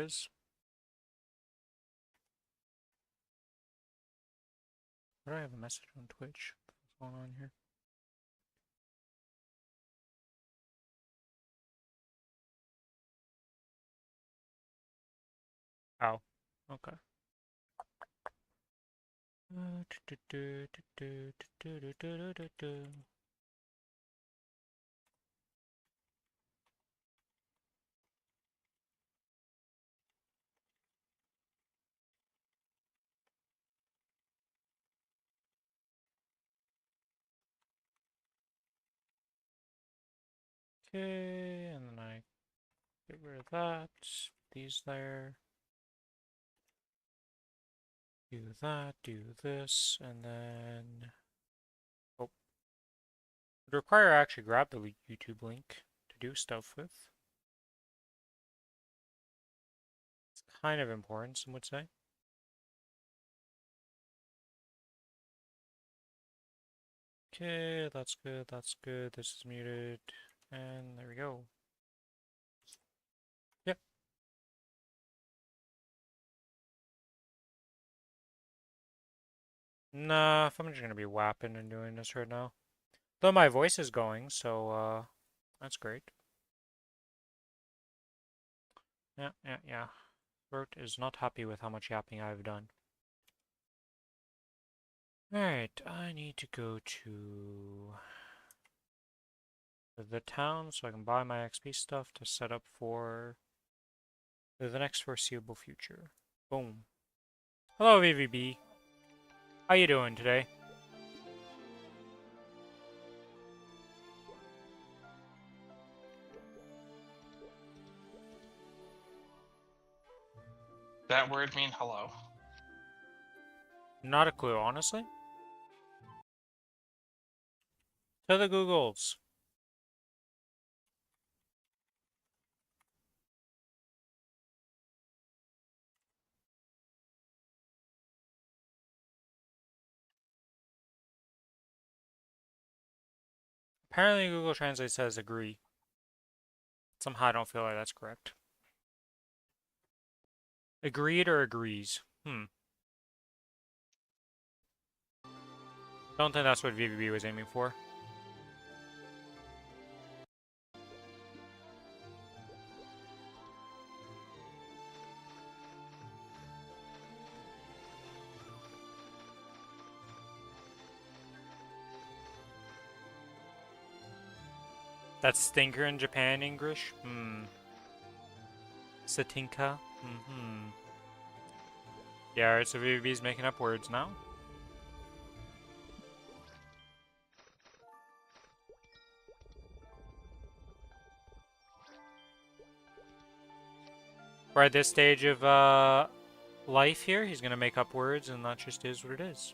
is. Why do I have a message on Twitch? What's going on here? Oh, okay. Okay, and then I get rid of that. These there. Do that, do this, and then... Oh. Would require I actually grab the YouTube link to do stuff with. It's kind of important, some would say. Okay, that's good, that's good. This is muted. And there we go. Yep. Nah, I'm just gonna be whapping and doing this right now. Though my voice is going, so that's great. Yeah. Bert is not happy with how much yapping I've done. Alright, I need to go to the town so I can buy my XP stuff to set up for the next foreseeable future. Boom. Hello, VVB. How you doing today? That word mean hello? Not a clue, honestly. To the Googles. Apparently Google Translate says agree. Somehow I don't feel like that's correct. Agreed or agrees? Don't think that's what VVB was aiming for. That's stinker in Japan English? Satinka? Yeah, alright, so VVB's making up words now. We're at this stage of life here. He's gonna make up words, and that just is what it is.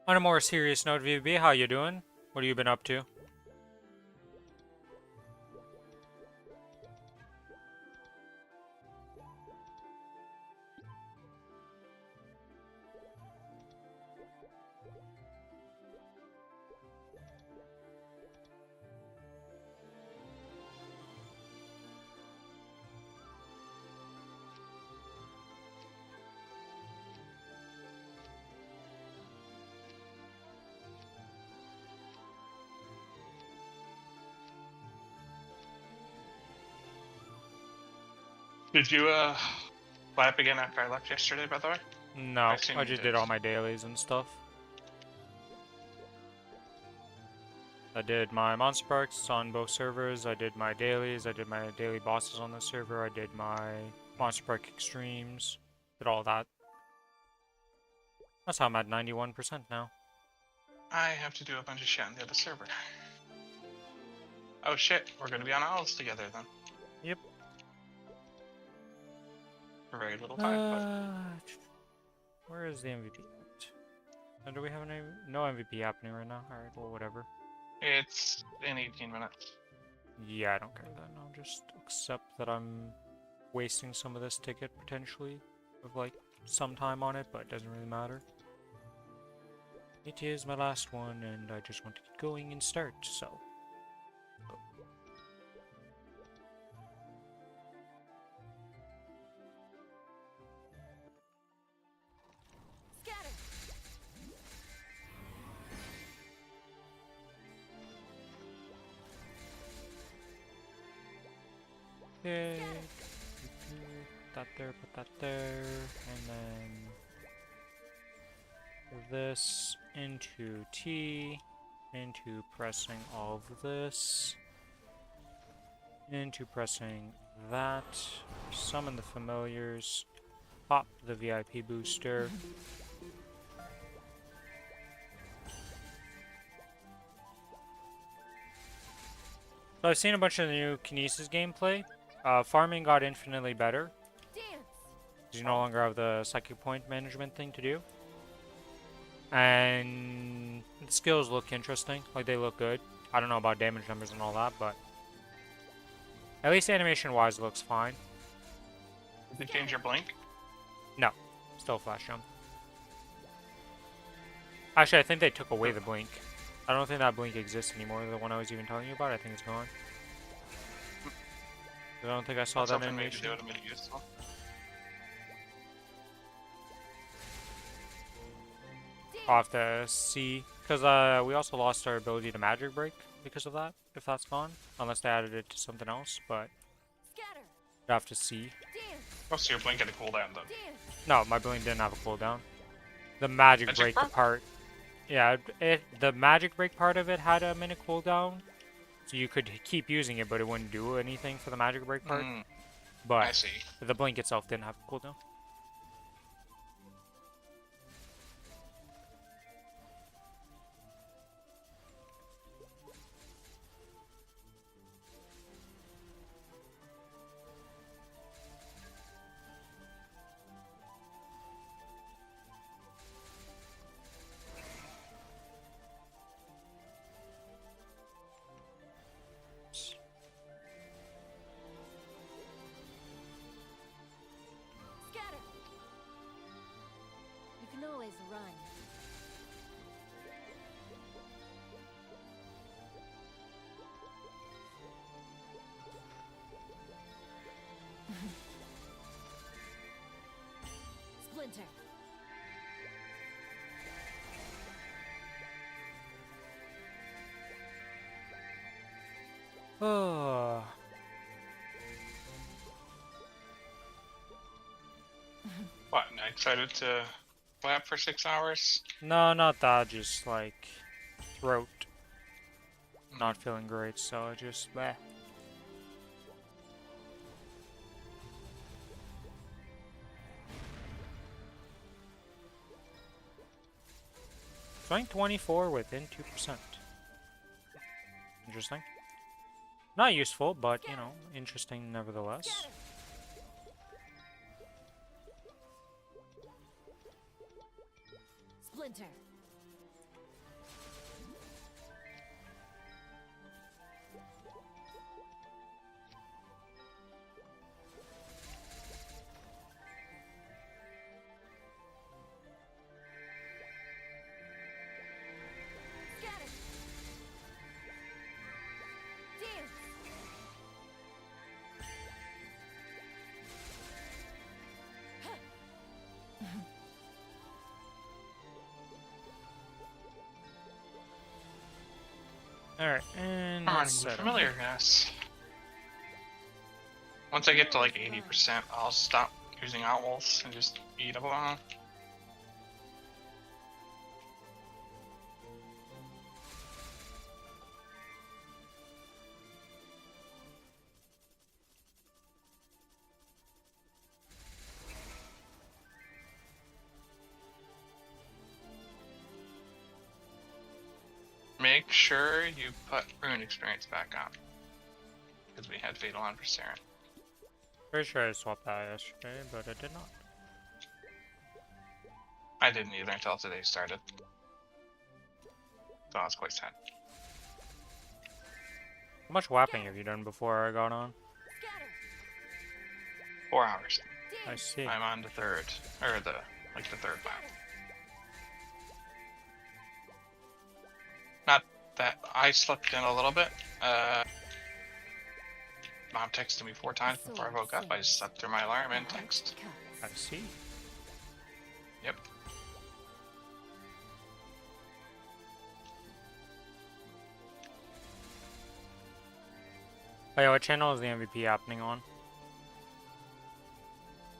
On a more serious note, VVB, how you doing? What have you been up to? Did you buy up again after I left yesterday, by the way? No, I just did all my dailies and stuff. I did my monster parks on both servers, I did my dailies, I did my daily bosses on the server, I did my monster park extremes, did all that. That's how I'm at 91% now. I have to do a bunch of shit on the other server. Oh shit, we're gonna be on Owls together then. Yep. For very little time, Where is the MVP at? Do we have no MVP happening right now? Alright, well, whatever. It's in 18 minutes. Yeah, I don't care then. I'll just accept that I'm wasting some of this ticket potentially of like some time on it, but it doesn't really matter. It is my last one, and I just want to get going and start, so. Scatter. Okay. Put that there, and then this into T, into pressing all of this, into pressing that, summon the familiars, pop the VIP booster. So I've seen a bunch of the new Kinesis gameplay. Farming got infinitely better. Dance. You no longer have the psychic point management thing to do. And the skills look interesting. Like, they look good. I don't know about damage numbers and all that, but at least animation-wise, it looks fine. Did they change your blink? No. Still flash jump. Actually, I think they took away the blink. I don't think that blink exists anymore. The one I was even telling you about, I think it's gone. I don't think I saw that animation. Maybe do it a minute useful. I'll have to see. Because we also lost our ability to magic break because of that, if that's gone. Unless they added it to something else, but Scatter. you have to see. Dance. Oh, so your blink had a cooldown though. Dance. No, my blink didn't have a cooldown. The magic break part. Yeah, the magic break part of it had a minute cooldown. So you could keep using it, but it wouldn't do anything for the magic break part. I But see. the blink itself didn't have a cooldown. Scatter. You can always run. Splinter. Oh. What? And I decided to lap for 6 hours. No, not that. Just like throat. Not feeling great, so I just bleh. Rank 24 within 2%. Interesting. Not useful, but, you know, interesting nevertheless. Scatter. Splinter. Scatter. Dance. Alright, and I'm running let's the set up. familiar, yes. Once I get to like 80%, I'll stop using owls and just eat them alone. Make sure you put rune experience back on. Because we had Fatal on for Saren. Pretty sure I swapped that yesterday, but I did not. I didn't either until today started. So I was quite sad. How much whapping have you done before I got on? Scatter. 4 hours. I see. I'm on the third, or the third lap. Not that I slept in a little bit. Mom texted me 4 times before I woke up. I just slept through my alarm and text. I see. Yep. Oh yeah, what channel is the MVP happening on?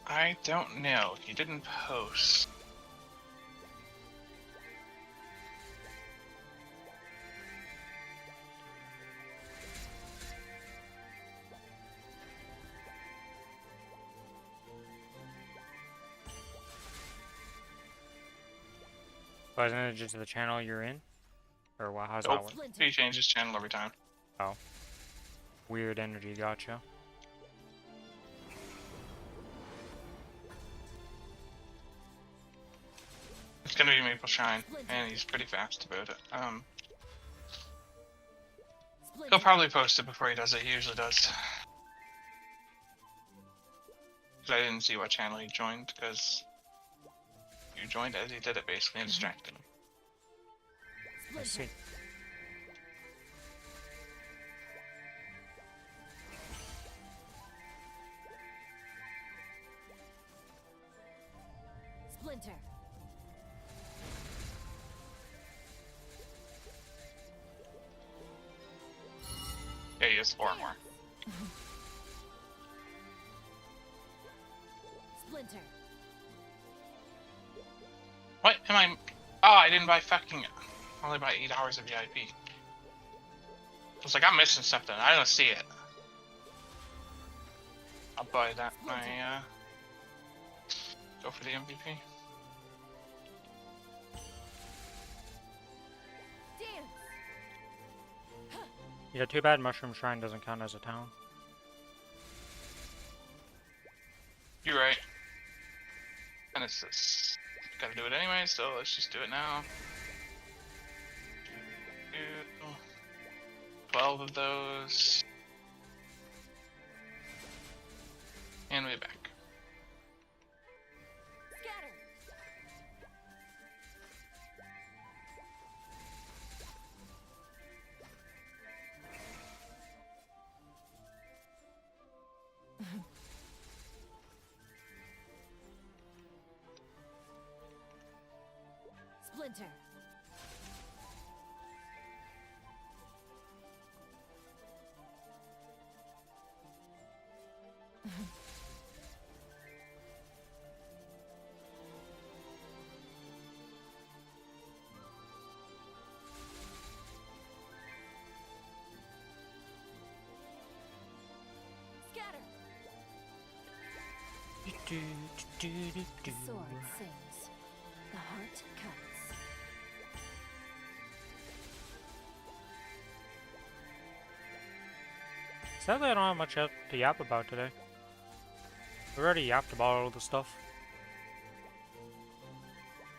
I don't know. He didn't post. Wasn't it just the channel you're in? Or what? How's that Nope. work? He changes channel every time. Oh. Weird energy, gotcha. It's gonna be Maple Shine, and he's pretty fast about it. He'll probably post it before he does it. He usually does. Because I didn't see what channel he joined, because you joined as he did it basically and distracted him. I see. Splinter. Yeah, he has 4 more. Splinter. What am I? Oh, I didn't buy fucking. Only buy 8 hours of VIP. I was like, I'm missing something. I don't see it. I'll buy that. Go for the MVP. Dance. Yeah, too bad Mushroom Shrine doesn't count as a town. You're right. And it's just gotta do it anyway, so let's just do it now. 12 of those. And we're back. Scatter. Splinter. Scatter. The sword sings. The heart cuts. Sadly, I don't have much else to yap about today. We already yapped about all the stuff.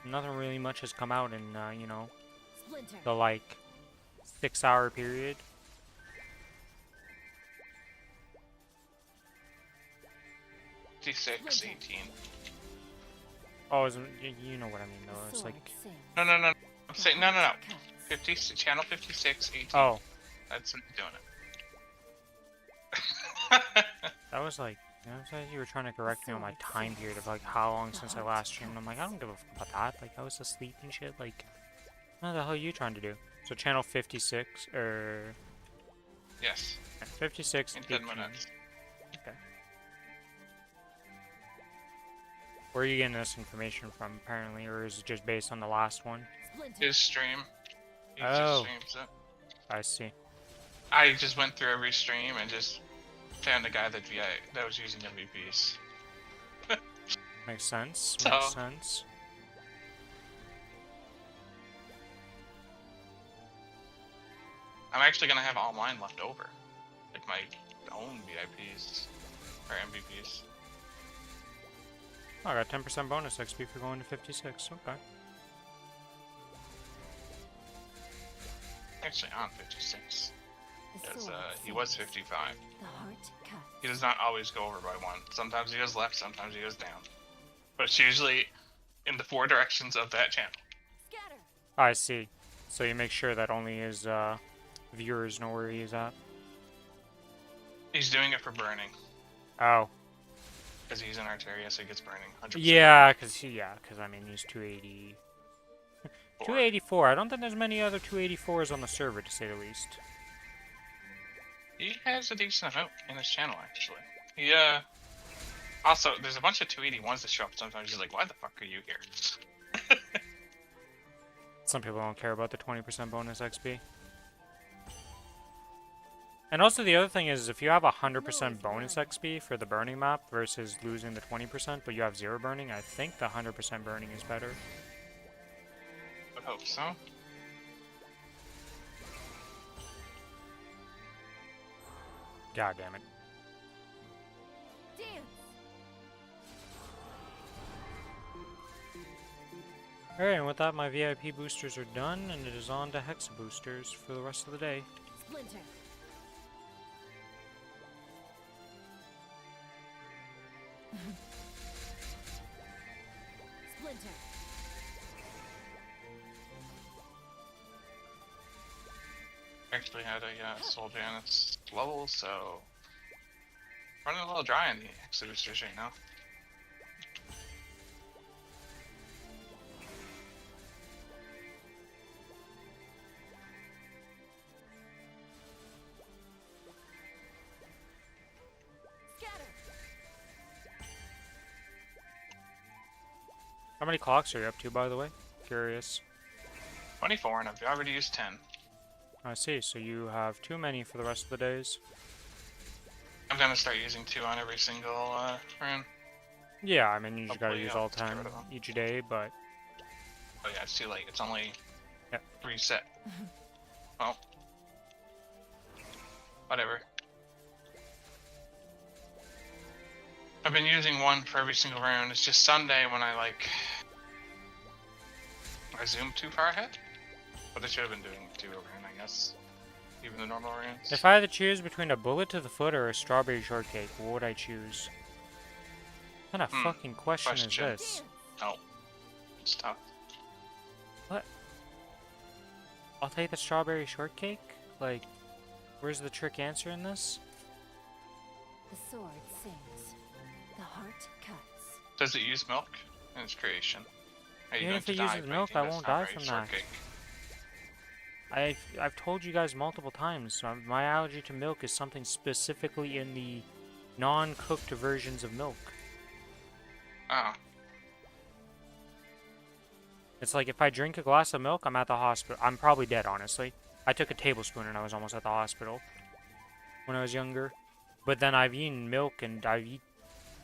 Nothing really much has come out in, you know, Splinter. the like 6-hour period. 56, 18. Oh, you know what I mean though. It's like, No. I'm saying, no. 50, channel 56, 18. oh, That's what you're doing it. that was like, you know, you were trying to correct me on my time period of like how long since I last streamed. I'm like, I don't give a fuck about that. Like, I was asleep and shit. Like, what the hell are you trying to do? So channel 56 or Yes. 56, In 10 18. minutes. Okay. Where are you getting this information from, apparently, or is it just based on the last one? Splinter. His stream. He Oh. just streams it. I see. I just went through every stream and just found a guy that was using MVPs. Makes sense. So- Makes sense. I'm actually gonna have all mine left over. Like my own VIPs. Or MVPs. Oh, I got 10% bonus XP for going to 56. Okay. Actually on 56. The Because sword he was sings. 55. The heart cuts. He does not always go over by 1. Sometimes he goes left, sometimes he goes down. But it's usually in the 4 directions of that channel. Scatter. I see. So you make sure that only his viewers know where he's at. He's doing it for burning. Oh. Because he's in Arteria, so he gets burning. 100%. Yeah, because I mean, he's 280. 4. 284. I don't think there's many other 284s on the server, to say the least. He has a decent amount in his channel, actually. He, also, there's a bunch of 281s that show up sometimes. He's like, why the fuck are you here? Some people don't care about the 20% bonus XP. And also the other thing is, if you have 100% bonus XP for the burning map versus losing the 20%, but you have 0 burning, I think the 100% burning is better. Would hope so. God damn it. Dance. Alright, and with that, my VIP boosters are done, and it is on to Hexa boosters for the rest of the day. Splinter. Splinter. Actually had a Soul Janus level, so running a little dry in the Exodusters right now. Scatter. How many clocks are you up to, by the way? Curious. 24, and I've already used 10. I see, so you have too many for the rest of the days. I'm gonna start using 2 on every single rune. Yeah, I mean, you just gotta Hopefully, use I'll all just get 10 rid of them. each day, but... Oh yeah, it's too late. It's only Yep. reset. Well, whatever. I've been using 1 for every single rune. It's just Sunday when I zoomed too far ahead. But I should have been doing 2 a rune, I guess. Even the normal runes. If I had to choose between a bullet to the foot or a strawberry shortcake, what would I choose? What kind of fucking question is question. this? Oh, it's tough. What? I'll take the strawberry shortcake? Like, where's the trick answer in this? The sword sings. The heart cuts. Does it use milk in its creation? Are you Even going if to it die uses by milk, eating I the won't die strawberry from that. shortcake? I've told you guys multiple times, my allergy to milk is something specifically in the non-cooked versions of milk. Oh, It's like if I drink a glass of milk, I'm at the hospital. I'm probably dead, honestly. I took a tablespoon and I was almost at the hospital when I was younger. But then I've eaten milk and I eat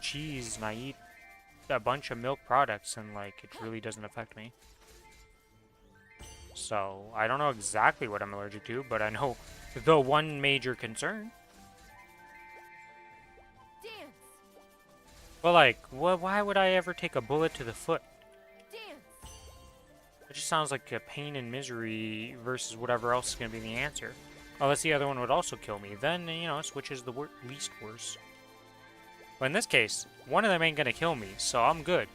cheese and I eat a bunch of milk products and like it really doesn't affect me. So I don't know exactly what I'm allergic to, but I know the one major concern. Dance. Well, like, why would I ever take a bullet to the foot? Dance. It just sounds like a pain and misery versus whatever else is going to be the answer. Unless the other one would also kill me. Then, you know, which is the least worse. But in this case, one of them ain't going to kill me, so I'm good.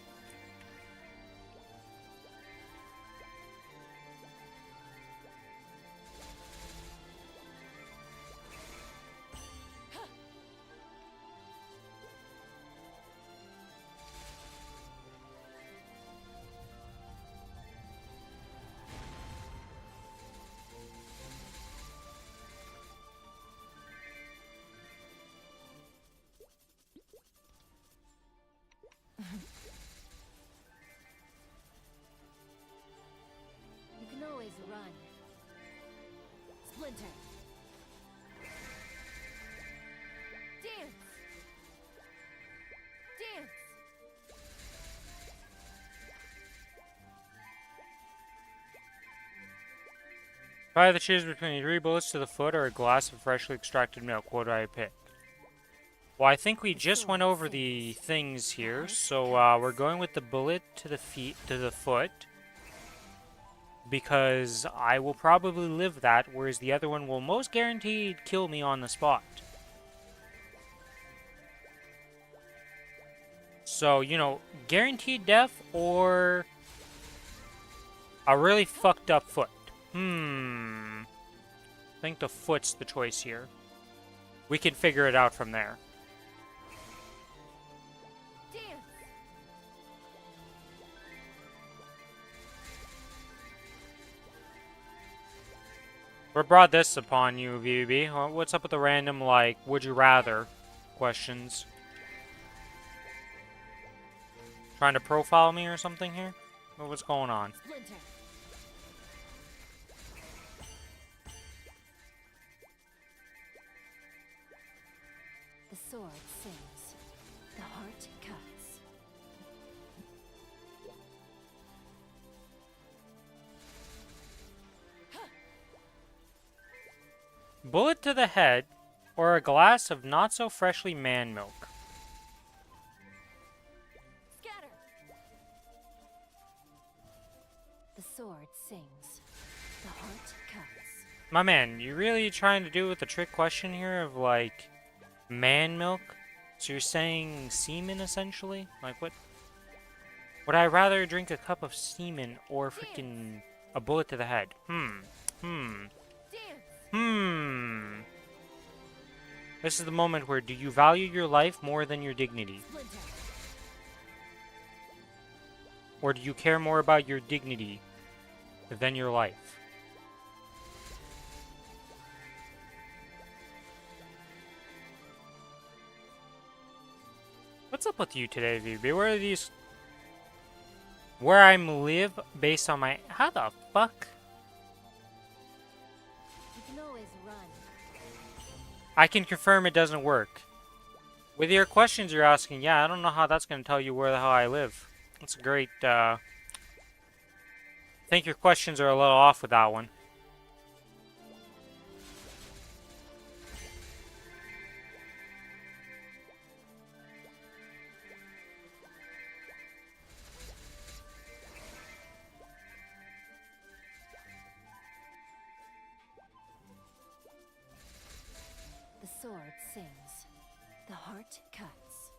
You can always run. Splinter. Dance. Dance. If I had to choose between 3 bullets to the foot or a glass of freshly extracted milk, what do I pick? Well, I think we just went over the things here, so we're going with the bullet to the foot. because I will probably live that, whereas the other one will most guaranteed kill me on the spot. So, you know, guaranteed death or a really fucked up foot. I think the foot's the choice here. We can figure it out from there. Dance. What brought this upon you, VB? What's up with the random, like, would you rather questions? Trying to profile me or something here? What's going on? Splinter. The sword sings. The heart cuts. Bullet to the head, or a glass of not-so-freshly man milk? Scatter. The sword sings. The heart cuts. My man, you really trying to do with the trick question here of, like, man milk? So you're saying semen, essentially? Like, what? Would I rather drink a cup of semen or freaking a bullet to the head? Dance. This is the moment where do you value your life more than your dignity? Splinter. Or do you care more about your dignity than your life? What's up with you today, VB? Where are these... Where I'm live based on my... How the fuck? You can always run. I can confirm it doesn't work. With your questions you're asking, yeah, I don't know how that's going to tell you where the hell I live. That's a great, I think your questions are a little off with that one. The sword sings. The heart cuts.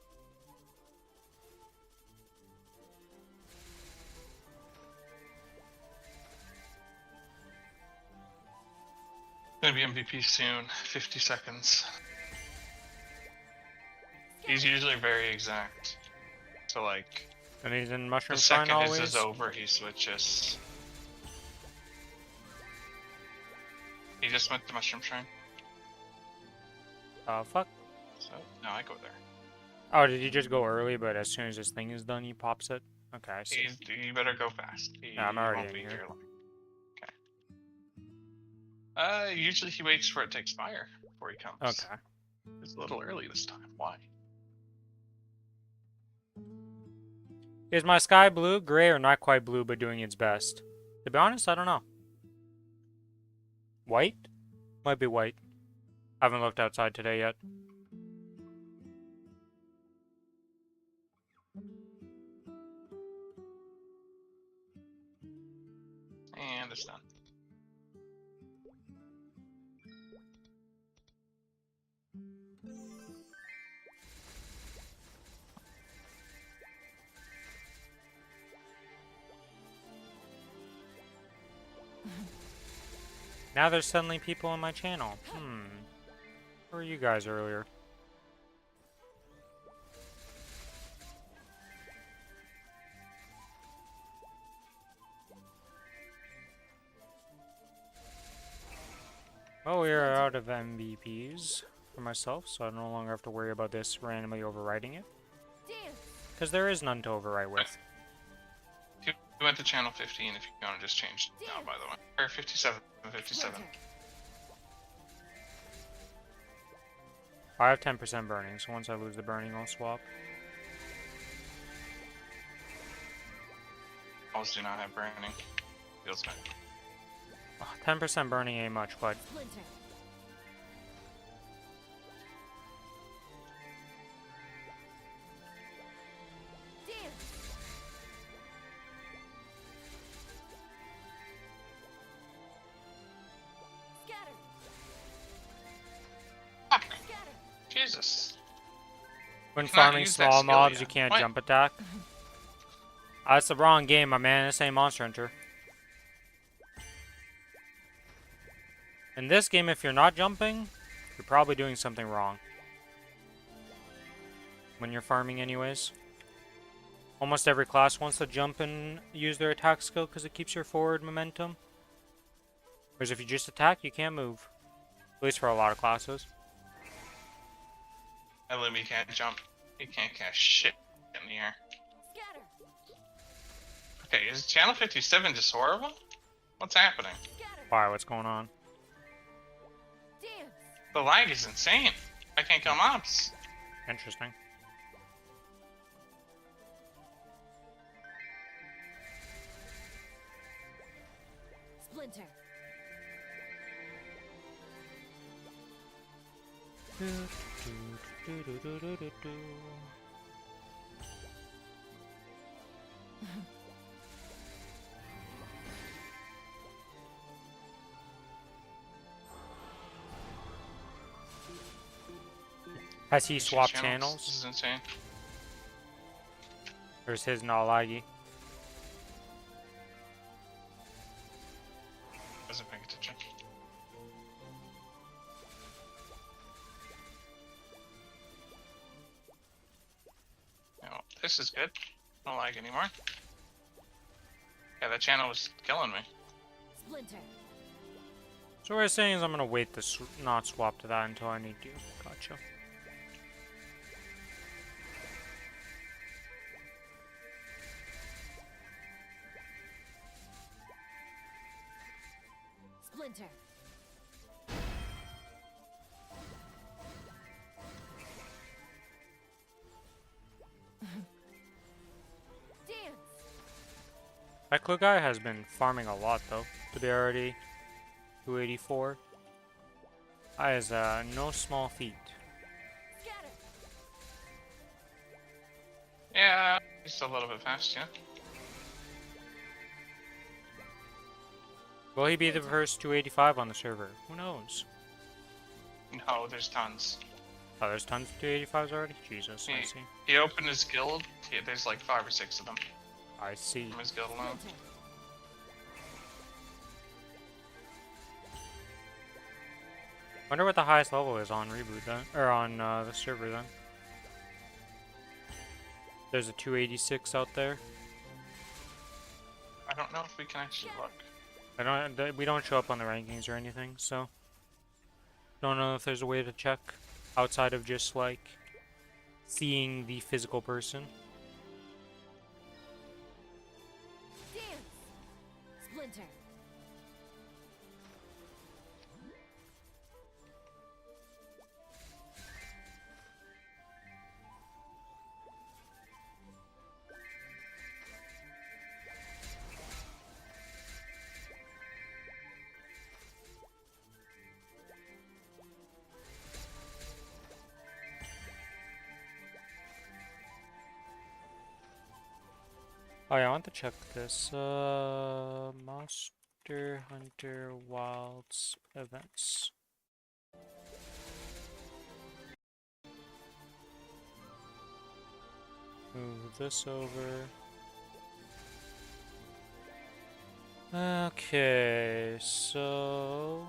Gonna be MVP soon. 50 seconds. He's usually very exact. So like, And he's in the Mushroom Shrine second always. his is over, he switches. He just went to Mushroom Shrine. Fuck. So now I go there. Oh, did he just go early, but as soon as this thing is done, he pops it? Okay, I see. You better go fast. Yeah, I'm already won't in be here. long. Okay. Usually he waits for it to expire before he comes. Okay. It's a little early this time. Why? Is my sky blue, gray, or not quite blue, but doing its best? To be honest, I don't know. White? Might be white. I haven't looked outside today yet. And it's done. Now there's suddenly people on my channel. Where were you guys earlier? Well, we are out of MVPs for myself, so I no longer have to worry about this randomly overwriting it. Dance. Because there is none to overwrite with. You went to channel 15 if you want to just change now, by the way. Or 57. 57. Splinter. I have 10% burning, so once I lose the burning, I'll swap. Alls do not have burning. Feels bad. 10% burning ain't much, but Splinter. Dance. Jesus. When You cannot farming use that small skill mobs, yet. you can't What? jump attack. That's the wrong game, my man. This ain't Monster Hunter. In this game, if you're not jumping, you're probably doing something wrong. When you're farming anyways. Almost every class wants to jump and use their attack skill because it keeps your forward momentum. Whereas if you just attack, you can't move. At least for a lot of classes. Elimi can't jump. He can't cast shit in the air. Scatter. Okay, is channel 57 just horrible? What's happening? Scatter. Why? What's going on? Dance. The lag is insane. I can't kill mobs. Interesting. Splinter. Has he Two swapped This channels? is insane. Or is his not laggy? Wasn't paying attention. No, this is good. No lag anymore. Yeah, that channel was killing me. Splinter. So what I'm saying is I'm gonna wait to not swap to that until I need to. Gotcha. Splinter. Dance. That clue guy has been farming a lot though, to be already 284. That is no small feat. Scatter. Yeah, he's a little bit fast, yeah. Will he be the first 285 on the server? Who knows? No, there's tons. Oh, there's tons of 285s already? Jesus, I see. He opened his guild. There's like 5 or 6 of them I see. from his guild alone. Splinter. Wonder what the highest level is on reboot then, or on the server then. There's a 286 out there. I don't know if we can actually look. We don't show up on the rankings or anything, so don't know if there's a way to check outside of just like seeing the physical person. Dance. Splinter. Oh yeah, I want to check this. Monster Hunter Wilds events. Move this over. Okay, so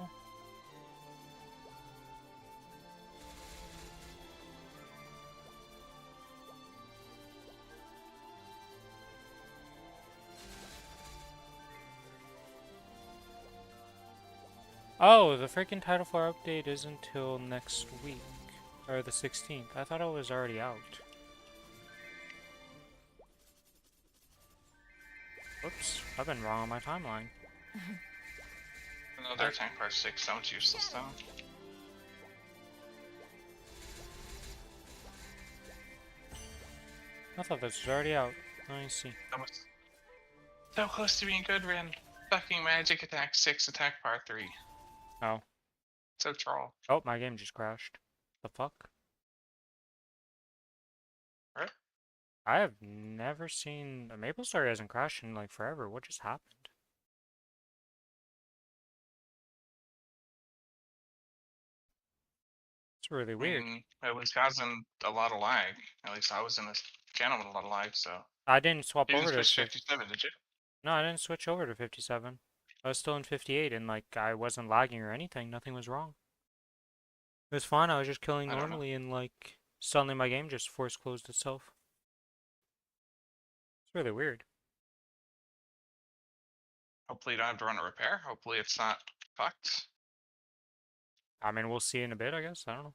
oh, the freaking Title 4 update is until next week. Or the 16th. I thought it was already out. Whoops, I've been wrong on my timeline. Another tank part 6 sounds useless though. I thought this was already out. Let me see. Almost. So close to being good, Rin. Fucking Magic Attack 6 Attack Part 3. Oh. So troll. Oh, my game just crashed. The fuck? Right? I have never seen... Maplestory hasn't crashed in like forever. What just happened? It's It's really weird. It was causing a lot of lag. At least I was in this channel with a lot of lag, so. I didn't swap You over didn't to switch 57, did you? No, I didn't switch over to 57. I was still in 58 and like I wasn't lagging or anything. Nothing was wrong. It was fine. I was just killing I don't know. normally and like suddenly my game just force closed itself. It's really weird. Hopefully you don't have to run a repair. Hopefully it's not fucked. I mean, we'll see in a bit, I guess. I don't know.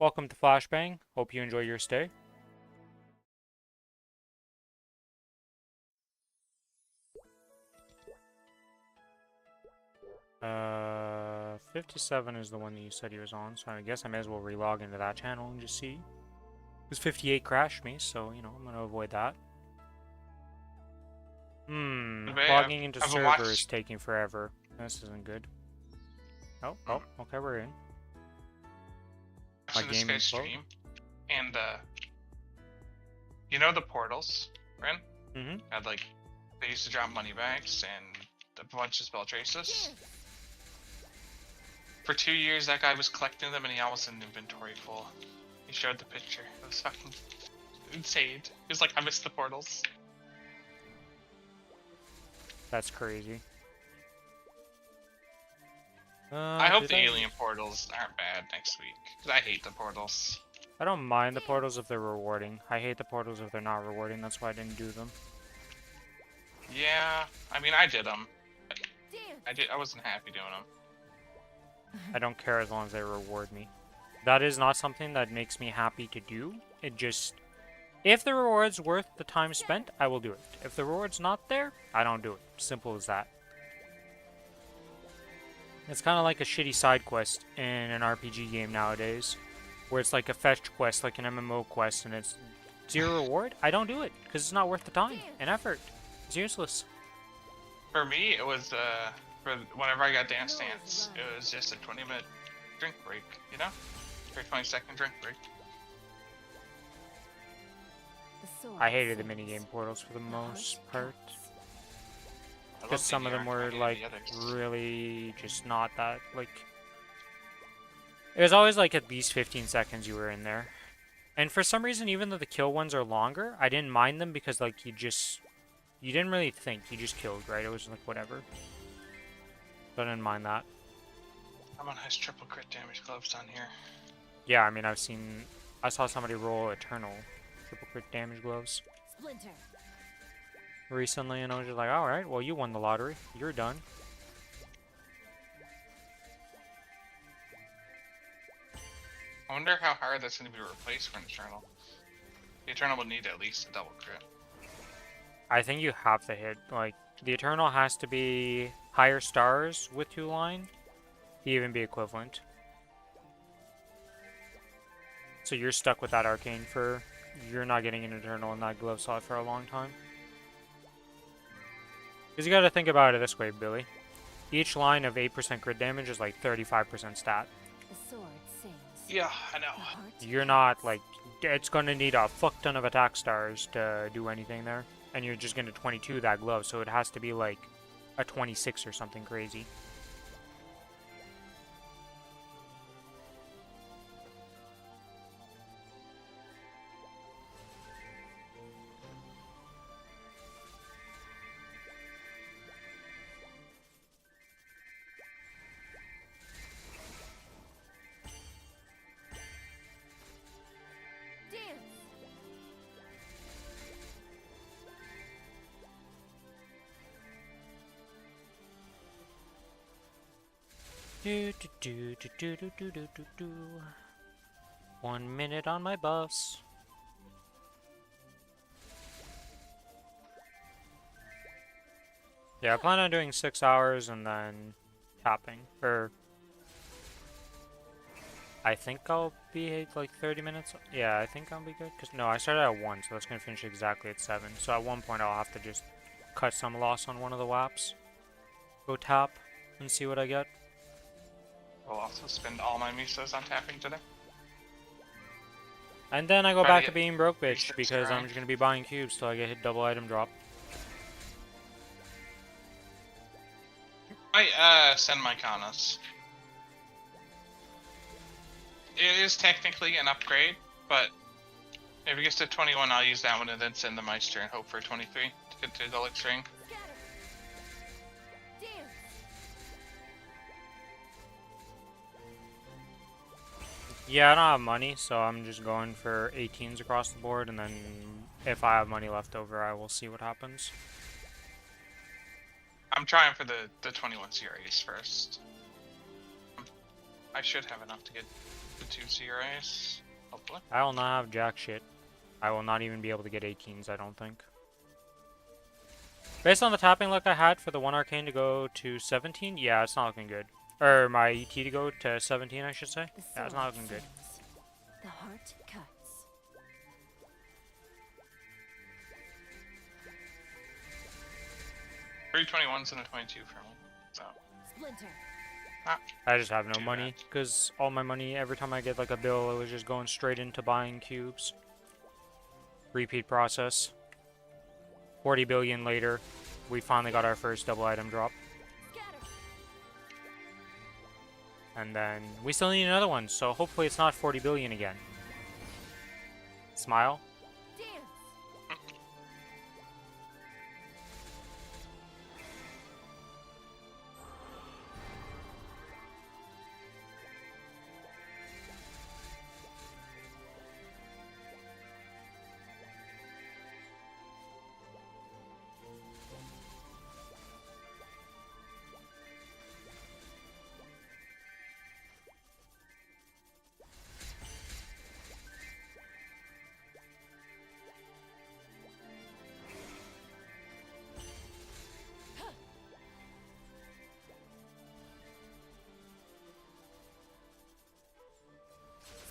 Welcome to Flashbang. Hope you enjoy your stay. 57 is the one that you said he was on, so I guess I may as well relog into that channel and just see. Because 58 crashed me, so, you know, I'm going to avoid that. Logging into server is taking forever. This isn't good. Oh, okay, we're in. My game is stream, and you know the portals, right? Had like they used to drop money bags and a bunch of spell traces. For 2 years, that guy was collecting them, and he almost had an inventory full. He showed the picture. It was fucking insane. He was like, "I missed the portals." That's crazy. I hope the alien portals aren't bad next week, because I hate the portals. I don't mind the portals if they're rewarding. I hate the portals if they're not rewarding, that's why I didn't do them. Yeah, I mean, I did them. I wasn't happy doing them. I don't care as long as they reward me. That is not something that makes me happy to do. It just... If the reward's worth the time spent, I will do it. If the reward's not there, I don't do it. Simple as that. It's kind of like a shitty side quest in an RPG game nowadays, where it's like a fetch quest, like an MMO quest, and it's 0 reward. I don't do it, because it's not worth the time and effort. It's useless. For me, it was, for whenever I got Dance Dance, it was just a 20-minute drink break, you know? Or a 20-second drink break. I hated the minigame portals for the most part. Because some of them were, like, really just not that, like... It was always, like, at least 15 seconds you were in there. And for some reason, even though the kill ones are longer, I didn't mind them because, like, you didn't really think. You just killed, right? It was, like, whatever. So I didn't mind that. Someone has triple crit damage gloves on here. Yeah, I mean, I saw somebody roll Eternal triple crit damage gloves. Splinter. Recently, and I was just like, alright, well, you won the lottery. You're done. I wonder how hard that's going to be replaced for an Eternal. The Eternal would need at least a double crit. I think you have to hit, like, the Eternal has to be higher stars with 2 line to even be equivalent. So you're stuck with that Arcane for... You're not getting an Eternal in that glove slot for a long time. Because you gotta think about it this way, Billy. Each line of 8% crit damage is like 35% stat. Yeah, I know. You're not, like... It's gonna need a fuck ton of attack stars to do anything there. And you're just gonna 22 that glove, so it has to be like a 26 or something crazy. Do, do, do, do, do, do, do, do, do, do. 1 minute on my bus. Yeah, I plan on doing 6 hours and then tapping. Or I think I'll be like 30 minutes. Yeah, I think I'll be good. Cause no, I started at 1, so that's gonna finish exactly at 7. So at one point I'll have to just cut some loss on one of the WAPs. Go tap and see what I get. I'll also spend all my misos on tapping today. And then I go back to being broke bitch because I'm just gonna be buying cubes till I get hit double item drop. I send my Kronos. it is technically an upgrade, but if it gets to 21, I'll use that one and then send the Meister and hope for 23 to get to Deluxe Ring. Scatter. Dance. Yeah, I don't have money, so I'm just going for 18s across the board, and then if I have money left over, I will see what happens. I'm trying for the 21 series first. I should have enough to get the 2 series, hopefully. I will not have jack shit. I will not even be able to get 18s, I don't think. Based on the tapping luck I had for the 1 arcane to go to 17, yeah, it's not looking good. Or my ET to go to 17, I should say. Yeah, it's not looking good. The heart cuts. 3 21s and a 22 for me. So. Splinter. I just have no Too money, bad. because all my money, every time I get like a bill, it was just going straight into buying cubes. Repeat process. 40 billion later, we finally got our first double item drop. Scatter. And then we still need another one, so hopefully it's not 40 billion again. Smile. Dance.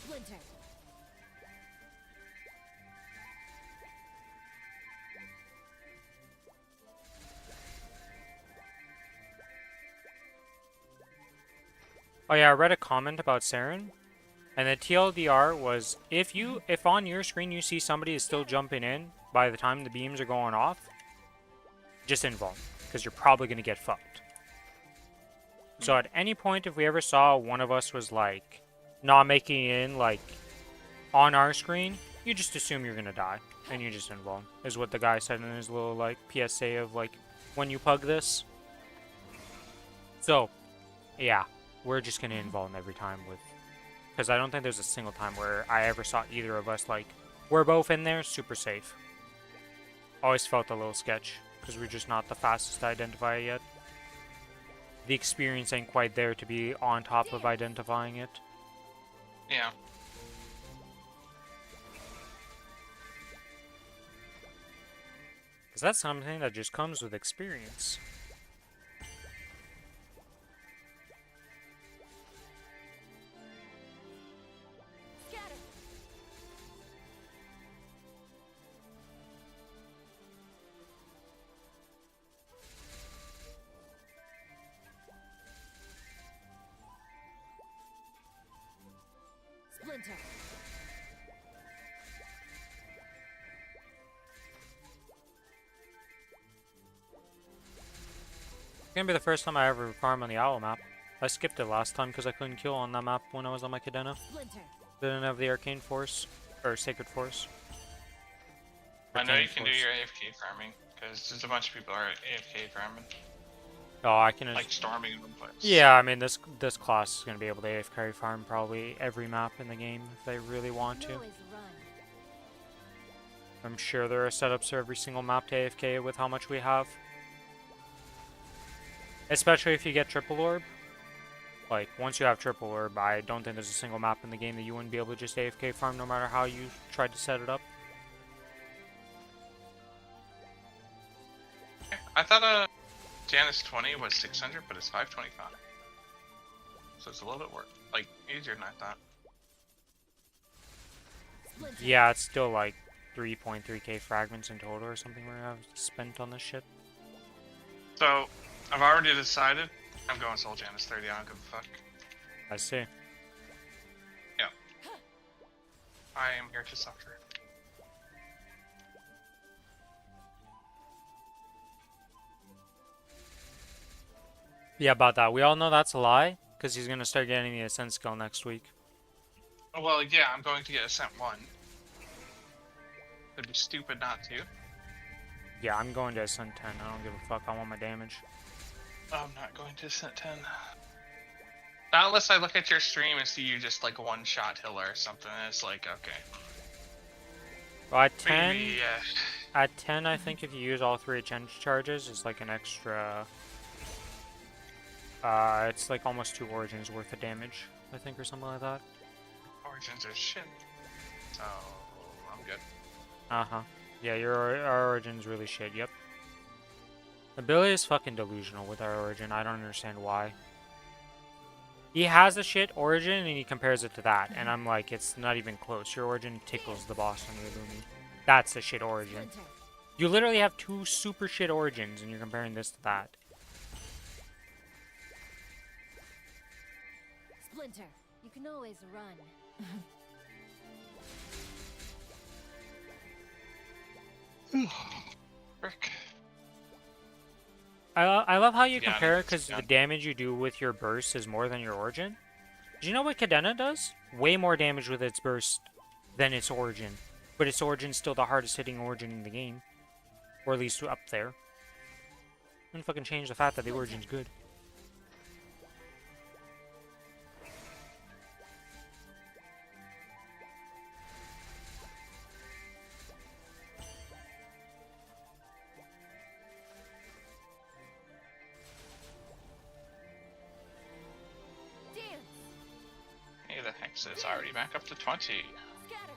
Splinter. Oh yeah, I read a comment about Saren, and the TLDR was if on your screen you see somebody is still jumping in by the time the beams are going off, just invuln, because you're probably gonna get fucked. So at any point, if we ever saw one of us was like not making it in like on our screen, you just assume you're gonna die, and you just invuln, is what the guy said in his little like PSA of like when you pug this. So yeah, we're just gonna invuln every time with, because I don't think there's a single time where I ever saw either of us like we're both in there super safe. Always felt a little sketch because we're just not the fastest to identify it yet. The experience ain't quite there to be on top of identifying it. Yeah. Because that's something that just comes with experience. Scatter. Splinter. It's gonna be the first time I ever farm on the owl map. I skipped it last time because I couldn't kill on that map when I was on my Cadena. Splinter. Didn't have the arcane force, or sacred force. I know Arcane you can do force. your AFK farming, because there's a bunch of people who are AFK farming. Oh, I can. Like storming in one place. Yeah, I mean this class is gonna be able to AFK farm probably every map in the game if they really want to. Always run. I'm sure there are setups for every single map to AFK with how much we have. Especially if you get triple orb. Like, once you have triple orb, I don't think there's a single map in the game that you wouldn't be able to just AFK farm no matter how you tried to set it up. I thought Janus 20 was 600, but it's 525. So it's a little bit worse. Like, easier than I thought. Splinter. Yeah, it's still like 3.3k fragments in total or something we're gonna have spent on this shit. So, I've already decided I'm going Soul Janus 30, I don't give a fuck. I see. I am here to suffer. Yeah, about that. We all know that's a lie, because he's gonna start getting the Ascent skill next week. Well, yeah, I'm going to get Ascent 1. It'd be stupid not to. Yeah, I'm going to Ascent 10. I don't give a fuck. I want my damage. I'm not going to Ascent 10. Not unless I look at your stream and see you just like one-shot Hiller or something. And it's like, okay. Well, at 10, Maybe, at 10, I think if you use all 3 change charges, it's like an extra... it's like almost 2 origins worth of damage, I think, or something like that. Origins are shit. So, I'm good. Uh-huh. Yeah, our origin's really shit, yep. Ability is fucking delusional with our origin. I don't understand why. He has a shit origin, and he compares it to that, and I'm like, it's not even close. Your origin tickles the boss on your Lumi. That's a shit origin. Splinter. You literally have 2 super shit origins, and you're comparing this to that. Splinter. You can always run. Frick. I love how you Yeah, compare it it's because the done. damage you do with your burst is more than your origin. Do you know what Cadena does? Way more damage with its burst than its origin. But its origin's still the hardest hitting origin in the game. Or at least up there. Wouldn't fucking change the fact that the origin's good. Dance. Hey, the Hex is already back up to 20. Scatter.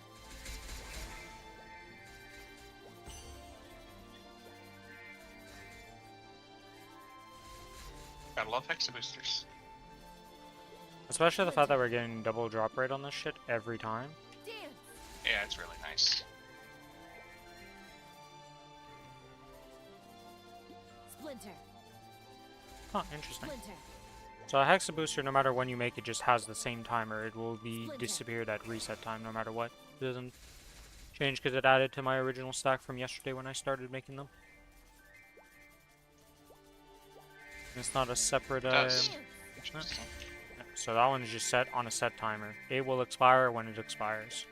Gotta love Hexa boosters. Especially the fact that we're getting double drop rate on this shit every time. Dance. Yeah, it's really nice. Splinter. Huh, interesting. Splinter. So a Hexa booster, no matter when you make it, just has the same timer. It will be Splinter. disappeared at reset time no matter what. It doesn't change because it added to my original stack from yesterday when I started making them. It's not a separate... Does. Dance. Interesting. So that one is just set on a set timer. It will expire when it expires.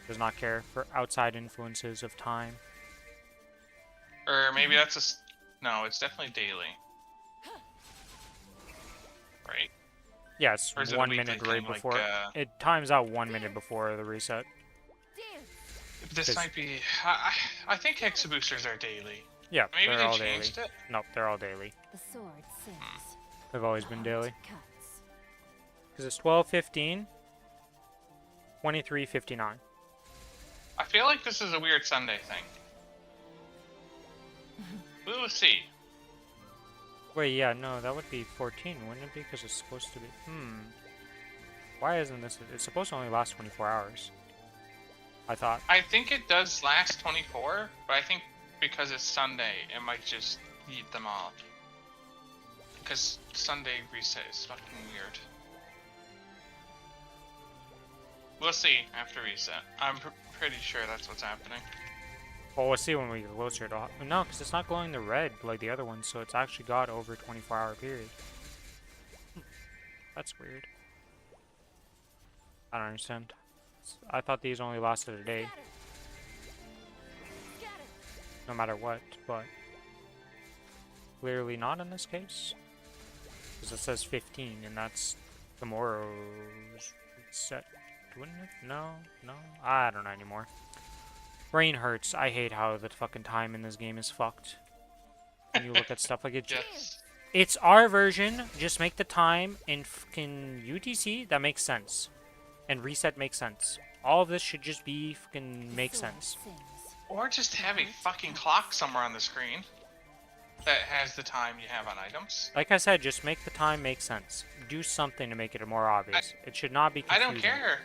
Does not care for outside influences of time. Or maybe that's no, it's definitely daily. Right? Yeah, it's Or is it a 1 weekly minute thing, right like, before. It times out 1 minute before the reset. Dance. This 'Cause- might be. I think Hexa boosters are daily. Yeah, Maybe they're they all daily. changed it. Nope, they're all daily. The sword sings. They've always The been heart daily. cuts. Because it's 12:15, 23:59. I feel like this is a weird Sunday thing. We will see. Wait, yeah, no, that would be 14, wouldn't it be? Because it's supposed to be... Why isn't this... It's supposed to only last 24 hours. I thought. I think it does last 24, but I think because it's Sunday, it might just eat them all. Because Sunday reset is fucking weird. We'll see after reset. I'm pretty sure that's what's happening. Well, we'll see when we get closer to... No, because it's not glowing the red like the other ones, so it's actually got over a 24-hour period. That's weird. I don't understand. I thought these only lasted a day, Scatter. Scatter. no matter what, but... Clearly not in this case. Because it says 15, and that's tomorrow's set, wouldn't it? No, no, I don't know anymore. Brain hurts. I hate how the fucking time in this game is fucked. When you look at stuff like it. Yes. It's our version. Just make the time in fucking UTC. That makes sense. And reset makes sense. All of this should just be fucking make Sword sense. sings. Or just have a fucking clock somewhere on the screen that has the time you have on items. Like I said, just make the time make sense. Do something to make it more obvious. It should not be I confusing. don't care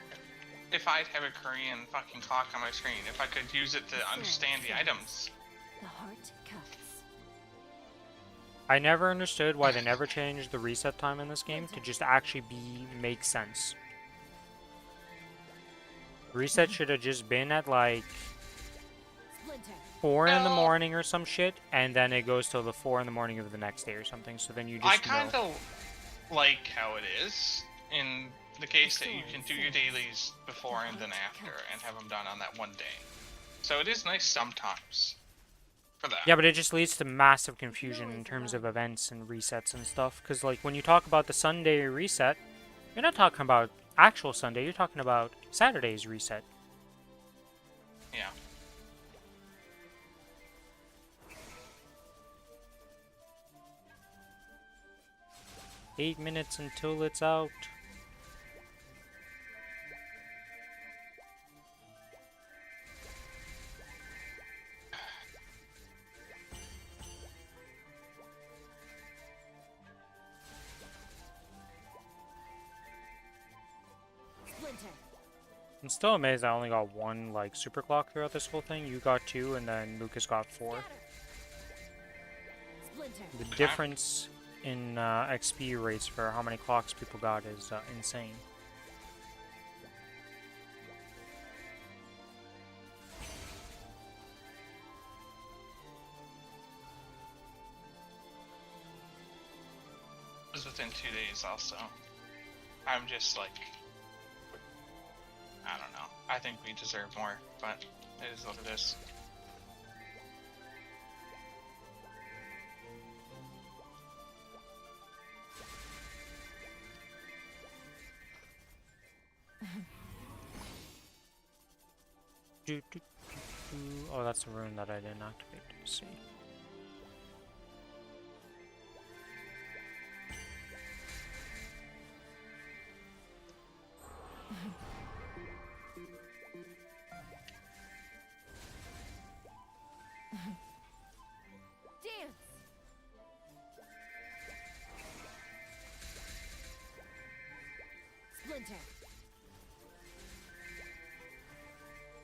if I'd have a Korean fucking clock on my screen, if I could use it to understand the items. The heart cuts. I never understood why they never changed the reset time in this game to just actually make sense. Reset should have just been at like Splinter. 4 in the No. morning or some shit, and then it goes till the 4 in the morning of the next day or something. So then you just I kind know. of like how it is in the case that you can do your dailies before and then after, and have them done on that one day. So it is nice sometimes for that. Yeah, but it just leads to massive confusion in terms of events and resets and stuff. Because, like, when you talk about the Sunday reset, you're not talking about actual Sunday, you're talking about Saturday's reset. Yeah. Eight minutes until it's out. Splinter. I'm still amazed I only got one, like, super clock throughout this whole thing. You got 2, and then Lucas got 4. Scatter. Splinter. The difference in XP rates for how many clocks people got is insane. It was within 2 days also. I'm just like, I don't know. I think we deserve more, but it is what it is. Oh, that's a rune that I didn't activate. Let's see. Dance. Splinter.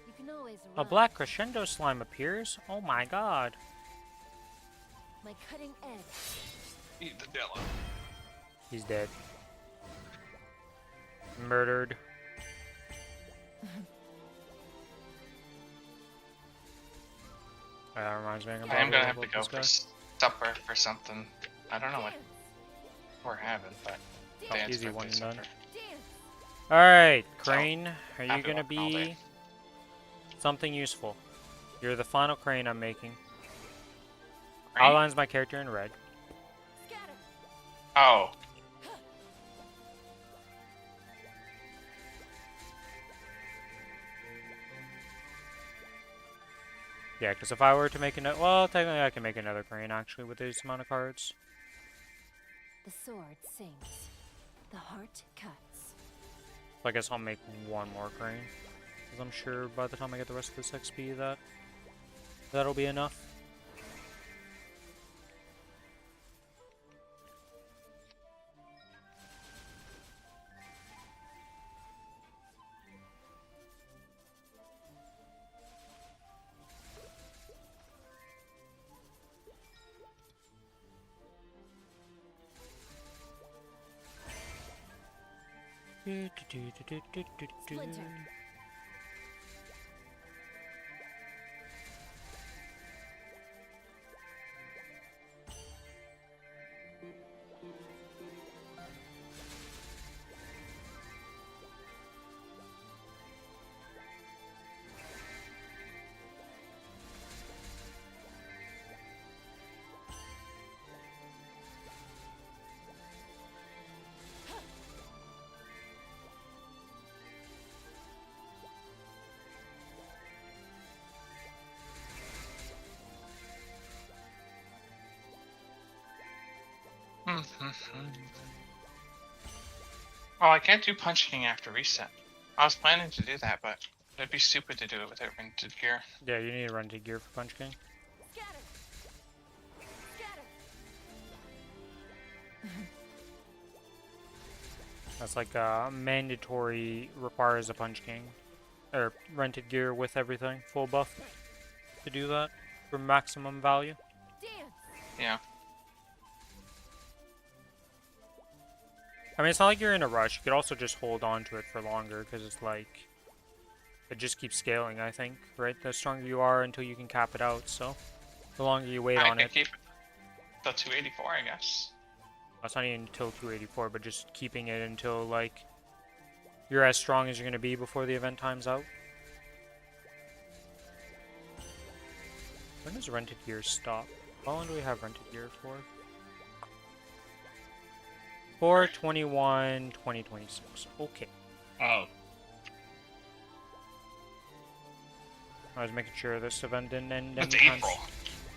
You can always A run. black crescendo slime appears? Oh my god. My cutting edge. Eat the Della. He's dead. Murdered. That reminds me of I'm gonna have to about go this for guy. supper for something. I don't know what Dance. we're having, but Dance. Dan's easy birthday one and done. supper. Dance. Alright, So, Crane, are you I'll be gonna working all be day. something useful? You're the final Crane I'm making. Right? Outlines my character in red. Scatter. Oh, Yeah, because if I were to make another, well, technically I can make another Crane actually with this amount of cards. The sword sings. The heart cuts. So I guess I'll make one more Crane. Because I'm sure by the time I get the rest of this XP that'll be enough. Splinter. Oh, I can't do Punch King after reset. I was planning to do that, but it'd be stupid to do it without rented gear. Yeah, you need to run to gear for Punch King. Scatter. Scatter. That's like mandatory requires a Punch King. Or rented gear with everything, full buff to do that for maximum value. Dance. Yeah. I mean, it's not like you're in a rush. You could also just hold on to it for longer because it's like it just keeps scaling, I think, right? The stronger you are until you can cap it out, so the longer you wait I on can it. keep it till 284, I guess. That's not even until 284, but just keeping it until like you're as strong as you're gonna be before the event time's out. When does rented gear stop? How long do we have rented gear for? 4/21/2026. Okay. Oh. I was making sure this event didn't end It's anytime April.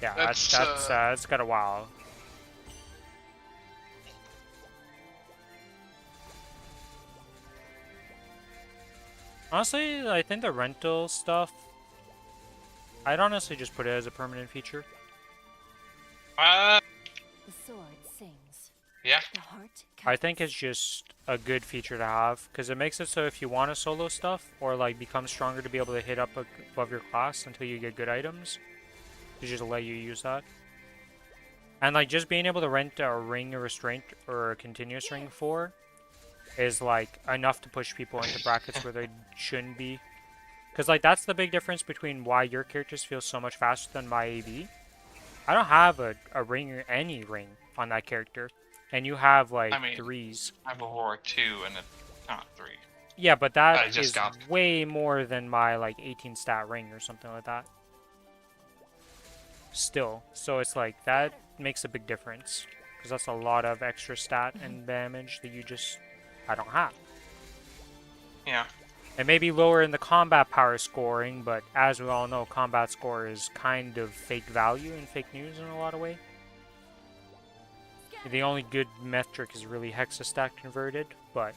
Yeah, That's, it's got a while. Honestly, I think the rental stuff, I'd honestly just put it as a permanent feature. The sword sings. Yeah. The heart cuts. I think it's just a good feature to have, because it makes it so if you want to solo stuff, or like become stronger to be able to hit up above your class until you get good items, to just let you use that. And like just being able to rent a ring, a restraint, or a continuous ring for is like enough to push people into brackets where they shouldn't be. Because like that's the big difference between why your characters feel so much faster than my AB. I don't have a ring or any ring on that character. And you have like I mean, 3s. I have a Horror 2 and a not 3. Yeah, but I that just is got... way more than my like 18 stat ring or something like that. Still. So it's like that makes a big difference. Because that's a lot of extra stat and damage that I don't have. Yeah. It may be lower in the combat power scoring, but as we all know, combat score is kind of fake value and fake news in a lot of ways. The only good metric is really hexastat converted, but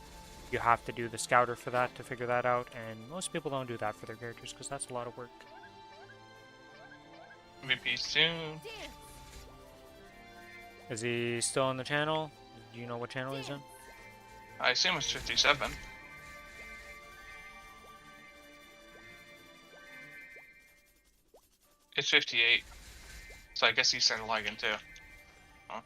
you have to do the scouter for that to figure that out, and most people don't do that for their characters because that's a lot of work. MVP soon. Dance. Is he still on the channel? Do you know what channel he's in? I assume it's 57. It's 58. So I guess he started lagging too. Huh?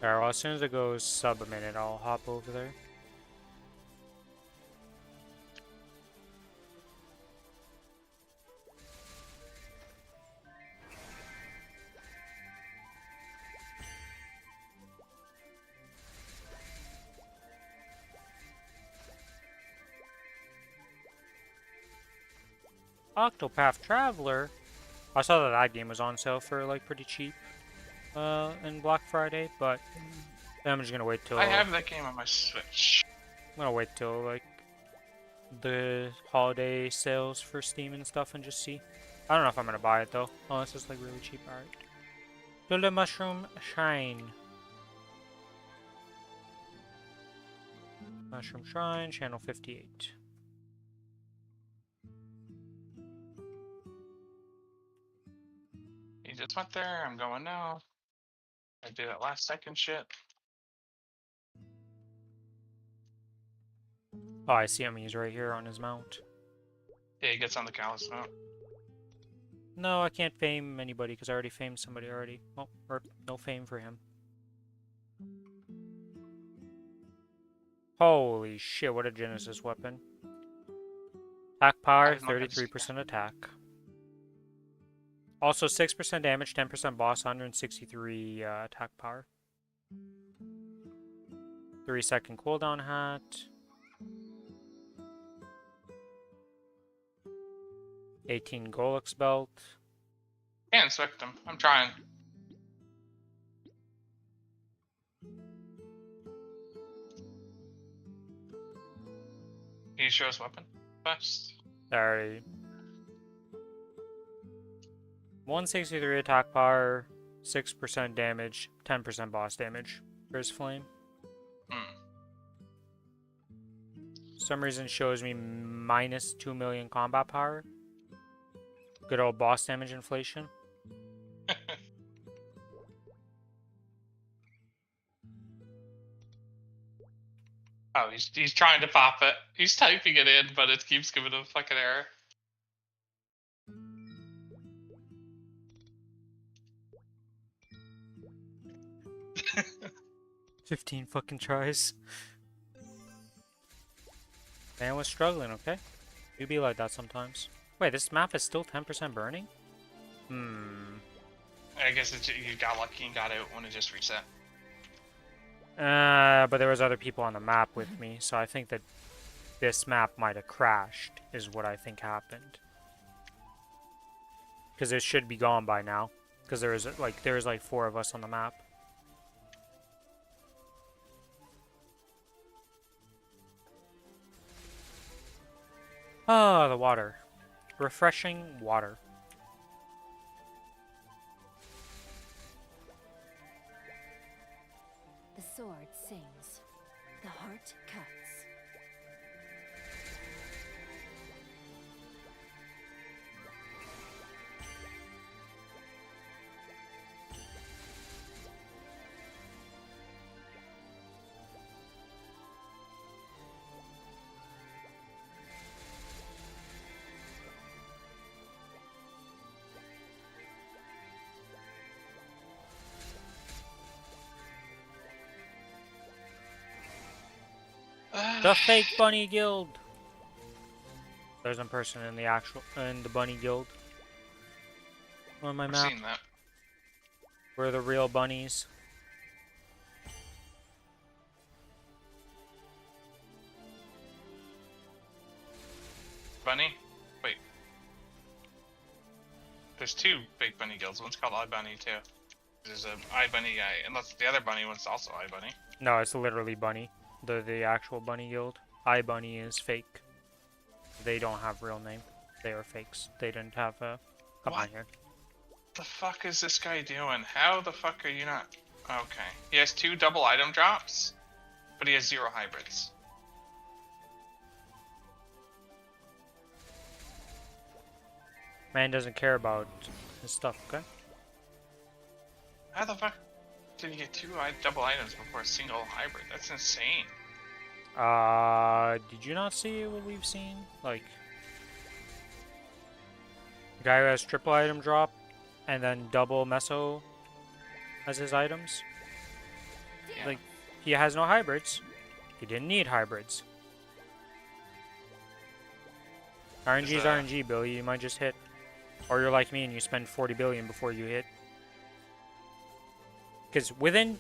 Alright, well as soon as it goes sub a minute, I'll hop over there. Octopath Traveler. I saw that game was on sale for like pretty cheap in Black Friday, but I'm just gonna wait till I have that game on my Switch. I'm gonna wait till like the holiday sales for Steam and stuff and just see. I don't know if I'm gonna buy it though, unless it's like really cheap. Alright. Build a mushroom shrine. Mushroom shrine, channel 58. He just went there, I'm going now. I did that last second shit. Oh, I see him. He's right here on his mount. Yeah, he gets on the callus mount. No, I can't fame anybody because I already famed somebody already. Oh, or no fame for him. Holy shit, what a Genesis weapon. Attack power, 33% attack. Also 6% damage, 10% boss, 163 attack power. 3-second cooldown hat. 18 Golux belt. Can't inspect him. I'm trying. Can you show us weapon first? Sorry. 163 attack power, 6% damage, 10% boss damage for his flame. For some reason shows me minus 2 million combat power. Good old boss damage inflation. Oh, he's trying to pop it. He's typing it in, but it keeps giving him a fucking error. $15 fucking tries. Man was struggling, okay? You be like that sometimes. Wait, this map is still 10% burning? Hmm. I guess you got lucky and got out when it just reset. But there was other people on the map with me, so I think that this map might have crashed, is what I think happened. Because it should be gone by now. Because there's like 4 of us on the map. Ah, the water. Refreshing water. The sword sings. The heart cuts. The fake bunny guild. There's one person in the bunny guild. On my I've map. seen that. We're the real bunnies. Bunny? Wait. There's 2 big bunny guilds. One's called iBunny too. There's a iBunny guy, unless the other bunny one's also iBunny. No, it's literally bunny. The actual bunny guild. iBunny is fake. They don't have real name. They are fakes. They didn't have a. Come on here. The fuck is this guy doing? How the fuck are you not? Okay. He has 2 double item drops, but he has 0 hybrids. Man doesn't care about his stuff. Okay. How the fuck did he get 2 double items before a single hybrid? That's insane. Did you not see what we've seen? Like, the guy who has triple item drop, and then double meso as his items. Yeah. Like, he has no hybrids. He didn't need hybrids. RNG is RNG, Billy. You might just hit. Or you're like me and you spend 40 billion before you hit. Because within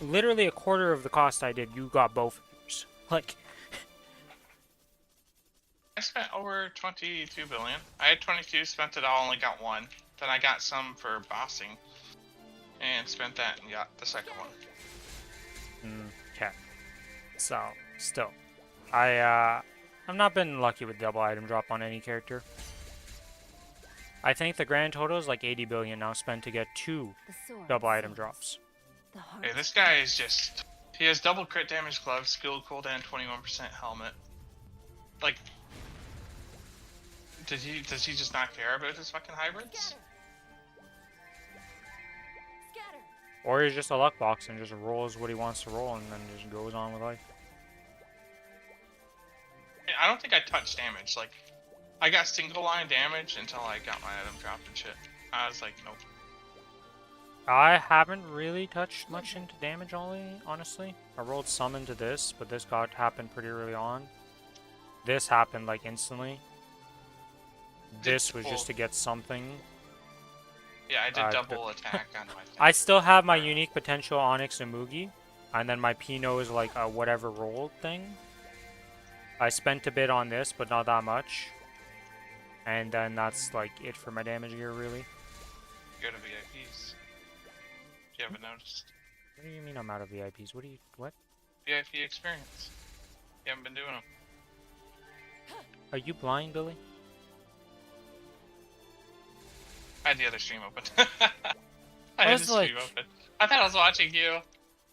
literally a quarter of the cost I did, you got both of yours. Like, I spent over 22 billion. I had 22, spent it all, only got 1. Then I got some for bossing. And spent that and got the second one. okay. So, still. I've not been lucky with double item drop on any character. I think the grand total is like 80 billion now spent to get 2 The sword double item sings. drops. The heart Hey, this guy is just... He has double crit damage gloves, skill cooldown, 21% helmet. Like... Does he just not care about his fucking hybrids? Scatter. Scatter. Or he's just a luck box and just rolls what he wants to roll and then just goes on with life. I don't think I touched damage. Like, I got single line damage until I got my item dropped and shit. I was like, nope. I haven't really touched much into damage honestly. I rolled some into this, but this happened pretty early on. This happened like instantly. This was just to get something. Yeah, I did double attack on my thing. I still have my unique potential Onyx and Mugi, and then my Pino is like a whatever rolled thing. I spent a bit on this, but not that much. And then that's like it for my damage gear, really. Go to VIPs. If you haven't noticed. What do you mean I'm out of VIPs? What? VIP experience. You haven't been doing them. Are you blind, Billy? I had the other stream open. I had the was like- stream open. I thought I was watching you.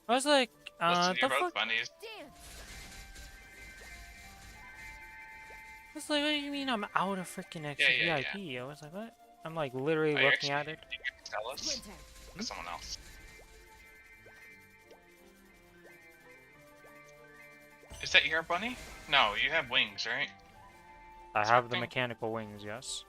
I was like, Listen, the you're both fuck? bunnies. Dance. I was like, what do you mean I'm out of freaking extra Yeah, VIP? I was like, what? I'm like literally Oh, you're looking at actually- it. You can tell us. Winter. To someone else. Is that your bunny? No, you have wings, right? I have the Something? mechanical wings, yes.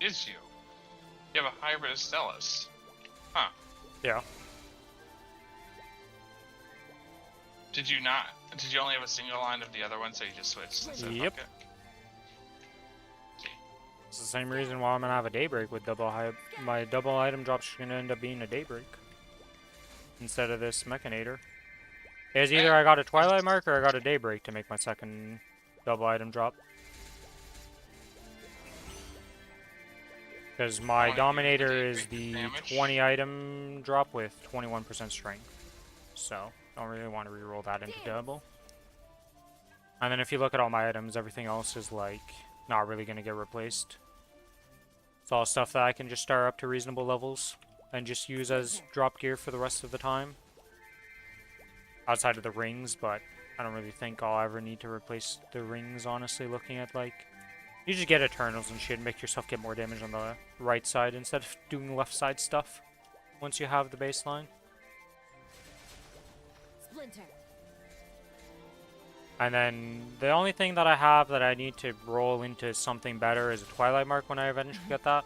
is you. You have a hybrid Stellas. Huh. Yeah. Did you not? Did you only have a single line of the other one, so you just switched? And said, Yep. "Fuck it"? It's the same reason why I'm gonna have a daybreak with double hype. My double item drop's gonna end up being a daybreak instead of this mechanator. It's either I got a twilight mark or I got a daybreak to make my second double item drop. Because my dominator is the 20 item drop with 21% strength. So, don't really want to reroll that into double. And then if you look at all my items, everything else is like not really going to get replaced. It's all stuff that I can just star up to reasonable levels and just use as drop gear for the rest of the time. Outside of the rings, but I don't really think I'll ever need to replace the rings, honestly, looking at like... You just get Eternals and shit and make yourself get more damage on the right side instead of doing left side stuff once you have the baseline. Splinter. And then the only thing that I have that I need to roll into something better is a Twilight Mark when I eventually get that.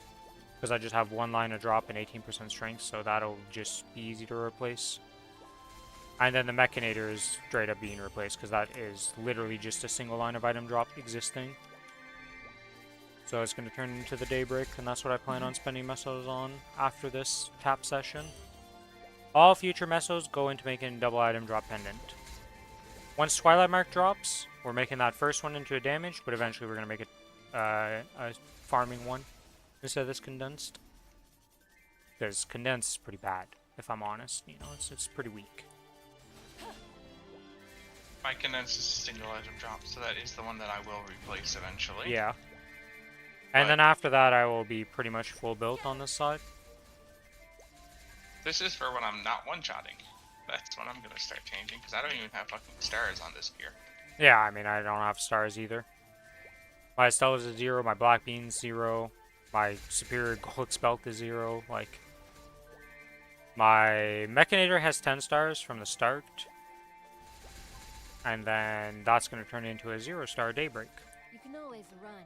Because I just have one line of drop and 18% strength, so that'll just be easy to replace. And then the Mechanator is straight up being replaced, because that is literally just a single line of item drop existing. So it's going to turn into the Daybreak, and that's what I plan on spending mesos on after this tap session. All future mesos go into making double item drop pendant. Once Twilight Mark drops, we're making that first one into a damage, but eventually we're going to make it a farming one instead of this condensed. Because condensed is pretty bad, if I'm honest. You know, it's pretty weak. My condense is a single item drop, so that is the one that I will replace eventually. Yeah. And then after that, I will be pretty much full built on this side. This is for when I'm not one-shotting. That's when I'm going to start changing, because I don't even have fucking stars on this gear. Yeah, I mean, I don't have stars either. My Stella's is 0, my Black Bean's 0, my Superior Gold Spelt is 0, like... My Mechanator has 10 stars from the start. And then that's going to turn into a 0-star Daybreak. You can always run.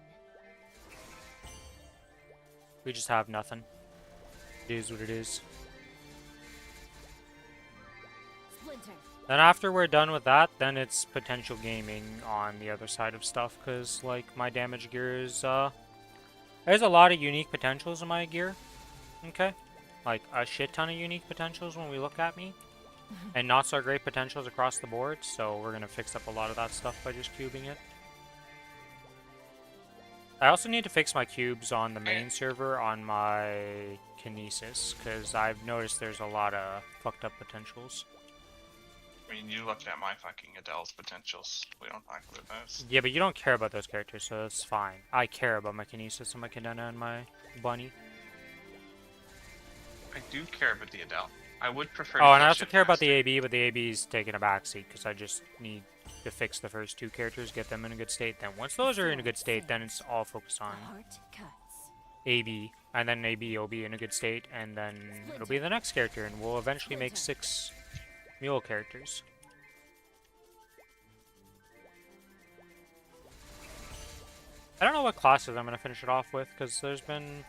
We just have nothing. It is what it is. Splinter. Then after we're done with that, then it's potential gaming on the other side of stuff, because, like, my damage gear is, there's a lot of unique potentials in my gear, okay? Like, a shit ton of unique potentials when we look at me, and not so great potentials across the board, so we're gonna fix up a lot of that stuff by just cubing it. I also need to fix my cubes on the main server on my Kinesis, because I've noticed there's a lot of fucked up potentials. I mean, you looked at my fucking Adele's potentials. We don't talk about those. Yeah, but you don't care about those characters, so that's fine. I care about my Kinesis and my Cadena and my Bunny. I do care about the Adele. I would prefer. Oh, and I also care about the AB, but the AB's taking a backseat, because I just need to fix the first two characters, get them in a good state. Then once those are in a good state, then it's all focused on The heart cuts. AB, and then AB will be in a good state, and then it'll be the next character, and we'll eventually make 6 mule characters. I don't know what classes I'm going to finish it off with, because there's been...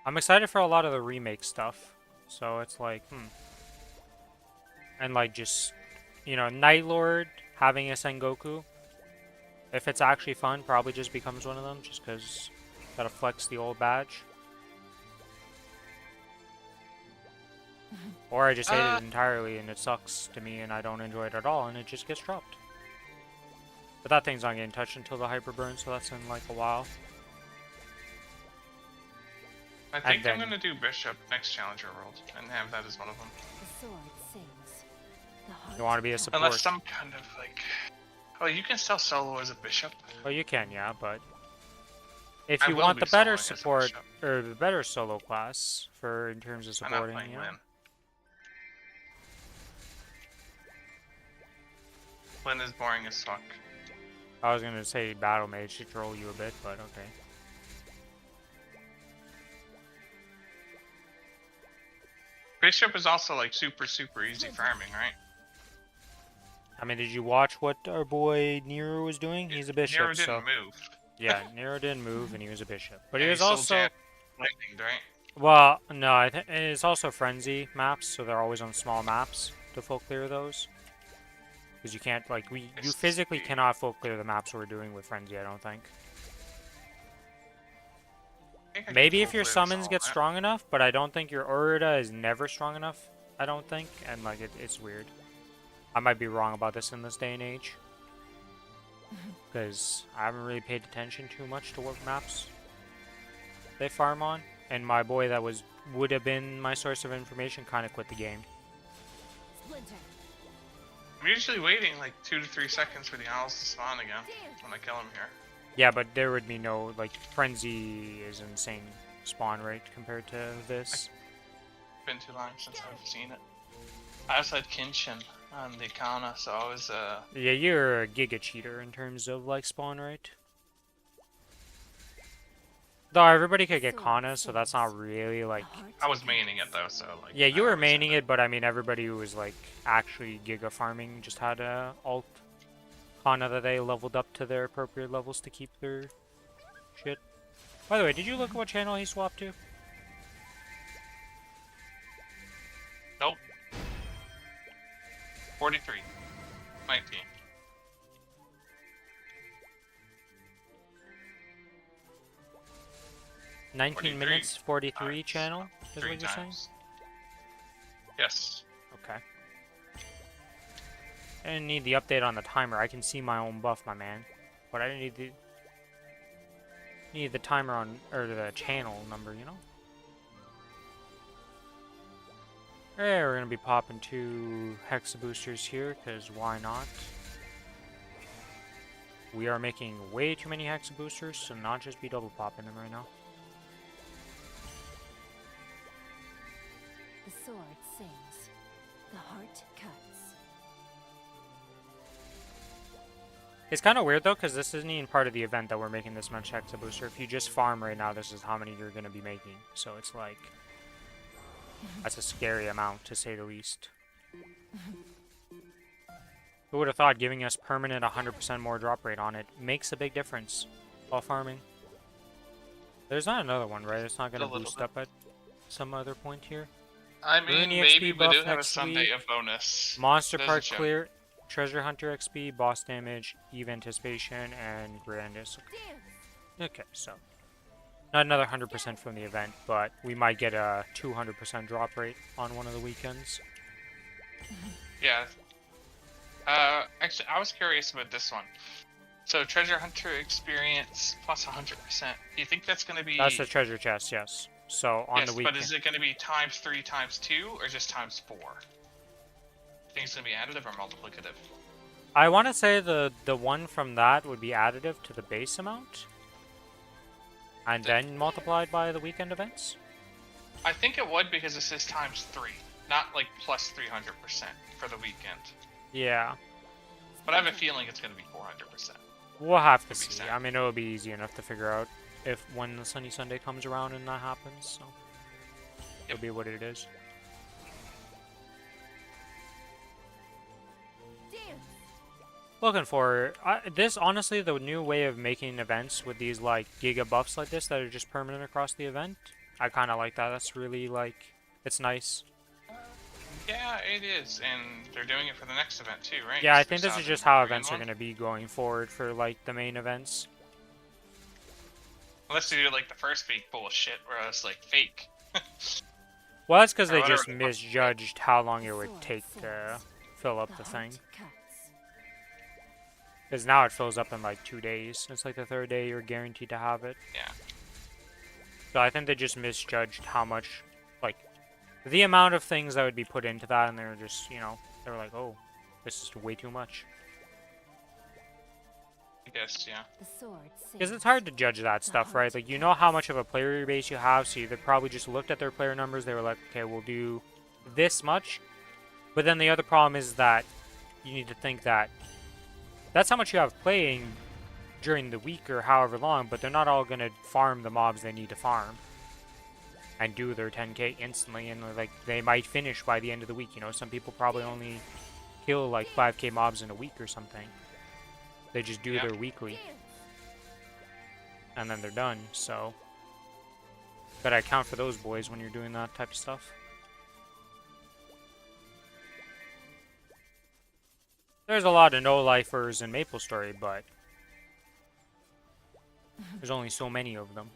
I'm excited for a lot of the remake stuff, so it's like, And like just, you know, Night Lord having a Sengoku, if it's actually fun, probably just becomes one of them, just because gotta flex the old badge. Or I just hate it entirely and it sucks to me and I don't enjoy it at all and it just gets dropped. But that thing's not getting touched until the Hyper Burn, so that's in like a while. I think I'm gonna do Bishop next Challenger World and have that as one of them. The sword sings. The heart You want to be a cuts. support? Unless some kind of like... Oh, you can still solo as a Bishop. Well, you can, yeah, but... If I you will want be the better soloing as a support, bishop. or the better solo class, for in terms of I'm not supporting, playing yeah. Lyn. Lyn is boring as fuck. I was gonna say Battle Mage to troll you a bit, but okay. Bishop is also like super easy farming, right? I mean, did you watch what our boy Nero was doing? He's a bishop, Nero didn't so... move. Yeah, Nero didn't move, and he was a bishop. But Yeah, he was sold also... Jan lightning, right? Well, no, I think it's also frenzy maps, so they're always on small maps to full clear those. Because you can't, like, you physically cannot full clear the maps we're doing with frenzy, I don't think. Maybe if your summons get strong enough, but I don't think your Urda is never strong enough, I don't think, and, like, it's weird. I might be wrong about this in this day and age. Because I haven't really paid attention too much to what maps they farm on. And my boy that would have been my source of information kind of quit the game. Splinter. I'm usually waiting like 2 to 3 seconds for the owls to spawn again when I kill them here. Yeah, but there would be no, like, frenzy is insane spawn rate compared to this. It's been too long since I've seen it. I also had Kinshin on the Kana, so I was Yeah, you're a giga cheater in terms of, like, spawn rate. Though everybody could get Kana, so that's not really, like... I was maining it though, so like... Yeah, you were maining it, but I mean, everybody who was, like, actually giga farming just had a alt Kana that they leveled up to their appropriate levels to keep their shit. By the way, did you look at what channel he swapped to? Nope. 43. 19. Nineteen 43 minutes, 43 times. channel, is 3 what you're saying? times. Yes. Okay. I didn't need the update on the timer. I can see my own buff, my man. But I didn't need the timer on, or the channel number, you know? Hey, we're gonna be popping 2 Hexa boosters here, because why not? We are making way too many Hexa boosters, so not just be double popping them right now. The sword sings. The heart cuts. It's kind of weird though, because this isn't even part of the event that we're making this much Hexa booster. If you just farm right now, this is how many you're gonna be making. So it's like... that's a scary amount, to say the least. Who would have thought giving us permanent 100% more drop rate on it makes a big difference while farming? There's not another one, right? It's not going to boost up at some other point here? I mean, Rune maybe XP we buff do have a next Sunday week. of bonus. Monster There's part a show. clear, Treasure Hunter XP, boss damage, Eve Anticipation, and Grandis. Okay, so not another 100% from the event, but we might get a 200% drop rate on one of the weekends. Yeah. Actually, I was curious about this one. So, Treasure Hunter experience plus 100%. Do you think that's going to be... That's the treasure chest, yes. So on the weekend. But is it going to be times 3 times 2 or just times 4? You think it's going to be additive or multiplicative? I want to say the one from that would be additive to the base amount. And then multiplied by the weekend events? I think it would because it says times 3, not like plus 300% for the weekend. Yeah. But I have a feeling it's going to be 400%. We'll have to That makes see. sense. I mean, it'll be easy enough to figure out if when the Sunny Sunday comes around and that happens, so it'll be what it is. Looking for this, honestly, the new way of making events with these like giga buffs like this that are just permanent across the event. I kind of like that. That's really like, it's nice. Yeah, it is, and they're doing it for the next event too, right? Yeah, I So think there's this is not just a how grand events are one. going to be going forward for like the main events. Unless you do like the first week bullshit where it's like fake. Well, that's because Or they whatever just the fuck. misjudged how long it would take to fill up the thing. Because now it fills up in like 2 days. It's like the 3rd day you're guaranteed to have it. Yeah. So I think they just misjudged how much, like, the amount of things that would be put into that, and they were just, you know, they were like, oh, this is way too much. I guess, yeah. Because it's hard to judge that stuff, right? Like, you know how much of a player base you have, so they probably just looked at their player numbers, they were like, okay, we'll do this much. But then the other problem is that you need to think that that's how much you have playing during the week or however long, but they're not all going to farm the mobs they need to farm and do their 10k instantly, and like they might finish by the end of the week. You know, some people probably only kill like 5k mobs in a week or something. They just do their weekly and then they're done. So Gotta account for those boys when you're doing that type of stuff. There's a lot of no-lifers in Maplestory, but there's only so many of them.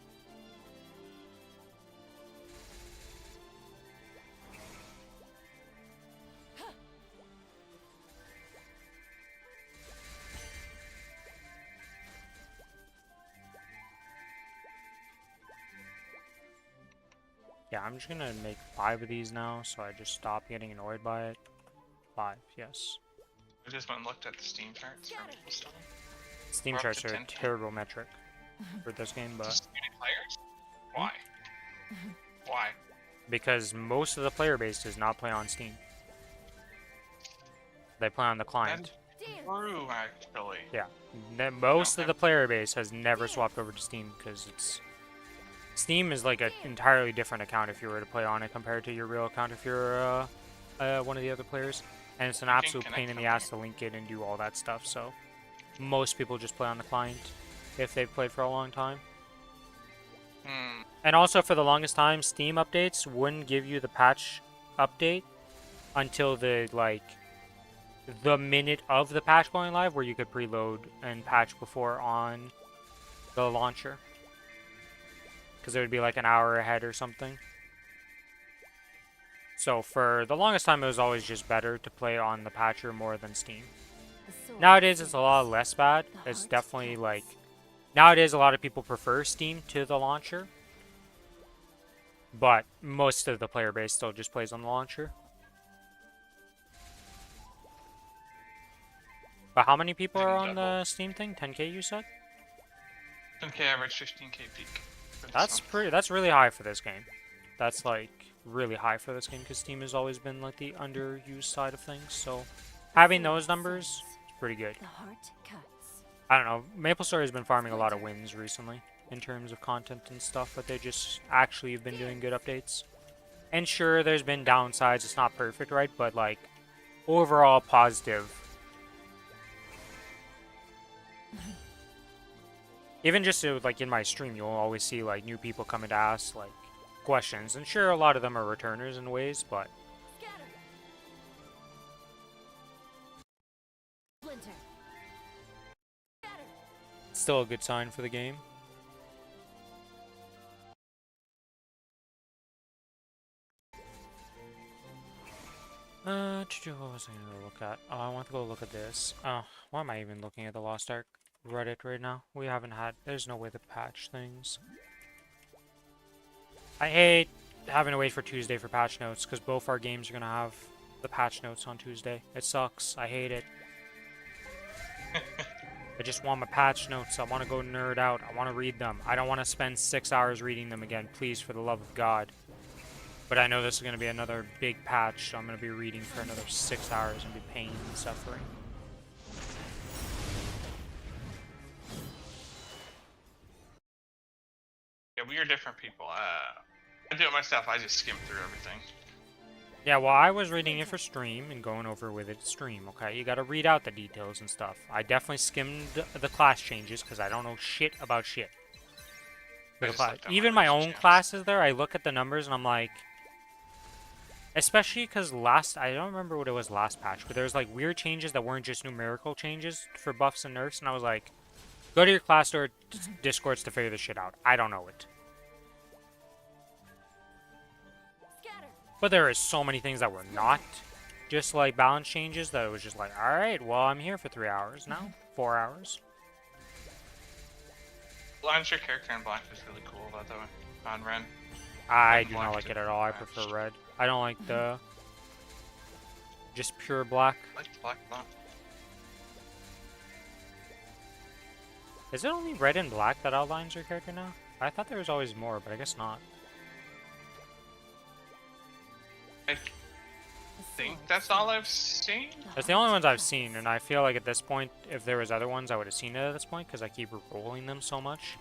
Yeah, I'm just gonna make 5 of these now, so I just stop getting annoyed by it. 5, yes. I just went and looked at the Steam charts for Maplestory. Steam We're up charts to are a 10K. terrible metric for this game, but Just 20 players? Why? Why? because most of the player base does not play on Steam. They play on the client. That's true, actually. Yeah, most of the player base has never swapped over to Steam because it's Steam is like an entirely different account if you were to play on it compared to your real account if you're one of the other players, and it's an You can absolute connect pain in the them ass to link it and do all that stuff. So most people just play on the client if they've played for a long time. And also for the longest time, Steam updates wouldn't give you the patch update until the minute of the patch going live, where you could preload and patch before on the launcher. Because it would be like an hour ahead or something. So for the longest time, it was always just better to play on the patcher more than Steam. Nowadays, it's a lot less bad. It's definitely like... Nowadays, a lot of people prefer Steam to the launcher. But most of the player base still just plays on the launcher. But how many people are on the Steam thing? 10K you said? 10K average, 15K peak. That's really high for this game. That's like really high for this game because Steam has always been like the underused side of things. So having those numbers is pretty good. The heart cuts. I don't know. MapleStory has been farming a lot of wins recently in terms of content and stuff, but they just actually have been doing good updates. And sure, there's been downsides. It's not perfect, right? But like overall positive. Even just like in my stream, you'll always see like new people coming to ask like questions, and sure, a lot of them are returners in ways, but Scatter. Splinter. Scatter. it's still a good sign for the game. What was I gonna look at? Oh, I want to go look at this. Oh, why am I even looking at the Lost Ark Reddit right now? There's no way to patch things. I hate having to wait for Tuesday for patch notes, because both our games are gonna have the patch notes on Tuesday. It sucks. I hate it. I just want my patch notes. I want to go nerd out. I want to read them. I don't want to spend 6 hours reading them again, please, for the love of God. But I know this is going to be another big patch, so I'm going to be reading for another 6 hours and be pain and suffering. Yeah, we are different people. I do it myself. I just skim through everything. Yeah, well, I was reading it for stream and going over with it stream, okay? You gotta read out the details and stuff. I definitely skimmed the class changes because I don't know shit about shit. Even my own classes there, I look at the numbers and I'm like... Especially because I don't remember what it was last patch, but there was like weird changes that weren't just numerical changes for buffs and nerfs, and I was like, go to your class or Discords to figure this shit out. I don't know it. But there is so many things that were not just like balance changes that it was just like, alright, well, I'm here for 3 hours now. 4 hours. Launch your character in black is really cool, by the way, on Ren. I do not like it at all. I prefer red. I don't like the just pure black. I like black a lot. Is it only red and black that outlines your character now? I thought there was always more, but I guess not. I think that's all I've seen. That's the only ones I've seen, and I feel like at this point, if there was other ones, I would have seen it at this point, because I keep rolling them so much.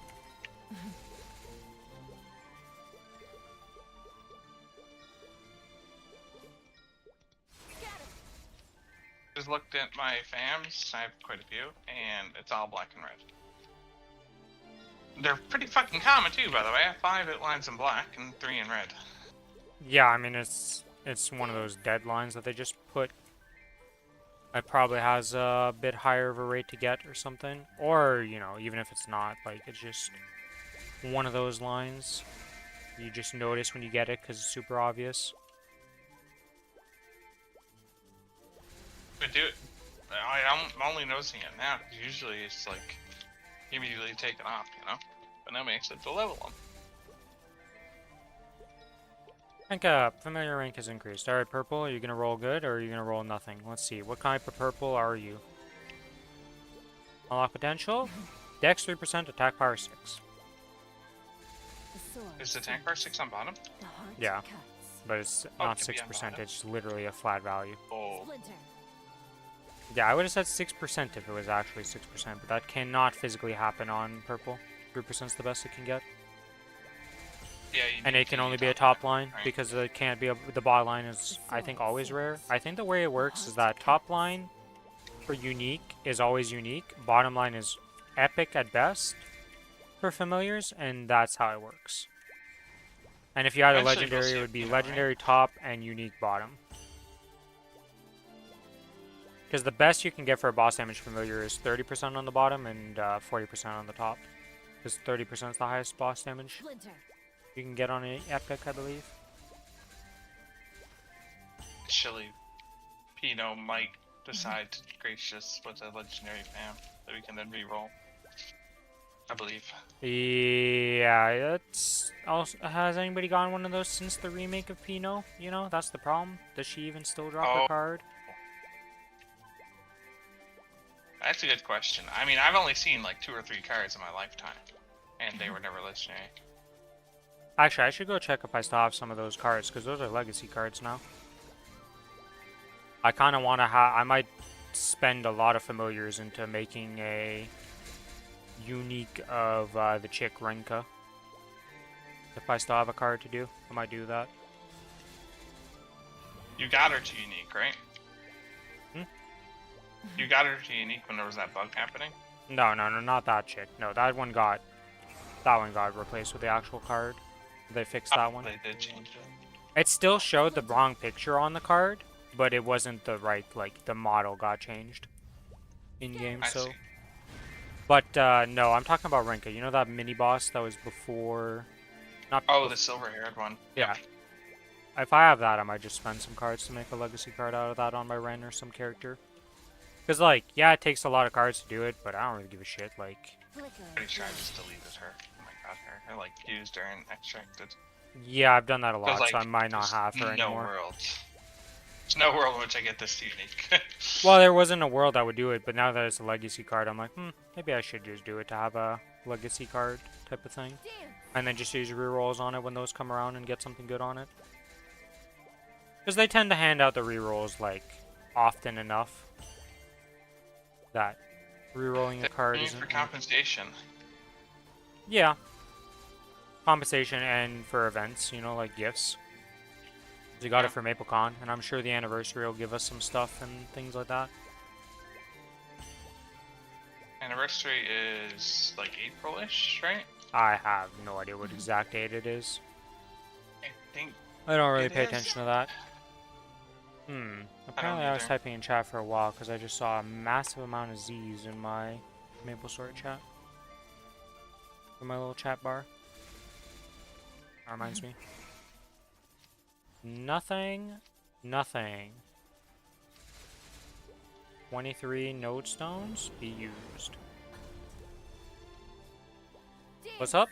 Just looked at my fams. I have quite a few, and it's all black and red. They're pretty fucking common too, by the way. I have 5 outlines in black and 3 in red. Yeah, I mean it's one of those deadlines that they just put. It probably has a bit higher of a rate to get or something, or you know, even if it's not, like it's just one of those lines you just notice when you get it because it's super obvious. But dude, I'm only noticing it now. 'Cause usually it's like immediately taken off, you know. But that makes it to level them. Rank familiar rank has increased. Alright, purple, are you gonna roll good or are you gonna roll nothing? Let's see, what type of purple are you? Unlock potential? Dex 3%, attack power 6. The sword Is the tank bar 6 on bottom? the heart Yeah. cuts. But it's Oh, not it could be on 6%, bottom. it's literally a flat value. Oh. Splinter. Yeah, I would have said 6% if it was actually 6%, but that cannot physically happen on purple. 3% is the best it can get. Yeah, you And need it can to only use be a top line, right? because it can't be the bottom line is, I think, always rare. I think the way it works is that top line for unique is always unique. Bottom line is epic at best for familiars, and that's how it works. And if you had a Eventually we'll legendary, see it it, would be you know, legendary top and unique bottom. Because the best you can get for a boss damage familiar is 30% on the bottom and 40% on the top. Because 30% is the highest boss damage Splinter. you can get on an epic, I believe. Chili Pino might decide to grace us with a legendary fam that we can then re-roll. I believe. Yeah, it's also, has anybody gotten one of those since the remake of Pino? You know, that's the problem. Does she even still drop her Oh. card? That's a good question. I mean, I've only seen like 2 or 3 cards in my lifetime, and they were never legendary. Actually, I should go check if I still have some of those cards, because those are legacy cards now. I kind of want to have... I might spend a lot of familiars into making a unique of the chick Renka. If I still have a card to do, I might do that. You got her to unique, right? Hmm? You got her to unique when there was that bug happening? No, not that chick. No, that one got replaced with the actual card. They fixed that one. They did change it. It still showed the wrong picture on the card, but it wasn't the right, like, the model got changed in-game, I so... see. But, no, I'm talking about Renka. You know that mini-boss that was before... Not Oh, the silver-haired one. Yeah. If I have that, I might just spend some cards to make a legacy card out of that on my Ren or some character. Because, like, yeah, it takes a lot of cards to do it, but I don't really give a shit, like... Flicker. Pretty sure I just deleted her. Oh my god, her. I like used her and extracted. Yeah, I've done that a lot, Like, so I might not there's have her no anymore. world. There's no world in which I get this unique. Well, there wasn't a world that would do it, but now that it's a legacy card, I'm like, maybe I should just do it to have a legacy card type of thing. Dance. And then just use rerolls on it when those come around and get something good on it. Because they tend to hand out the rerolls, like, often enough that rerolling a card Need isn't... for compensation. Yeah. Compensation and for events, you know, like gifts. We got Yeah. it for MapleCon, and I'm sure the anniversary will give us some stuff and things like that. Anniversary is like April-ish, right? I have no idea what exact date it is. I think I don't really It pay is. attention to that. Apparently I was either. typing in chat for a while because I just saw a massive amount of Z's in my Maplestory chat. In my little chat bar. That reminds me. Nothing. 23 node stones be used. What's up?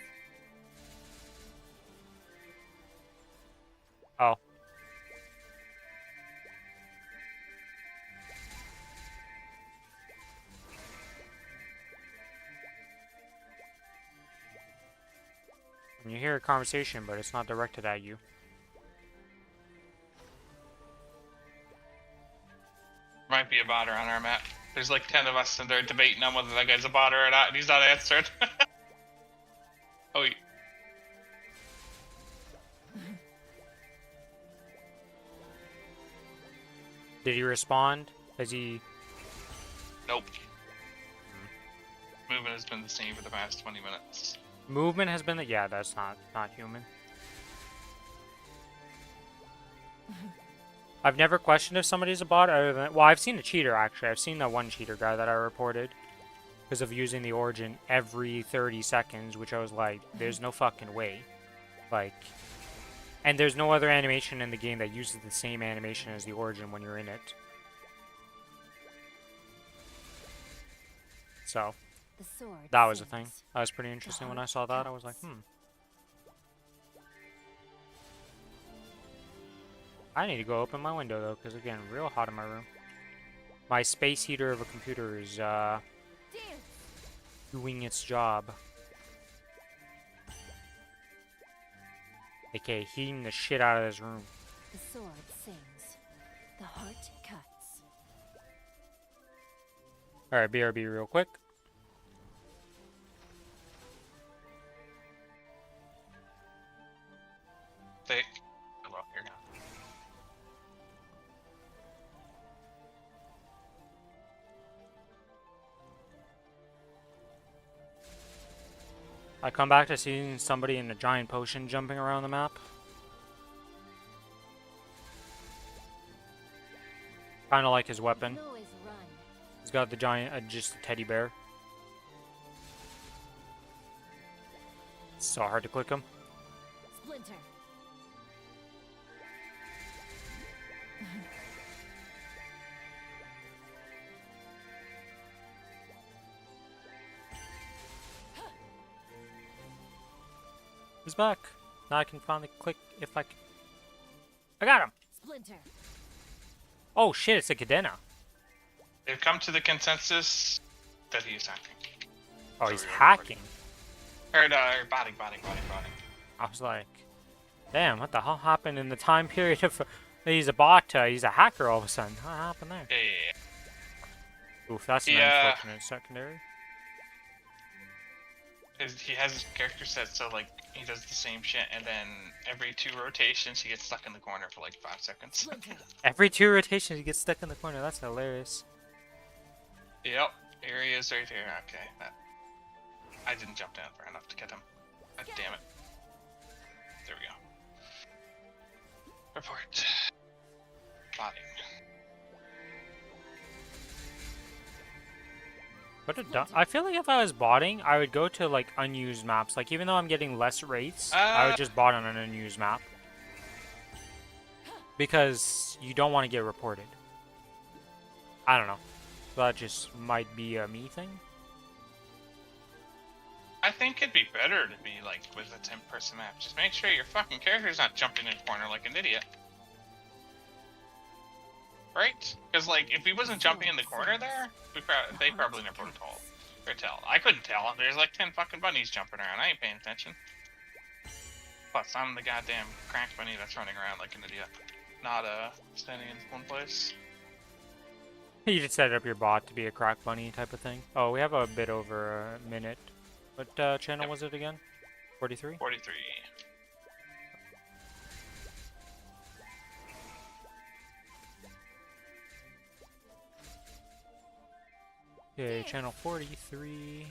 Oh. You hear a conversation, but it's not directed at you. might be a botter on our map. There's like 10 of us and they're debating on whether that guy's a botter or not, and he's not answered. Oh, Did he respond? Has he... nope. Movement has been the same for the past 20 minutes. Movement has been the, yeah, that's not human. I've never questioned if somebody's a bot other than, well, I've seen a cheater actually. I've seen that one cheater guy that I reported because of using the origin every 30 seconds, which I was like, there's no fucking way. Like, and there's no other animation in the game that uses the same animation as the origin when you're in it. So, The sword that was a thing. sings. That was pretty interesting when I saw that. I was like, I need to go open my window though, because again, real hot in my room. My space heater of a computer is doing its job. AKA heating the shit out of this room. The sword sings. The heart cuts. Alright, BRB real quick. Hello, here now. I come back to seeing somebody in a giant potion jumping around the map. Kind of like his weapon. Always run. He's got the giant, just a teddy bear. It's so hard to click him. Splinter. He's back. Now I can finally click if I can. I got him! Splinter. Oh shit, it's a cadena. They've come to the consensus that he's hacking. Oh, So he's we were hacking. Or botting. I was like, damn, what the hell happened in the time period of... he's a bot, he's a hacker all of a sudden. What happened there? Yeah. Oof, that's an Yeah. unfortunate secondary. He has his character set so like he does the same shit, and then every 2 rotations he gets stuck in the corner for like 5 seconds. Splinter. Every 2 rotations he gets stuck in the corner. That's hilarious. Yep, here he is right here. Okay, I didn't jump down far enough to get him. God damn it. There we go. Report. Botting. I feel like if I was botting, I would go to like unused maps. Like even though I'm getting less rates, I would just bot on an unused map. Because you don't want to get reported. I don't know. That just might be a me thing. I think it'd be better to be like with a 10-person map. Just make sure your fucking character's not jumping in a corner like an idiot. Right? Because like if he wasn't jumping in the corner there, they probably never would have told or tell. I couldn't tell. There's like 10 fucking bunnies jumping around. I ain't paying attention. Plus, I'm the goddamn crank bunny that's running around like an idiot, not standing in one place. You just set up your bot to be a crack bunny type of thing. Oh, we have a bit over a minute. What channel was it again? 43? 43. Okay, channel 43.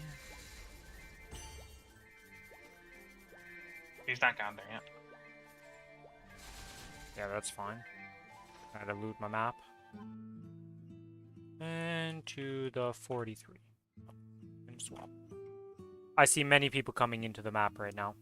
He's not gone there yet. Yeah, that's fine. I had to loot my map. And to the 43. And swap. I see many people coming into the map right now.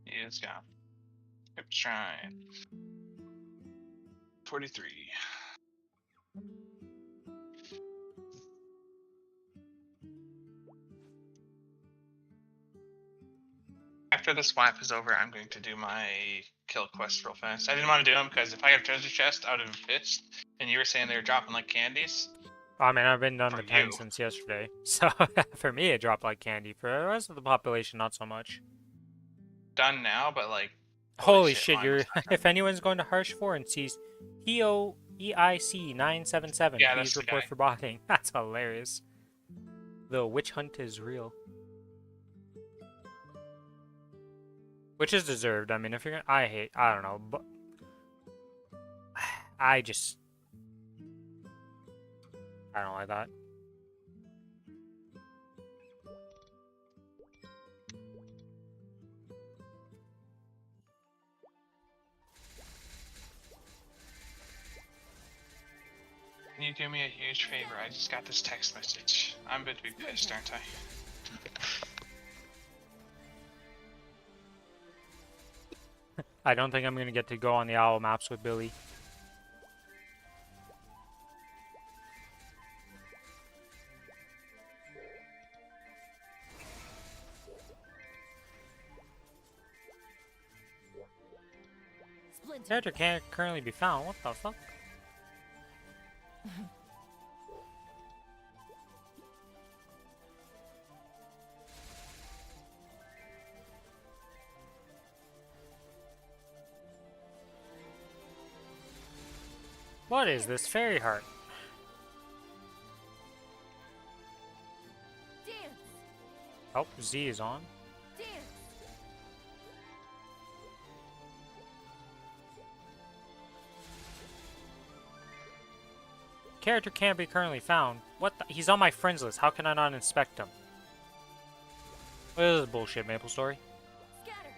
He is gone. Yep, shrine. 43. After the swap is over, I'm going to do my kill quest real fast. I didn't want to do them because if I have treasure chest, I would have pitched. And you were saying they were dropping like candies. I mean, I've been done For the 10 you. since yesterday. So, for me, it dropped like candy. For the rest of the population, not so much. Done now, but like... Holy shit, mine you're... was stuck. If anyone's going to Harsh 4 and sees EOEIC977, Yeah, that's please the report guy. for botting. That's hilarious. The witch hunt is real. Which is deserved. I mean, if you're gonna, I don't know, but I just, I don't like that. Can you do me a huge favor? I just got this text message. I'm about to be pissed, aren't I? I don't think I'm gonna get to go on the owl maps with Billy. Splinter. Character can't currently be found. What the fuck? What is this fairy heart? Dance. Oh, Z is on. Dance. Character can't be currently found. What the? He's on my friends list. How can I not inspect him? What is this bullshit, Maplestory? Scatter.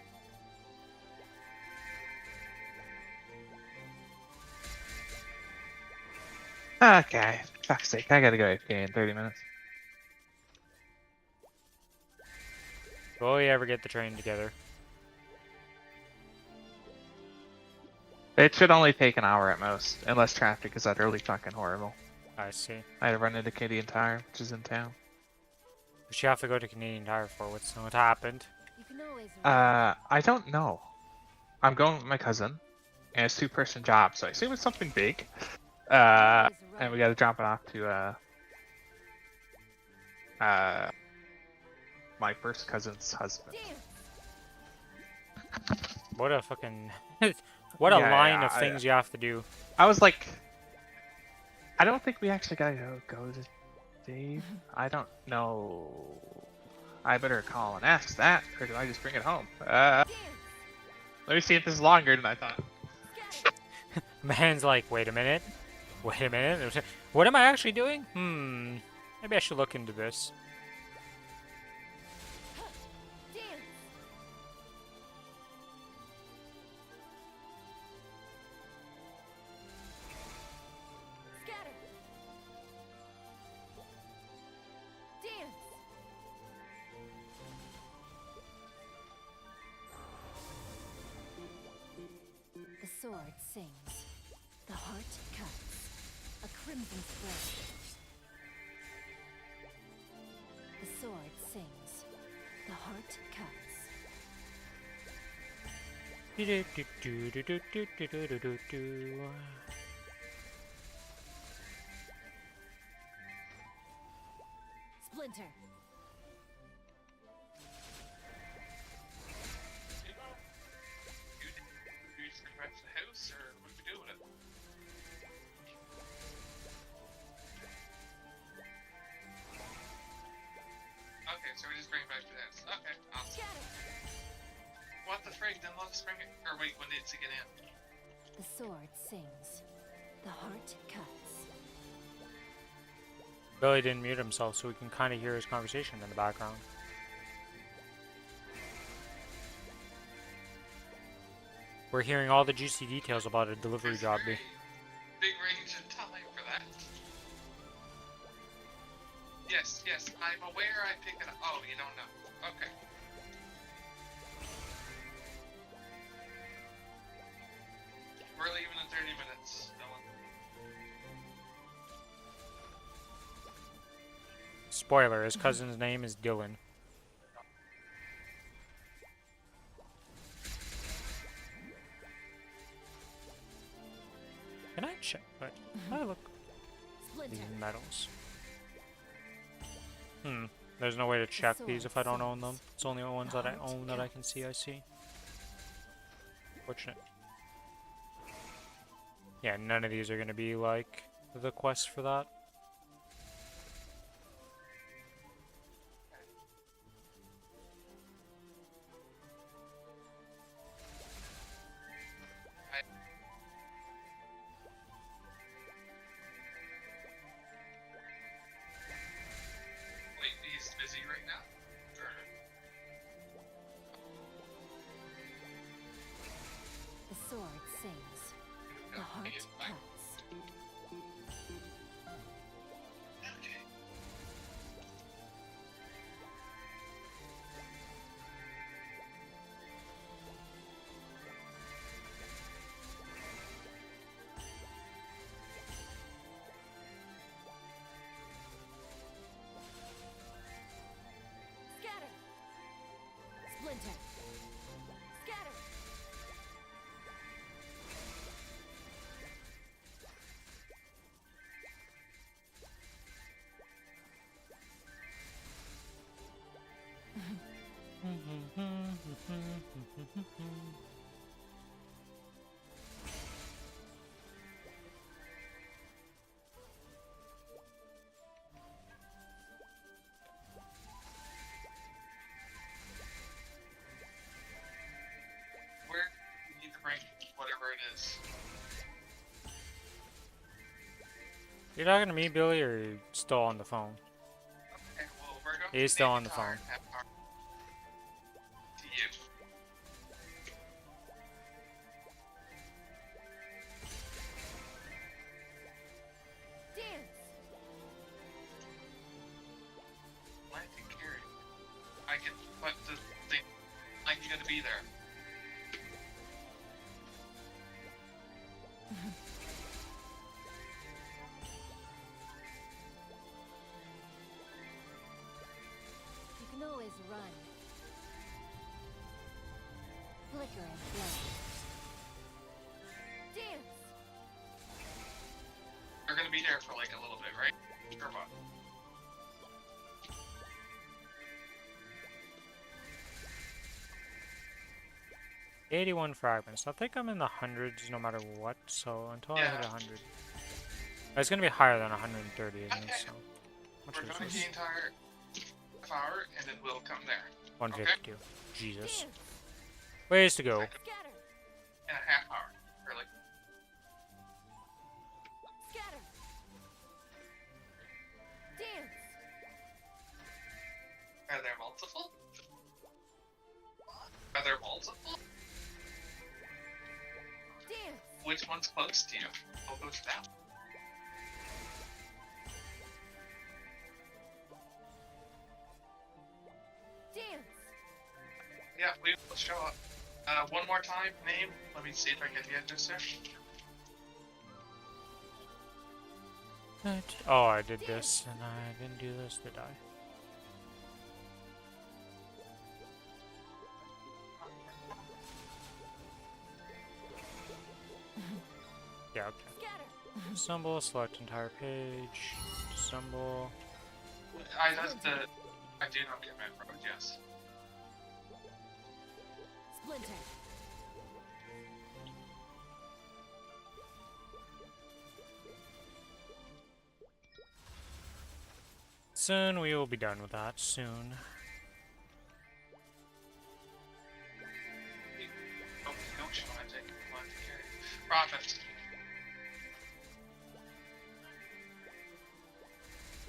Okay, fuck's sake, I gotta go AFK in 30 minutes. Will we ever get the train together? It should only take an hour at most, unless traffic is utterly fucking horrible. I see. I had to run into Canadian Tire, which is in town. What you have to go to Canadian Tire for? What happened? You can always. I don't know. I'm going with my cousin, and it's a 2-person job, so I assume it's something big. And we gotta drop it off to, my first cousin's husband. Dance. What a fucking... what a Yeah, line yeah, of things you have to do. I was like, I don't think we actually gotta go to Dave. I don't know. I better call and ask that, or do I just bring it home? Dance. Let me see if this is longer than I thought. Scatter. Man's like, wait a minute. Wait a minute. What am I actually doing? Maybe I should look into this. Dance. Scatter. Dance. The sword sings. The heart cuts. A crimson thread. The sword sings. The heart cuts. Splinter. Do we just bring back to the house, or what do we do with it? Okay, so we just bring it back to the house. Okay, awesome. Scatter. What the frig? Then let's bring it. Or wait, when needs to get in? The sword sings. The heart cuts. Billy didn't mute himself, so we can kind of hear his conversation in the background. We're hearing all the juicy details about a delivery There's job. very big range of time for that. Yes, yes, I'm aware I pick it up. Oh, you don't know. Okay. We're leaving in 30 minutes, Dylan. Spoiler, his cousin's name is Dylan. Can I check? Wait, I look Splinter. these medals. There's no way to check these if I don't own them. It's only the ones that I own that I can see. I see. Fortunate. Yeah, none of these are gonna be like the quest for that. sword sings. The heart cuts. Scatter. Splinter. Scatter. Where we need to bring whatever it is. You're talking to me, Billy, or are you still on the phone? Okay, well, we're going He's to still name on the guitar phone. and have power to you. Dance. Planting carry. I can put the thing like you're gonna be there. You can always run. Flicker and flow. Dance. You're gonna be there for like a little bit, right? Sure, what? $81 fragments. I think I'm in the hundreds no matter what, so until I hit Yeah. 100. It's gonna be higher than 130, isn't it? Okay. So, how We're much going is to this? the entire half hour, and then we'll come there 152. Jesus. Dance. Ways to go. Scatter. in a half hour. Or like, Scatter. Dance. are there multiple? Are there multiple? Dance. Which one's close to you? I'll go to that. Dance. Yeah, we will show up. One more time, name. Let me see if I get the address there. Oh, I did this, and I didn't do this, did I? Yeah, okay. Scatter. Symbol, select entire page. Symbol. I do not commit road, yes. Splinter. Soon we will be done with that. Soon. Oh, don't you want to take one to carry? Profit.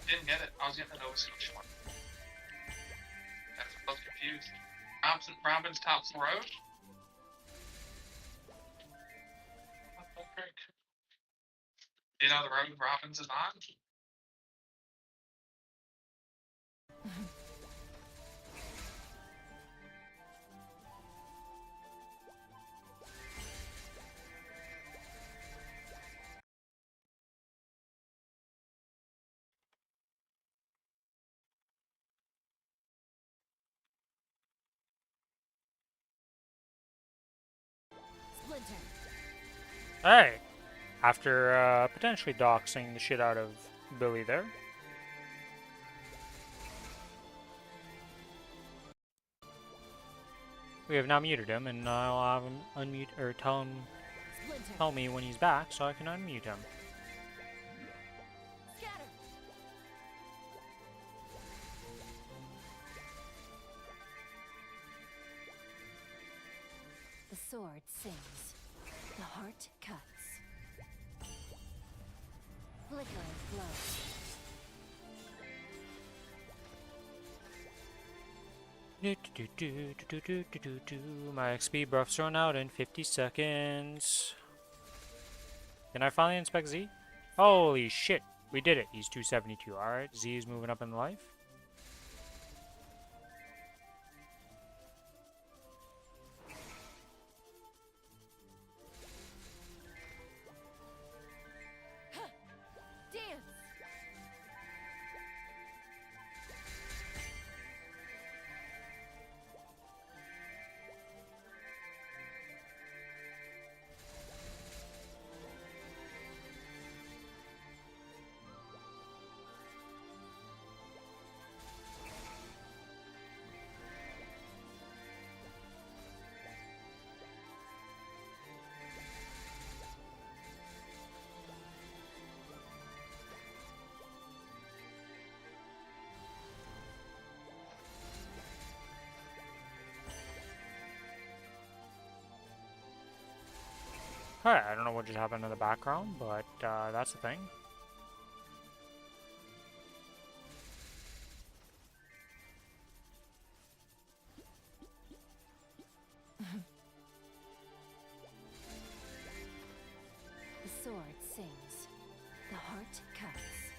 Didn't get it. I was getting the Nova Scotia one. I was confused. Robin's Thompson Road? What the frick? Do you know the road Robbins is on? Splinter. Hey! After potentially doxing the shit out of Billy there. We have now muted him, and I'll have him unmute, or tell me when he's back so I can unmute him. Scatter. The sword sings. The heart cuts. Flicker and flow. My XP buff's run out in 50 seconds. Can I finally inspect Z? Holy shit, we did it. He's 272. Alright, Z is moving up in life. Dance! Alright, I don't know what just happened in the background, but that's the thing. The sword sings. The heart cuts.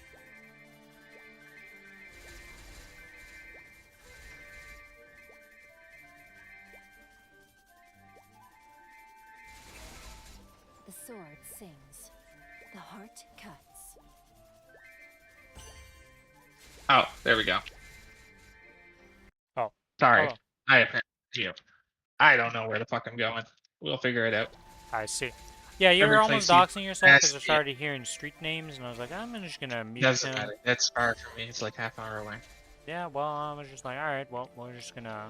The sword sings. The heart cuts. Oh, there we go. Oh. Sorry. Oh. I apparently you. I don't know where the fuck I'm going. We'll figure it out. I see. Yeah, you're Every almost place you doxing yourself because I ask me- started hearing street names, and I was like, I'm just gonna mute Doesn't him. matter. It's far from me. It's like half hour away. Yeah, well, I was just like, alright, well, we're just gonna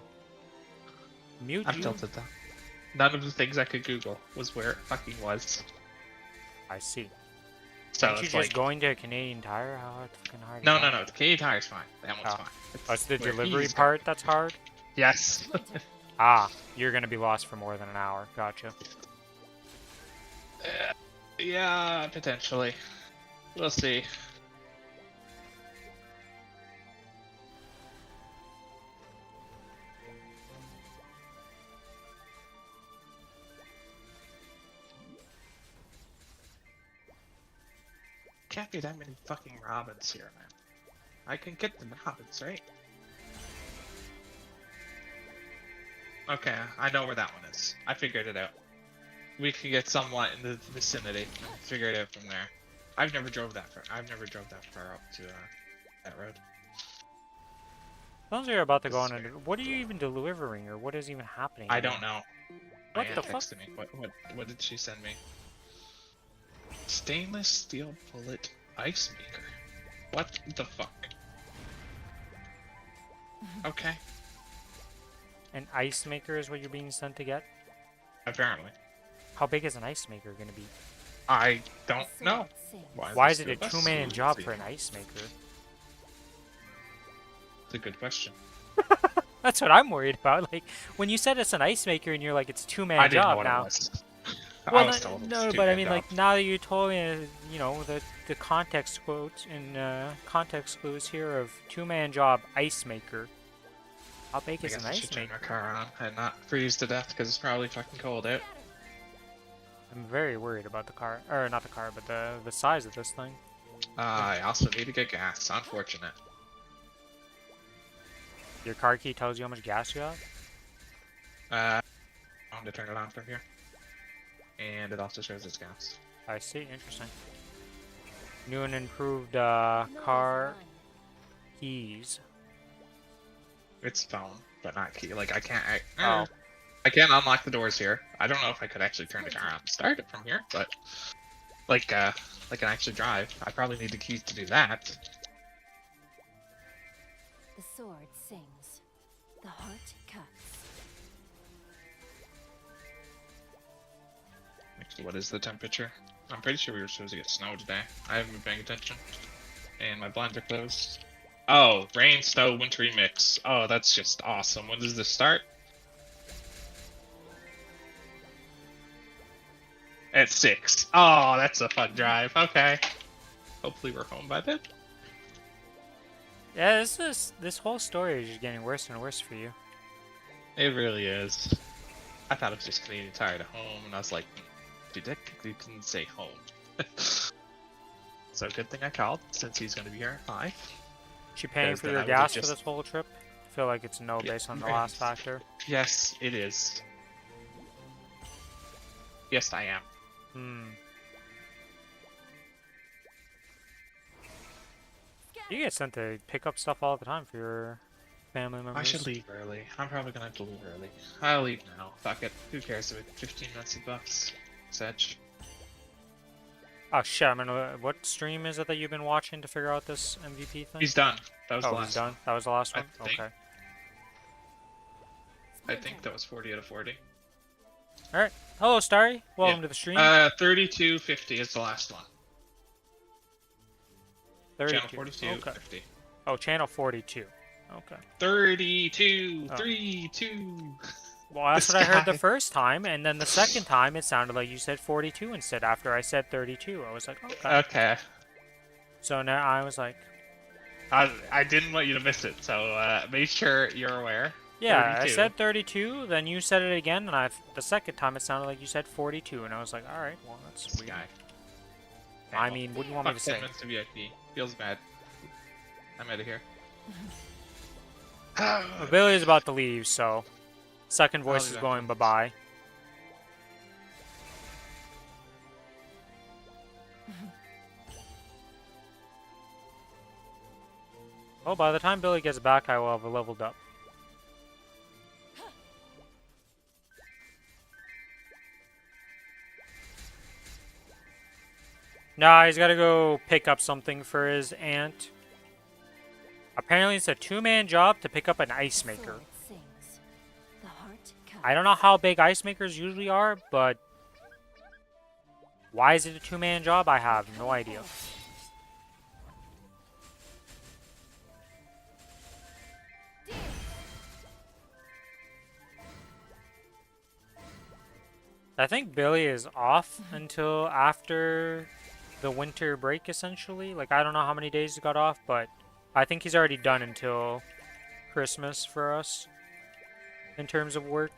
mute I've you. tilted though. None of the things I could Google was where it fucking was. I see. So Aren't you it's just like, going to a Canadian Tire? How fucking hard is no, that? no. The Canadian Tire's fine. That one's Oh. fine. Oh, it's the where delivery he's part that's hard? going. Yes. Ah, you're gonna be lost for more than an hour. Gotcha. Yeah, potentially. We'll see. Can't be that many fucking robins here, man. I can get the robins, right? Okay, I know where that one is. I figured it out. We can get somewhat in the vicinity and figure it out from there. I've never drove that far. I've never drove that far up to that road. Sounds like you're about to go This on is a... What are you even delivering, or what is even happening? I don't know. What My aunt the fuck? texted me. What did she send me? Stainless steel bullet ice maker. What the fuck? Okay, An ice maker is what you're being sent to get? apparently. How big is an ice maker gonna be? I The don't sword know. sings. Why is this it a do this? two-man Let's job see. for an ice maker? It's a good question. That's what I'm worried about. Like, when you said it's an ice maker and you're like, it's a two-man I didn't know job what now. it was. Well, I was told it was no, a but I two-man mean, job. like, now that you told me, you know, the context quotes and context clues here of two-man job ice maker. How big I is guess an I should ice turn maker? my car on and not freeze to death because it's probably fucking cold out. I'm very worried about the car, or not the car, but the size of this thing. I also need to get gas. Unfortunate. Your car key tells you how much gas you have. I'm to turn it on from here. And it also shows its gas. I see. Interesting. New and improved No car run. keys. It's phone, but not key. Like I can't. Oh. I can't unlock the doors here. I don't know if I could actually turn the car on and start it from here, but like an actual drive, I probably need the keys to do that. The sword sings. The heart cuts. Actually, what is the temperature? I'm pretty sure we were supposed to get snow today. I haven't been paying attention, and my blinds are closed. Oh, rain, snow, wintry mix. Oh, that's just awesome. When does this start? At 6. Oh, that's a fun drive. Okay. Hopefully we're home by then. Yeah, this whole story is just getting worse and worse for you. It really is. I thought it was just Canadian Tire to home, and I was like, dude, that didn't say home. So good thing I called, since he's going to be here at 5. She paying Because for then your I would've gas for just- this whole trip? I feel like it's no Yeah, based on the right. last factor. Yes, it is. Yes, I am. Hmm. You get sent to pick up stuff all the time for your family members. I should leave early. I'm probably going to have to leave early. I'll leave now. Fuck it. Who cares about 15 minutes of bucks? Sedge. Oh shit, I'm gonna. What stream is it that you've been watching to figure out this MVP thing? He's done. That was the Oh, last he's done? one. That was the last I one? think. Okay. I think that was 40 out of 40. Alright. Hello, Starry. Welcome Yeah. to the stream. 32.50 is the last one. 32. Channel 42, Okay. 50. Oh, channel 42. Okay. 32, Oh. 32. Well, that's This what I heard the guy. first time, and then the second time it sounded like you said 42 instead after I said 32. I was like, okay. Okay. So now I was like, I didn't want you to miss it, so make sure you're aware. yeah, 32. I said 32, then you said it again, and the second time it sounded like you said 42, and I was like, alright, well, that's This weird. guy. I mean, what do you want me Fuck to 10 say? minutes to VIP. Feels bad. I'm out of here. Well, Billy is about to leave, so second I'll voice be is back. going bye-bye. Oh, by the time Billy gets back, I will have leveled up. Nah, he's gotta go pick up something for his aunt. Apparently it's a two-man job to pick up an ice maker. Sword sings. The heart cuts. I don't know how big ice makers usually are, but why is it a two-man job? I have no idea. I think Billy is off until after the winter break, essentially. Like, I don't know how many days he got off, but I think he's already done until Christmas for us in terms of work.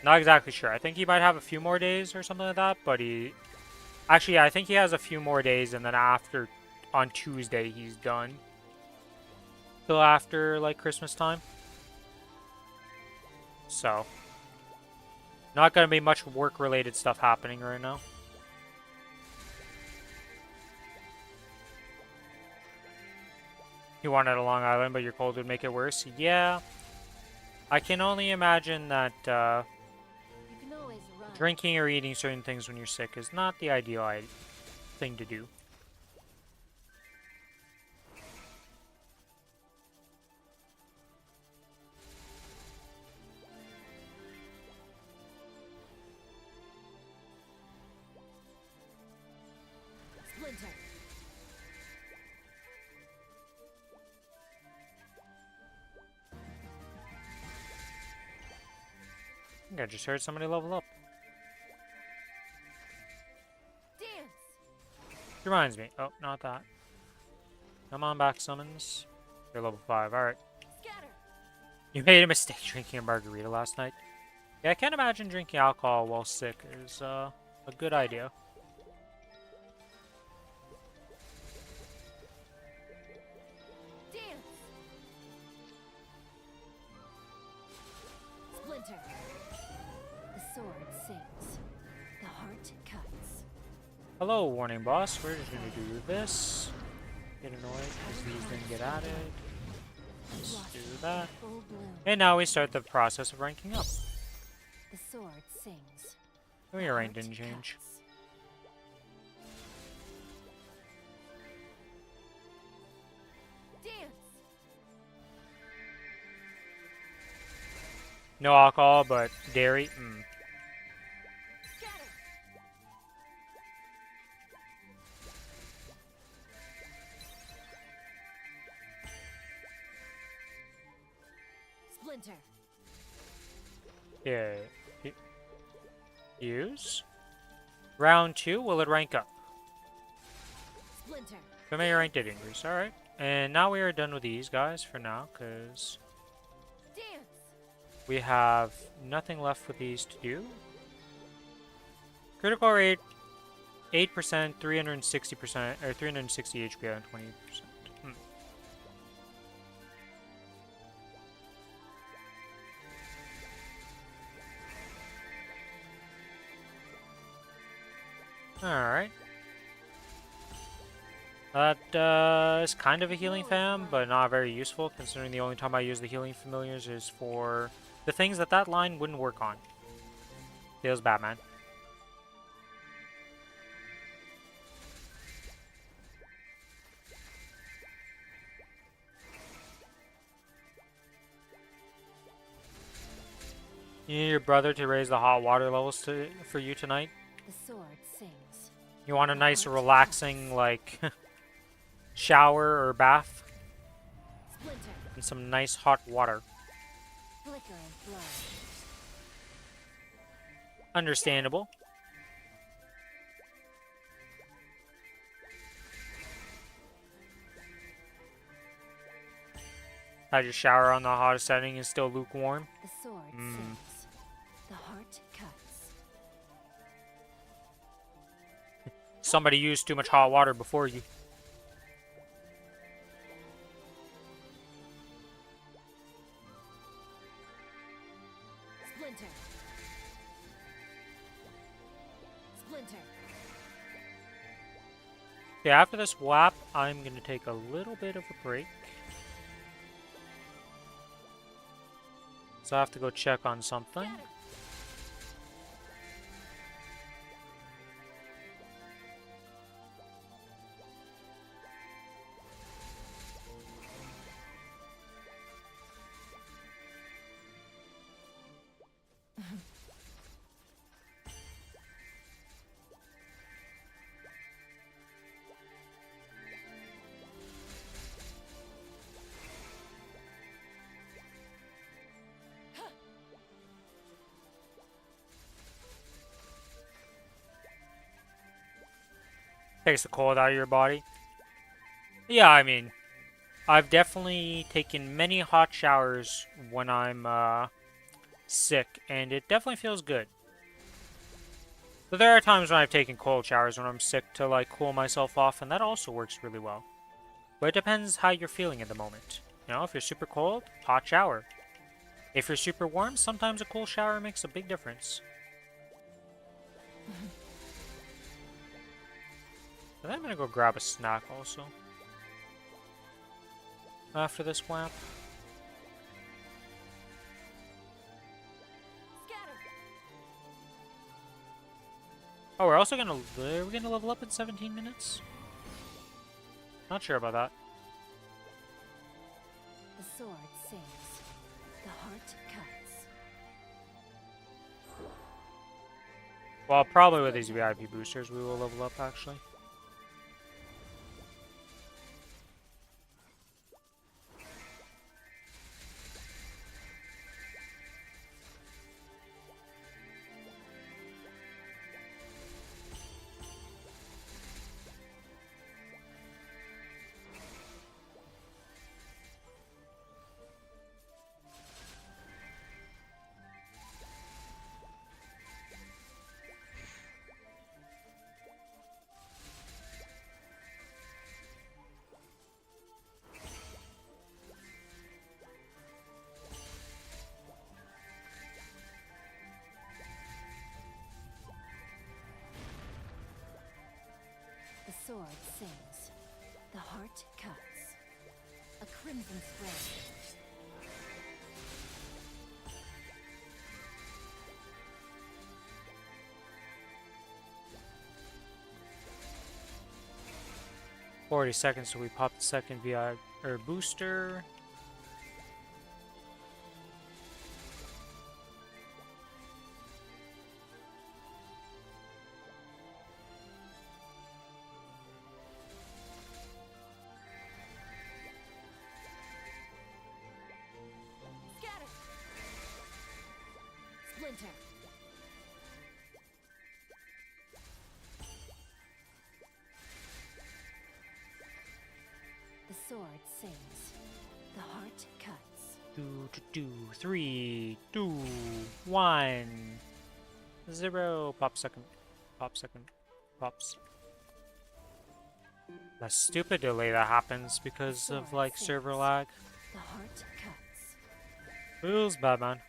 Not exactly sure. I think he might have a few more days or something like that, but he... Actually, yeah, I think he has a few more days, and then after, on Tuesday, he's done. Till after, like, Christmas time. So, not gonna be much work-related stuff happening right now. You wanted a Long Island, but your cold would make it worse? Yeah. I can only imagine that You can always run. drinking or eating certain things when you're sick is not the ideal thing to do. Splinter. I think I just heard somebody level up. Dance. Reminds me. Oh, not that. Come on back, summons. You're level 5. Alright. Scatter. You made a mistake drinking a margarita last night. Yeah, I can't imagine drinking alcohol while sick is a good idea. Dance. Splinter. The sword sings. The heart cuts. Hello, warning boss. We're just gonna do this. Get annoyed because these didn't get added. Let's do that. Full bloom. And now we start the process of ranking up. The sword sings. Oh, your rank didn't change. Cuts. Dance. No alcohol, but dairy. Scatter. Splinter. Yeah. Use. Round 2, will it rank up? Splinter. Familiar rank did increase, alright. And now we are done with these guys for now, because We have nothing left with these to do. Critical rate 8%, 360%, or 360 HP on 20%. Alright. That is kind of a healing fam, but not very useful, considering the only time I use the healing familiars is for the things that that line wouldn't work on. Feels bad, man. You need your brother to raise the hot water levels for you tonight? The sword sings. You want a nice, relaxing, like, shower or bath? Splinter. And some nice hot water. Flicker of blood. Understandable. Had your shower on the hottest setting and still lukewarm? The sword sings. The heart cuts. Somebody used too much hot water before you. Splinter. Splinter. Okay, after this WAP, I'm gonna take a little bit of a break. So I have to go check on something. Scatter. Takes the cold out of your body. Yeah, I mean, I've definitely taken many hot showers when I'm sick, and it definitely feels good. But there are times when I've taken cold showers when I'm sick to like cool myself off, and that also works really well. But it depends how you're feeling at the moment. You know, if you're super cold, hot shower. If you're super warm, sometimes a cool shower makes a big difference. And then I'm gonna go grab a snack also. After this WAP. Scatter. Oh, we're also gonna level up in 17 minutes? Not sure about that. The sword sings. The heart cuts. Well, probably with these VIP boosters we will level up actually. The sword sings. The heart cuts. A crimson thread. $40 seconds till we pop the second VI or booster. Scatter. Splinter. The sword sings. The heart cuts. 3, 2, 1, 0. Pop second. Pop second. Pops. The stupid delay that happens because of like server lag. The heart cuts. Feels bad, man.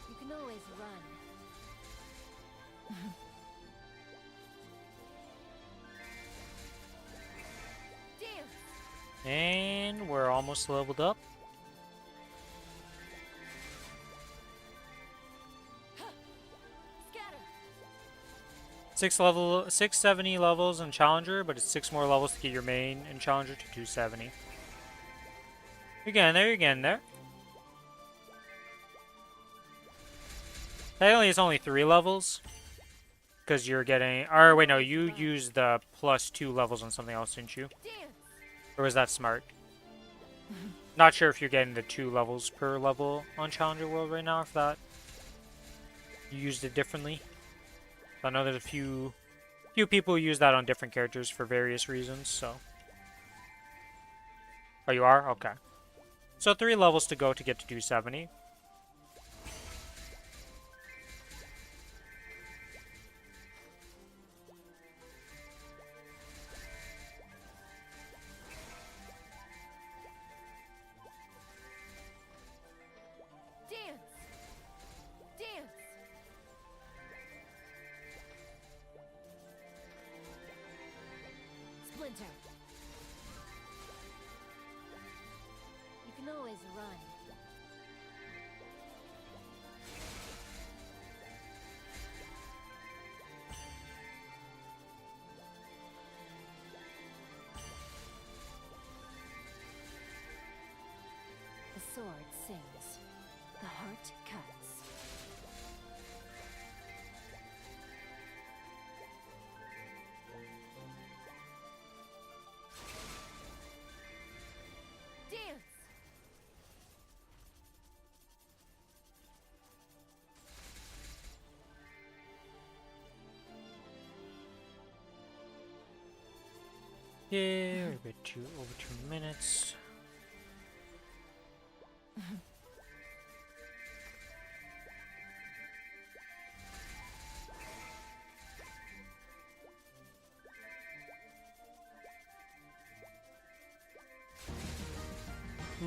You can always run. Dance. And we're almost leveled up. Scatter. 670 levels in Challenger, but it's 6 more levels to get your main in Challenger to 270. You're getting there. Technically, it's only 3 levels. Because you're getting... Or, wait, no, you used the +2 levels on something else, didn't you? Dance. Or was that smart? Not sure if you're getting the 2 levels per level on Challenger World right now, if that... You used it differently. I know there's a few people who use that on different characters for various reasons, so... Oh, you are? Okay. So 3 levels to go to get to 270. Dance. Dance. Splinter. You can always run. The sword sings. The heart cuts. Dance. Yeah, we're over 2 minutes.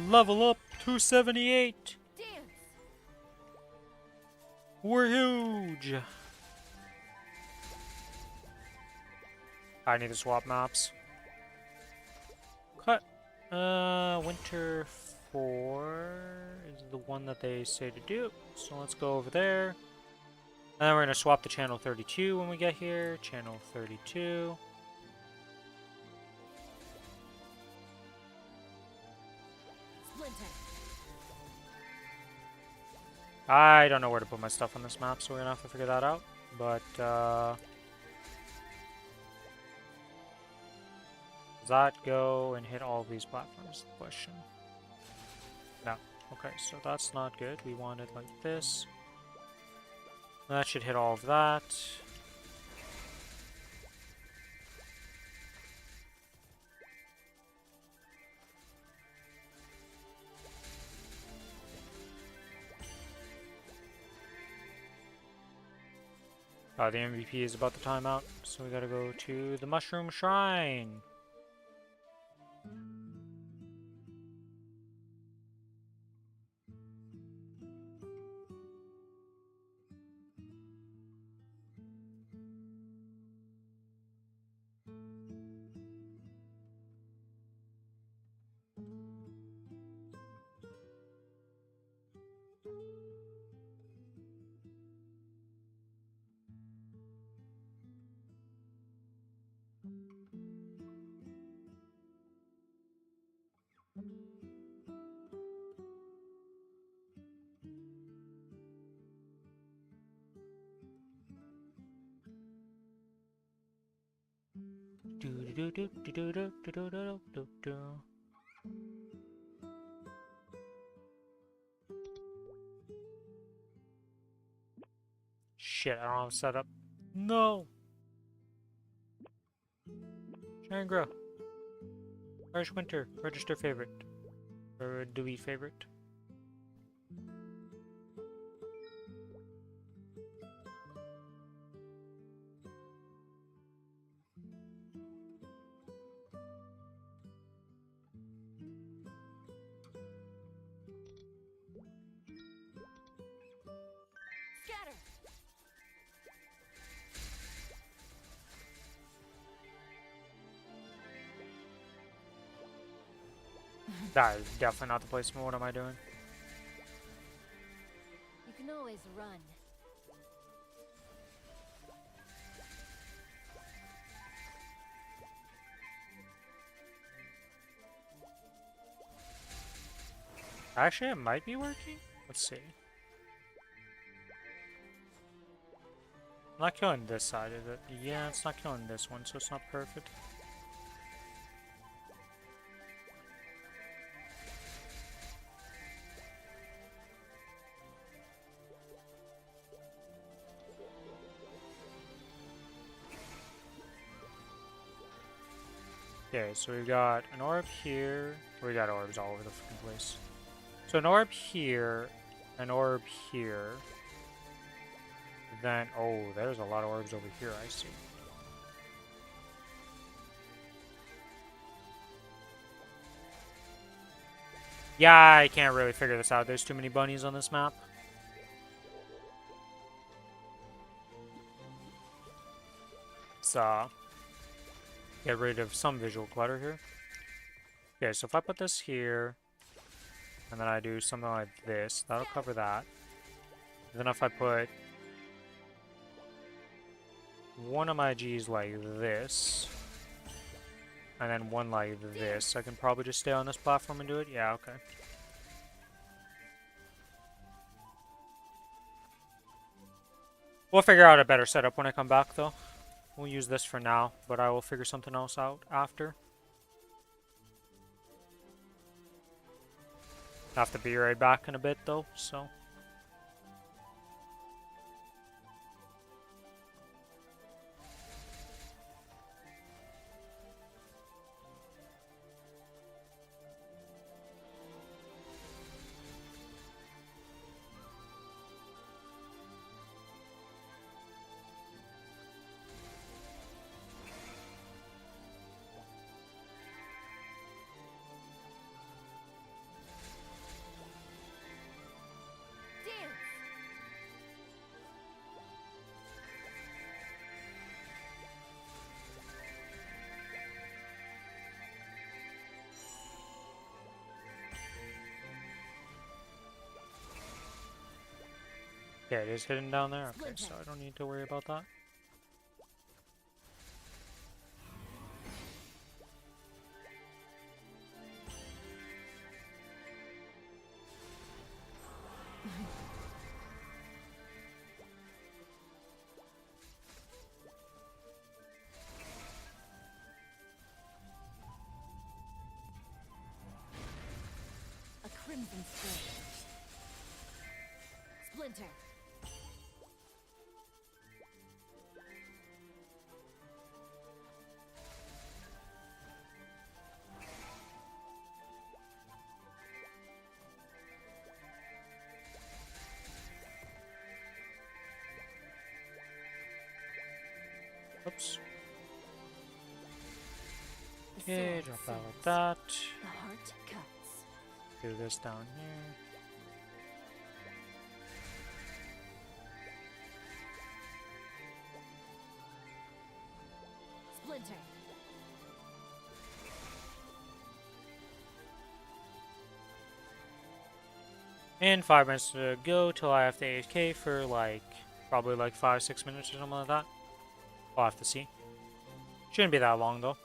Level up 278. Dance. We're huge. I need to swap maps. Cut. Winter 4 is the one that they say to do. So let's go over there. And then we're gonna swap to channel 32 when we get here. Channel 32. Splinter. I don't know where to put my stuff on this map, so we're gonna have to figure that out. But, does that go and hit all of these platforms? The question. No. Okay, so that's not good. We want it like this. That should hit all of that. The MVP is about to time out, so we gotta go to the Mushroom Shrine. Shit, I don't have set up. No! Shangri. Harsh Winter. Register favorite. Or delete favorite. Scatter. That is definitely not the placement. What am I doing? You can always run. Actually, it might be working. Let's see. I'm not killing this side, is it? Yeah, it's not killing this one, so it's not perfect. Okay, so we got an orb here. We got orbs all over the fucking place. So an orb here, an orb here. Then, oh, there's a lot of orbs over here, I see. Yeah, I can't really figure this out. There's too many bunnies on this map. Let's get rid of some visual clutter here. Okay, so if I put this here, and then I do something like this, that'll cover that. Then if I put one of my G's like this, and then one like this, I can probably just stay on this platform and do it? Yeah, okay. We'll figure out a better setup when I come back, though. We'll use this for now, but I will figure something else out after. I have to be right back in a bit, though, so... Yeah, it is hidden down there? Okay, so I don't need to worry about that. A crimson spray. Splinter. Oops. The Okay, sword drop that like sings. that. The heart cuts. Do this down here. Splinter. And 5 minutes to go till I have to AFK for like, probably like 5-6 minutes or something like that. I'll have to see. Shouldn't be that long though.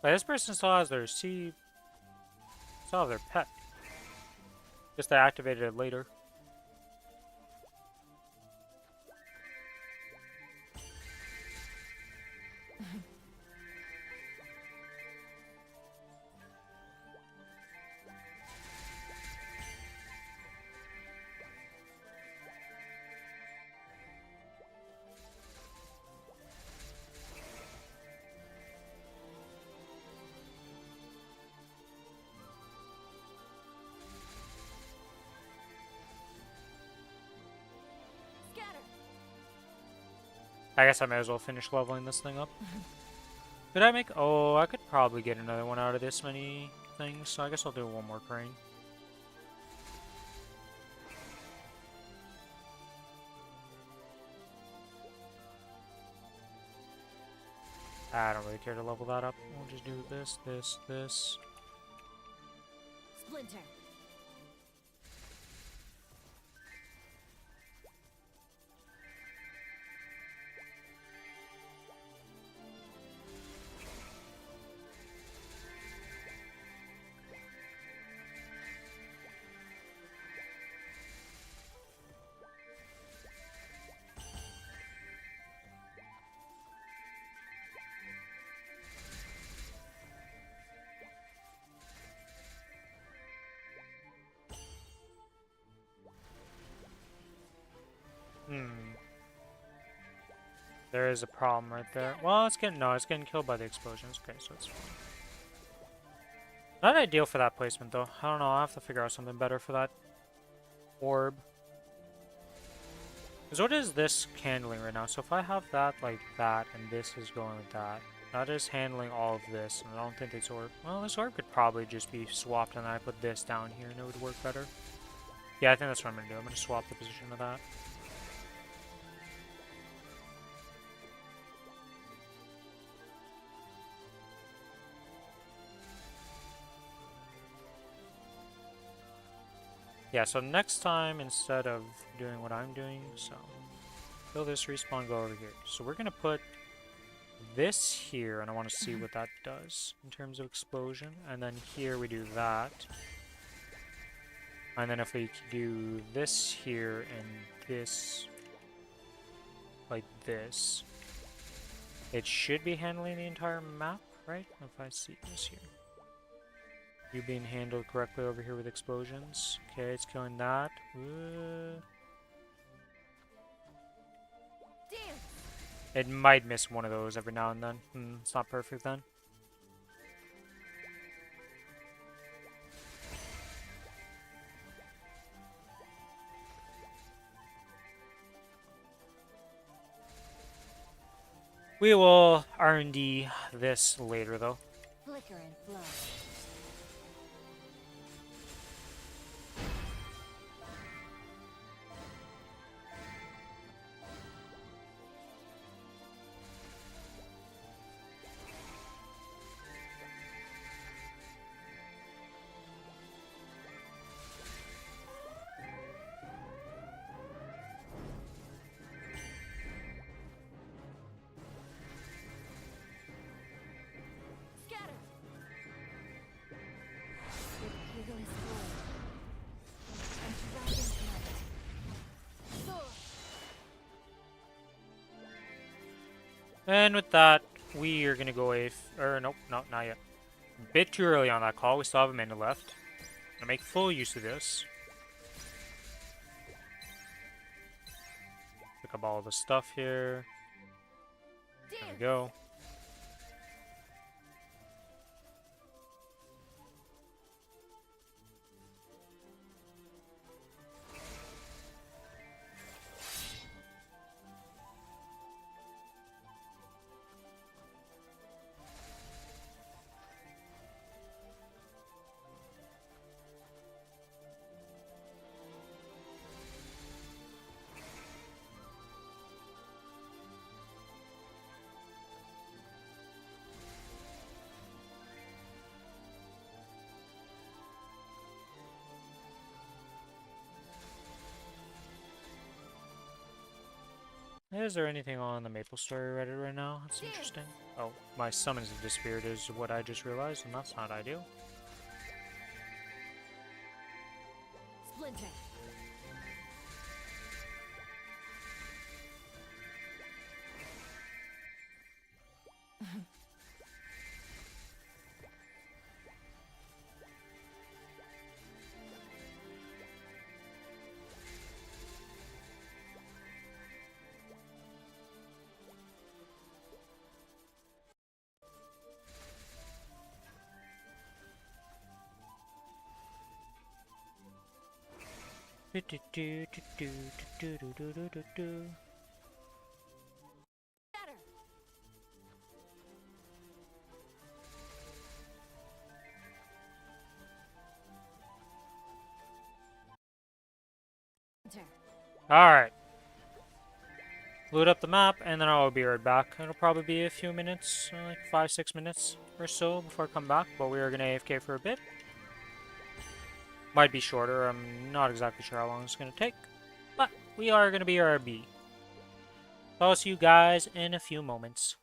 Like, this person still has their still have their pet. Just they activated it later. Scatter. I guess I may as well finish leveling this thing up. Could I make... Oh, I could probably get another one out of this many things, so I guess I'll do one more crane. I don't really care to level that up. We'll just do this, this, this. Splinter. There is a problem right there. Well, it's getting killed by the explosions. Okay, so it's fine. Not ideal for that placement though. I don't know, I'll have to figure out something better for that orb. Because what is this handling right now? So if I have that like that and this is going with that, that is handling all of this, and I don't think this orb... Well, this orb could probably just be swapped and I put this down here and it would work better. Yeah, I think that's what I'm going to do. I'm going to swap the position of that. Yeah, so next time, instead of doing what I'm doing, so kill this, respawn, go over here. So we're going to put this here, and I want to see what that does in terms of explosion. And then here we do that. And then if we do this here and this, like this, it should be handling the entire map, right? If I see this here. You being handled correctly over here with explosions. Okay, it's killing that. It might miss one of those every now and then. It's not perfect then. We will R&D this later though. Flicker and flow. And with that, we are gonna go nope, not yet. A bit too early on that call. We still have a minute left. Gonna make full use of this. Pick up all the stuff here. There we go. Is there anything on the Maplestory Reddit right now? That's interesting. Oh, my summons have disappeared is what I just realized, and that's not ideal. Splinter. Better. Splinter. Alright. Load up the map, and then I'll be right back. It'll probably be a few minutes, like 5-6 minutes or so before I come back, but we are going to AFK for a bit. Might be shorter, I'm not exactly sure how long it's going to take, but we are going to be RB. I'll see you guys in a few moments.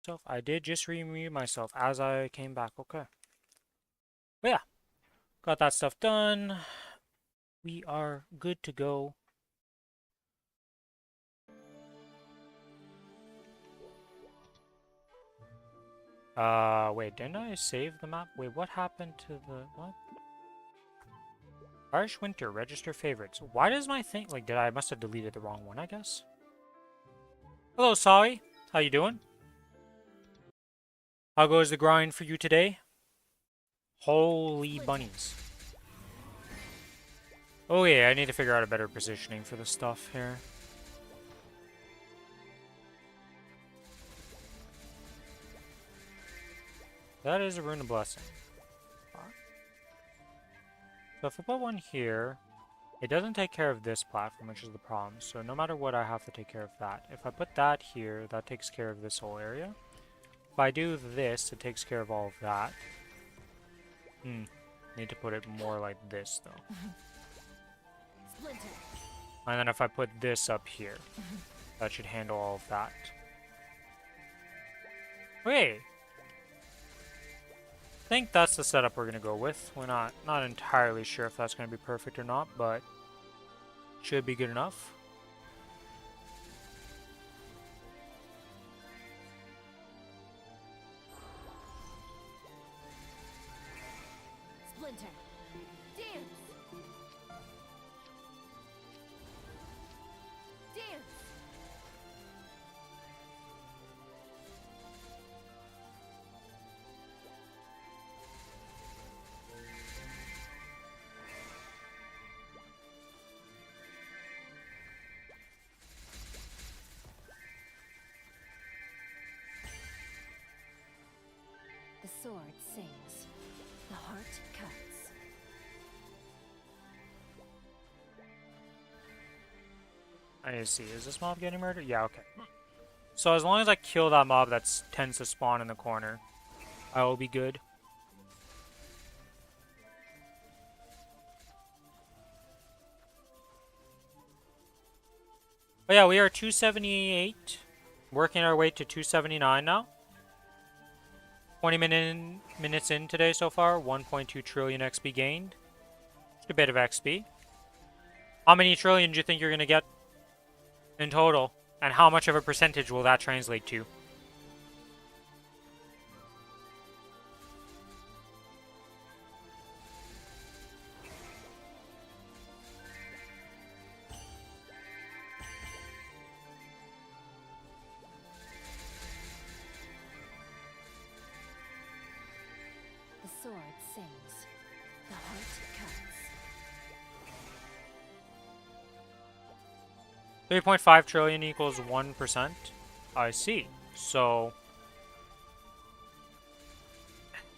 So I did just remute myself as I came back. Okay. But yeah, got that stuff done. We are good to go. Wait, didn't I save the map? Wait, what happened to the, what? Harsh Winter, register favorites. Why does my thing, like, I must have deleted the wrong one, I guess. Hello, Sawi. How you doing? How goes the grind for you today? Holy bunnies. Oh yeah, I need to figure out a better positioning for the stuff here. That is a Rune of Blessing. So if I put one here, it doesn't take care of this platform, which is the problem. So no matter what, I have to take care of that. If I put that here, that takes care of this whole area. If I do this, it takes care of all of that. Need to put it more like this, though. Splinter. And then if I put this up here, that should handle all of that. Wait! I think that's the setup we're gonna go with. We're not entirely sure if that's gonna be perfect or not, but should be good enough. Splinter. Dance. Dance. The sword sings. The heart cuts. I see. Is this mob getting murdered? Yeah, okay. So as long as I kill that mob that tends to spawn in the corner, I will be good. But yeah, we are 278, working our way to 279 now. 20 minutes in today so far, 1.2 trillion XP gained. Just a bit of XP. How many trillion do you think you're going to get in total? And how much of a percentage will that translate to? The sword sings. The heart cuts. 3.5 trillion equals 1%. I see. So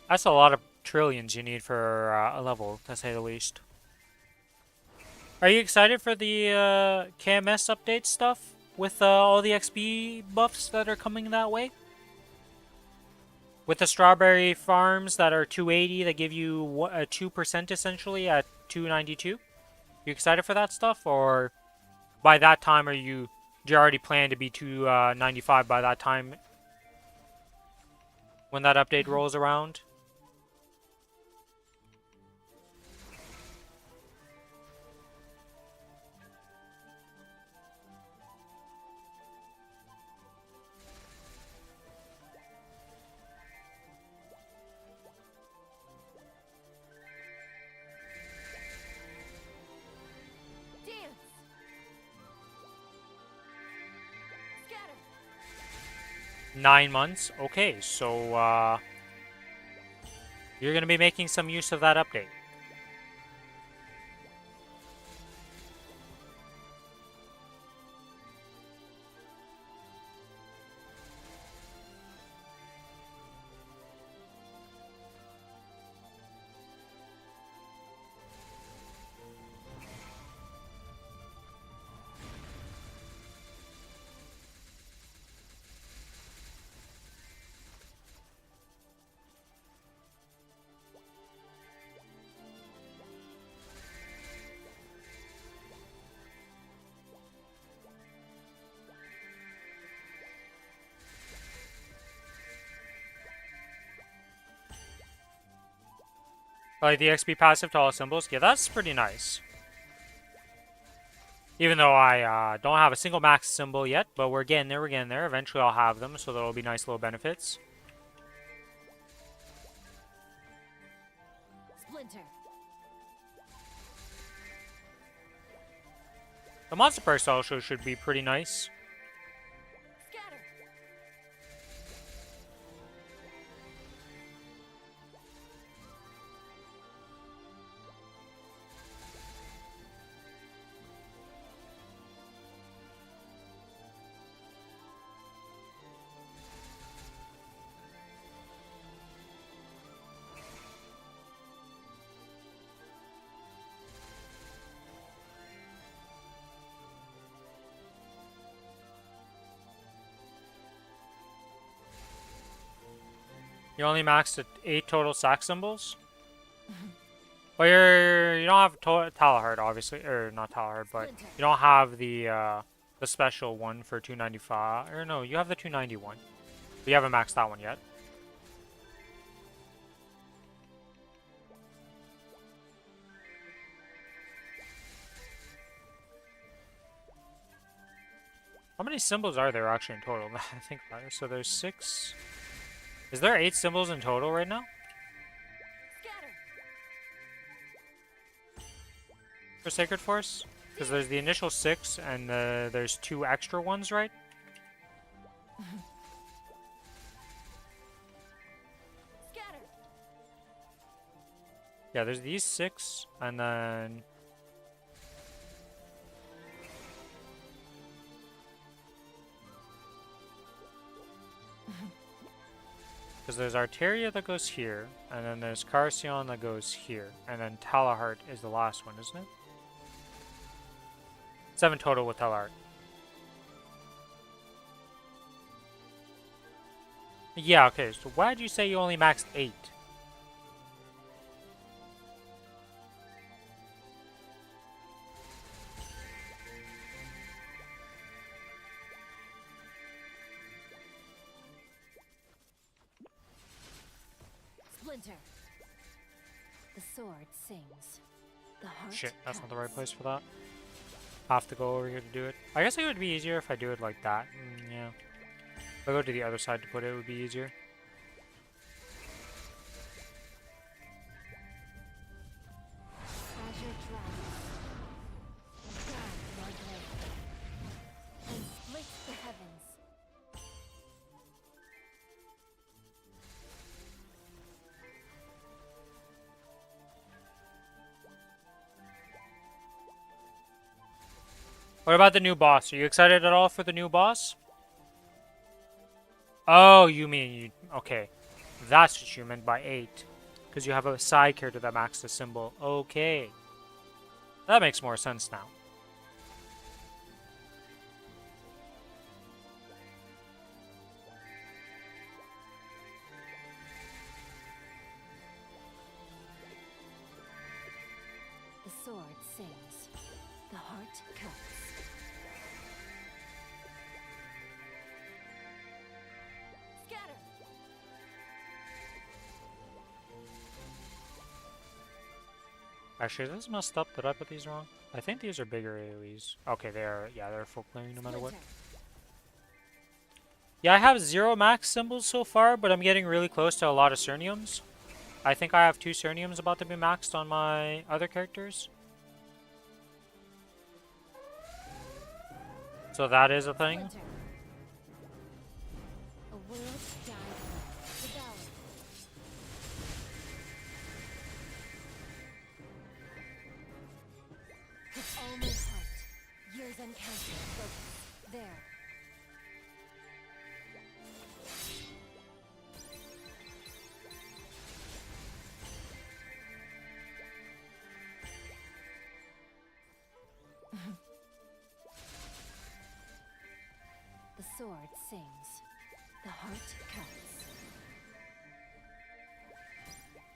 that's a lot of trillions you need for a level, to say the least. Are you excited for the KMS update stuff with all the XP buffs that are coming that way? With the strawberry farms that are 280 that give you 2% essentially at 292? You excited for that stuff, or by that time do you already plan to be 295 by that time when that update rolls around? Dance. Scatter. 9 months? Okay, so you're going to be making some use of that update. Like the XP passive to all symbols. Yeah, that's pretty nice. Even though I don't have a single max symbol yet, but we're getting there, we're getting there. Eventually I'll have them, so that'll be nice little benefits. Splinter. The monster perks also should be pretty nice. Scatter. You only maxed at 8 total sack symbols. Well, you don't have Talahard, obviously, or not Talahard, but you don't have the special one for 295. Or no, you have the 291. But you haven't maxed that one yet. How many symbols are there actually in total? I think about it. So there's 6. Is there 8 symbols in total right now? Scatter. For Sacred Force? Because there's the initial 6 and there's 2 extra ones, right? Scatter. Yeah, there's these 6 and then... Because there's Arteria that goes here, and then there's Carcion that goes here, and then Talahart is the last one, isn't it? 7 total with Talahart. Yeah, okay, so why did you say you only maxed 8? Splinter. The sword sings. The heart Shit, that's not the right cuts. place for that. Have to go over here to do it. I guess it would be easier if I do it like that. Yeah. If I go to the other side to put it, it would be easier. Azure dragons. Guide my blade. And split the heavens. What about the new boss? Are you excited at all for the new boss? Oh, you mean you... Okay. That's what you meant by 8. Because you have a side character that maxed the symbol. Okay. That makes more sense now. The sword sings. The heart cuts. Scatter. Actually, this is messed up. Did I put these wrong? I think these are bigger AoEs. Okay, they are. Yeah, they're full clearing no matter what. Splinter. Yeah, I have 0 max symbols so far, but I'm getting really close to a lot of Cerniums. I think I have 2 Cerniums about to be maxed on my other characters. So that is a thing. Splinter. A world died for. Devour. With all my heart, years uncounted, focus. There. The sword sings. The heart cuts.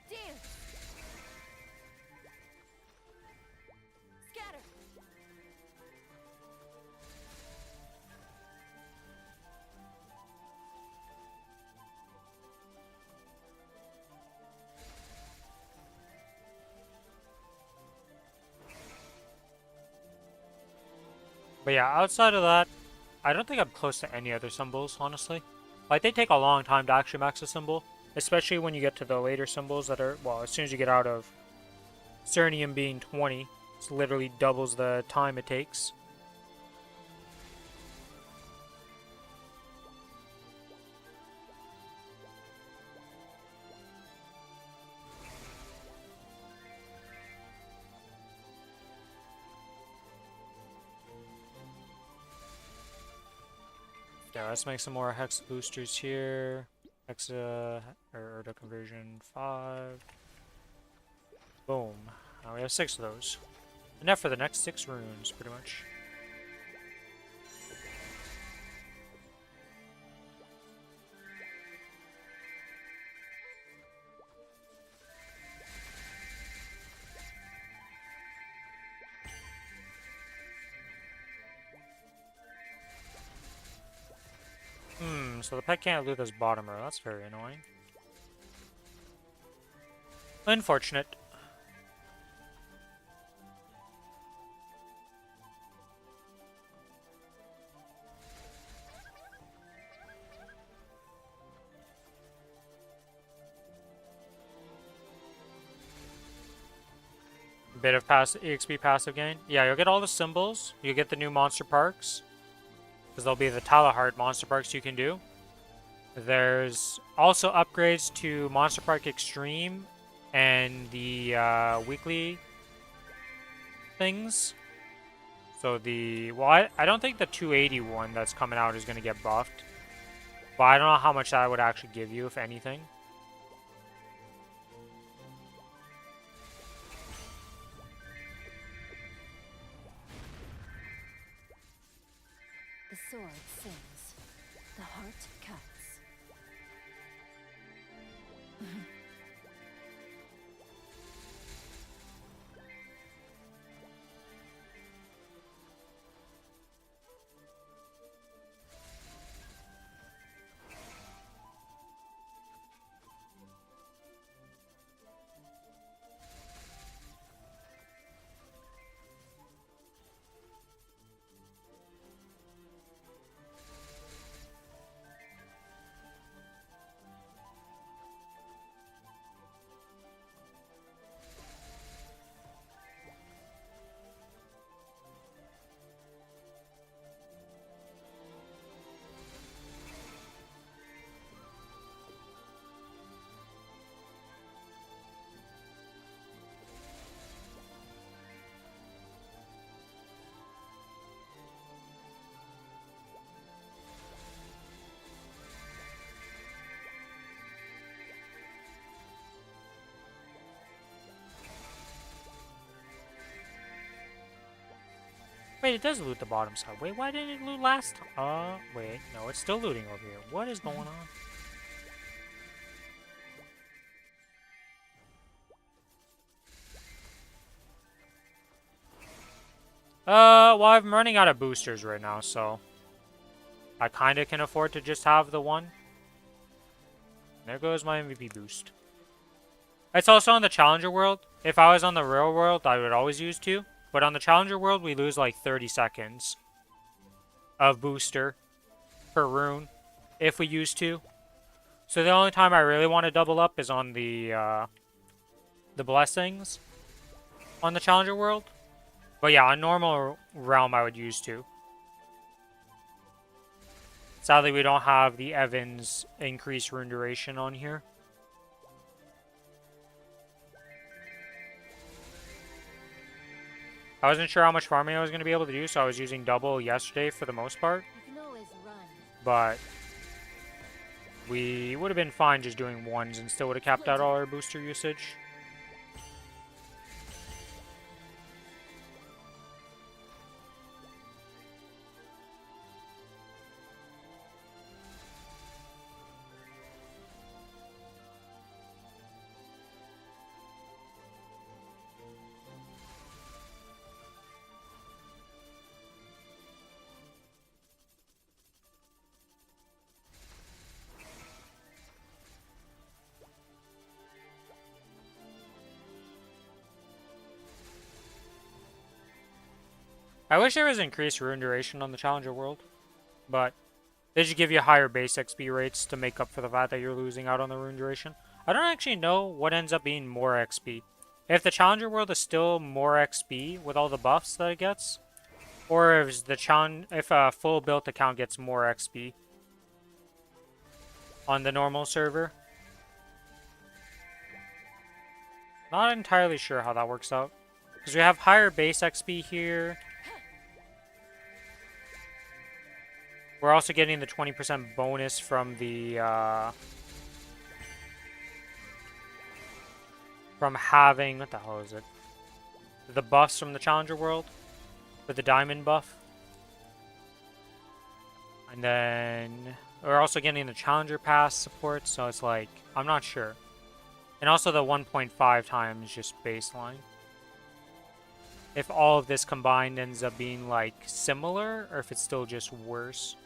Dance! Scatter! But yeah, outside of that, I don't think I'm close to any other symbols, honestly. Like, they take a long time to actually max a symbol, especially when you get to the later symbols that are, well, as soon as you get out of Cernium being 20, it literally doubles the time it takes. Yeah, let's make some more hex boosters here. Hexa, or the conversion 5. Boom. Now we have 6 of those. Enough for the next 6 runes, pretty much. So the pet can't loot this bottom row. That's very annoying. Unfortunate. Bit of EXP passive gain. Yeah, you'll get all the symbols. You'll get the new monster parks. Because there'll be the Talahart monster parks you can do. There's also upgrades to Monster Park Extreme and the weekly things. So well, I don't think the 280 one that's coming out is going to get buffed. But I don't know how much that would actually give you, if anything. The sword sings. The heart cuts. Wait, it does loot the bottom side. Wait, why didn't it loot last time? Wait, no, it's still looting over here. What is going on? Well, I'm running out of boosters right now, so I kind of can afford to just have the one. There goes my MVP boost. It's also on the Challenger World. If I was on the real world, I would always use 2. But on the Challenger World, we lose like 30 seconds of booster per rune if we use 2. So the only time I really want to double up is on the blessings on the Challenger World. But yeah, on normal realm, I would use 2. Sadly, we don't have the Evans increased rune duration on here. I wasn't sure how much farming I was going to be able to do, so I was using double yesterday for the most part. You can always run. But we would have been fine just doing 1s and still would have capped out all our booster usage. I wish there was increased rune duration on the Challenger World, but they should give you higher base XP rates to make up for the fact that you're losing out on the rune duration. I don't actually know what ends up being more XP. If the Challenger World is still more XP with all the buffs that it gets, or if a full built account gets more XP on the normal server. Not entirely sure how that works out. Because we have higher base XP here. We're also getting the 20% bonus from the, from having, what the hell is it? The buffs from the Challenger World. With the diamond buff. And then, we're also getting the Challenger Pass support, so it's like, I'm not sure. And also the 1.5 times just baseline. If all of this combined ends up being like similar, or if it's still just worse.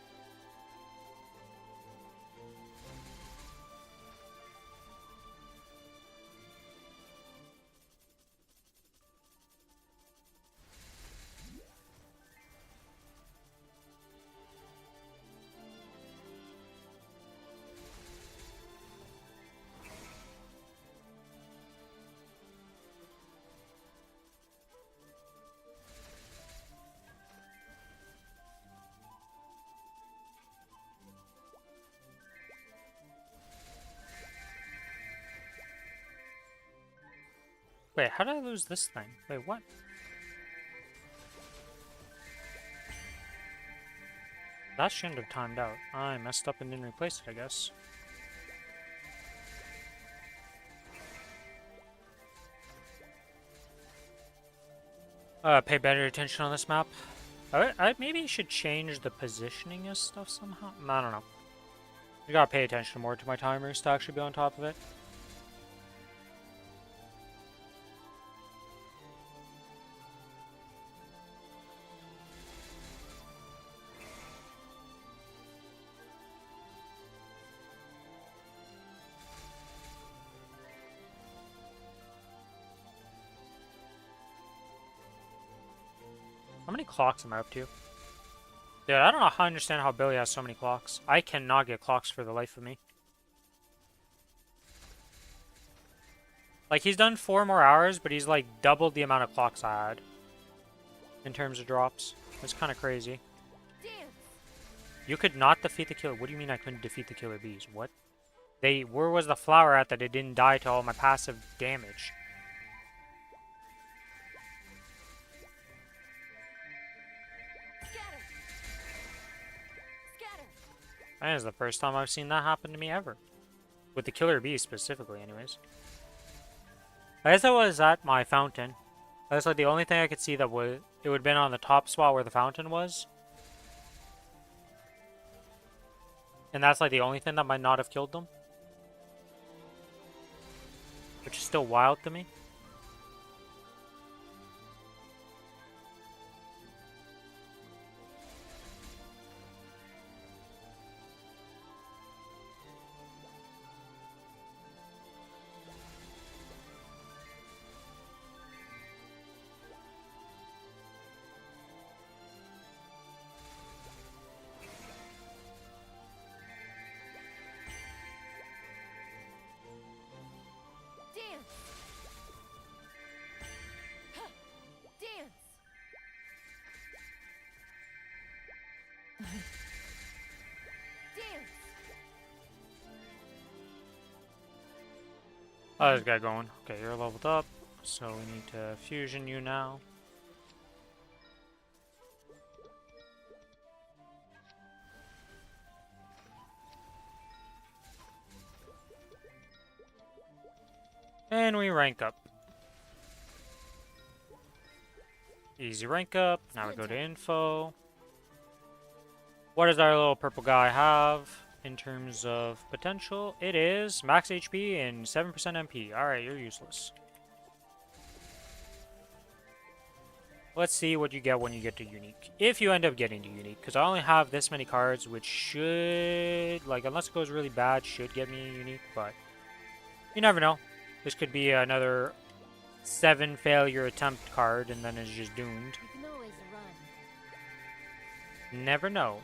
Wait, how did I lose this thing? Wait, what? That shouldn't have timed out. I messed up and didn't replace it, I guess. Pay better attention on this map. I maybe should change the positioning of stuff somehow. I don't know. You gotta pay attention more to my timers to actually be on top of it. How many clocks am I up to? Dude, I don't know how I understand how Billy has so many clocks. I cannot get clocks for the life of me. Like, he's done 4 more hours, but he's like doubled the amount of clocks I had. In terms of drops. It's kind of crazy. You could not defeat the killer. What do you mean I couldn't defeat the killer bees? What? Where was the flower at that it didn't die to all my passive damage? That is the first time I've seen that happen to me ever. With the killer bee specifically, anyways. I guess I was at my fountain. That's like the only thing I could see that would have been on the top spot where the fountain was. And that's like the only thing that might not have killed them. Which is still wild to me. Oh, this guy going. Okay, you're leveled up, so we need to fusion you now. And we rank up. Easy rank up. Now we go to info. What does our little purple guy have in terms of potential? It is max HP and 7% MP. Alright, you're useless. Let's see what you get when you get to unique. If you end up getting to unique, because I only have this many cards, which should, like, unless it goes really bad, should get me unique, but you never know. This could be another 7 failure attempt card, and then it's just doomed. You can always run. Never know.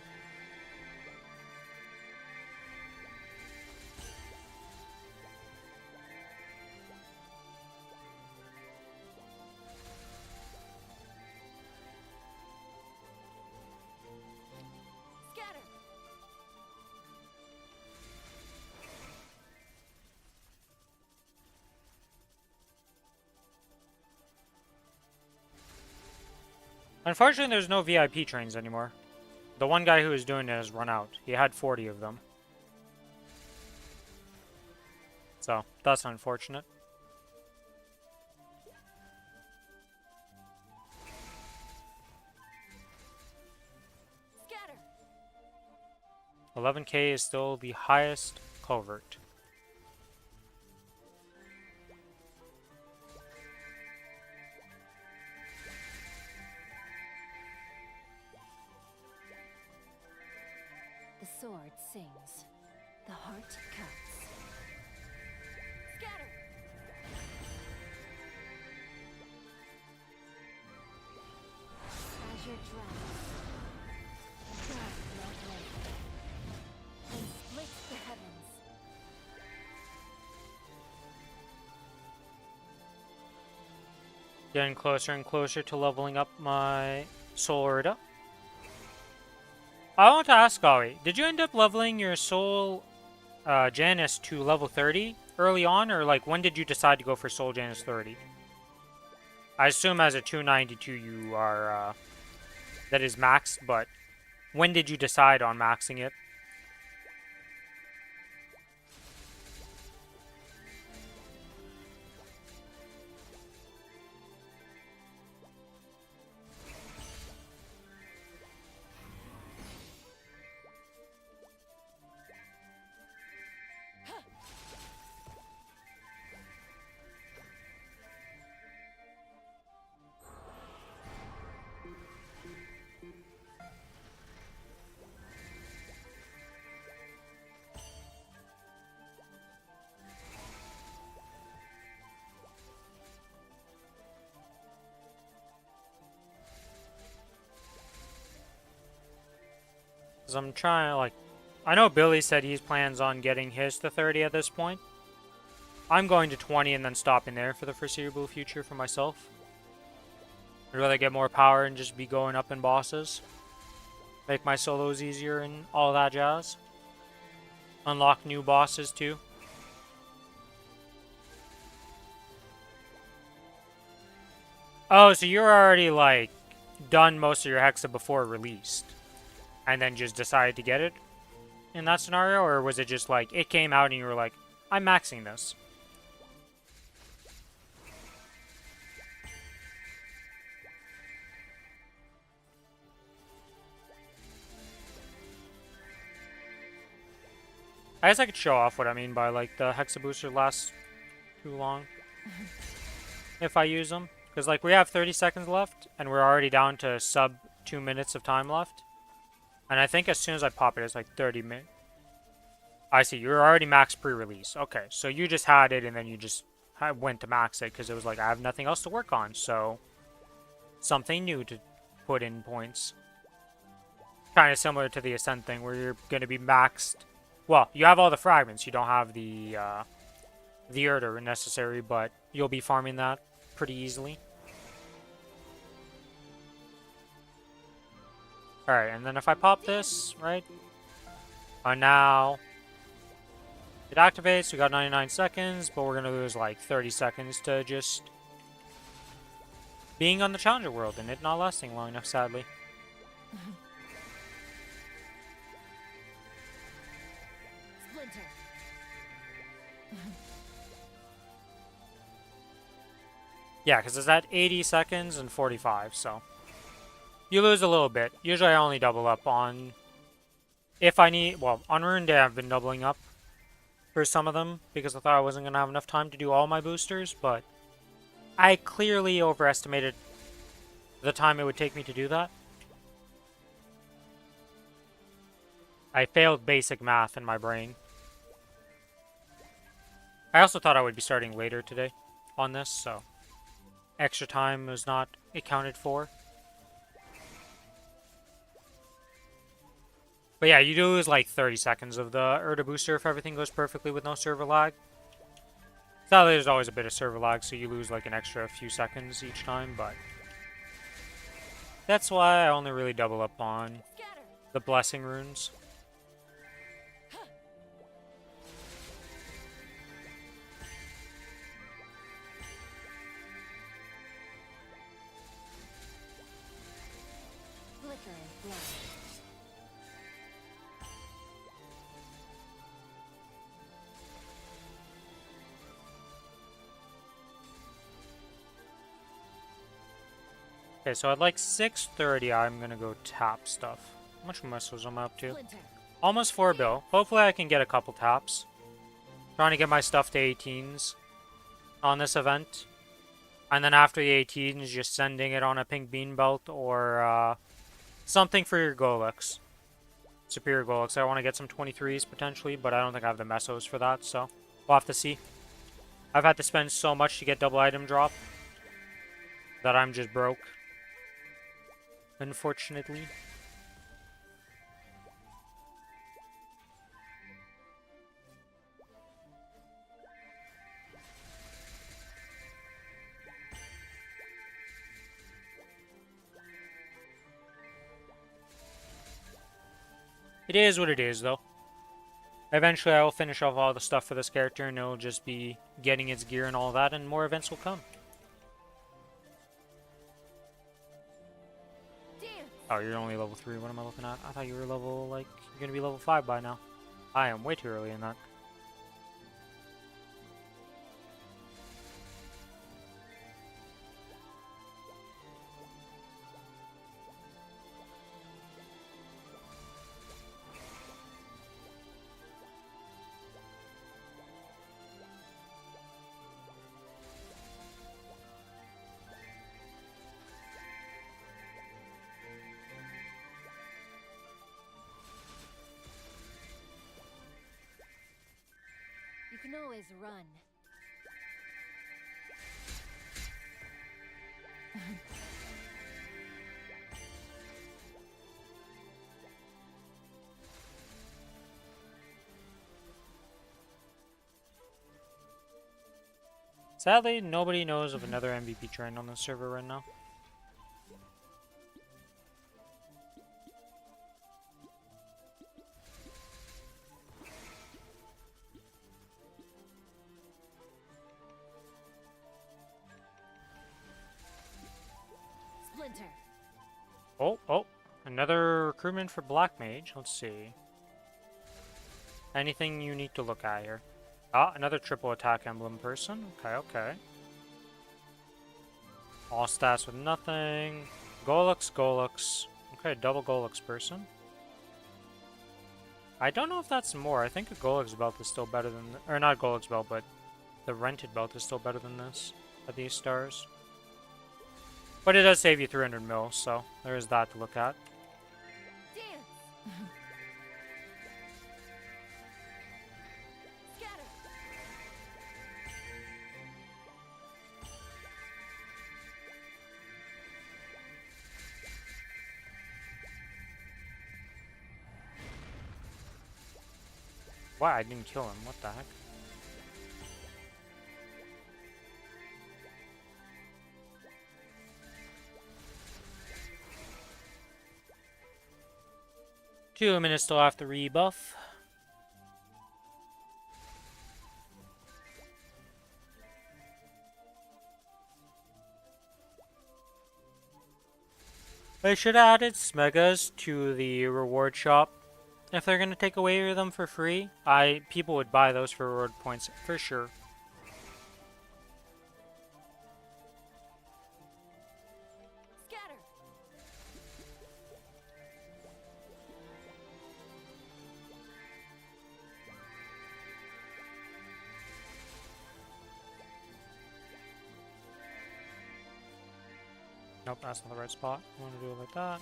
Scatter. Unfortunately, there's no VIP trains anymore. The one guy who was doing it has run out. He had 40 of them. So, that's unfortunate. Scatter. 11k is still the highest culvert. The sword sings. The heart cuts. Scatter. Azure drowns. Dark blood wave. And splits the heavens. Getting closer and closer to leveling up my sword. I want to ask, Ollie, did you end up leveling your Soul Janus to level 30 early on, or like when did you decide to go for Soul Janus 30? I assume as a 292 you are, that is maxed, but when did you decide on maxing it? Because I'm trying to, like, I know Billy said he plans on getting his to 30 at this point. I'm going to 20 and then stopping there for the foreseeable future for myself. I'd rather get more power and just be going up in bosses. Make my solos easier and all that jazz. Unlock new bosses too. Oh, so you're already, like, done most of your Hexa before released. And then just decided to get it in that scenario? Or was it just like, it came out and you were like, I'm maxing this? I guess I could show off what I mean by, like, the Hexa booster lasts too long. If I use them. Because, like, we have 30 seconds left, and we're already down to sub 2 minutes of time left. And I think as soon as I pop it, it's like 30 minutes. I see, you're already max pre-release. Okay, so you just had it, and then you just went to max it, because it was like, I have nothing else to work on, so... something new to put in points. Kind of similar to the Ascent thing, where you're going to be maxed... Well, you have all the fragments, you don't have the Urter necessary, but you'll be farming that pretty easily. Alright, and then if I pop this, right? Now... it activates, we got 99 seconds, but we're going to lose like 30 seconds to just... being on the Challenger world, and it not lasting long enough, sadly. Splinter. Yeah, because it's at 80 seconds and 45, so... you lose a little bit. Usually I only double up on... if I need... well, on Rune Day I've been doubling up for some of them, because I thought I wasn't going to have enough time to do all my boosters, but... I clearly overestimated the time it would take me to do that. I failed basic math in my brain. I also thought I would be starting later today on this, so... extra time was not accounted for. But yeah, you do lose like 30 seconds of the Erda booster if everything goes perfectly with no server lag. Sadly, there's always a bit of server lag, so you lose like an extra few seconds each time, but that's why I only really double up on Scatter. the blessing runes. Flickering flame. Okay, so at like 6:30, I'm gonna go tap stuff. How much missiles am I up to? Splinter. Almost 4 bill. Hopefully I can get a couple taps. Trying to get my stuff to 18s on this event. And then after the 18s, just sending it on a pink bean belt or something for your Golux. Superior Golux. I want to get some 23s potentially, but I don't think I have the mesos for that, so we'll have to see. I've had to spend so much to get double item drop that I'm just broke. Unfortunately. It is what it is, though. Eventually I will finish off all the stuff for this character, and it'll just be getting its gear and all that, and more events will come. Dance. Oh, you're only level 3. What am I looking at? I thought you were level, like, you're gonna be level 5 by now. I am way too early in that. You can always run. Sadly, nobody knows of another MVP train on the server right now. Splinter. Oh, another recruitment for Black Mage. Let's see. Anything you need to look at here? Ah, another triple attack emblem person. Okay. All stats with nothing. Golux. Okay, double Golux person. I don't know if that's more. I think a Golux belt is still better than... Or not Golux belt, but the rented belt is still better than this at these stars. But it does save you 300 mil, so there is that to look at. Dance. Scatter. Wow, I didn't kill him. What the heck? Two minutes still after rebuff. They should have added Smegas to the reward shop. If they're gonna take away them for free, people would buy those for reward points for sure. Scatter. Nope, that's not the right spot. I want to do it like that.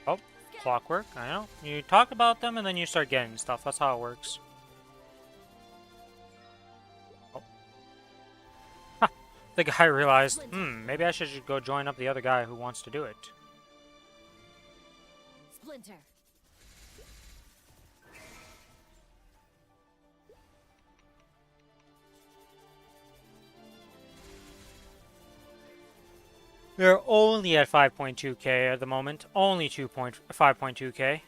Oh, clockwork, I know. You talk about them and then you start getting stuff. That's how it works. Oh. Ha! The guy realized, maybe I should just go join up the other guy who wants to do it. Splinter. They're only at 5.2k at the moment. Only 5.2k.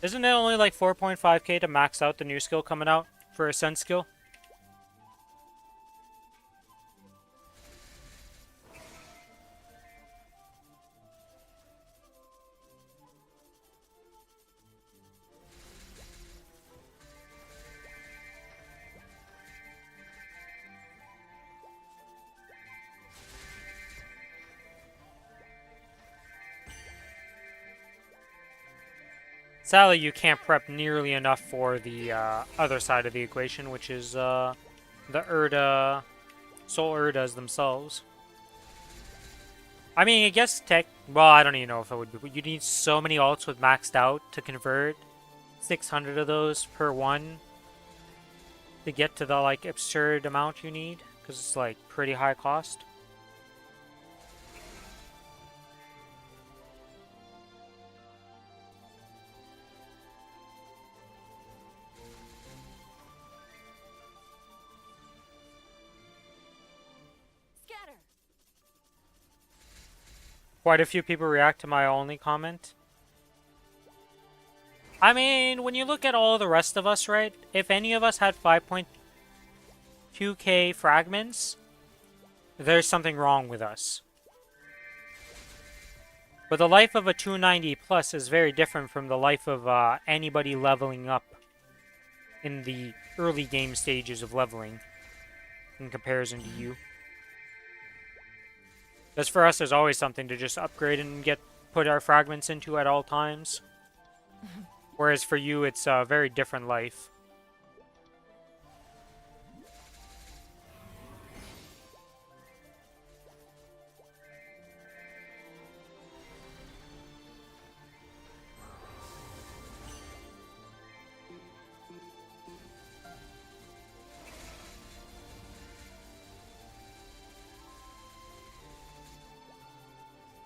Isn't it only like 4.5k to max out the new skill coming out for Ascent skill? Sadly, you can't prep nearly enough for the other side of the equation, which is the Soul Urdas themselves. I mean, I guess well, I don't even know if it would be, but you need so many alts with maxed out to convert 600 of those per one to get to the, like, absurd amount you need, because it's, like, pretty high cost. Scatter. Quite a few people react to my only comment. I mean, when you look at all the rest of us, right? If any of us had 5.2k fragments, there's something wrong with us. But the life of a 290 plus is very different from the life of anybody leveling up in the early game stages of leveling in comparison to you. Because for us, there's always something to just upgrade and put our fragments into at all times. Whereas for you, it's a very different life.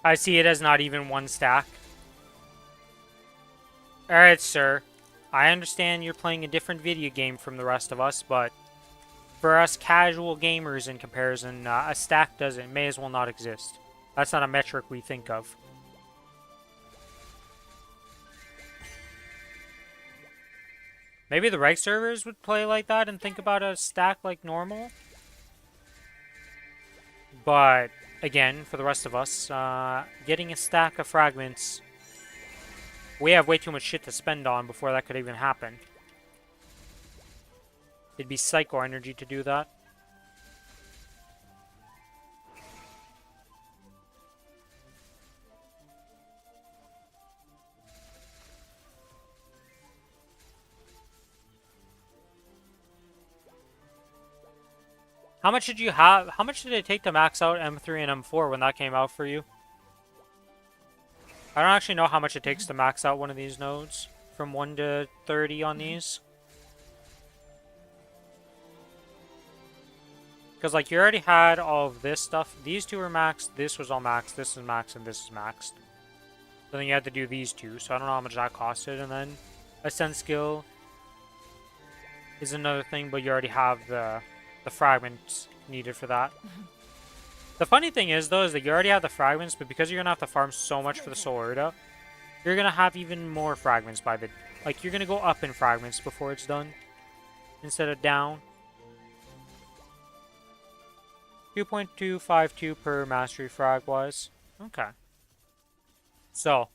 I see it as not even one stack. Alright, sir. I understand you're playing a different video game from the rest of us, but for us casual gamers in comparison, a stack may as well not exist. That's not a metric we think of. Maybe the reg servers would play like that and think about a stack like normal. But again, for the rest of us, getting a stack of fragments, we have way too much shit to spend on before that could even happen. It'd be psycho energy to do that. How much did you have? How much did it take to max out M3 and M4 when that came out for you? I don't actually know how much it takes to max out one of these nodes. From 1 to 30 on these. Because, like, you already had all of this stuff. These two were maxed, this was all maxed, this is maxed, and this is maxed. So then you had to do these two, so I don't know how much that costed. And then Ascent skill is another thing, but you already have the fragments needed for that. The funny thing is, though, is that you already have the fragments, but because you're going to have to farm so much for the Soul Urda, you're going to have even more fragments by the... Like, you're going to go up in fragments before it's done, instead of down. 2.252 per mastery frag-wise. Okay. So.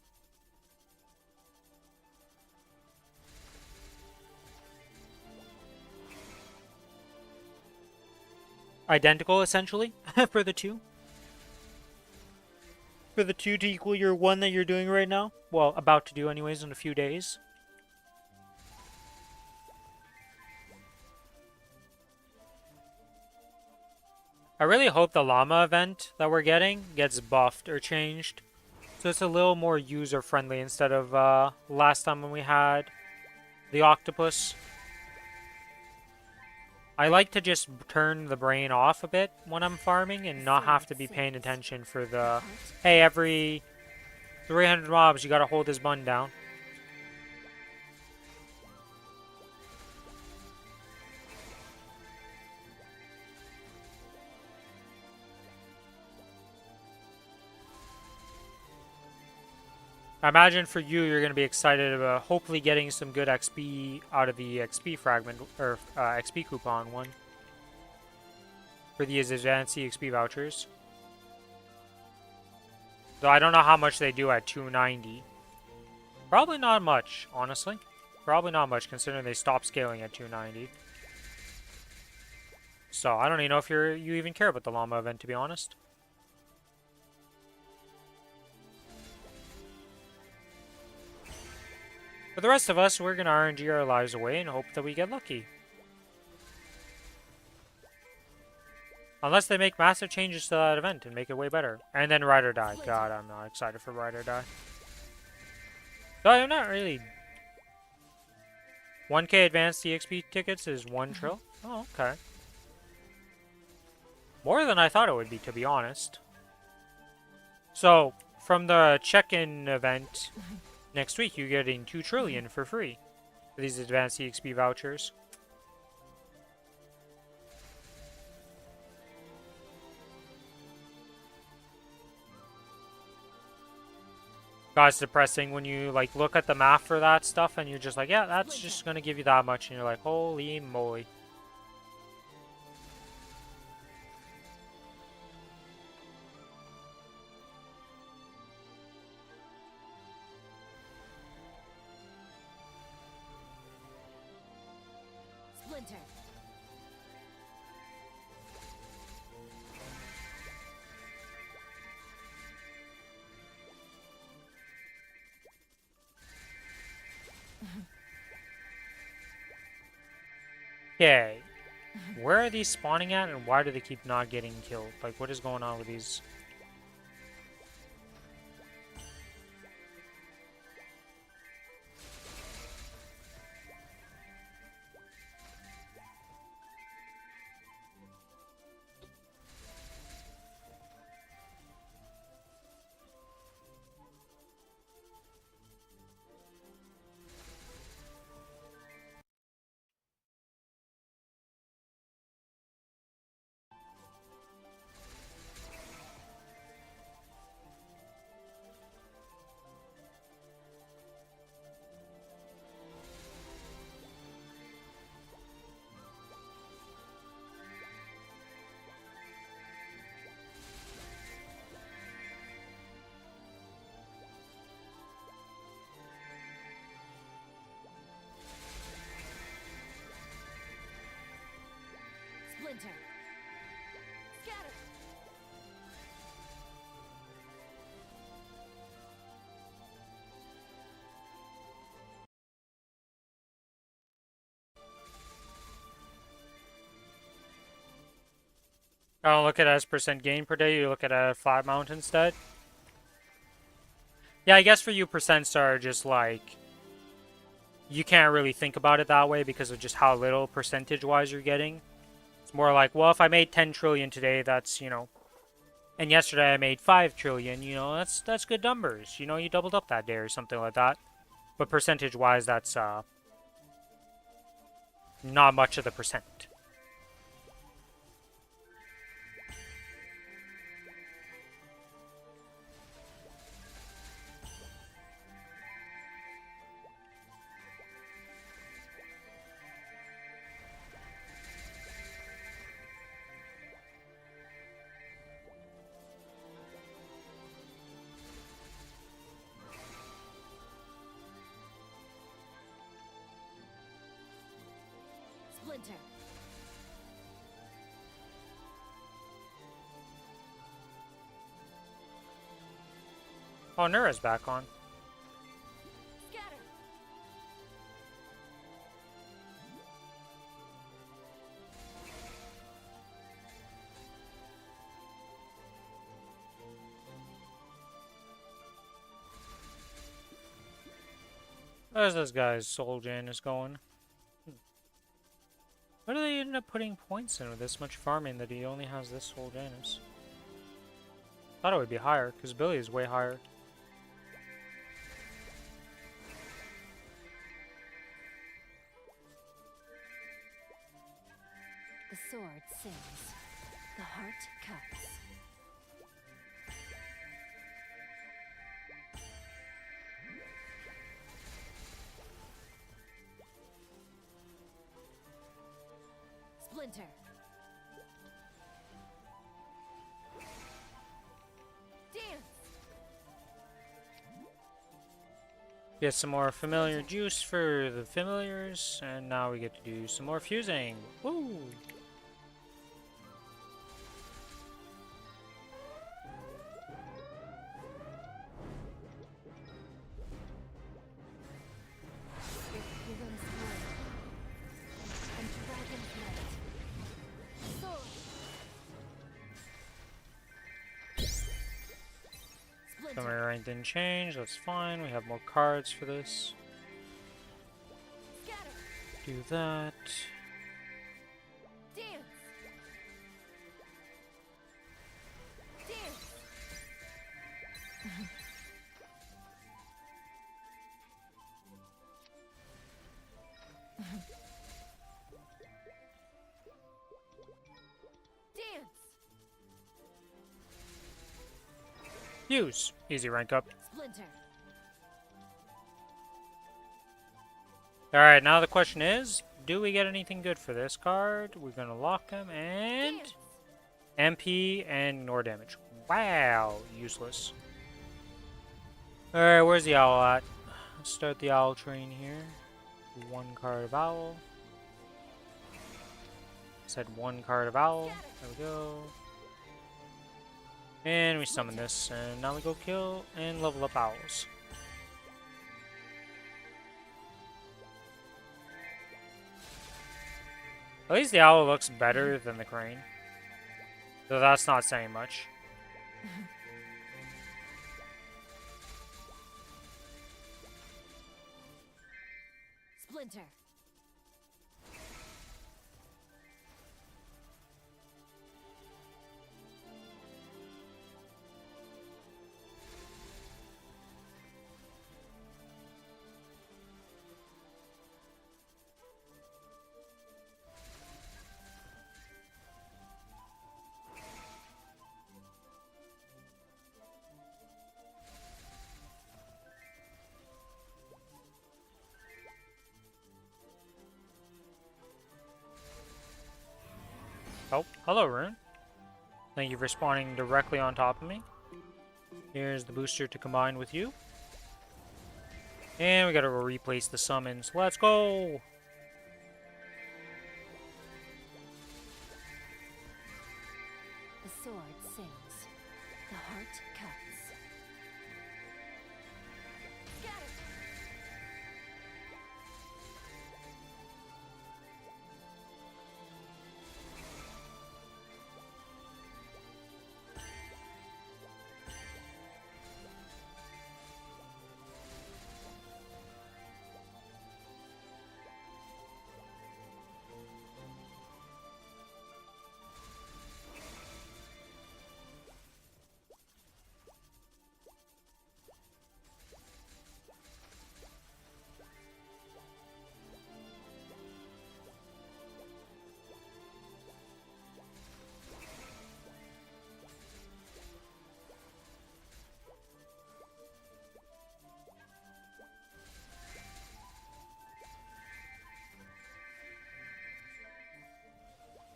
Identical, essentially, for the two. For the two to equal your one that you're doing right now. Well, about to do anyways in a few days. I really hope the llama event that we're getting gets buffed or changed. So it's a little more user-friendly instead of last time when we had the octopus. I like to just turn the brain off a bit when I'm farming and not have to be paying attention for the, hey, every 300 mobs, you gotta hold this button down. I imagine for you, you're going to be excited about hopefully getting some good XP out of the XP fragment, or XP coupon one. For these advanced EXP vouchers. Though I don't know how much they do at 290. Probably not much, honestly. Probably not much, considering they stopped scaling at 290. So, I don't even know if you even care about the llama event, to be honest. For the rest of us, we're going to RNG our lives away and hope that we get lucky. Unless they make massive changes to that event and make it way better. And then Ride or Die. God, I'm not excited for Ride or Die. So I'm not really... 1k advanced EXP tickets is 1 trill? Oh, okay. More than I thought it would be, to be honest. So, from the check-in event... Next week, you're getting 2 trillion for free for these advanced EXP vouchers. God, it's depressing when you like look at the math for that stuff and you're just like, yeah, that's just gonna give you that much, and you're like, holy moly. Splinter. Okay. Where are these spawning at, and why do they keep not getting killed? Like, what is going on with these? Splinter. Scatter. I don't look at it as percent gain per day, you look at it at a flat mount instead. Yeah, I guess for you, percents are just like... You can't really think about it that way because of just how little percentage-wise you're getting. It's more like, well, if I made 10 trillion today, that's, you know... And yesterday I made 5 trillion, you know, that's good numbers. You know, you doubled up that day or something like that. But percentage-wise, that's, not much of the percent. Splinter. Oh, Nura's back on. Scatter. Where's this guy's soul gen is going? Why do they end up putting points in with this much farming that he only has this whole Janus? Thought it would be higher, because Billy is way higher. The sword sings. The heart cuts. Splinter. Dance. Get some more familiar juice for the familiars, and now we get to do some more fusing. Woo! Hero's blood. And dragon's light. Sword. Splinter. Summary rank didn't change, that's fine. We have more cards for this. Scatter. Do that. Dance. Dance. Dance. Use! Easy rank up. Splinter. Alright, now the question is, do we get anything good for this card? We're gonna lock him, and... Dance. MP and ignore damage. Wow, useless. Alright, where's the owl at? Let's start the owl train here. One card of owl. Said one card of owl. There we go. And we summon this, and now we go kill and level up owls. At least the owl looks better than the crane. Though that's not saying much. Splinter. Oh, hello, Rune. Thank you for spawning directly on top of me. Here's the booster to combine with you. And we gotta replace the summons. Let's go! The sword sings. The heart cuts. Scatter.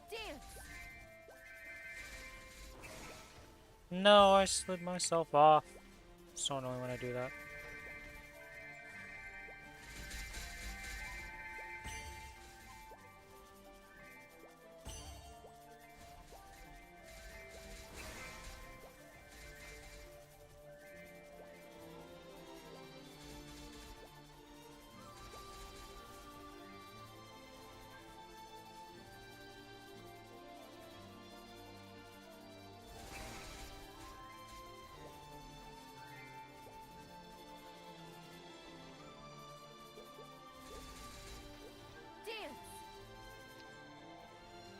Dance. No, I slid myself off. So annoying when I do that.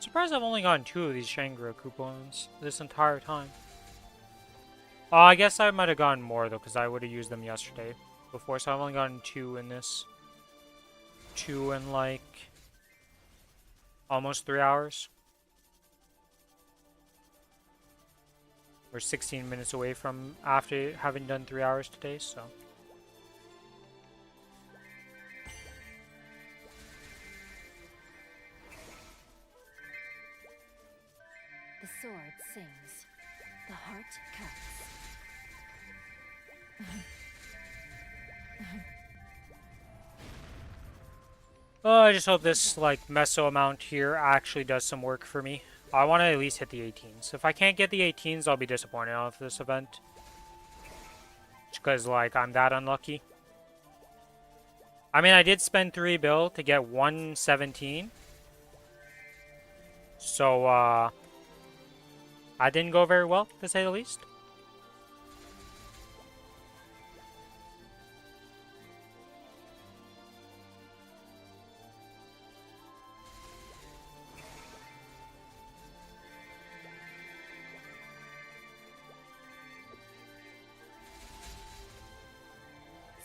surprised I've only gotten 2 of these Shangri coupons this entire time. Oh, I guess I might have gotten more though, because I would have used them yesterday before, so I've only gotten 2 in this. 2 in like almost 3 hours. We're 16 minutes away from after having done 3 hours today, so. The sword sings. The heart cuts. Oh, I just hope this like meso amount here actually does some work for me. I want to at least hit the 18s. If I can't get the 18s, I'll be disappointed off this event. Just because like I'm that unlucky. I mean, I did spend 3 bill to get 117. So I didn't go very well, to say the least.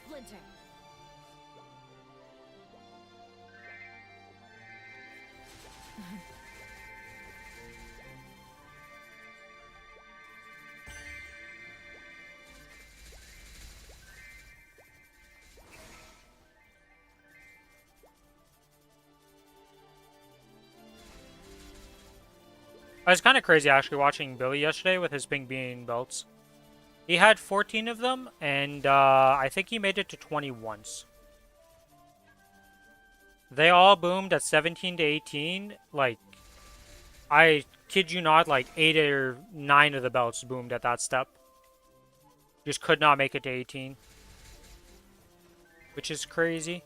Splinter. It was kind of crazy actually watching Billy yesterday with his pink bean belts. He had 14 of them, and I think he made it to 20 once. They all boomed at 17 to 18. Like, I kid you not, like 8 or 9 of the belts boomed at that step. Just could not make it to 18. Which is crazy.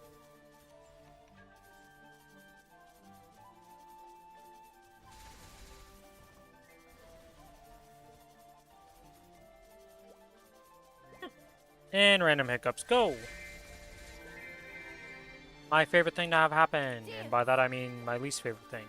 And random hiccups, go! My favorite thing to have happen, and by that I mean my least favorite thing.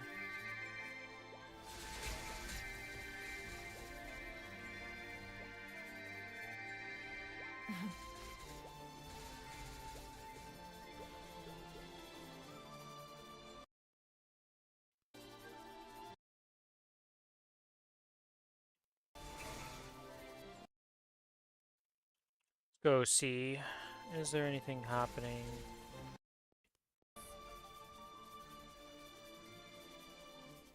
Go see. Is there anything happening?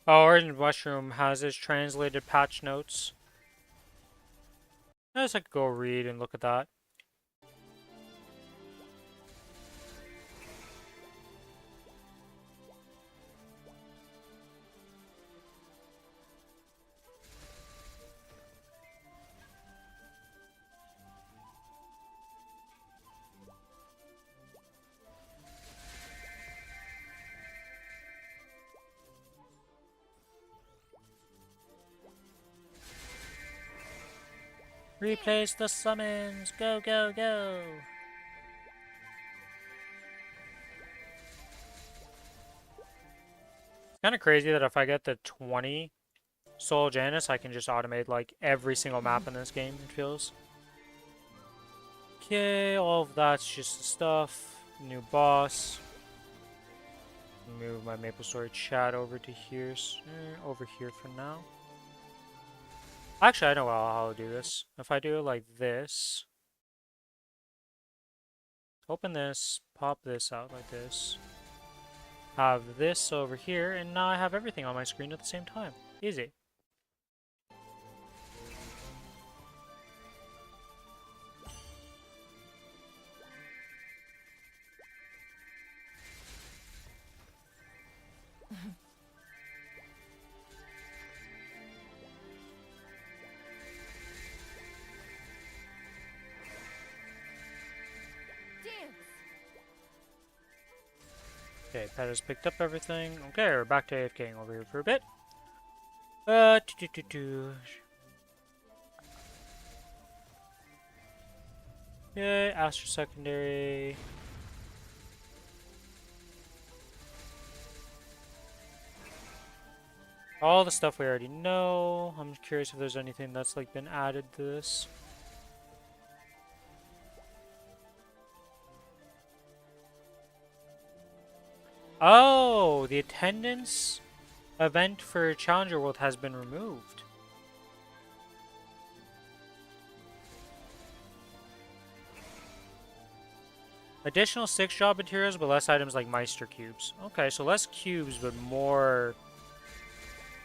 Oh, Orange Mushroom has his translated patch notes. I guess I could go read and look at that. Replace the summons! Go, go, go! It's kind of crazy that if I get the 20 Soul Janus, I can just automate like every single map in this game, it feels. Okay, all of that's just the stuff. New boss. Move my Maplestory chat over to here, over here for now. Actually, I know how I'll do this. If I do it like this, open this, pop this out like this, have this over here, and now I have everything on my screen at the same time. Easy. Okay, Pet has picked up everything. Okay, we're back to AFKing over here for a bit. Okay, Astro Secondary. All the stuff we already know. I'm curious if there's anything that's like been added to this. Oh, the attendance event for Challenger World has been removed. Additional 6 job materials, but less items like Meister cubes. Okay, so less cubes, but more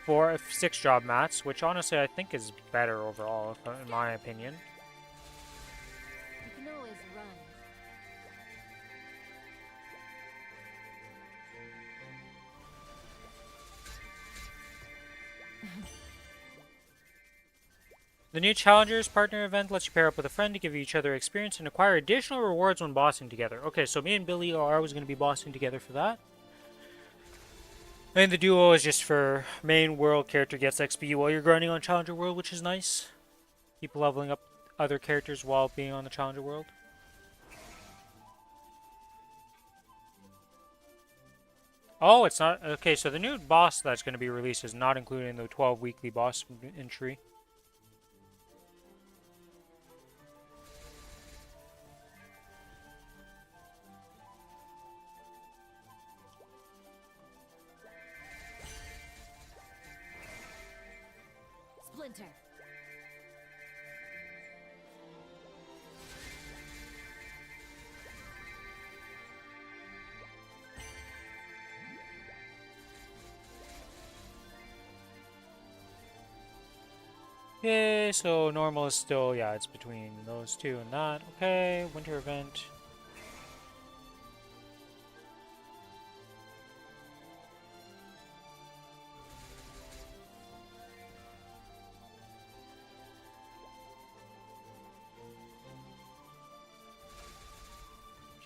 6 job mats, which honestly I think is better overall, in my opinion. You can always run. The new Challengers Partner event lets you pair up with a friend to give each other experience and acquire additional rewards when bossing together. Okay, so me and Billy are always going to be bossing together for that. And the duo is just for main world character gets XP while you're grinding on Challenger World, which is nice. Keep leveling up other characters while being on the Challenger World. Oh, it's not... Okay, so the new boss that's going to be released is not included in the 12 weekly boss entry. Splinter. Okay, so normal is still, yeah, it's between those two and that. Okay, winter event.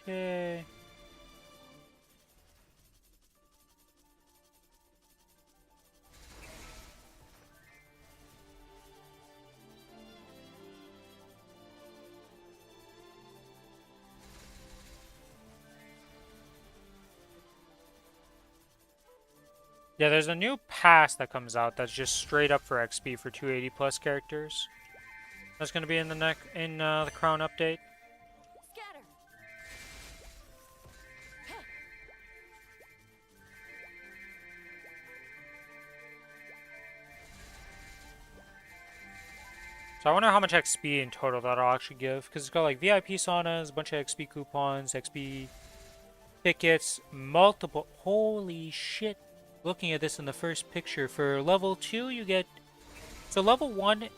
Okay. Yeah, there's a new pass that comes out that's just straight up for XP for 280 plus characters. That's gonna be in the the Crown update. Scatter. So I wonder how much XP in total that'll actually give, because it's got like VIP saunas, a bunch of XP coupons, XP tickets, multiple. Holy shit! Looking at this in the first picture, for level 2 you get. So level 1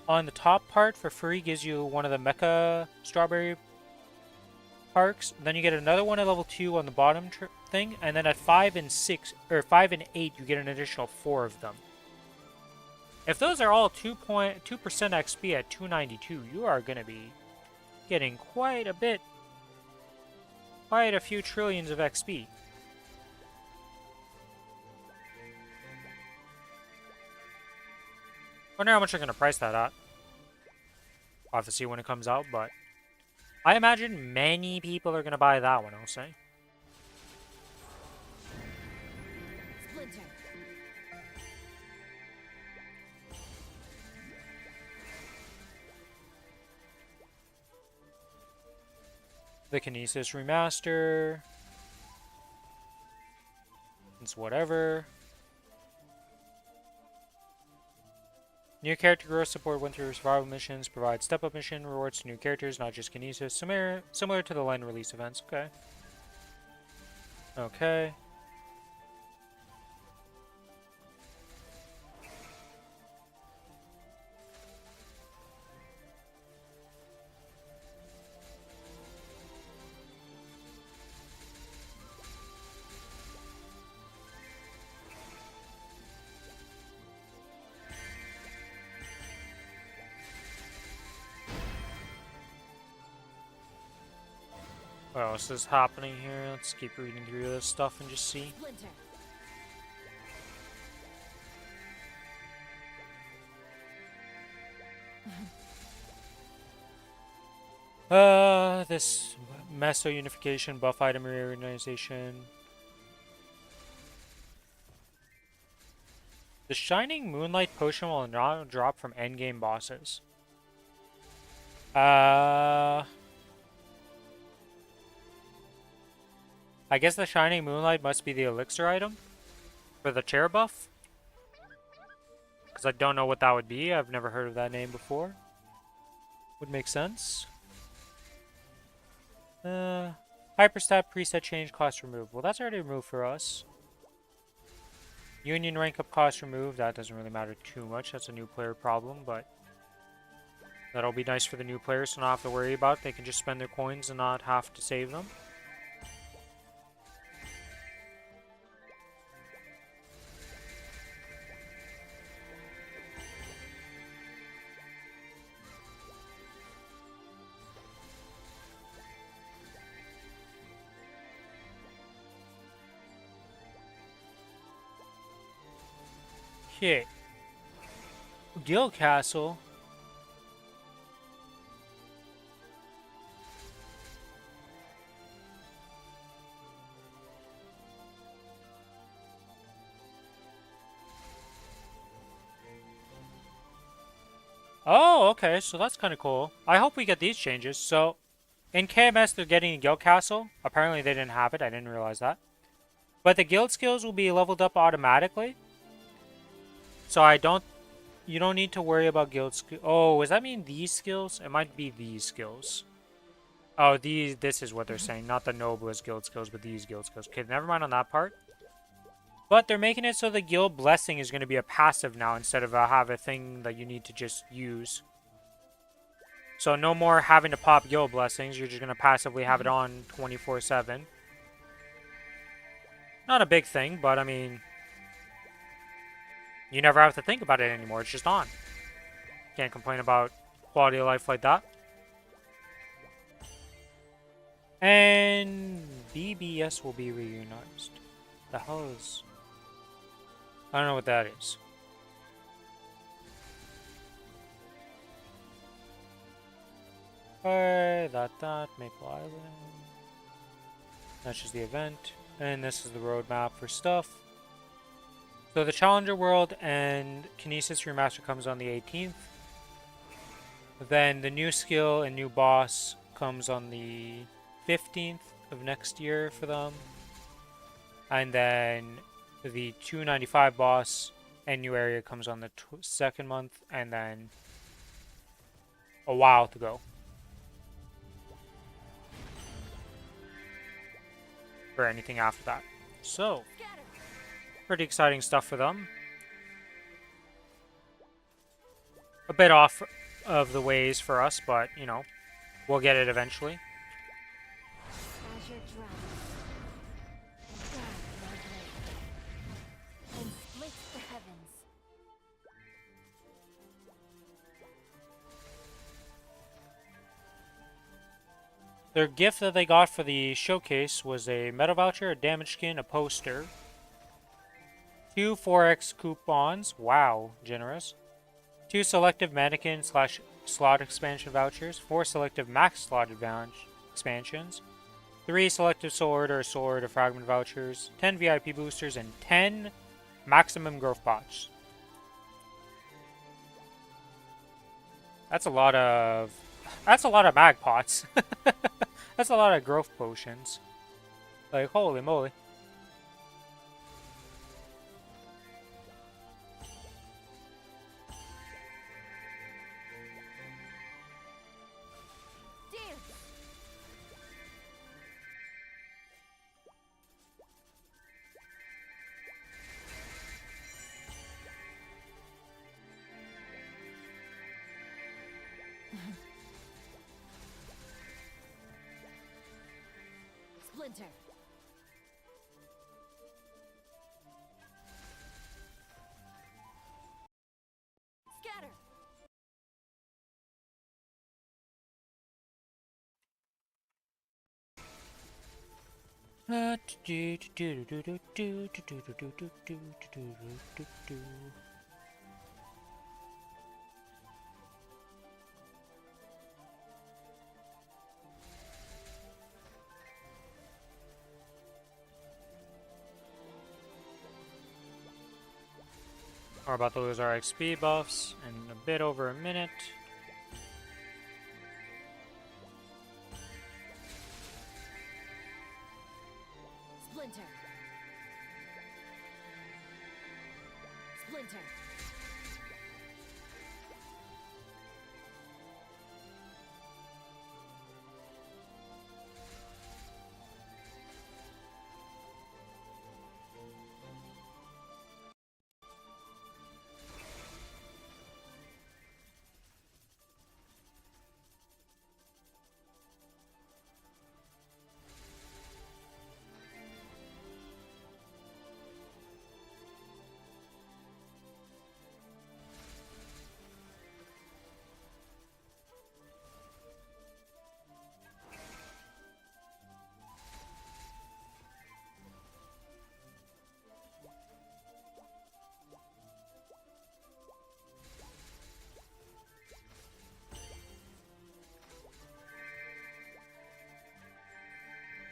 on the top part for free gives you one of the Mecha Strawberry Parks. Then you get another one at level 2 on the bottom thing, and then at 5 and 6 or 5 and 8 you get an additional 4 of them. If those are all 2% XP at 292, you are going to be getting quite a bit, quite a few trillions of XP. Wonder how much they're going to price that at. I'll have to see when it comes out, but I imagine many people are going to buy that one, I'll say. Splinter. The Kinesis Remaster. It's whatever. New character growth support went through survival missions, provide step-up mission rewards to new characters, not just Kinesis. Similar to the line release events. Okay. Okay. What else is happening here? Let's keep reading through this stuff and just see. Splinter. This Meso unification, buff item reorganization. The Shining Moonlight potion will not drop from endgame bosses. I guess the Shining Moonlight must be the elixir item for the chair buff. Because I don't know what that would be. I've never heard of that name before. Would make sense. Hyperstat preset change cost removed. Well, that's already removed for us. Union rank up cost removed. That doesn't really matter too much. That's a new player problem, but that'll be nice for the new players to not have to worry about it. They can just spend their coins and not have to save them. Okay. Guild Castle. Oh, okay, so that's kind of cool. I hope we get these changes. So, in KMS, they're getting a Guild Castle. Apparently, they didn't have it. I didn't realize that. But the guild skills will be leveled up automatically. So you don't need to worry about guild skill. Oh, does that mean these skills? It might be these skills. Oh, this is what they're saying. Not the noblest guild skills, but these guild skills. Okay, never mind on that part. But they're making it so the guild blessing is going to be a passive now instead of have a thing that you need to just use. So no more having to pop guild blessings. You're just going to passively have it on 24/7. Not a big thing, but I mean, you never have to think about it anymore. It's just on. Can't complain about quality of life like that. And BBS will be reunited. The hell is... I don't know what that is. Alright, that, Maple Island. That's just the event. And this is the roadmap for stuff. So the Challenger World and Kinesis Remaster comes on the 18th. Then the new skill and new boss comes on the 15th of next year for them. And then the 295 boss and new area comes on the second month. And then a while to go for anything after that. So, pretty exciting stuff for them. A bit off of the ways for us, but, you know, we'll get it eventually. Azure drowns, and guard my blade, and splits the heavens. Their gift that they got for the showcase was a meta voucher, a damage skin, a poster, 2 4x coupons, wow, generous, 2 selective mannequin / slot expansion vouchers, 4 selective max slot advantage expansions, 3 selective soul order or soul order fragment vouchers, 10 VIP boosters, and 10 maximum growth pots. That's a lot of mag pots. That's a lot of growth potions. Like, holy moly. Splinter. Scatter. We're about to lose our XP buffs in a bit over a minute. Splinter. Splinter.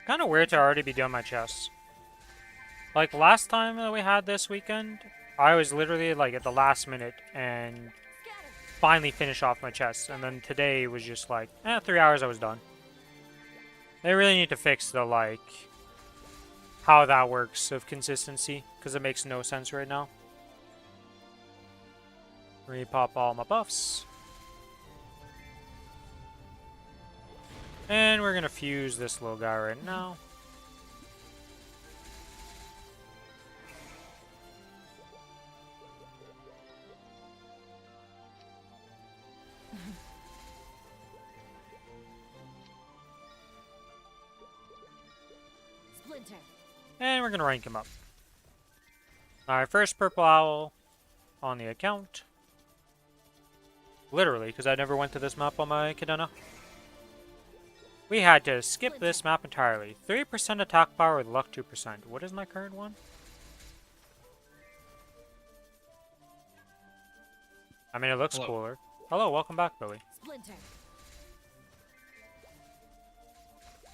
Kind of weird to already be doing my chests. Like last time that we had this weekend, I was literally like at the last minute and finally finish off my chests, and then today was just like, 3 hours I was done. They really need to fix the like how that works of consistency, because it makes no sense right now. Repop all my buffs. And we're gonna fuse this little guy right now. Splinter. And we're gonna rank him up. Alright, first purple owl on the account. Literally, because I never went to this map on my Cadena. We had to skip this map entirely. 3% attack power with luck 2%. What is my current one? I mean, it looks Hello. cooler. Hello, welcome back, Billy. Splinter.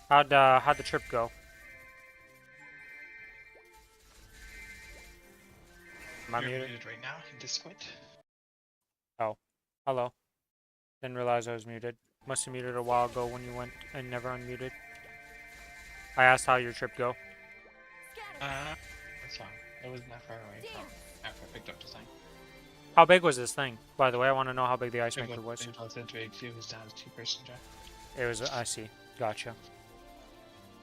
How'd the trip go? Am I You're muted? muted right now in Discord. Oh, hello. Didn't realize I was muted. Must have muted a while ago when you went and never unmuted. I asked how your trip go. That's fine. It wasn't that far away from after I picked up the thing. How big was this thing? By the way, I want to know how big the ice It maker was. wasn't big. It was down to 2-person job. It was, I see. Gotcha.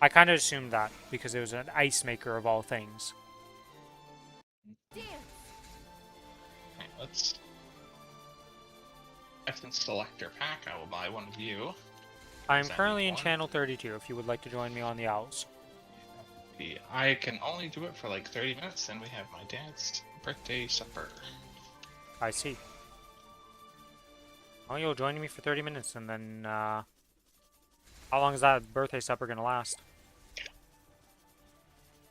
I kind of assumed that because it was an ice maker of all things. Dance. Alright, let's. Essence Selector Pack, I will buy one of you. I'm Is that currently in one? channel 32 if you would like to join me on the Owls. I can only do it for like 30 minutes, then we have my dad's birthday supper. I see. Oh, you'll join me for 30 minutes and then, how long is that birthday supper gonna last?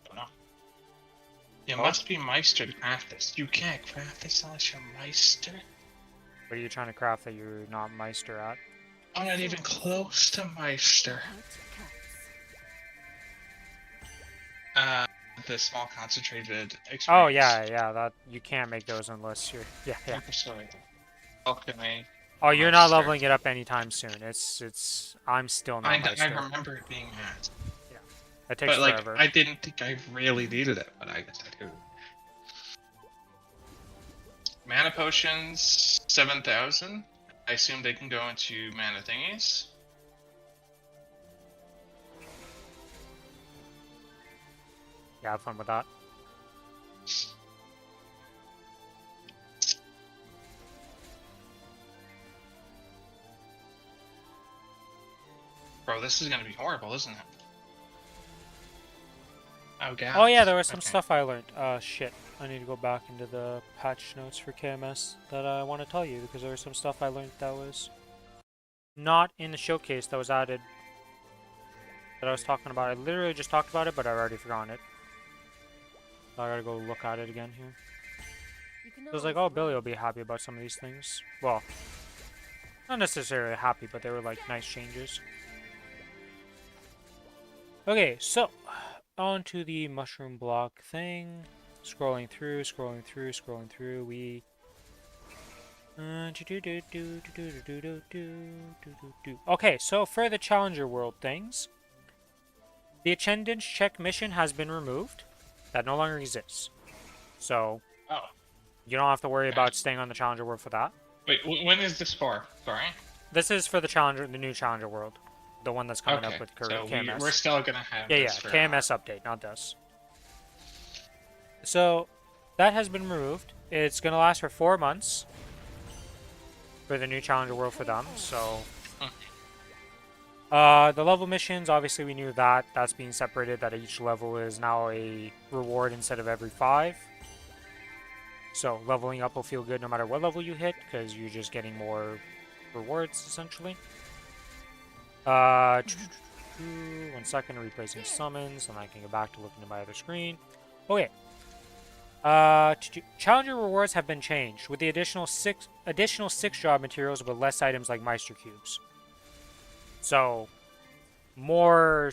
Don't know. You Oh. must be Meister to craft this. You can't craft this unless you're Meister. What are you trying to craft that you're not Meister at? I'm not even close to Meister. Heart cuts. The small concentrated experience. Oh, yeah, that, you can't make those unless you're, yeah. Maplestory. Alchemy. Oh, you're not Meister. leveling it up anytime soon. I'm still not I Meister. remember it being that. It takes But like, forever. I didn't think I really needed it, but I guess I do. Mana potions, 7,000. I assume they can go into mana thingies. Yeah, have fun with that. Bro, this is gonna be horrible, isn't it? Oh god. Oh yeah, there was some Okay. stuff I learned. Shit. I need to go back into the patch notes for KMS that I want to tell you because there was some stuff I learned that was not in the showcase that was added that I was talking about. I literally just talked about it, but I've already forgotten it. So I gotta go look at it again here. You can I was like, oh, Billy will be happy about some of these things. Well, not necessarily happy, but they were like nice changes. Okay, so on to the mushroom block thing. Scrolling through. We. Okay, so for the Challenger World things, the attendance check mission has been removed. That no longer exists. So Oh, you don't have to worry Okay. about staying on the Challenger World for that. wait. When is this for? Sorry. This is for the new Challenger World, the one that's coming Okay. up with So KMS. we're still gonna have Yeah, this for, KMS update, not this. So that has been removed. It's gonna last for 4 months for the new Challenger World for them. So the level missions, obviously we knew that. That's being separated, that each level is now a reward instead of every 5. So leveling up will feel good no matter what level you hit, because you're just getting more rewards, essentially. 1 second, replacing summons, and I can go back to looking at my other screen. Okay. Challenger rewards have been changed, with the additional six job materials with less items like Meister Cubes. So, more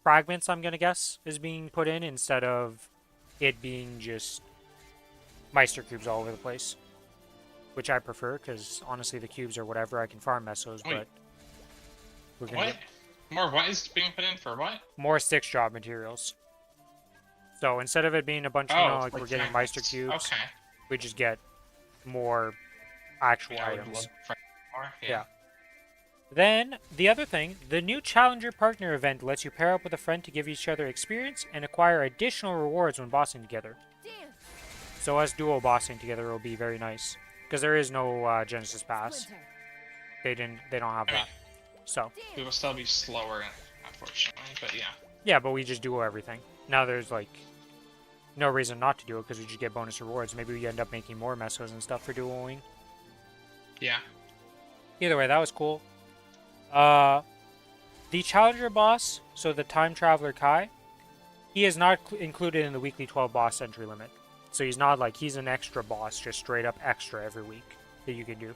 fragments, I'm gonna guess, is being put in instead of it being just Meister Cubes all over the place. Which I prefer, because honestly the cubes are whatever, I can farm Mesos, Wait. but we're gonna What? get More what is being put in for what? more 6 job materials. So instead of it being a bunch, like we're getting Meister magnets. Cubes, Okay. we just get more actual I would items. love for more. Yeah. Then, the other thing, the new Challenger Partner event lets you pair up with a friend to give each other experience and acquire additional rewards when bossing together. Damn. So us duo bossing together will be very nice. Because there is no Genesis Pass. Splinter. They don't have that. So, We will still be slower, unfortunately, but yeah. yeah, but we just duo everything. Now there's like no reason not to do it because we just get bonus rewards. Maybe we end up making more mesos and stuff for duoing. Yeah. Either way, that was cool. The Challenger boss, so the Time Traveler Kai, he is not included in the weekly 12 boss entry limit. So he's not like, he's an extra boss, just straight up extra every week that you can do.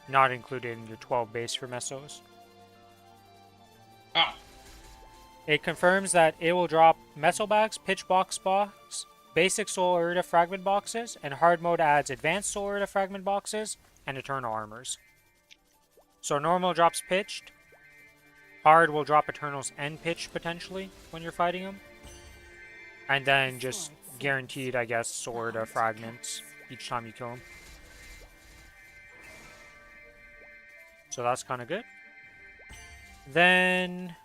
Not included in your 12 base for mesos. Oh. It confirms that it will drop meso bags, pitch box, basic Soul Irida fragment boxes, and hard mode adds advanced Soul Irida fragment boxes and eternal armors. So normal drops pitched, hard will drop eternals and pitched potentially when you're fighting them, and then just guaranteed, I guess, Soul Irida fragments each time you kill them. So that's kind of good. Then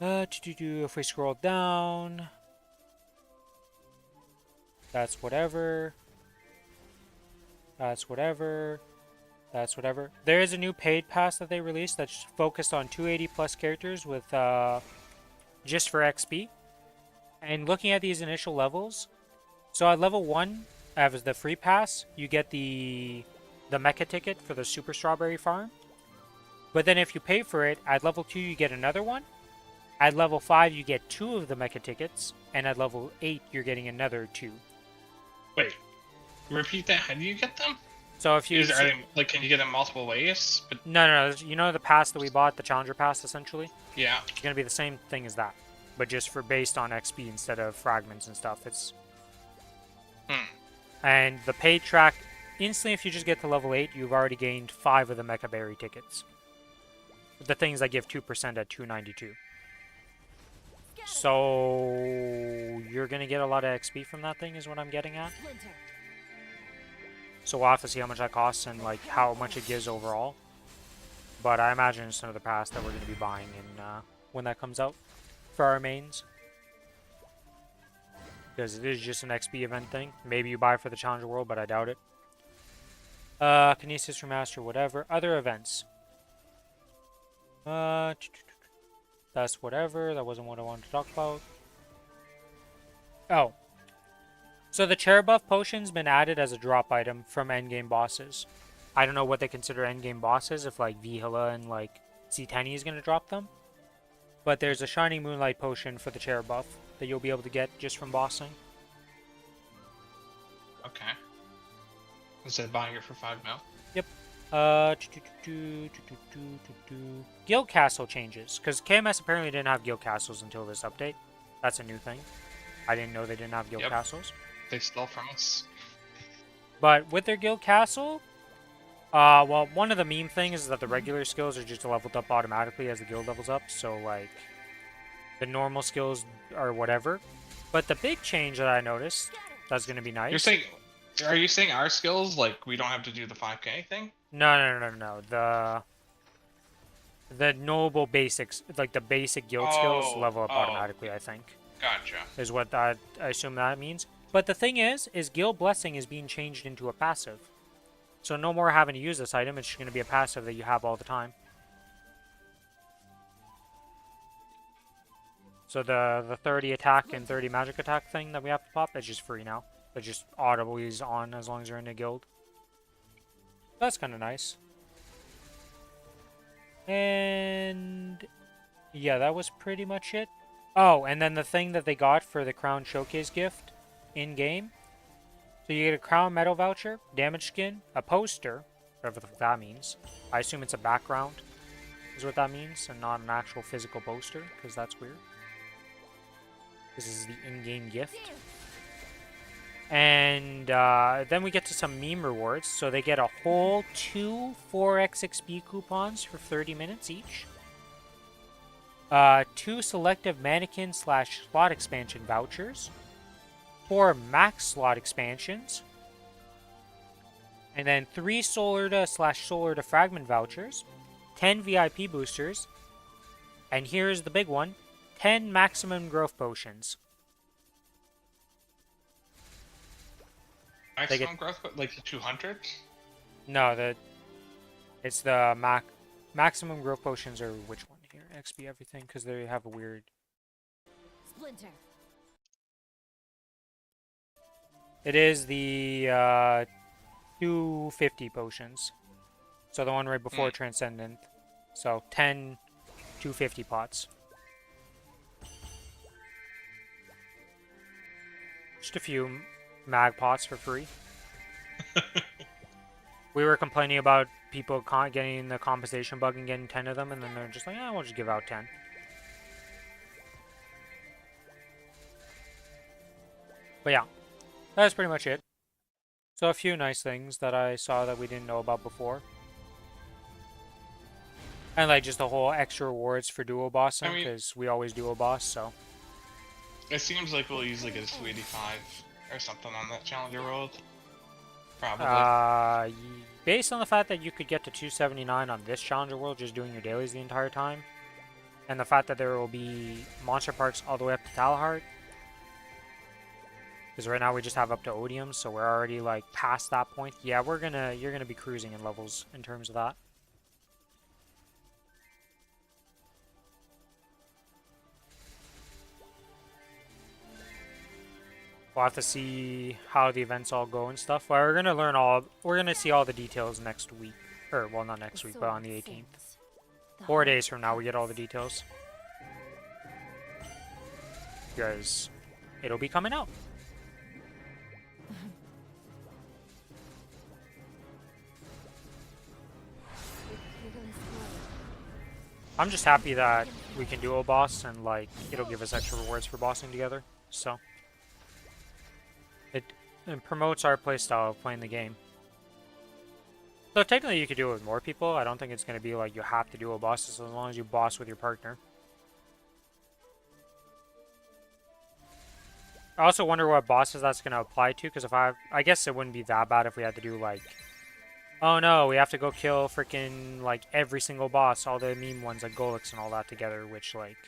if we scroll down, that's whatever. That's whatever. That's whatever. There is a new paid pass that they released that's focused on 280 plus characters with just for XP. And looking at these initial levels, so at level 1, as the free pass, you get the mecha ticket for the Super Strawberry Farm. But then if you pay for it, at level 2 you get another one. At level 5 you get 2 of the mecha tickets, and at level 8 you're getting another 2. Wait. Repeat that. How do you get them? So if you Are they, like, can you get them multiple ways? But no, you know the pass that we bought, the Challenger Pass, essentially? yeah. It's gonna be the same thing as that, but just for based on XP instead of fragments and stuff. It's and the paid track instantly. If you just get to level 8, you've already gained 5 of the Mecha Berry tickets. The things that give 2% at 292. So you're gonna get a lot of XP from that thing, is what I'm getting at. Splinter. So we'll have to see how much that costs and like how much it gives overall. But I imagine it's another pass that we're going to be buying in when that comes out for our mains. Because it is just an XP event thing. Maybe you buy for the Challenger World, but I doubt it. Kinesis Remaster, whatever. Other events. That's whatever. That wasn't what I wanted to talk about. Oh. So the chair buff potion's been added as a drop item from endgame bosses. I don't know what they consider endgame bosses, if like Vihila and like C10 is going to drop them. But there's a Shining Moonlight potion for the chair buff that you'll be able to get just from bossing. Okay. Instead of buying it for 5 mil. Yep. Guild Castle changes, because KMS apparently didn't have Guild Castles until this update. That's a new thing. I didn't know they didn't have guild Yep. castles. They stole from us. But with their guild castle, well, one of the meme things is that the regular skills are just leveled up automatically as the guild levels up. So, like, the normal skills are whatever. But the big change that I noticed that's going to be nice. Are you saying our skills, like, we don't have to do the 5k thing? No. The noble basics, like the basic guild skills, level up automatically, I think. Gotcha. Is what I assume that means. But the thing is Guild Blessing is being changed into a passive. So no more having to use this item, it's just going to be a passive that you have all the time. So the 30 attack and 30 magic attack thing that we have to pop, that's just free now. That just audibly is on as long as you're in a guild. That's kind of nice. And yeah, that was pretty much it. Oh, and then the thing that they got for the Crown Showcase gift in-game. So you get a Crown Medal voucher, damage skin, a poster, whatever the fuck that means. I assume it's a background, is what that means, and not an actual physical poster, because that's weird. This is the in-game gift. And then we get to some meme rewards. So they get a whole 2 4x XP coupons for 30 minutes each. 2 selective mannequin / slot expansion vouchers. 4 max slot expansions. And then 3 Solar / Solar fragment vouchers. 10 VIP boosters. And here's the big one. 10 maximum growth potions. Maximum growth, like the 200? No, it's the maximum growth potions are which one here? XP everything, because they have a weird. Splinter. It is the 250 potions. So the one right before Transcendent. So 10 250 pots. Just a few mag pots for free. We were complaining about people getting the compensation bug and getting 10 of them, and then they're just like, yeah, we'll just give out 10. But yeah, that's pretty much it. So a few nice things that I saw that we didn't know about before. And like just the whole extra rewards for duo bossing, because we always duo boss, so. It seems like we'll use like a 285 or something on that challenger world. Probably. Based on the fact that you could get to 279 on this challenger world just doing your dailies the entire time, and the fact that there will be monster parks all the way up to Talahart, because right now we just have up to Odium, so we're already like past that point. Yeah, you're gonna be cruising in levels in terms of that. We'll have to see how the events all go and stuff. But we're gonna see all the details next week. Or, well, not next week, but on the 18th. 4 days from now, we get all the details. Because it'll be coming out. I'm just happy that we can duo boss and, like, it'll give us extra rewards for bossing together. So. It promotes our playstyle of playing the game. So technically you could do it with more people. I don't think it's going to be like you have to do a boss as long as you boss with your partner. I also wonder what bosses that's going to apply to, because if I guess it wouldn't be that bad if we had to do like, oh no, we have to go kill freaking like every single boss, all the meme ones like Golix and all that together, which like,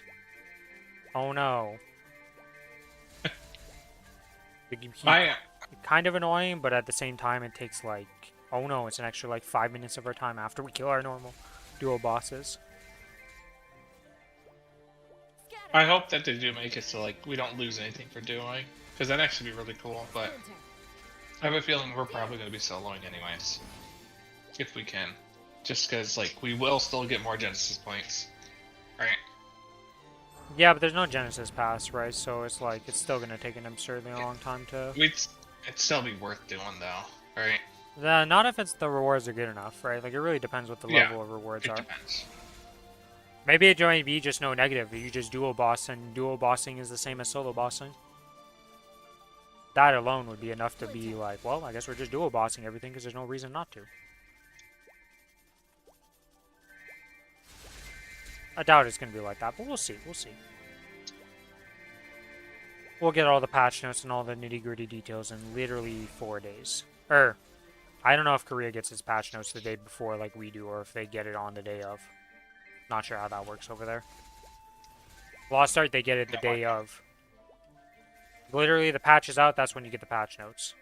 oh no. Kind of annoying, but at the same time it takes like, oh no, it's an extra like 5 minutes of our time after we kill our normal duo bosses. I hope that they do make it so like we don't lose anything for duoing, because that'd actually be really cool, but I have a feeling we're probably going to be soloing anyways, if we can, just because like we will still get more Genesis points, right? Yeah, but there's no Genesis pass, right? So it's like, it's still going to take an absurdly long time to... It'd still be worth doing, though, right? Not if the rewards are good enough, right? Like, it really depends what the level of rewards are. It depends. Maybe it might be just no negative. You just dual boss, and dual bossing is the same as solo bossing. That alone would be enough to be like, well, I guess we're just dual bossing everything because there's no reason not to. I doubt it's going to be like that, but we'll see. We'll see. We'll get all the patch notes and all the nitty-gritty details in literally 4 days. I don't know if Korea gets its patch notes the day before like we do, or if they get it on the day of. Not sure how that works over there. Lost Art, they get it the day of. Literally, the patch is out, that's when you get the patch notes.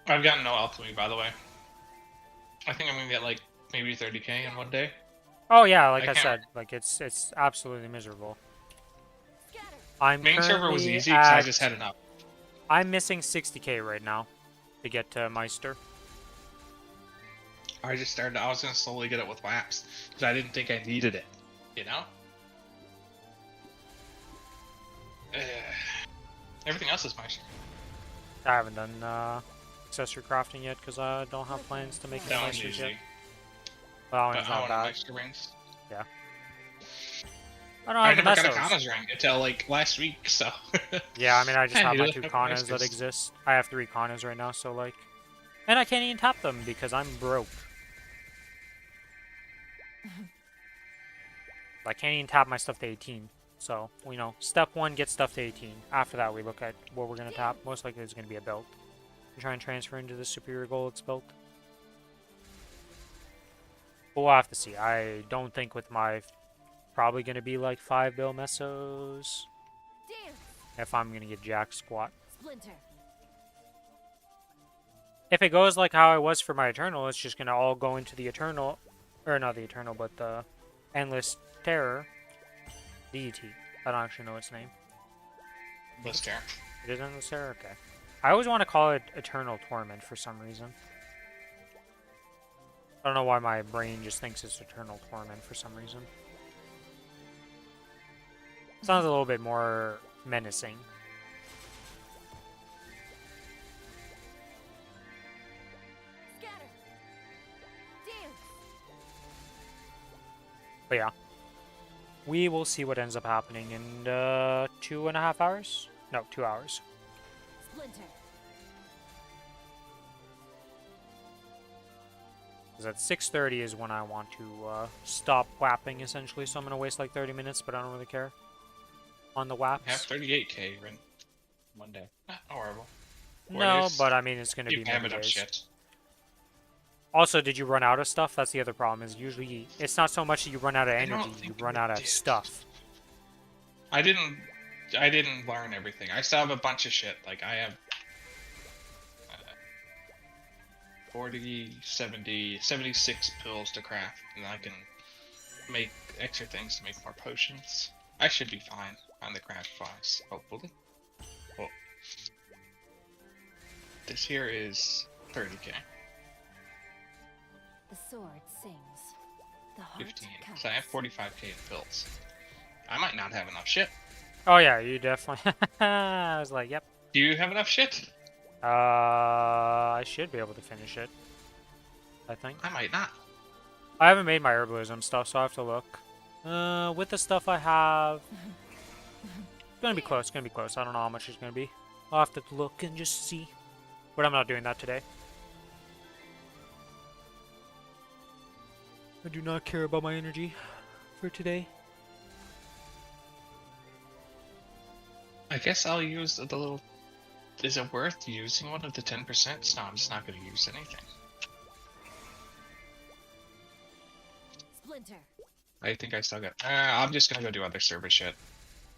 I've gotten no alchemy, by the way. I think I'm gonna get like maybe 30k in one day. Oh yeah, like I can't- said, like it's absolutely miserable. I'm Main server was currently easy because I at- just had enough. I'm missing 60k right now to get to Meister. I was gonna slowly get it with wax because I didn't think I needed it. You know. Everything else is Meister. I haven't done accessory crafting yet because I don't have plans to make it That one's Meisters yet. easy. Well, But it's I not want bad. Meister rings. I don't I have the never got a Messos. Kronos ring until like last week, so. Yeah, I mean, I just have You my don't 2 have Kanas that Meisters. exist. I have 3 Kanas right now, so like... And I can't even tap them because I'm broke. I can't even tap my stuff to 18. So, you know, step 1, get stuff to 18. After that, we look at what we're going to tap. Most likely it's going to be a belt. And try and transfer into the superior Golex belt. But we'll have to see. I don't think with my... Probably going to be like 5 bill mesos. Dance, If I'm going to get jack squat. Splinter. If it goes like how it was for my Eternal, it's just going to all go into the Eternal. Or not the Eternal, but the Endless Terror. Deity. I don't actually know its name. Lister. It is Endless Terror? Okay. I always want to call it Eternal Torment for some reason. I don't know why my brain just thinks it's Eternal Torment for some reason. Sounds a little bit more menacing. Scatter. Dance. But yeah. We will see what ends up happening in 2.5 hours? No, 2 hours. Splinter. Because at 6:30 is when I want to stop whapping, essentially. So I'm going to waste like 30 minutes, but I don't really care. On the I have whaps. 38k in one day. Not horrible. No, days. but I mean, it's going to You be have many enough days. shit. Also, did you run out of stuff? That's the other problem, is usually it's not so much that you run out of I don't energy, you think run we out of did. stuff. I didn't learn everything. I still have a bunch of shit. Like I have 40, 70, 76 pills to craft, and I can make extra things to make more potions. I should be fine on the craft wise, hopefully. Well, this here is 30k, The sword sings. The heart 15. counts. So I have 45k in pills. I might not have enough shit. Oh yeah, you definitely... I was like, yep. Do you have enough shit? I should be able to finish it. I think. I might not. I haven't made my herbalism stuff, so I have to look. With the stuff I have... It's gonna be close, I don't know how much it's gonna be. I'll have to look and just see. But I'm not doing that today. I do not care about my energy for today. I guess I'll use the little... Is it worth using one of the 10%? No, I'm just not going to use anything. Splinter. I think I still got... I'm just going to go do other server shit.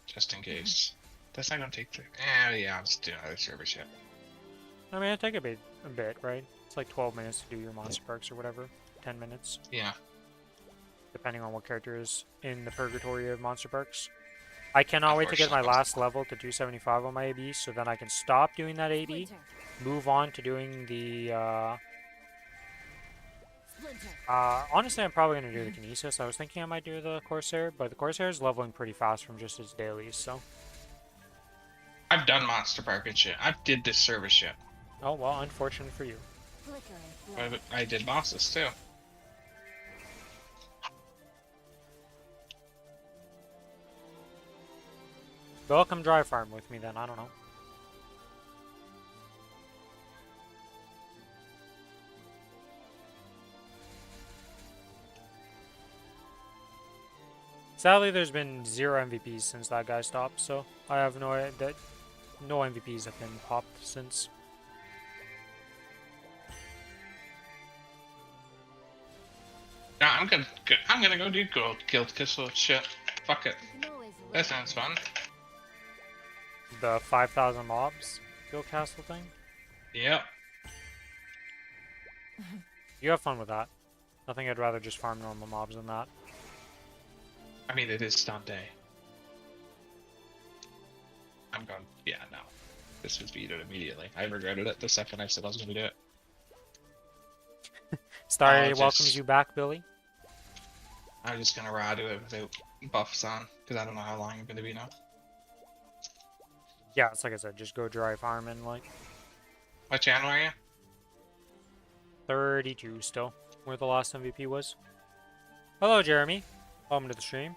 Just in case. That's not going to take... yeah, I'll just do other server shit. I mean, it'll take a bit, right? It's like 12 minutes to do your monster perks or whatever. 10 minutes, Yeah. depending on what character is in the purgatory of monster perks. I cannot wait to get my last level to 275 on my AB, so then I can stop doing that AB, Splinter. move on to doing the, Splinter. honestly, I'm probably going to do the Kinesis. I was thinking I might do the Corsair, but the Corsair is leveling pretty fast from just its dailies, so... I've done monster park and shit. I've did this server shit. Oh, well, unfortunate for you. Flickering flame. I did bosses too. Go come dry farm with me then, I don't know. Sadly, there's been 0 MVPs since that guy stopped, so I have no idea that no MVPs have been popped since. Yeah, I'm gonna go do guild castle shit. Fuck it. You can always That run. sounds fun. The 5,000 mobs Guild Castle thing? Yep. You have fun with that. I think I'd rather just farm normal mobs than that. I mean, it is stun day. I'm going. Yeah, no. This was beat it immediately. I regretted it the second I said I was going to do it. Starry just- welcomes you back, Billy. I'm just going to raw do it without buffs on, because I don't know how long I'm going to be now. Yeah, it's like I said, just go dry farm and like What channel are you? 32 still, where the last MVP was. Hello, Jeremy. Welcome to the stream.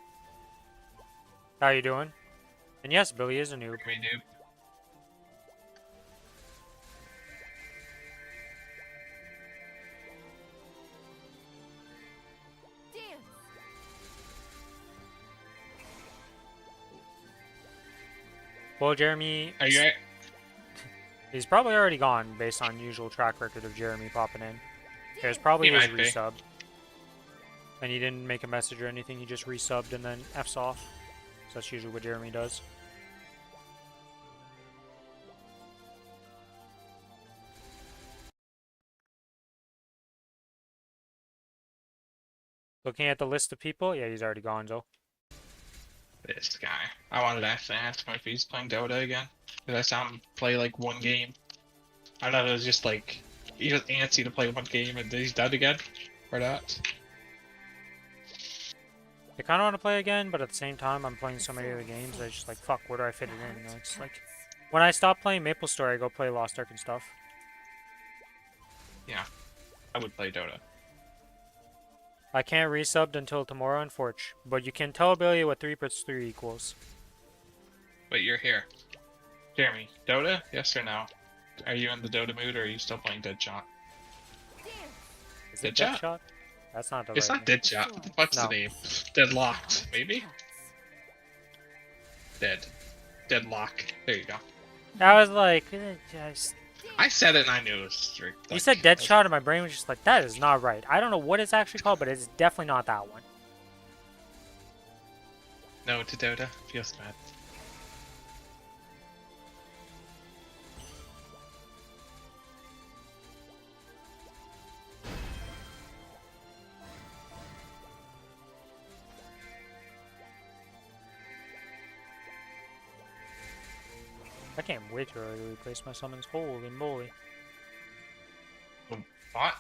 How you doing? And yes, Billy is a noob. We do. Dance. Well, Jeremy, Are you? he's probably already gone based on usual track record of Jeremy popping in. There's probably He his might be. resub. And he didn't make a message or anything, he just resubbed and then F's off. So that's usually what Jeremy does. Looking at the list of people, yeah, he's already gone, Joe. This guy. I wanted to actually ask him if he's playing Dota again. Because I saw him play like one game. I don't know, it was just like, he was antsy to play one game and he's done again. Or not. I kind of want to play again, but at the same time, I'm playing so many other games, I just like, fuck, where do I fit it in? You know, it's like, when I stop playing Maplestory, I go play Lost Ark and stuff. Yeah. I would play Dota. I can't resub until tomorrow, unfortunately, but you can tell Billy what 3 plus 3 equals. But you're here. Jeremy, Dota? Yes or no? Are you in the Dota mood or are you still playing Deadshot? Dance. Is it Deadshot? Deadshot? That's not the It's right not name. Deadshot. What the fuck's No. the name? Deadlocked, maybe? Cuts. Dead. Deadlock. There you go. I was like, just... I said it and I knew it was You like, said Deadshot and my brain was just like, that is not right. I don't know what it's actually called, but it's definitely not that one. No to Dota. Feels bad. I can't wait to replace my summons. Holy moly. What?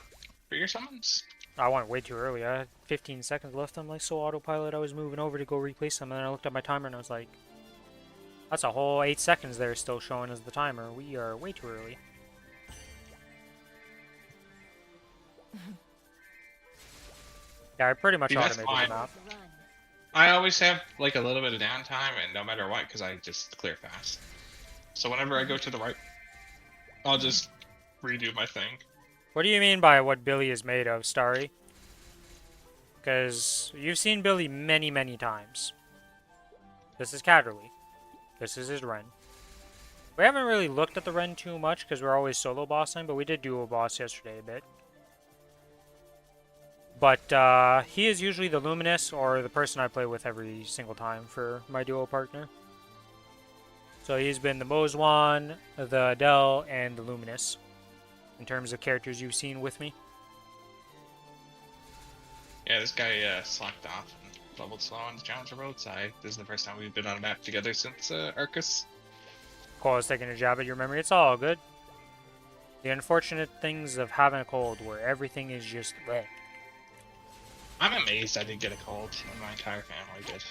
For your summons? I went way too early. I had 15 seconds left. I'm like so autopilot. I was moving over to go replace them, and then I looked at my timer and I was like, that's a whole 8 seconds there still showing as the timer. We are way too early. Yeah, I pretty much See, that's automated the fine. map. Run. I always have like a little bit of downtime and no matter what, because I just clear fast. So whenever I go to the right, I'll just redo my thing. What do you mean by what Billy is made of, Starry? Because you've seen Billy many, many times. This is Catterley. This is his Ren. We haven't really looked at the Ren too much because we're always solo bossing, but we did duo boss yesterday a bit. But he is usually the Luminous or the person I play with every single time for my duo partner. So he's been the Mozwan, the Adele, and the Luminous in terms of characters you've seen with me. Yeah, this guy slacked off and leveled slow on the Challenger Roadside. This is the first time we've been on a map together since Arcus. Cole is taking a jab at your memory. It's all good. The unfortunate things of having a cold where everything is just bleh. I'm amazed I didn't get a cold when my entire family did.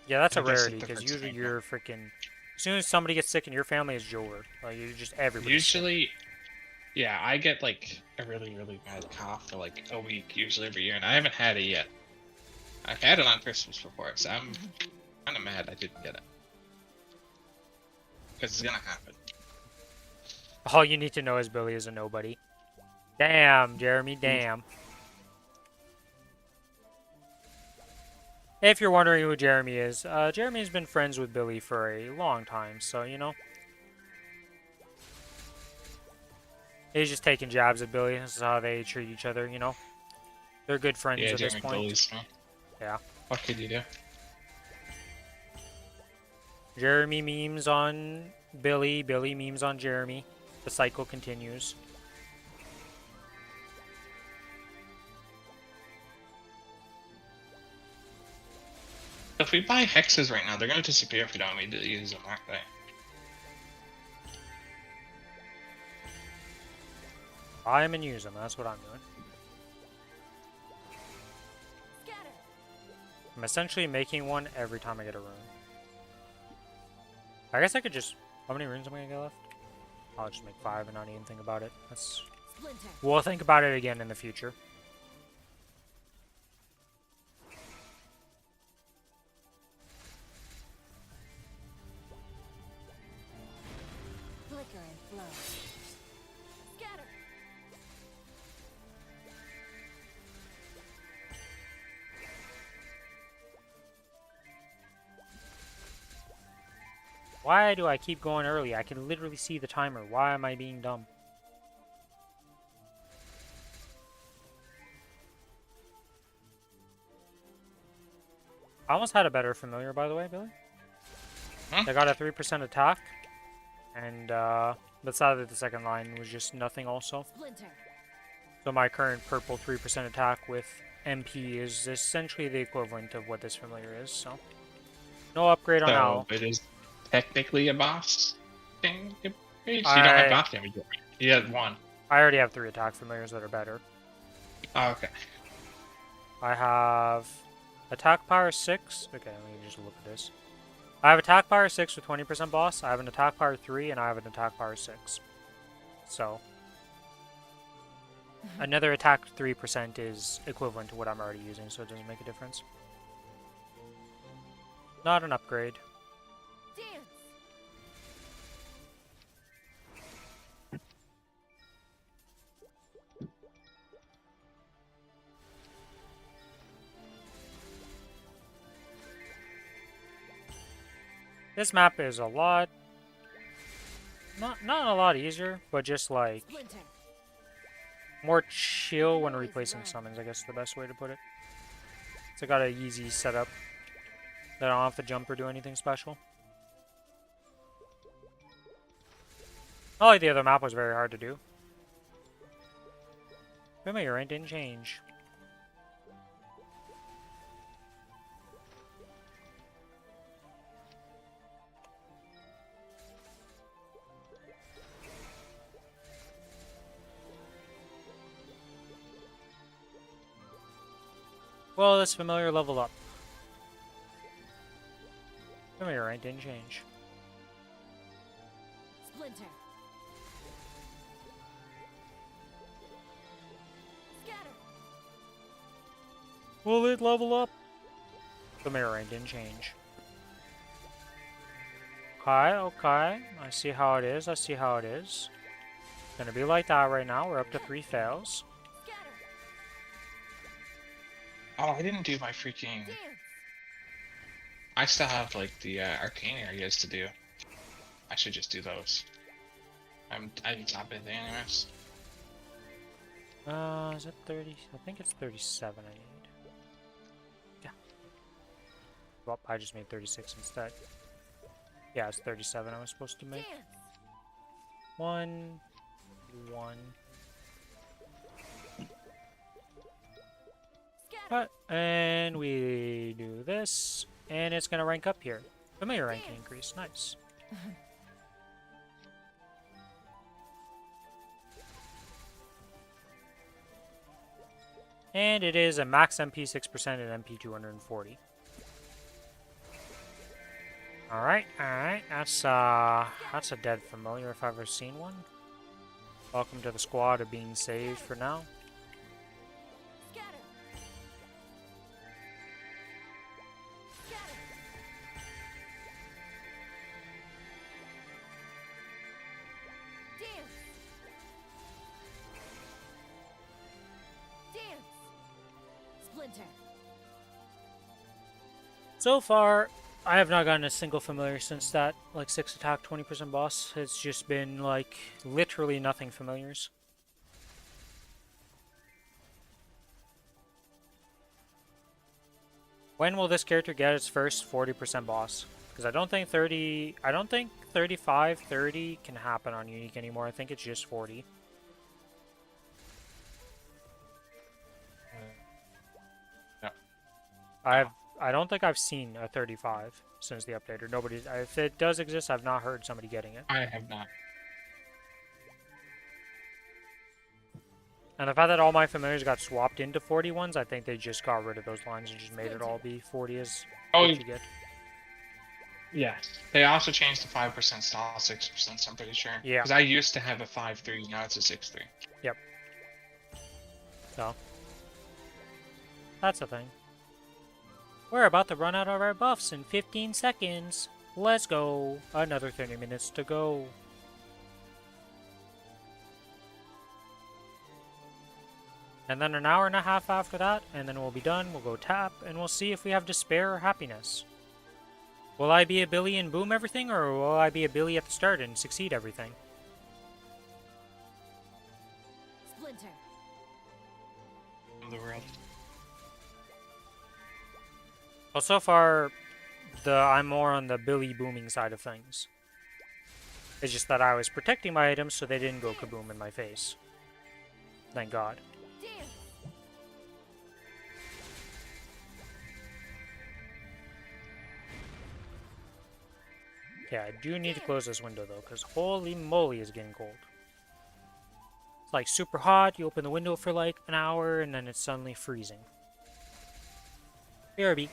Yeah, that's a I guess, like, rarity the because first usually time, you're freaking As soon as somebody gets sick in your family, it's over. Like, you're just everybody. Usually, yeah, I get like a really, really bad cough for like a week, usually every year, and I haven't had it yet. I've had it on Christmas before, so I'm kind of mad I didn't get it. Because it's gonna happen. All you need to know is Billy is a nobody. Damn, Jeremy, damn. If you're wondering who Jeremy is, Jeremy's been friends with Billy for a long time, so, you know. He's just taking jabs at Billy. This is how they treat each other, you know. They're good friends Yeah, at this Jeremy point. bullies me. Yeah. What could you do? Jeremy memes on Billy, Billy memes on Jeremy. The cycle continues. If we buy hexes right now, they're gonna disappear if we don't need to use them, aren't they? Buy them and use them. That's what I'm doing. Scatter. I'm essentially making one every time I get a rune. I guess I could just... How many runes am I gonna get left? I'll just make 5 and not even think about it. That's... Splinter. We'll think about it again in the future. Flicker and flow. Scatter. Why do I keep going early? I can literally see the timer. Why am I being dumb? I almost had a better familiar, by the way, Billy. Huh? I got a 3% attack, and but sadly the second line was just nothing also. Splinter. So my current purple 3% attack with MP is essentially the equivalent of what this familiar is, so... No upgrade on So Owl. it is technically a boss thing. You don't have boss damage. You have 1. I already have 3 attack familiars that are better. Oh, okay. I have attack power 6. Okay, let me just look at this. I have attack power 6 with 20% boss. I have an attack power 3, and I have an attack power 6. So, another attack 3% is equivalent to what I'm already using, so it doesn't make a difference. Not an upgrade. Dance. This map is a lot... Not a lot easier, but just like... Splinter. more chill when replacing summons, I guess is the best way to put it. So I got an easy setup that I don't have to jump or do anything special. Not like the other map was very hard to do. Familiar rank didn't change. Well, this familiar level up. Familiar rank didn't change. Splinter. Scatter. Will it level up? Familiar rank didn't change. Okay, okay. I see how it is. I see how it is. Gonna be like that right now. We're up to 3 fails. Scatter. Oh, I didn't do my freaking... Dance. I still have, like, the arcane areas to do. I should just do those. I'm not busy anyways. Is it 30? I think it's 37 I need. Yeah. Well, I just made 36 instead. Yeah, it's 37 I was supposed to make. Dance. 1, 1. Scatter. And we do this, and it's gonna rank up here. Familiar ranking increase, nice. And it is a max MP 6% and MP 240. Alright, alright. That's a dead familiar if I've ever seen one. Welcome to the squad of being saved for now. Scatter. Scatter. Dance. Dance. Splinter. So far, I have not gotten a single familiar since that, like, 6 attack, 20% boss. It's just been, like, literally nothing familiars. When will this character get its first 40% boss? Because I don't think 35, 30 can happen on Unique anymore. I think it's just 40. No. I don't think I've seen a 35 since the update, or nobody's. If it does exist, I've not heard somebody getting it. I have not. And the fact that all my familiars got swapped into 40 ones, I think they just got rid of those lines and just made it all be 40 as Oh, what you get. yes. They also changed the 5% stall, 6%, I'm pretty sure. Yeah. Because I used to have a 5-3, now it's a 6-3. Yep. So, that's a thing. We're about to run out of our buffs in 15 seconds. Let's go. Another 30 minutes to go. And then an hour and a half after that, and then we'll be done. We'll go tap, and we'll see if we have despair or happiness. Will I be a Billy and boom everything, or will I be a Billy at the start and succeed everything? Splinter. Of the world. Well, so far, I'm more on the Billy booming side of things. It's just that I was protecting my items so they didn't go kaboom in my face. Thank God. Dance. Yeah, I do need to close this window though, because holy moly is getting cold. It's like super hot, you open the window for like an hour, and then it's suddenly freezing. BRB.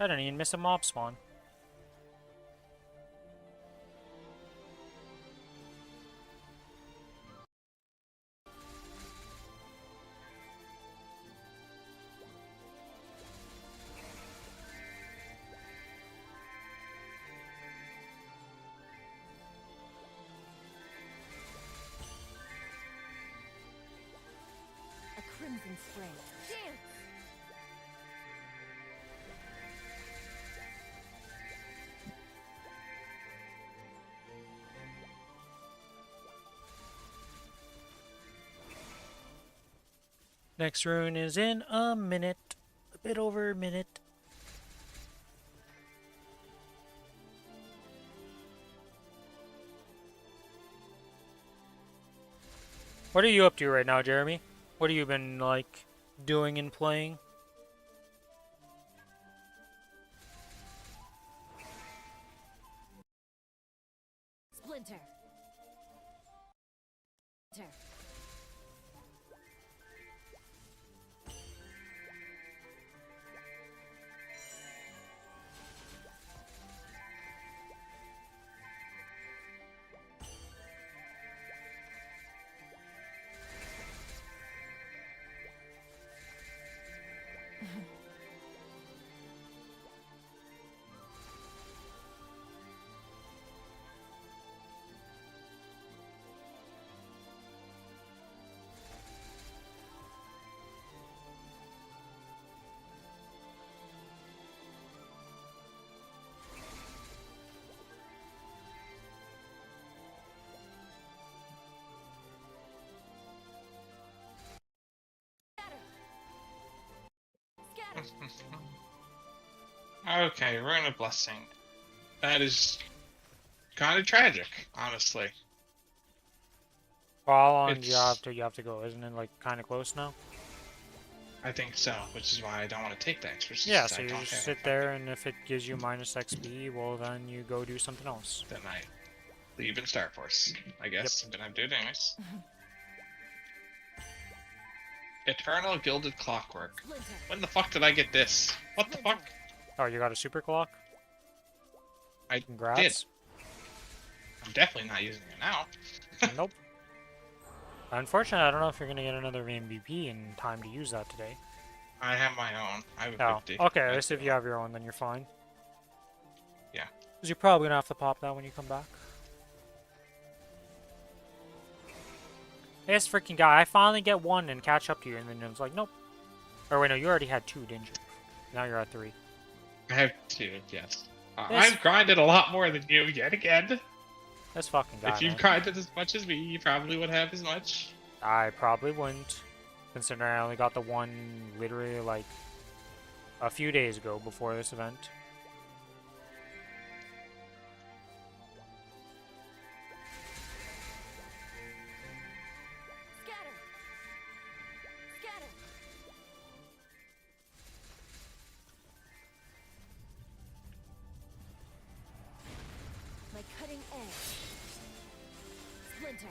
I didn't even miss a mob spawn. A crimson spray. Dance. Next rune is in a minute. A bit over a minute. What are you up to right now, Jeremy? What have you been, like, doing and playing? Splinter. Splinter. Scatter. Okay, Rune of Blessing. That is kind of tragic, honestly. Well, how long do It's- you have to go? Isn't it, like, kind of close now? I think so, which is why I don't want to take that. Yeah, so you just sit there, and if it gives you minus XP, well, then you go do something else. Then I leave in Star Force, I guess. I'm gonna do it anyways. Eternal Gilded Clockwork. Splinter. When the fuck did I get this? What the fuck? Oh, you got a super clock? I Congrats. did. I'm definitely not using it now. Nope. Unfortunately, I don't know if you're gonna get another MVP in time to use that today. I have my own. I have a Oh, 50. okay, at least if you have your own, then you're fine. Yeah. Because you're probably gonna have to pop that when you come back. This freaking guy, I finally get one and catch up to you, and then it's like, nope. Or wait, no, you already had 2, didn't you? Now you're at 3. I have 2, yes. This- I've grinded a lot more than you yet again. This fucking guy, If you've man. grinded as much as me, you probably would have as much. I probably wouldn't, considering I only got the one literally like a few days ago before this event. Scatter. Scatter. My cutting edge. Splinter.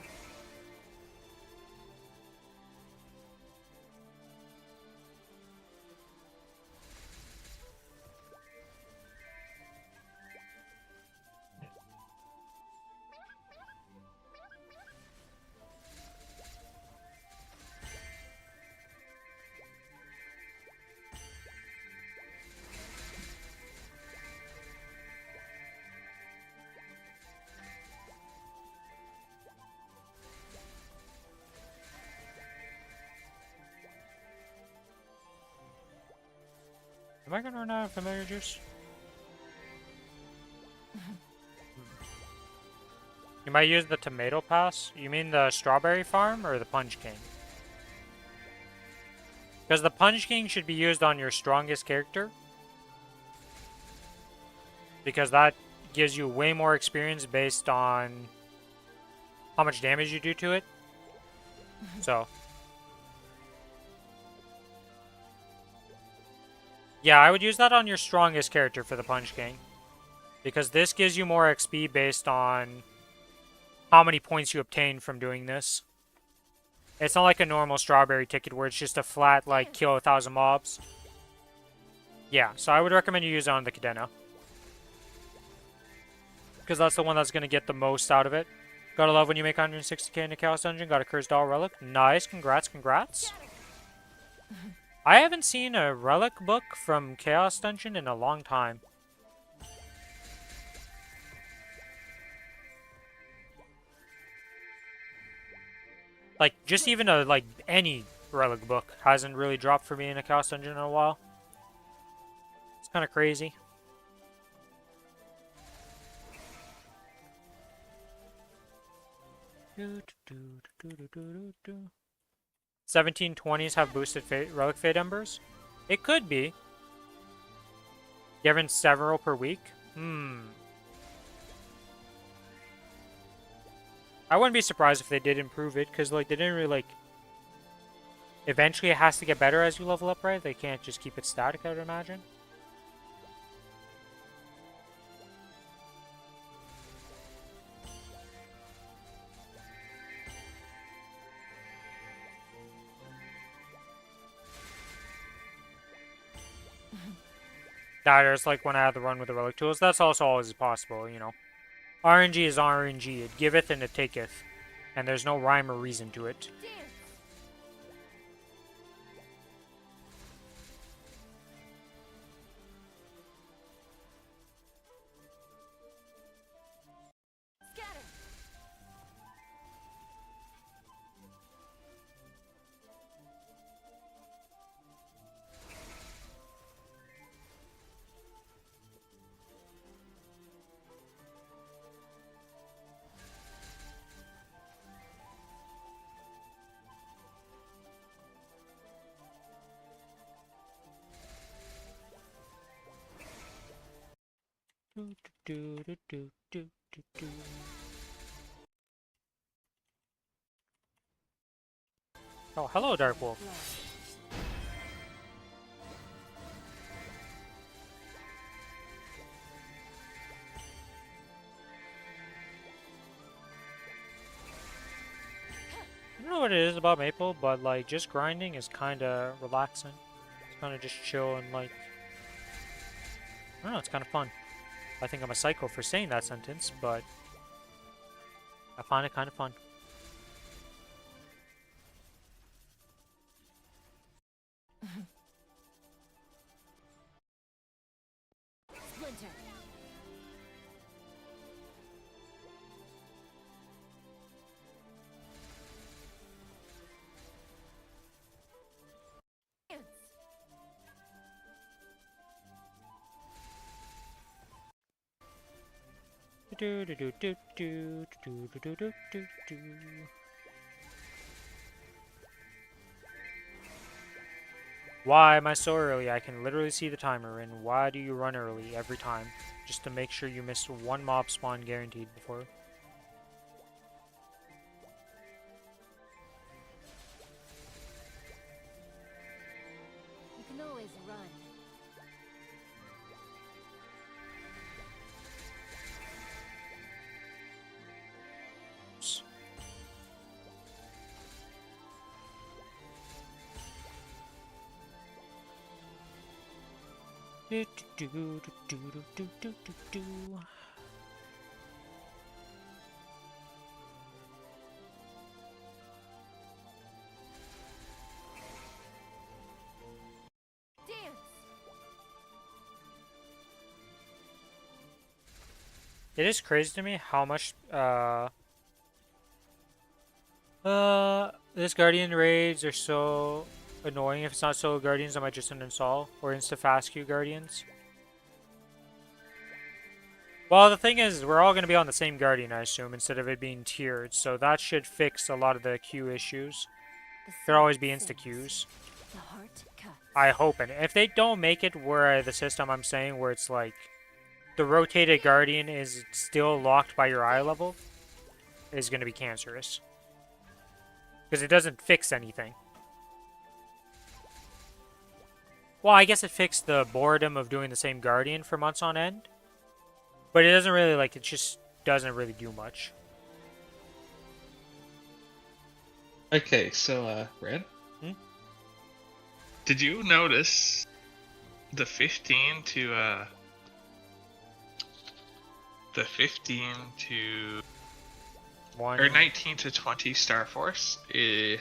Am I gonna run out of familiar juice? You might use the tomato pass. You mean the strawberry farm or the punch king? Because the punch king should be used on your strongest character. Because that gives you way more experience based on how much damage you do to it. So. Yeah, I would use that on your strongest character for the punch king. Because this gives you more XP based on how many points you obtain from doing this. It's not like a normal strawberry ticket where it's just a flat, like, kill 1,000 mobs. Yeah, so I would recommend you use it on the Cadena. Because that's the one that's going to get the most out of it. Gotta love when you make 160k in a Chaos Dungeon. Got a Cursed Doll Relic. Nice, congrats, congrats. I haven't seen a Relic book from Chaos Dungeon in a long time. Like, just even a, like, any Relic book hasn't really dropped for me in a Chaos Dungeon in a while. It's kind of crazy. Do, do, do, do, do, do, do. 1720s have boosted Relic Fade Embers? It could be. Given several per week? I wouldn't be surprised if they did improve it, because like they didn't really like. Eventually, it has to get better as you level up, right? They can't just keep it static, I would imagine. That is like when I had the run with the relic tools. That's also always possible, you know. RNG is RNG. It giveth and it taketh. And there's no rhyme or reason to it. Dance. Scatter. Do, do, do, do, do, do, do. Oh, hello, Dark Wolf. don't know what it is about Maple, but like just grinding is kind of relaxing. It's kind of just chill and like, I don't know, it's kind of fun. I think I'm a psycho for saying that sentence, but I find it kind of fun. Splinter. Dance. Do do do do do do do do do do do. Why am I so early? I can literally see the timer, and why do you run early every time? Just to make sure you missed one mob spawn guaranteed before. You can always run. Do do do do do do do do do. Dance. It is crazy to me how much this Guardian raids are so annoying. If it's not solo Guardians, I might just uninstall or insta fast queue Guardians. Well, the thing is, we're all going to be on the same Guardian, I assume, instead of it being tiered, so that should fix a lot of the queue issues. The There'll always be sword insta sings. queues. The heart cuts. I hope, and if they don't make it where the system I'm saying, where it's like the rotated Guardian is still locked by your eye level, is going to be cancerous. Because it doesn't fix anything. Well, I guess it fixed the boredom of doing the same Guardian for months on end. But it doesn't really, like, it just doesn't really do much. Okay, so, Red? Hmm? Did you notice the 15 to, the 15 to, One. or 19 to 20 Star Force,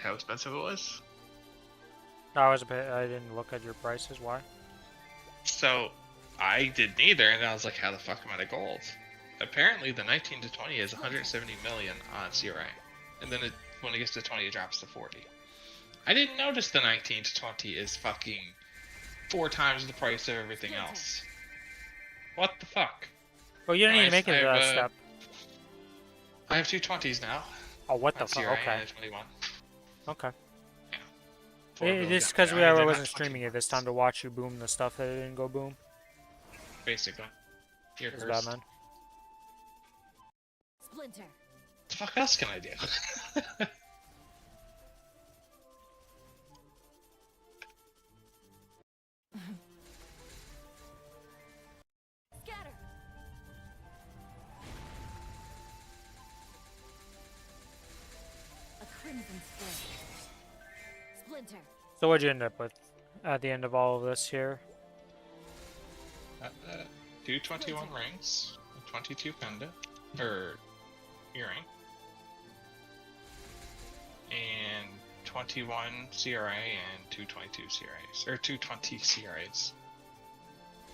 how expensive it was? I was a bit, I didn't look at your prices, why? So, I did neither, and I was like, how the fuck am I to gold? Apparently, the 19 to 20 is 170 million on CRA. And then when it gets to 20, it drops to 40. I didn't notice the 19 to 20 is fucking 4 times the price of everything else. What the fuck? Well, you don't need to make it I have, that step. I have 2 20s now. Oh, what the On fuck? CRA Okay. and a 21. Okay. 4 bills Just down because there. I did wasn't have 20 streaming it this bucks, time to watch you boom the stuff that didn't go boom. Basically. You're It's cursed. bad, man. Splinter. What the fuck else can I do? Scatter. A crimson spray. Splinter. So what'd you end up with at the end of all of this here? 2 21 rings, a 22 pendant, or earring, and 21 CRA and 222 CRAs, or 220 CRAs.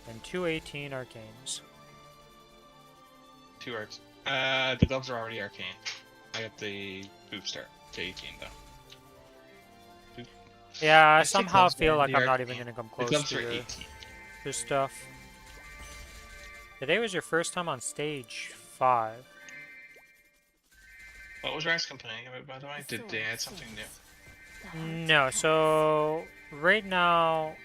And 218 arcanes. 2 arcs. The gloves are already arcane. I got the booster to 18 though. Yeah, I I think somehow gloves feel were like the I'm not arcane. even gonna come The close gloves to were your, 18. your stuff. Today was your first time on stage 5. What was Rice complaining about, by the way? The Did they sword add something new? sings. The heart No, cuts. so right now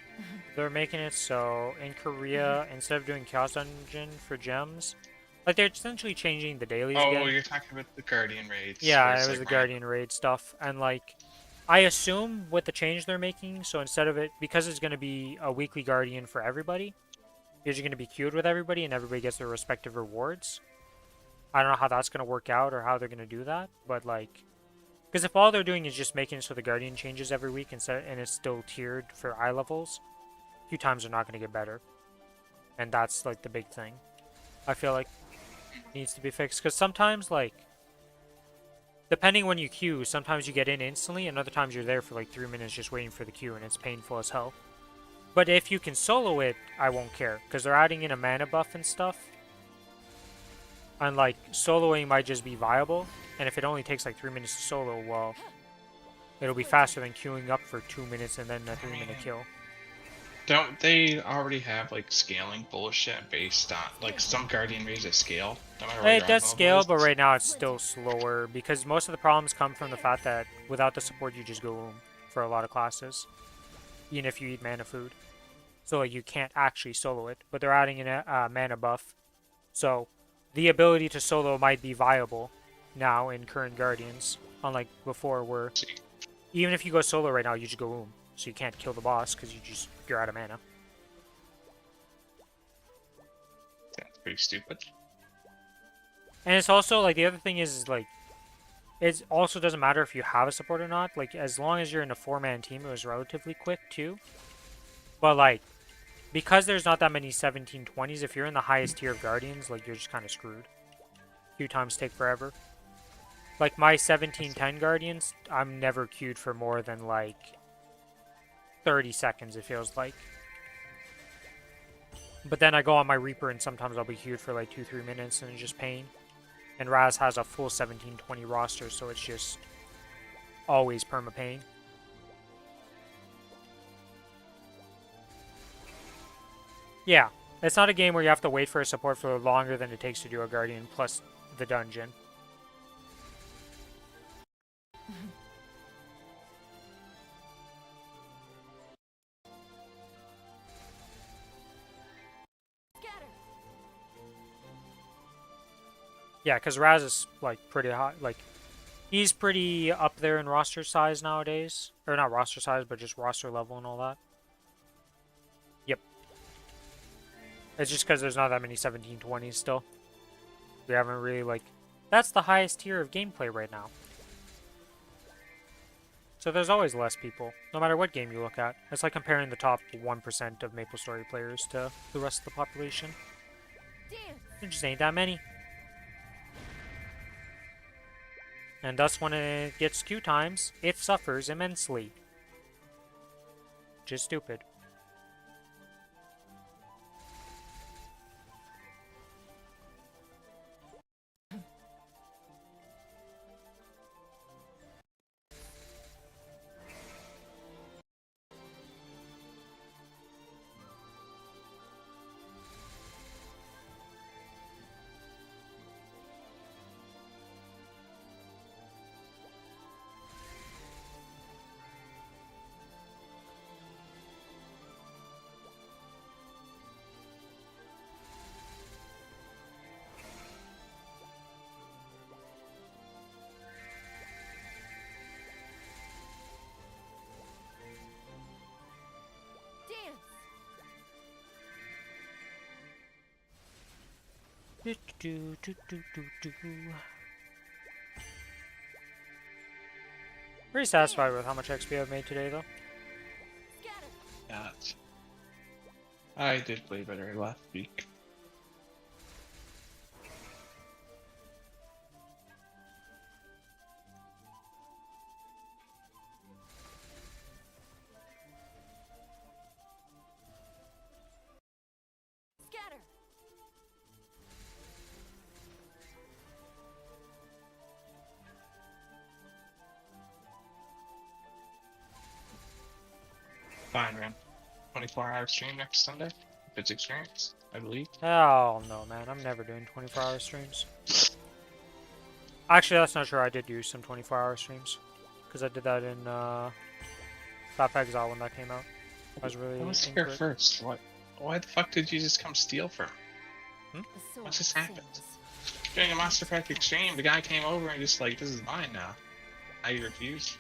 they're making it so in Korea instead of doing Chaos Dungeon for gems, like they're essentially changing the dailies Oh, again. you're talking about the Guardian raids. where Yeah, it's it was like the Guardian raid stuff, and like I assume with the change they're making, so instead of it, because it's going to be a weekly Guardian for everybody, you're just going to be queued with everybody, and everybody gets their respective rewards. I don't know how that's going to work out or how they're going to do that, but like Because if all they're doing is just making it so the Guardian changes every week instead, and it's still tiered for eye levels, a few times they're not going to get better. And that's like the big thing. I feel like needs to be fixed. Because sometimes, like, depending when you queue, sometimes you get in instantly, and other times you're there for like 3 minutes just waiting for the queue, and it's painful as hell. But if you can solo it, I won't care. Because they're adding in a mana buff and stuff. And like, soloing might just be viable. And if it only takes like 3 minutes to solo, well, it'll be faster than queuing up for 2 minutes and then a 3-minute kill. Don't they already have like scaling bullshit based on like some Guardian rays that scale? No matter what It your does eye level scale, is? but right now it's still slower because most of the problems come from the fact that without the support you just go boom for a lot of classes, even if you eat mana food. So like, you can't actually solo it, but they're adding in a mana buff. So the ability to solo might be viable now in current Guardians, unlike before where even if you go solo right now, you just go boom. So you can't kill the boss because you're out of mana. That's pretty stupid. And it's also like the other thing is like it also doesn't matter if you have a support or not. Like as long as you're in a 4-man team, it was relatively quick too. But like because there's not that many 1720s, if you're in the highest tier of Guardians, like you're just kind of screwed. Queue times take forever. Like my 1710 Guardians, I'm never queued for more than like 30 seconds, it feels like. But then I go on my Reaper and sometimes I'll be queued for like 2-3 minutes and it's just pain. And Raz has a full 1720 roster, so it's just always perma pain. Yeah, it's not a game where you have to wait for a support for longer than it takes to do a Guardian plus the dungeon. Yeah, because Raz is, like, pretty high. Like, he's pretty up there in roster size nowadays. Or not roster size, but just roster level and all that. Yep. It's just because there's not that many 1720s still. We haven't really, like... That's the highest tier of gameplay right now. So there's always less people, no matter what game you look at. It's like comparing the top 1% of Maplestory players to the rest of the population. There just ain't that many. And thus when it gets queue times, it suffers immensely. Which is stupid. Pretty satisfied with how much XP I've made today, though. Yeah. I did play better last week. Fine, man. 24-hour stream next Sunday. If it's experience, I believe. Oh, no, man. I'm never doing 24-hour streams. Actually, that's not true. I did do some 24-hour streams. Because I did that in Top Exile when that came out. I was really... I was here first. What? Why the fuck did you just come steal from? What just happened? Doing a Monster Pack Extreme, the guy came over and just like, this is mine now. I refused.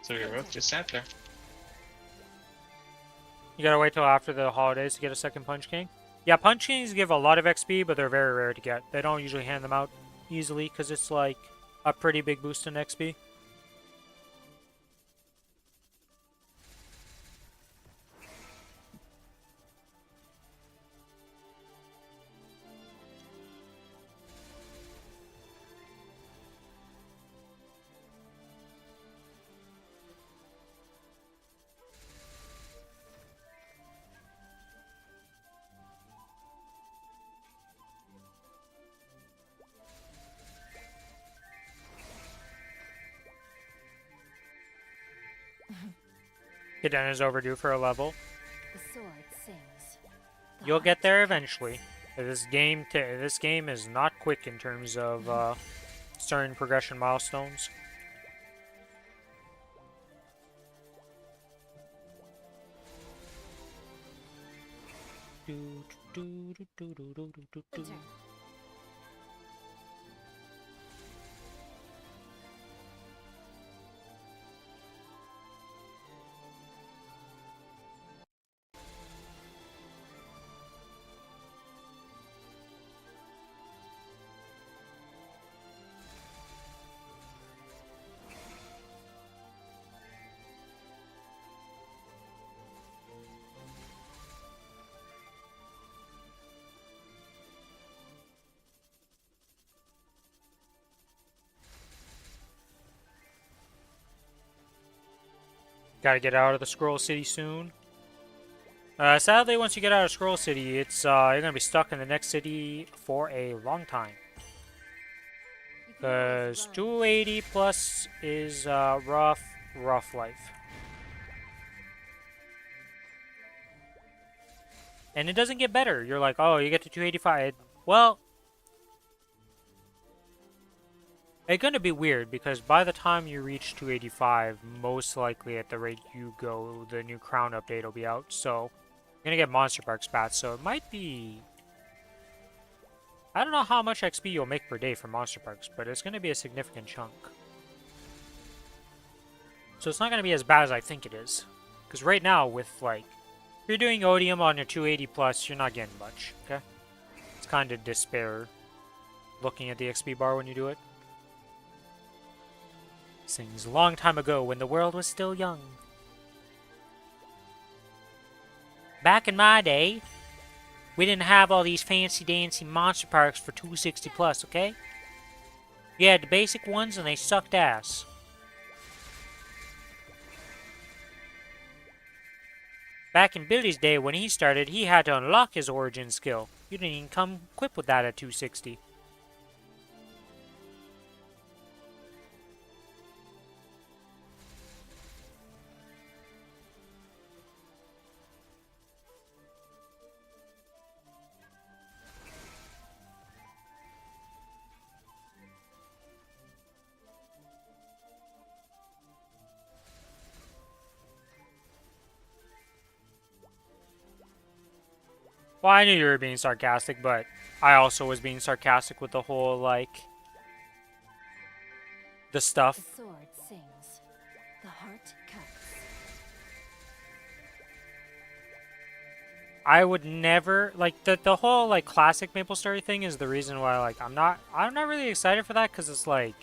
So we both just sat there. You gotta wait till after the holidays to get a second Punch King? Yeah, Punch Kings give a lot of XP, but they're very rare to get. They don't usually hand them out easily, because it's like... a pretty big boost in XP. Hiden is overdue for a level. The sword sings. The You'll heart get there cuts. eventually. This game is not quick in terms of certain progression milestones. Enter. Gotta get out of the Scroll City soon. Sadly, once you get out of Scroll City, it's you're gonna be stuck in the next city for a long time. You can always Because run. 280 plus is rough life. And it doesn't get better. You're like, oh, you get to 285. Well, it's gonna be weird because by the time you reach 285, most likely at the rate you go, the new crown update will be out. So you're gonna get monster park spats. So it might be. I don't know how much XP you'll make per day for monster parks, but it's gonna be a significant chunk. So it's not gonna be as bad as I think it is. Because right now, with like, if you're doing Odium on your 280 plus, you're not getting much. Okay, it's kind of despair looking at the XP bar when you do it. Sings a long time ago when the world was still young. Back in my day, we didn't have all these fancy dancy monster parks for 260 plus, okay? You had the basic ones and they sucked ass. Back in Billy's day when he started, he had to unlock his origin skill. You didn't even come equipped with that at 260. Well, I knew you were being sarcastic, but I also was being sarcastic with the whole, like, the The stuff. sword sings. The heart cuts. I would never, like, the whole, like, classic Maplestory thing is the reason why, like, I'm not really excited for that, because it's, like,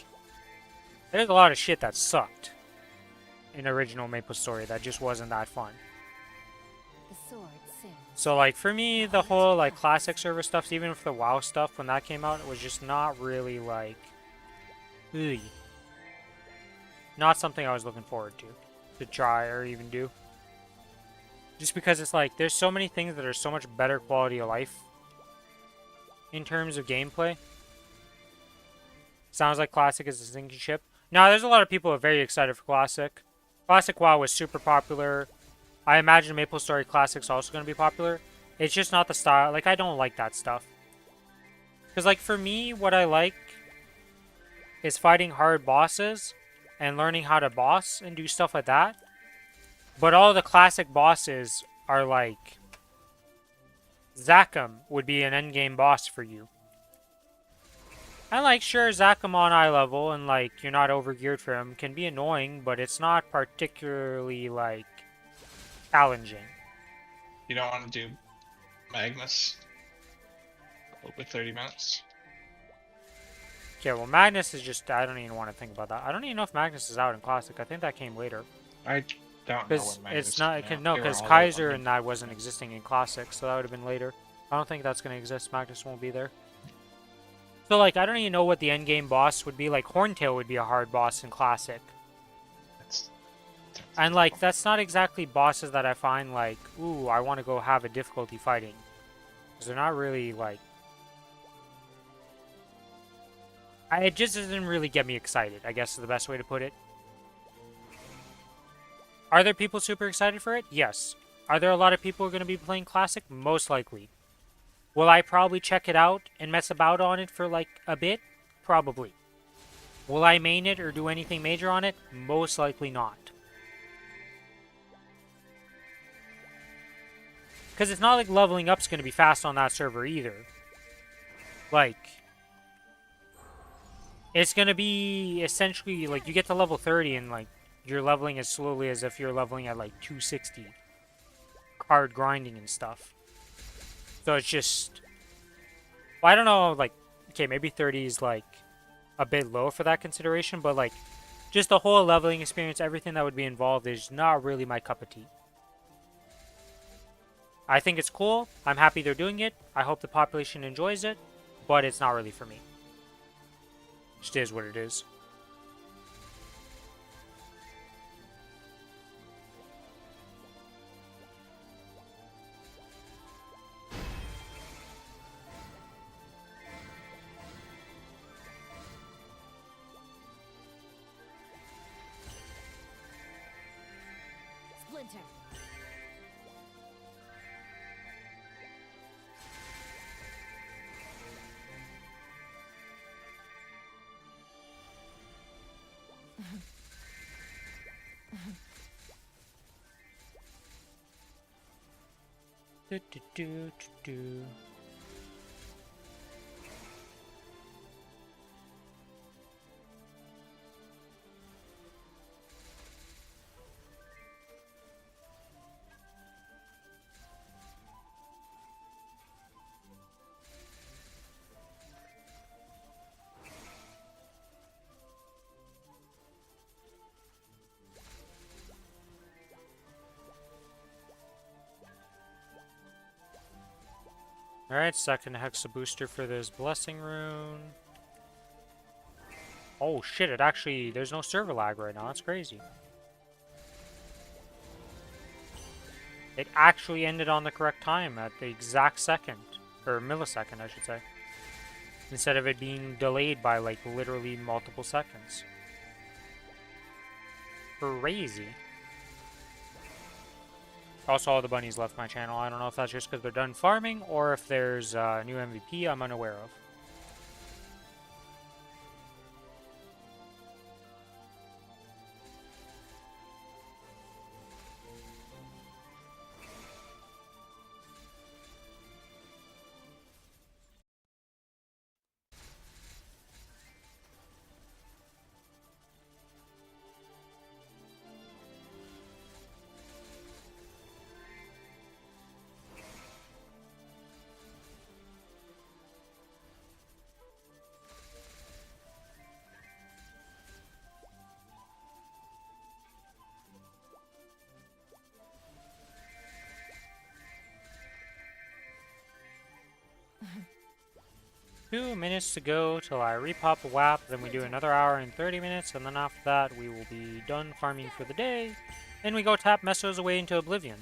there's a lot of shit that sucked in original Maplestory that just wasn't that fun. The sword sings. So, like, for me, the whole, like, classic server stuff, even for the WoW stuff, when that came out, it was just not really, like, ugh. Not something I was looking forward to try or even do. Just because it's like, there's so many things that are so much better quality of life in terms of gameplay. Sounds like Classic is a sinking ship. Now, there's a lot of people who are very excited for Classic. Classic WoW was super popular. I imagine Maplestory Classic's also going to be popular. It's just not the style. Like, I don't like that stuff. Because, like, for me, what I like is fighting hard bosses and learning how to boss and do stuff like that. But all the classic bosses are like... Zakum would be an endgame boss for you. And like, sure, Zakum on eye level and like, you're not overgeared for him can be annoying, but it's not particularly like, challenging. You don't want to do Magnus with 30 minutes? Okay, well, Magnus is just... I don't even want to think about that. I don't even know if Magnus is out in Classic. I think that came later. I don't know Because when Magnus it's not... came out. No, They were because all late Kaiser on and that wasn't existing in Classic, so that would have been later. I don't think that's going to exist. Magnus won't be there. So, like, I don't even know what the endgame boss would be. Like, Horntail would be a hard boss in Classic. That's And, like, that's not exactly bosses that I find, like, ooh, I want to go have a difficulty fighting. Because they're not really, like... it just doesn't really get me excited, I guess is the best way to put it. Are there people super excited for it? Yes. Are there a lot of people who are going to be playing Classic? Most likely. Will I probably check it out and mess about on it for, like, a bit? Probably. Will I main it or do anything major on it? Most likely not. Because it's not like leveling up's going to be fast on that server either. Like, it's going to be essentially, like, you get to level 30 and, like, you're leveling as slowly as if you're leveling at, like, 260. Hard grinding and stuff. So it's just... Well, I don't know, like, okay, maybe 30 is, like, a bit low for that consideration, but, like, just the whole leveling experience, everything that would be involved is not really my cup of tea. I think it's cool. I'm happy they're doing it. I hope the population enjoys it, but it's not really for me. Just is what it is. Splinter. Do, do, do, do, do. Alright, second Hexa booster for this Blessing Rune. Oh shit, it actually... There's no server lag right now, that's crazy. It actually ended on the correct time at the exact second. Or millisecond, I should say. Instead of it being delayed by, like, literally multiple seconds. Crazy. Also, all the bunnies left my channel. I don't know if that's just because they're done farming, or if there's a new MVP I'm unaware of. Two minutes to go till I repop a WAP, then we do another hour and 30 minutes, and then after that we will be done farming for the day. Then we go tap Mesos away into Oblivion.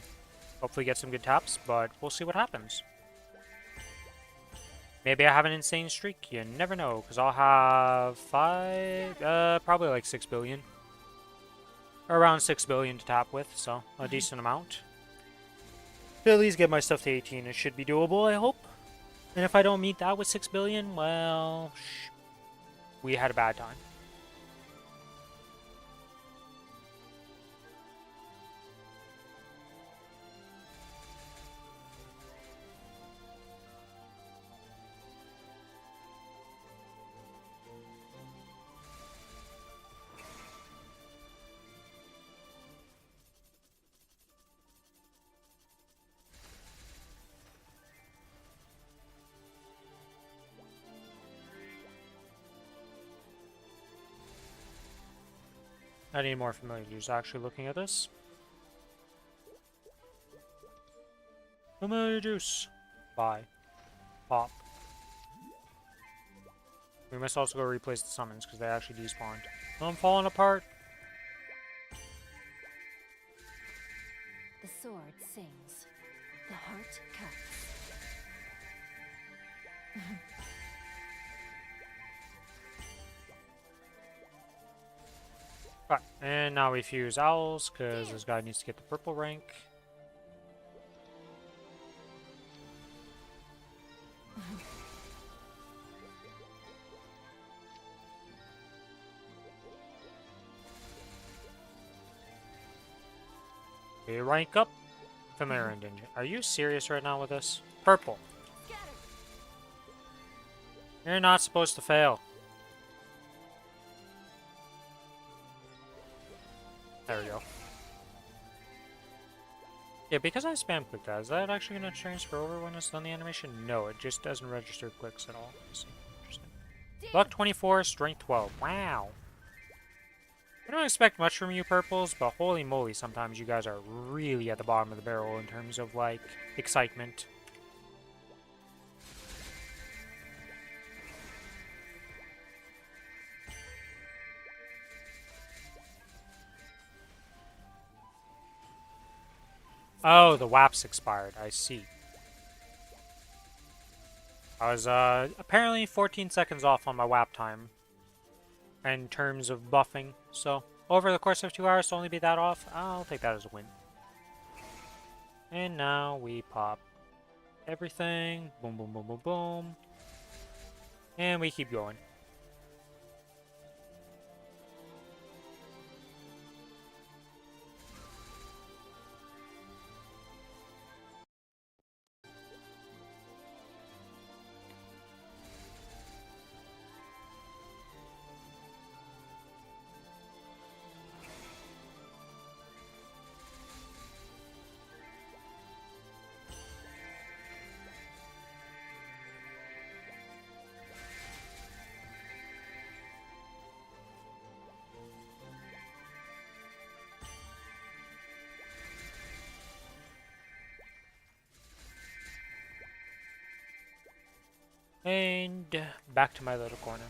Hopefully get some good taps, but we'll see what happens. Maybe I have an insane streak, you never know, because I'll have probably like 6 billion. Around 6 billion to tap with, so a decent amount. To at least get my stuff to 18, it should be doable, I hope. And if I don't meet that with 6 billion, well, we had a bad time. I need more familiar use actually looking at this. Familiar juice. Bye. Pop. We must also go replace the summons because they actually despawned. I'm falling apart. The sword sings. The heart cuts. Right, and now we fuse owls because this guy needs to get the purple rank. We rank up. Familiar and Dungeon. Are you serious right now with this? Purple. You're not supposed to fail. There we go. Yeah, because I spam clicked that, is that actually going to transfer over when it's done the animation? No, it just doesn't register clicks at all. I see. Interesting. Luck 24, strength 12. Wow. I don't expect much from you purples, but holy moly, sometimes you guys are really at the bottom of the barrel in terms of, like, excitement. Oh, the WAP's expired. I see. I was, apparently 14 seconds off on my WAP time in terms of buffing, so over the course of 2 hours to only be that off, I'll take that as a win. And now we pop everything. Boom, boom, boom, boom, boom. And we keep going. And back to my little corner.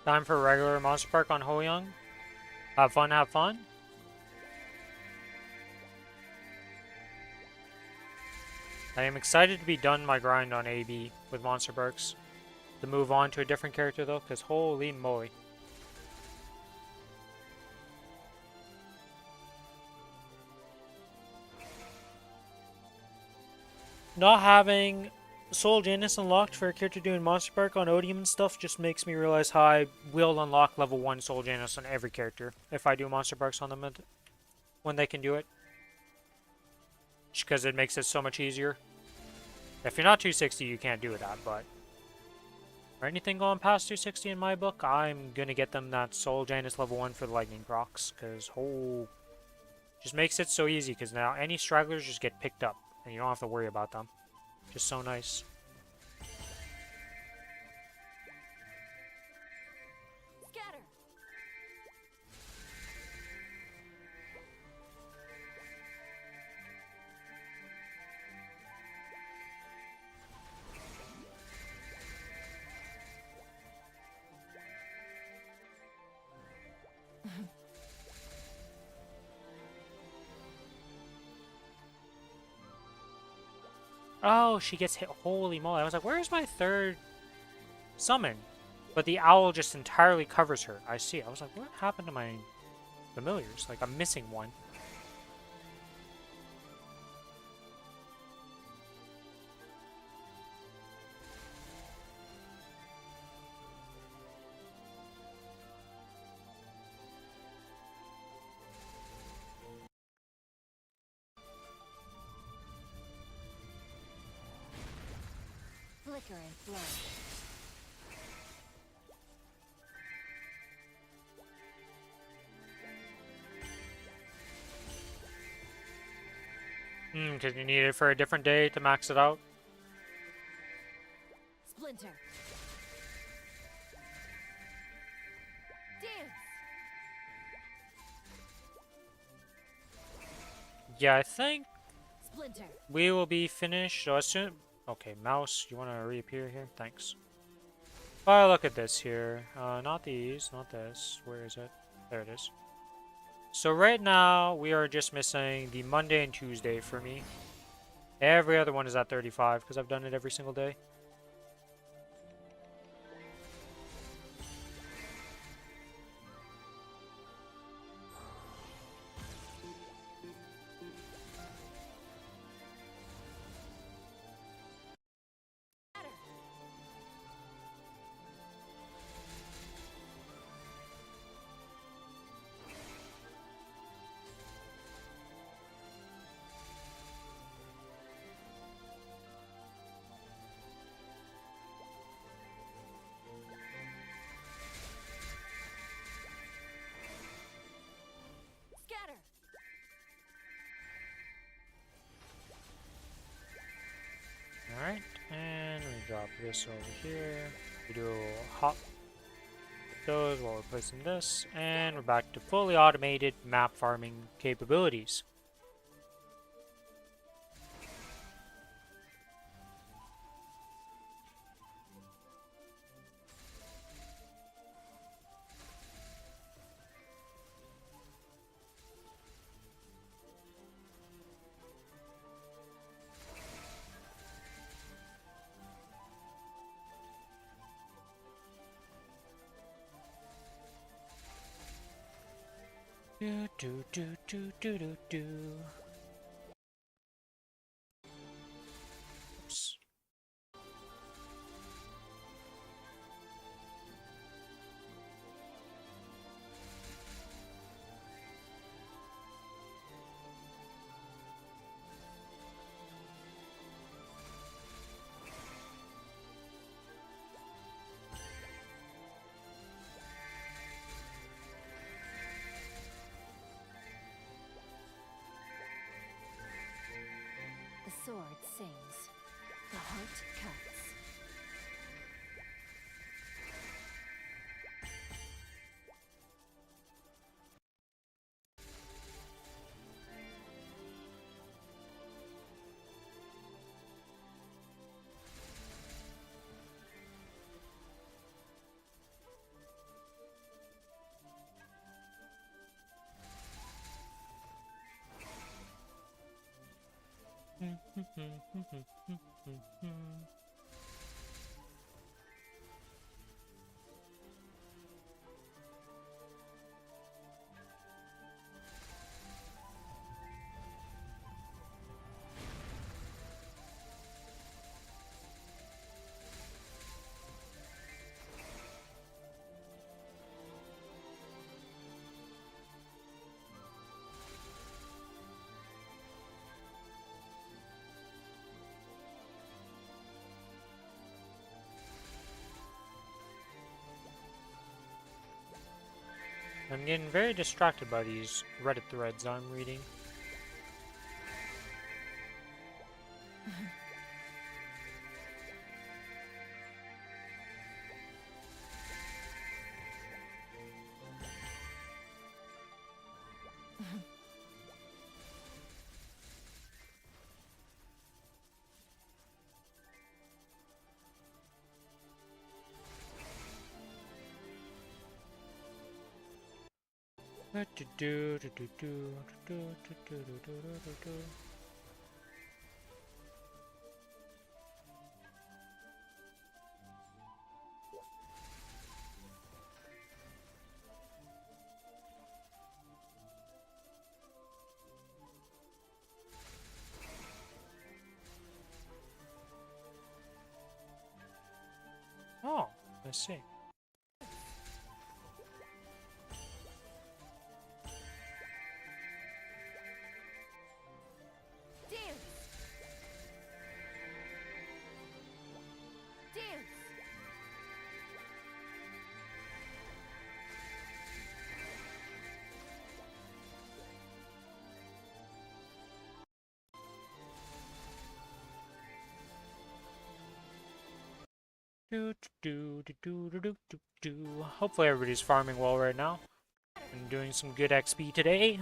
Time for regular Monster Park on Ho Young. Have fun, have fun. I am excited to be done my grind on AB with Monster Parks. To move on to a different character though, because holy moly. Not having Soul Janus unlocked for a character doing Monster Park on Odium and stuff just makes me realize how I will unlock level 1 Soul Janus on every character if I do Monster Parks on them when they can do it. Just because it makes it so much easier. If you're not 260, you can't do that, but for anything going past 260 in my book, I'm gonna get them that Soul Janus level 1 for the Lightning procs, because just makes it so easy, because now any stragglers just get picked up, and you don't have to worry about them. Just so nice. Scatter. Oh, she gets hit. Holy moly. I was like, where's my third summon? But the owl just entirely covers her. I see. I was like, what happened to my familiars. Like, I'm missing one. Flicker and flow. Because you need it for a different day to max it out. Splinter. Dance. Yeah, I think Splinter. we will be finished. So as soon. Okay, mouse, you want to reappear here? Thanks. Oh, look at this here. Not these, not this. Where is it? There it is. So right now, we are just missing the Monday and Tuesday for me. Every other one is at 35 because I've done it every single day. Scatter. Alright, and we drop this over here. We do a hop with those while we're placing this, and we're back to fully automated map farming capabilities. Do do do do do do do. Oops. The sword sings. The heart cuts. I'm getting very distracted by these Reddit threads I'm reading. I see. Hopefully everybody's farming well right now and doing some good XP today.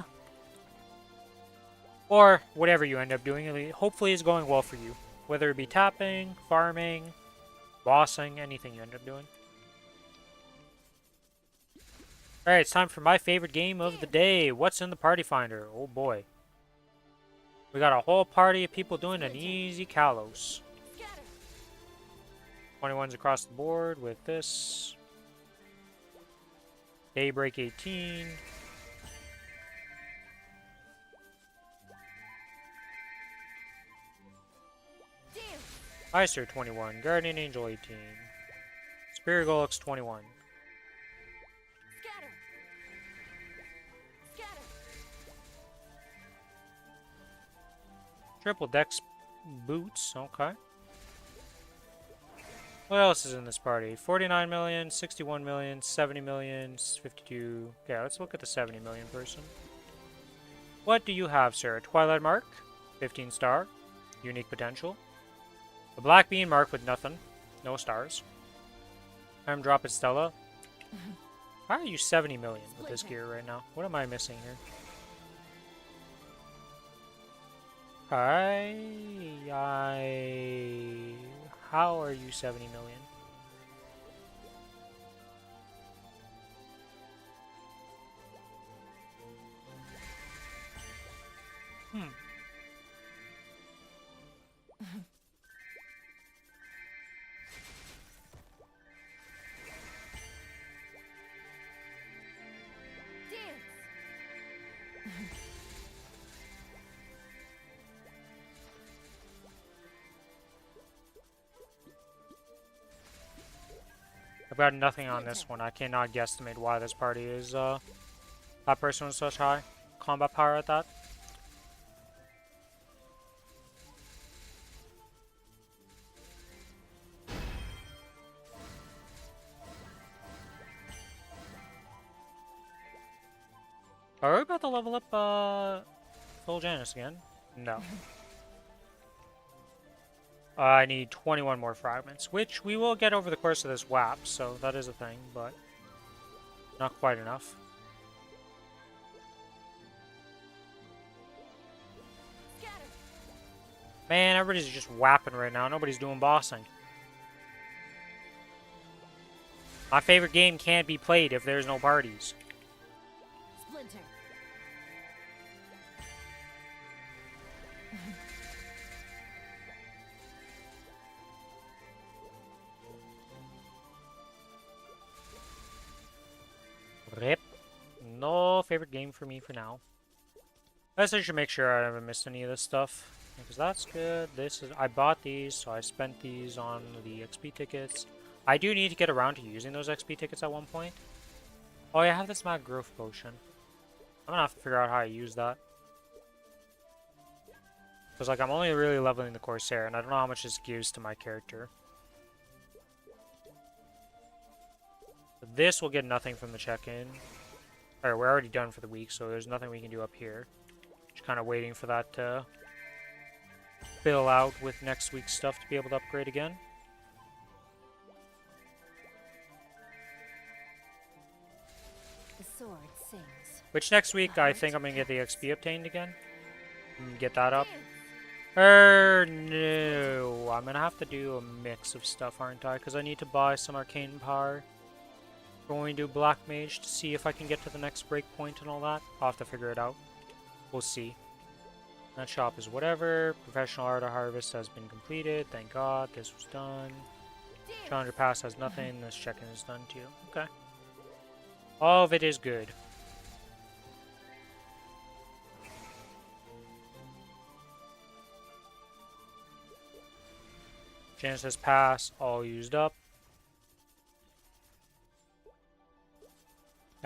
Or whatever you end up doing, hopefully is going well for you. Whether it be tapping, farming, bossing, anything you end up doing. Alright, it's time for my favorite game of the day. What's in the party finder? Oh boy. We got a whole party of people doing an easy Kalos. 21s across the board with this. Daybreak 18. Heister 21. Guardian Angel 18. Spirit Golux 21. Triple Dex Boots. Okay. What else is in this party? 49 million, 61 million, 70 million, 52. Okay, let's look at the 70 million person. What do you have, sir? Twilight Mark, 15 star, unique potential. A Black Bean Mark with nothing, no stars. Time Drop at Stella. Why are you 70 million with this gear right now? What am I missing here? How are you 70 million? I've got nothing on this one. I cannot guesstimate why this party is, that person with such high combat power at that. Are we about to level up, Full Janus again? No. I need 21 more fragments, which we will get over the course of this WAP, so that is a thing, but not quite enough. Man, everybody's just whapping right now. Nobody's doing bossing. My favorite game can't be played if there's no parties. Splinter. Rip. No favorite game for me for now. I guess I should make sure I haven't missed any of this stuff. Because that's good. I bought these, so I spent these on the XP tickets. I do need to get around to using those XP tickets at one point. Oh, yeah, I have this mad growth potion. I'm gonna have to figure out how I use that. Because, like, I'm only really leveling the Corsair, and I don't know how much this gives to my character. But this will get nothing from the check-in. Alright, we're already done for the week, so there's nothing we can do up here. Just kind of waiting for that to fill out with next week's stuff to be able to upgrade again. The sword sings. Which next week I think I'm gonna get the XP obtained again. Get that up. No. I'm gonna have to do a mix of stuff, aren't I? Because I need to buy some arcane power. Going to Black Mage to see if I can get to the next breakpoint and all that. I'll have to figure it out. We'll see. That shop is whatever. Professional Art of Harvest has been completed. Thank God. This was done. Challenger Pass has nothing. This check-in is done too. Okay. All of it is good. Genesis Pass, all used up.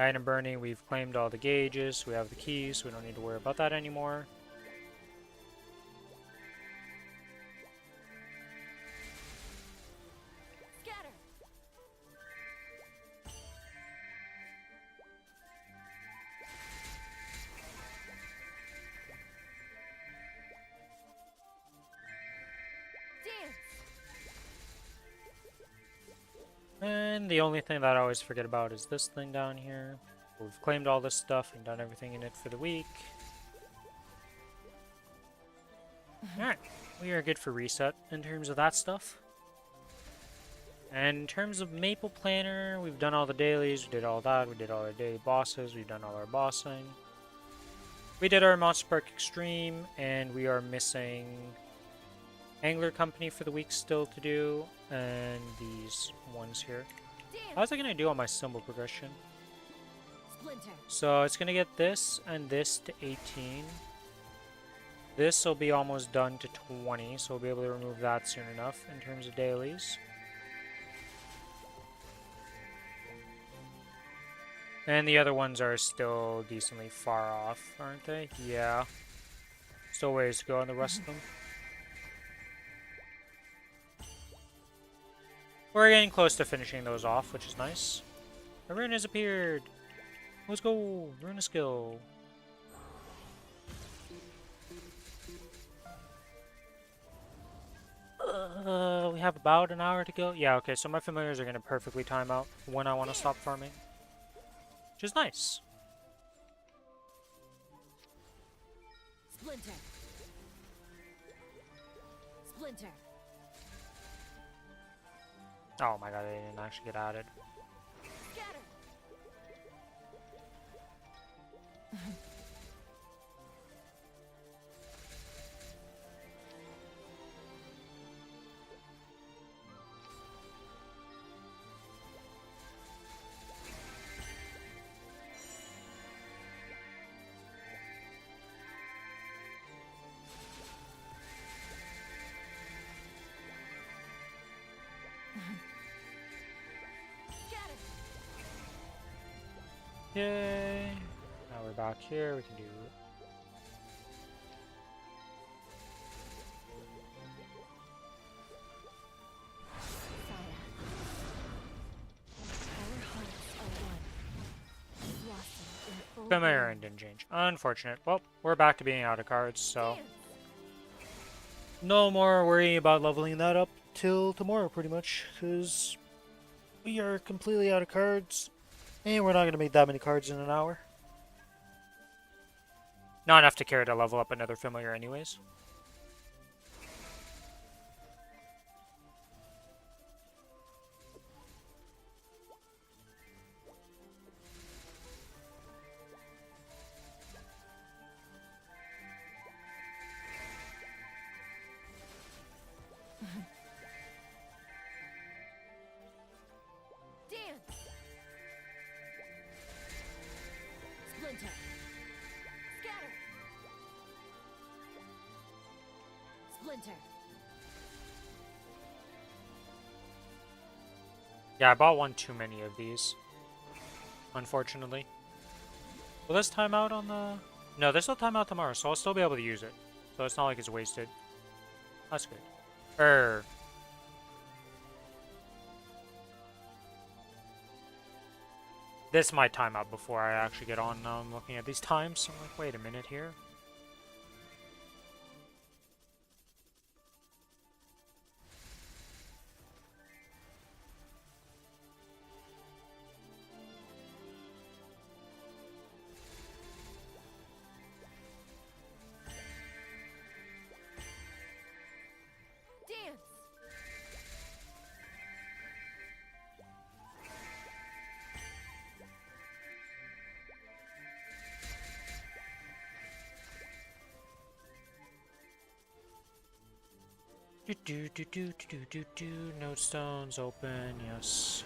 Item burning, we've claimed all the gauges, we have the keys, so we don't need to worry about that anymore. Scatter. Dance. And the only thing that I always forget about is this thing down here. We've claimed all this stuff and done everything in it for the week. Alright, we are good for reset in terms of that stuff. And in terms of Maple Planner, we've done all the dailies, we did all that, we did all our daily bosses, we've done all our bossing. We did our Monster Park Extreme, and we are missing Angler Company for the week still to do, and these ones here. Dance. How's it gonna do on my symbol progression? Splinter. So it's gonna get this and this to 18. This will be almost done to 20, so we'll be able to remove that soon enough in terms of dailies. And the other ones are still decently far off, aren't they? Yeah. Still ways to go on the rest of them. We're getting close to finishing those off, which is nice. A rune has appeared! Let's go! Rune a skill! We have about an hour to go. Yeah, okay, so my familiars are going to perfectly time out when I want to stop farming. Which is nice. Splinter. Splinter. Oh my god, they didn't actually get added. Scatter. Scatter. Yay! Now we're back here, we can do... Saya. Our hearts are one. Blossom in full Familiar bloom. and didn't change. Unfortunate. Well, we're back to being out of cards, so... Dance. No more worrying about leveling that up till tomorrow, pretty much, because we are completely out of cards, and we're not going to make that many cards in an hour. Not enough to care to level up another familiar anyways. Dance. Splinter. Scatter. Splinter. Yeah, I bought one too many of these, unfortunately. Will this time out on the... No, this will time out tomorrow, so I'll still be able to use it. So it's not like it's wasted. That's good. This might time out before I actually get on looking at these times. So I'm like, wait a minute here. Dance. Node stones open, yes.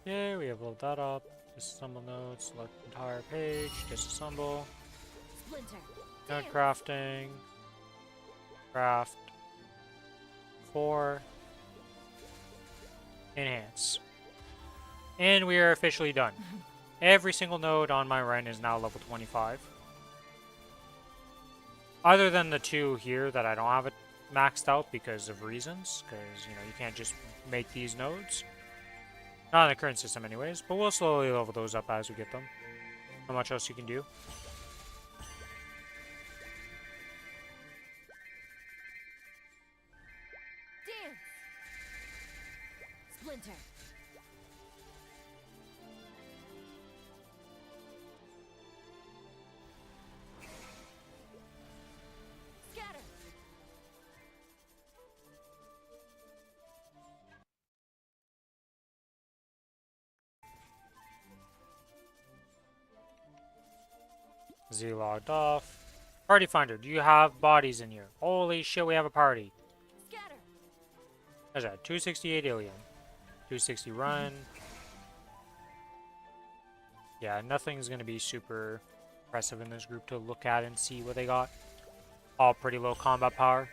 Yeah, we have leveled that up. Disassemble nodes, select entire page, disassemble, Splinter. node Dance. crafting. Craft. 4. Enhance. And we are officially done. Every single node on my run is now level 25. Other than the 2 here that I don't have it maxed out because of reasons. Because, you know, you can't just make these nodes. Not in the current system anyways. But we'll slowly level those up as we get them. How much else you can do. Dance. Splinter. Scatter. Z logged off. Party finder, do you have bodies in here? Holy shit, we have a party. Scatter. There's that 268 alien. 260 run. Yeah, nothing's gonna be super impressive in this group to look at and see what they got. All pretty low combat power.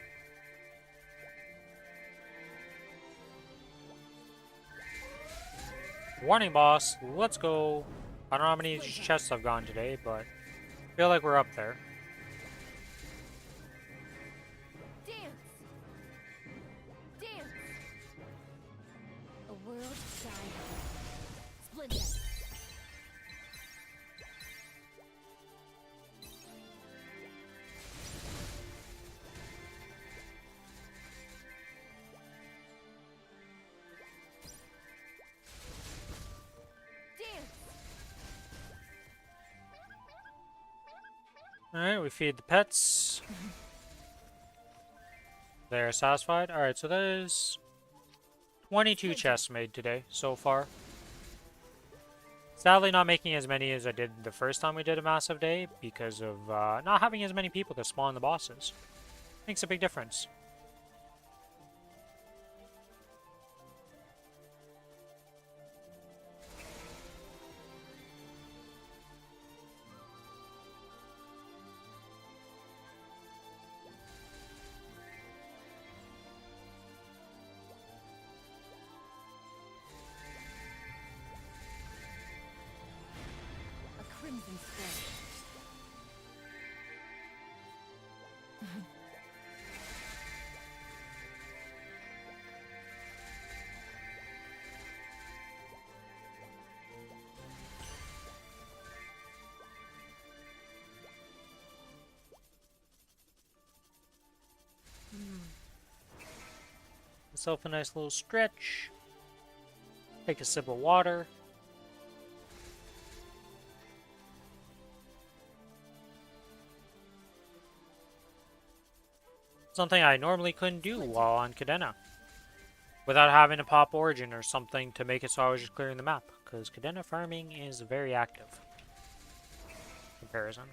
Warning boss, let's go. I don't know how many chests I've gone today, but I feel like we're up there. Dance. Dance. A world dying. Splinter. Dance. Alright, we feed the pets. They're satisfied. Alright, so there's 22 chests made today so far. Sadly, not making as many as I did the first time we did a massive day because of not having as many people to spawn the bosses. Makes a big difference. A crimson spray. Myself a nice little stretch. Take a sip of water. Something I normally couldn't do while on Cadena. Without having to pop Origin or something to make it so I was just clearing the map. Because Cadena farming is very active. Comparison.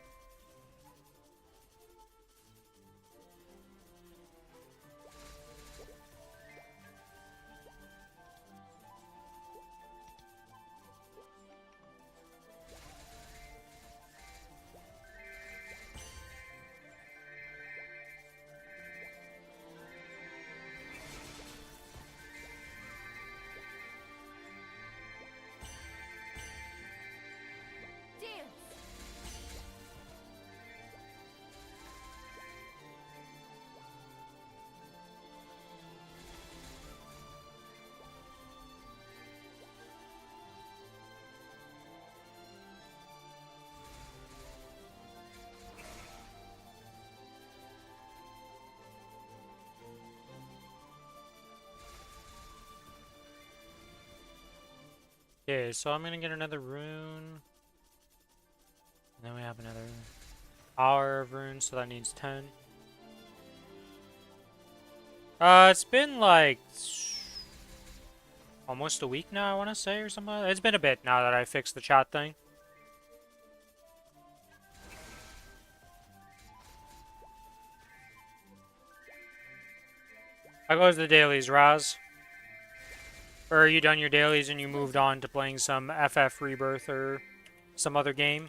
Dance. Okay, so I'm gonna get another rune. And then we have another hour of runes, so that needs 10. It's been like almost a week now, I want to say, or something. It's been a bit now that I fixed the chat thing. How goes the dailies, Raz? Or are you done your dailies and you moved on to playing some FF Rebirth or some other game?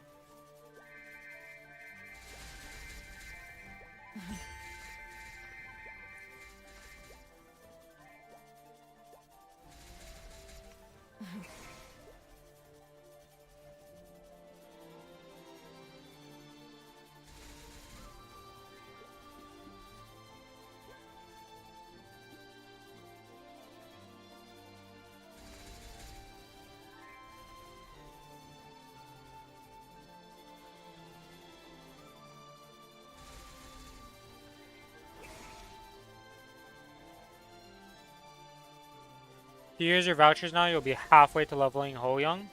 If you use your vouchers now, you'll be halfway to leveling Ho Young.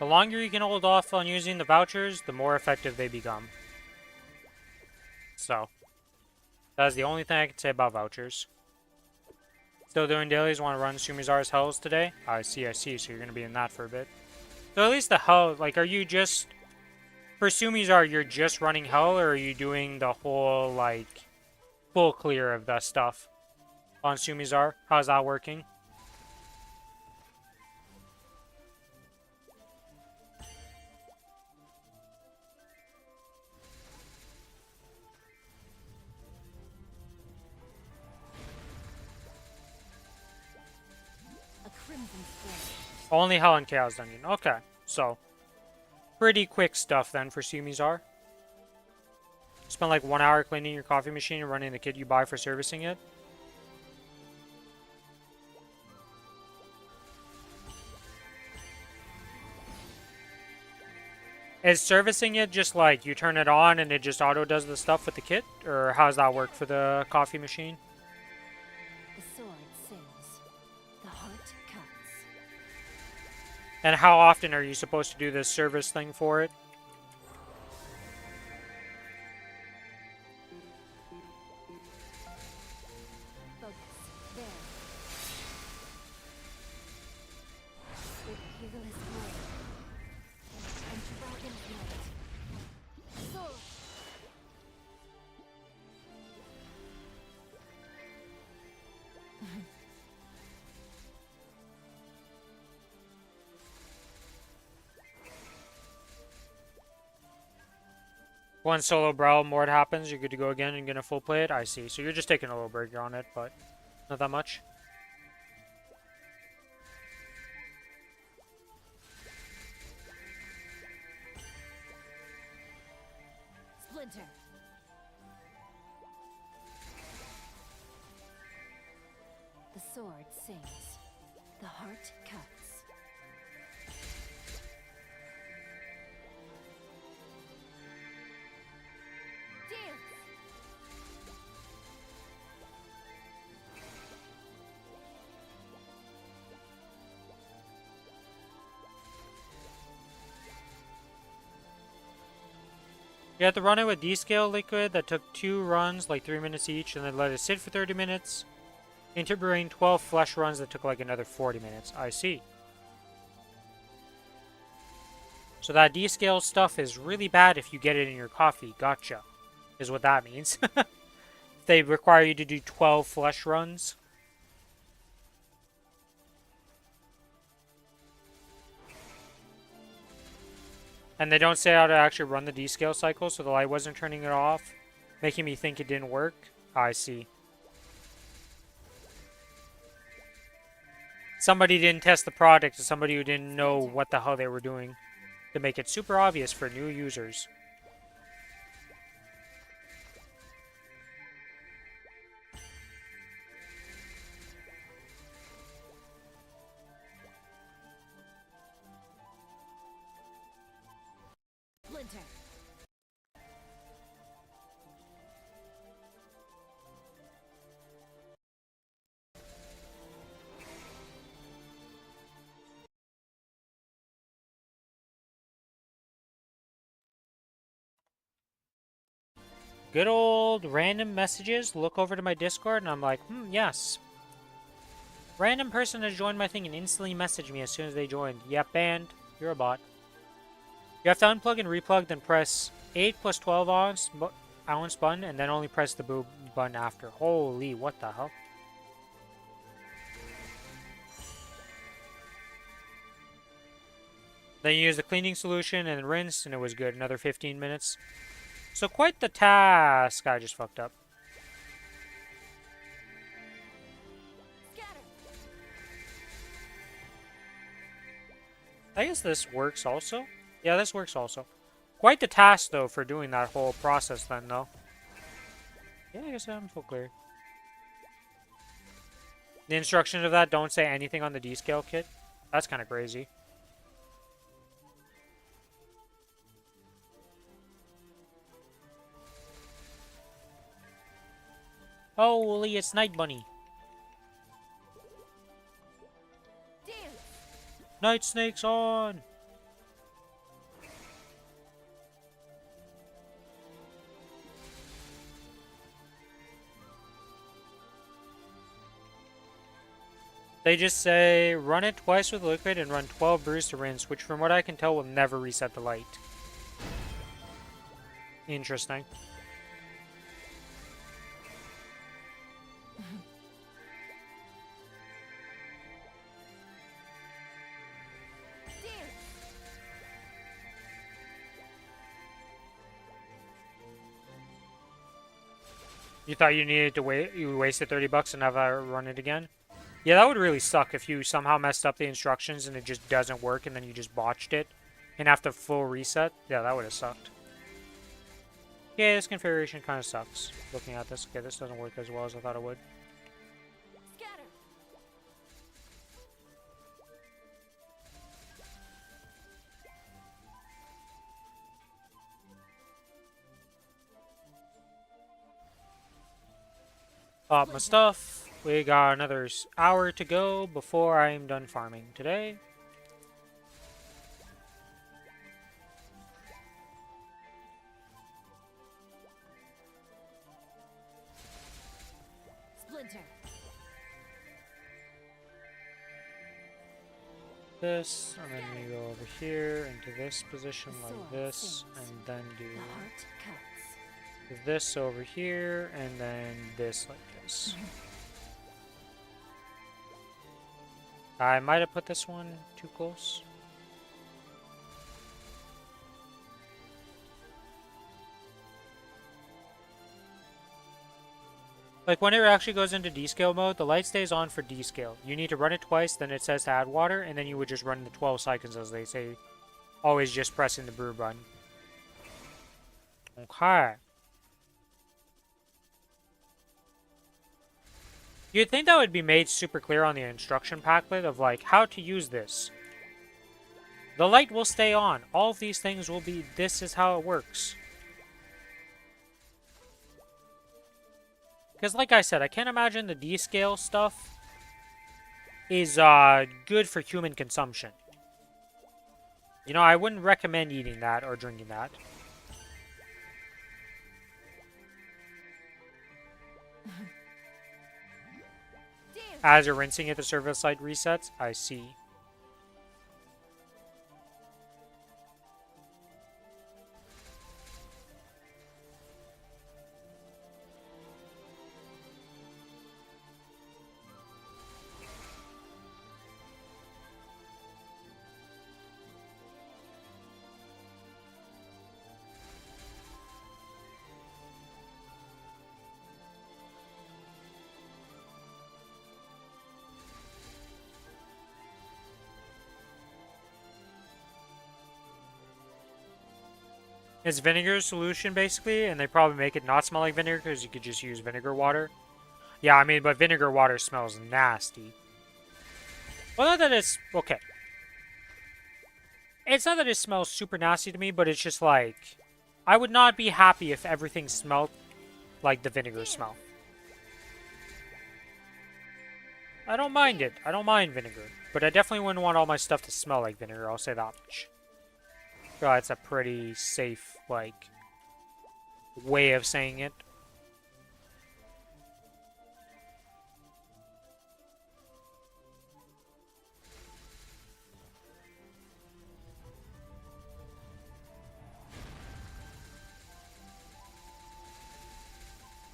The longer you can hold off on using the vouchers, the more effective they become. So, that's the only thing I can say about vouchers. Still doing dailies, want to run Sumizar's Hells today? I see, so you're going to be in that for a bit. So at least the Hell, like, are you just... For Sumizar, you're just running Hell, or are you doing the whole, like, full clear of that stuff on Sumizar? How's that working? A crimson spray. Only Hell and Chaos Dungeon. Okay, so... Pretty quick stuff then for Sumizar. Spend like 1 hour cleaning your coffee machine and running the kit you buy for servicing it. Is servicing it just like you turn it on and it just auto does the stuff with the kit? Or how does that work for the coffee machine? The sword sings. The heart cuts. And how often are you supposed to do this service thing for it? Focus. There. With peerless blade. And dragon flight. Sword. One solo brawl mort happens, you're good to go again and gonna full play it? I see. So you're just taking a little break on it, but not that much. Splinter. The sword sings. The heart cuts. Dance. You have to run it with D-scale liquid that took 2 runs, like 3 minutes each, and then let it sit for 30 minutes. Into brewing 12 flesh runs that took like another 40 minutes. I see. So that D-scale stuff is really bad if you get it in your coffee. Gotcha. Is what that means. They require you to do 12 flesh runs. And they don't say how to actually run the D-scale cycle, so the light wasn't turning it off, making me think it didn't work. I see. Somebody didn't test the product, and somebody who didn't know what the hell they were doing to make it super obvious for new users. Splinter. Good old random messages. Look over to my Discord, and I'm like, yes. Random person has joined my thing and instantly messaged me as soon as they joined. Yep, banned. You're a bot. You have to unplug and replug, then press 8 plus 12 ounce button, and then only press the boob button after. Holy, what the hell? Then you use the cleaning solution and rinse, and it was good. Another 15 minutes. So quite the task. I just fucked up. Scatter. I guess this works also. Yeah, this works also. Quite the task, though, for doing that whole process then, though. Yeah, I guess I'm full clear. The instructions of that don't say anything on the D-scale kit. That's kind of crazy. Holy, it's Night Bunny. Night Snake's on! They just say, run it twice with liquid and run 12 brews to rinse, which from what I can tell will never reset the light. Interesting. You thought you needed to wait, you wasted 30 bucks and have I run it again? Yeah, that would really suck if you somehow messed up the instructions and it just doesn't work and then you just botched it and have to full reset. Yeah, that would have sucked. Yeah, this configuration kind of sucks. Looking at this, okay, this doesn't work as well as I thought it would. Scatter. Bought my stuff. We got another hour to go before I am done farming today. Splinter. This, and then you go over here into this position like this, and then do The heart cuts. this over here, and then this like this. I might have put this one too close. Like when it actually goes into descale mode, the light stays on for descale. You need to run it twice, then it says to add water, and then you would just run the 12 seconds as they say. Always just pressing the brew button. Okay. You'd think that would be made super clear on the instruction packlet of like how to use this. The light will stay on. All of these things will be, this is how it works. Because like I said, I can't imagine the descale stuff is good for human consumption. You know, I wouldn't recommend eating that or drinking that. As you're rinsing it, the service light resets. I see. It's vinegar solution, basically, and they probably make it not smell like vinegar because you could just use vinegar water. Yeah, I mean, but vinegar water smells nasty. Well, not that it's... okay. It's not that it smells super nasty to me, but it's just like... I would not be happy if everything smelled like the vinegar smell. I don't mind it. I don't mind vinegar. But I definitely wouldn't want all my stuff to smell like vinegar, I'll say that much. I feel like it's a pretty safe, like, way of saying it.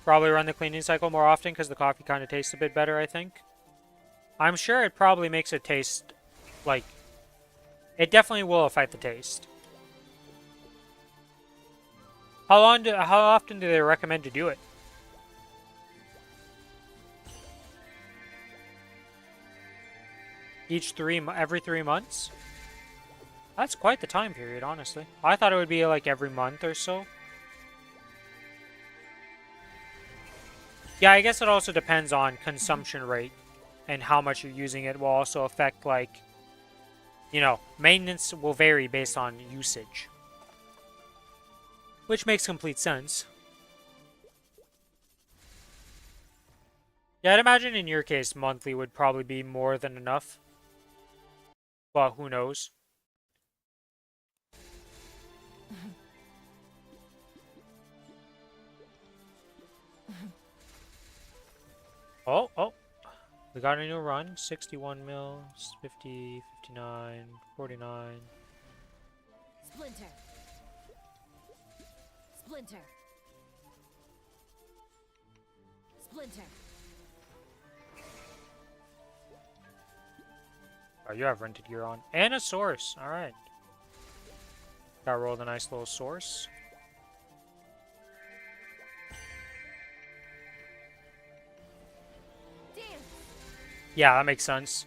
Probably run the cleaning cycle more often because the coffee kind of tastes a bit better, I think. I'm sure it probably makes it taste, like, it definitely will affect the taste. How often do they recommend to do it? Every 3 months? That's quite the time period, honestly. I thought it would be like every month or so. Yeah, I guess it also depends on consumption rate and how much you're using it will also affect, like, you know, maintenance will vary based on usage. Which makes complete sense. Yeah, I'd imagine in your case, monthly would probably be more than enough. but who knows? Oh, oh. We got a new run. 61 mils, 50, 59, 49. Splinter. Splinter. Splinter. Oh, you have rented gear on. And a source. Alright. Got rolled a nice little source. Damn. Yeah, that makes sense.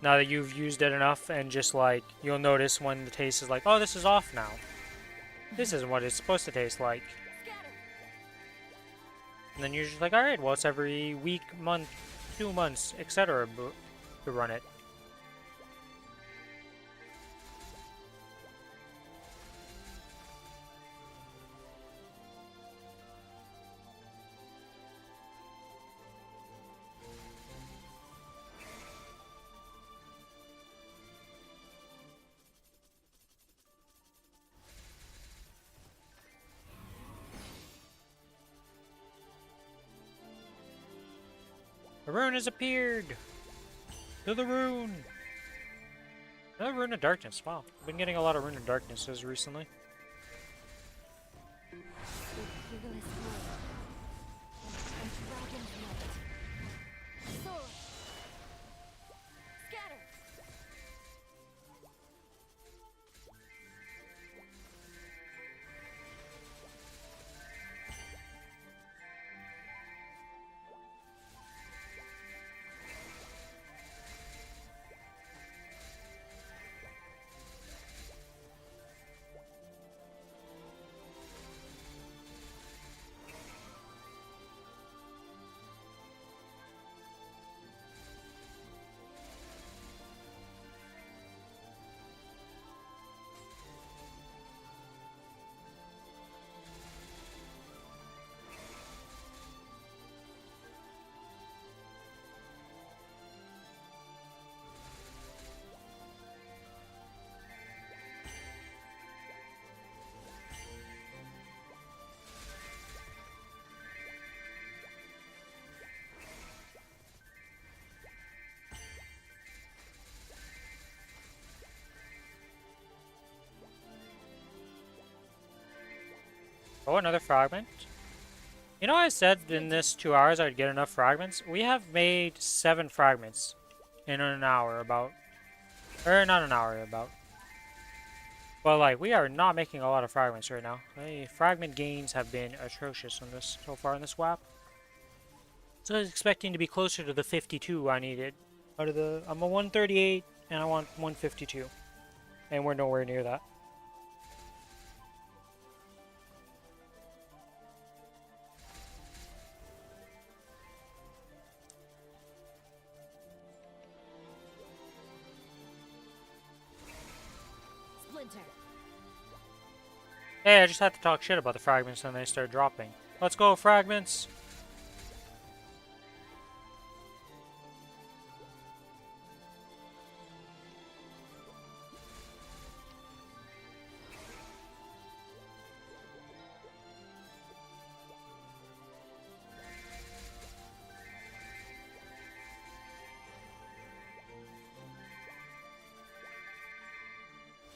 Now that you've used it enough and just like, you'll notice when the taste is like, oh, this is off now. This isn't what it's supposed to taste like. Scatter. And then you're just like, alright, well, it's every week, month, 2 months, etc. to run it. The rune has appeared! To the rune! Another rune of darkness. Wow. I've been getting a lot of rune of darknesses recently. With fearless will and dragon's might. Sword. Scatter. Oh, another fragment. You know, I said in this 2 hours I'd get enough fragments. We have made 7 fragments in an hour about. Or not an hour about. But like, we are not making a lot of fragments right now. The fragment gains have been atrocious on this so far in this WAP. So I was expecting to be closer to the 52 I needed. Out of the, I'm a 138 and I want 152. And we're nowhere near that. Splinter. Hey, I just had to talk shit about the fragments and they start dropping. Let's go, fragments!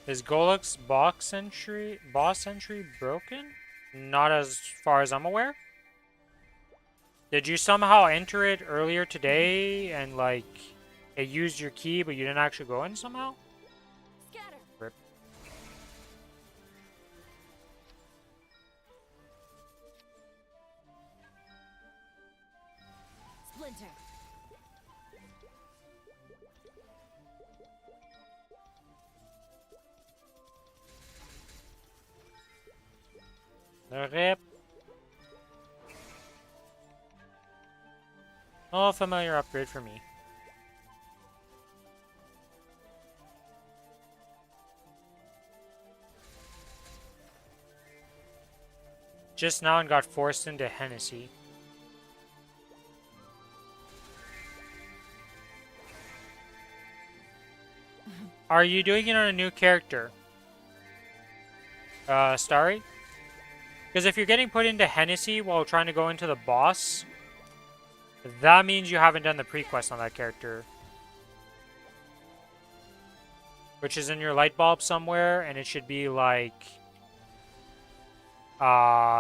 Is Goluk's boss entry broken? Not as far as I'm aware. Did you somehow enter it earlier today and like it used your key but you didn't actually go in somehow? Scatter. Rip. Splinter. Rip. Oh, familiar upgrade for me. Just now and got forced into Hennessy. Are you doing it on a new character? Starry? Because if you're getting put into Hennessy while trying to go into the boss, that means you haven't done the pre-quest on that character. Which is in your light bulb somewhere, and it should be like...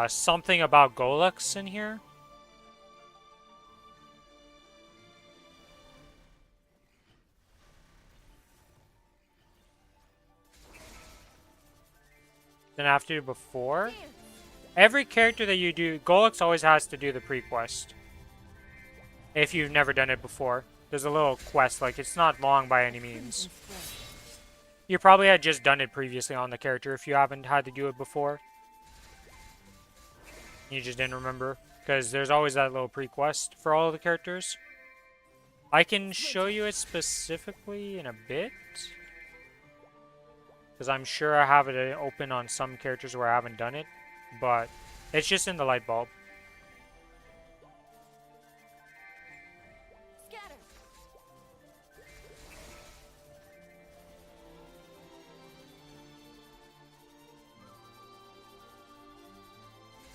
something about Golux in here. Then I have to do before. Every character that you do, Golux always has to do the pre-quest. If you've never done it before. There's a little quest, like it's not long by any means. You probably had just done it previously on the character if you haven't had to do it before. You just didn't remember. Because there's always that little pre-quest for all of the characters. I can show you it specifically in a bit. Because I'm sure I have it open on some characters where I haven't done it. But it's just in the light bulb. Scatter.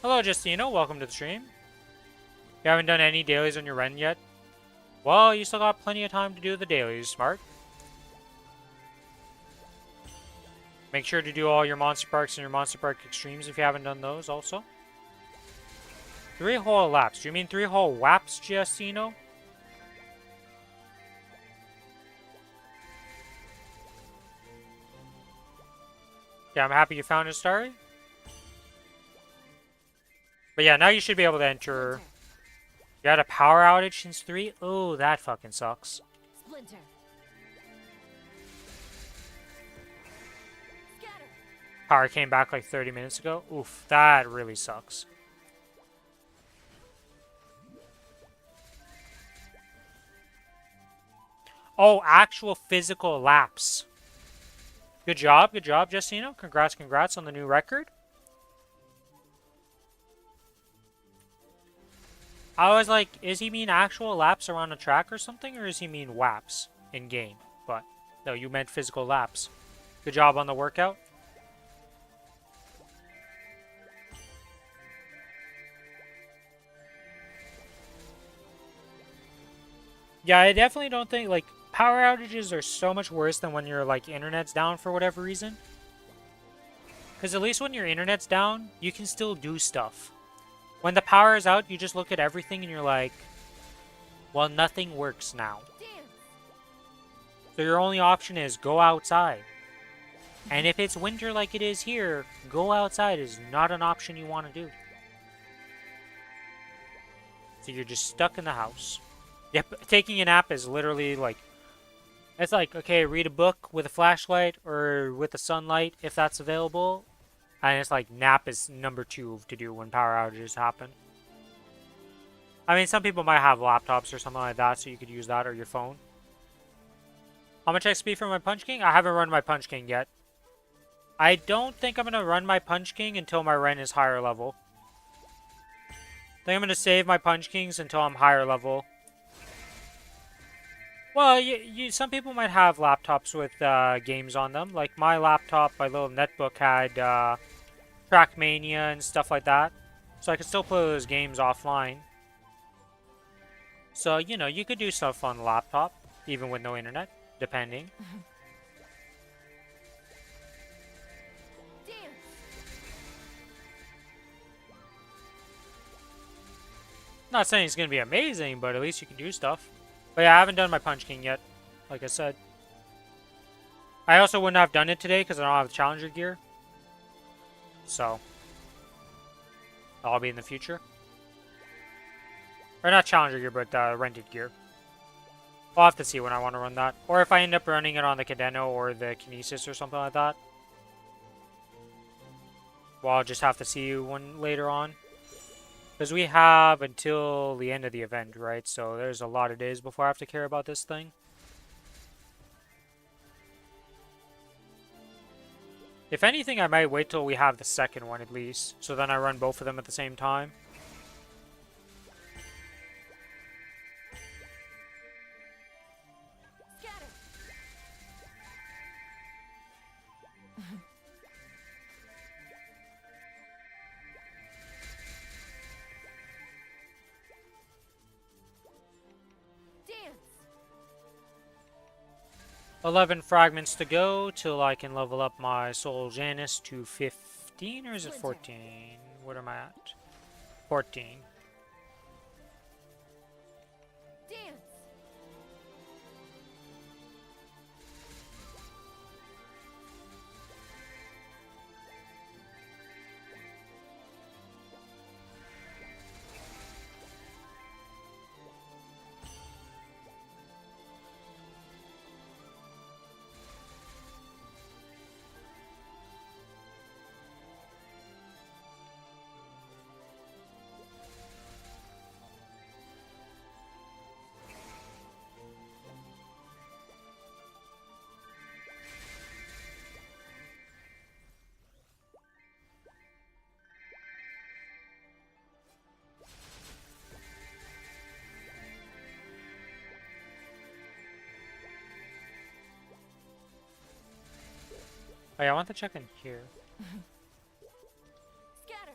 Hello, Justino. Welcome to the stream. You haven't done any dailies on your Ren yet? Well, you still got plenty of time to do the dailies, smart. Make sure to do all your Monster Parks and your Monster Park Extremes if you haven't done those also. 3 whole laps. Do you mean 3 whole WAPs, Justino? Yeah, I'm happy you found it, Starry. But yeah, now you should be able to enter. You had a power outage since 3? Oh, that fucking sucks. Splinter. Scatter. Power came back like 30 minutes ago. Oof, that really sucks. Oh, actual physical laps. Good job, Justino. Congrats on the new record. I was like, is he mean actual laps around a track or something, or does he mean WAPs in game? But no, you meant physical laps. Good job on the workout. Yeah, I definitely don't think, like, power outages are so much worse than when your, like, internet's down for whatever reason. Because at least when your internet's down, you can still do stuff. When the power is out, you just look at everything and you're like, well, nothing works now. Dance. So your only option is go outside. And if it's winter like it is here, go outside is not an option you want to do. So you're just stuck in the house. Yep, taking a nap is literally like, it's like, okay, read a book with a flashlight or with the sunlight if that's available. And it's like, nap is number 2 to do when power outages happen. I mean, some people might have laptops or something like that, so you could use that or your phone. How much XP for my Punch King? I haven't run my Punch King yet. I don't think I'm going to run my Punch King until my Ren is higher level. I think I'm going to save my Punch Kings until I'm higher level. Well, some people might have laptops with games on them. Like my laptop, my little netbook had Trackmania and stuff like that. So I could still play those games offline. So, you know, you could do stuff on the laptop, even with no internet, depending. Dance. Not saying it's going to be amazing, but at least you can do stuff. But yeah, I haven't done my Punch King yet, like I said. I also wouldn't have done it today because I don't have the Challenger gear. So, I'll be in the future. Or not Challenger gear, but rented gear. I'll have to see when I want to run that. Or if I end up running it on the Cadeno or the Kinesis or something like that. Well, I'll just have to see one later on. Because we have until the end of the event, right? So there's a lot of days before I have to care about this thing. If anything, I might wait till we have the second one at least. So then I run both of them at the same time. Scatter. 11 fragments to go till I can level up my Soul Janus to 15, or is it 14? What am I at? 14. Dance. Oh yeah, I want to check in here. Scatter.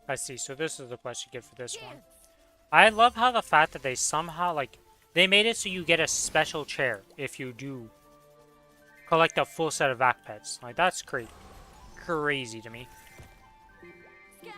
I see, so this is the place you get for this one. Dance. I love how the fact that they somehow, like, they made it so you get a special chair if you do collect a full set of vac pets. Like, that's crazy to me. Scatter.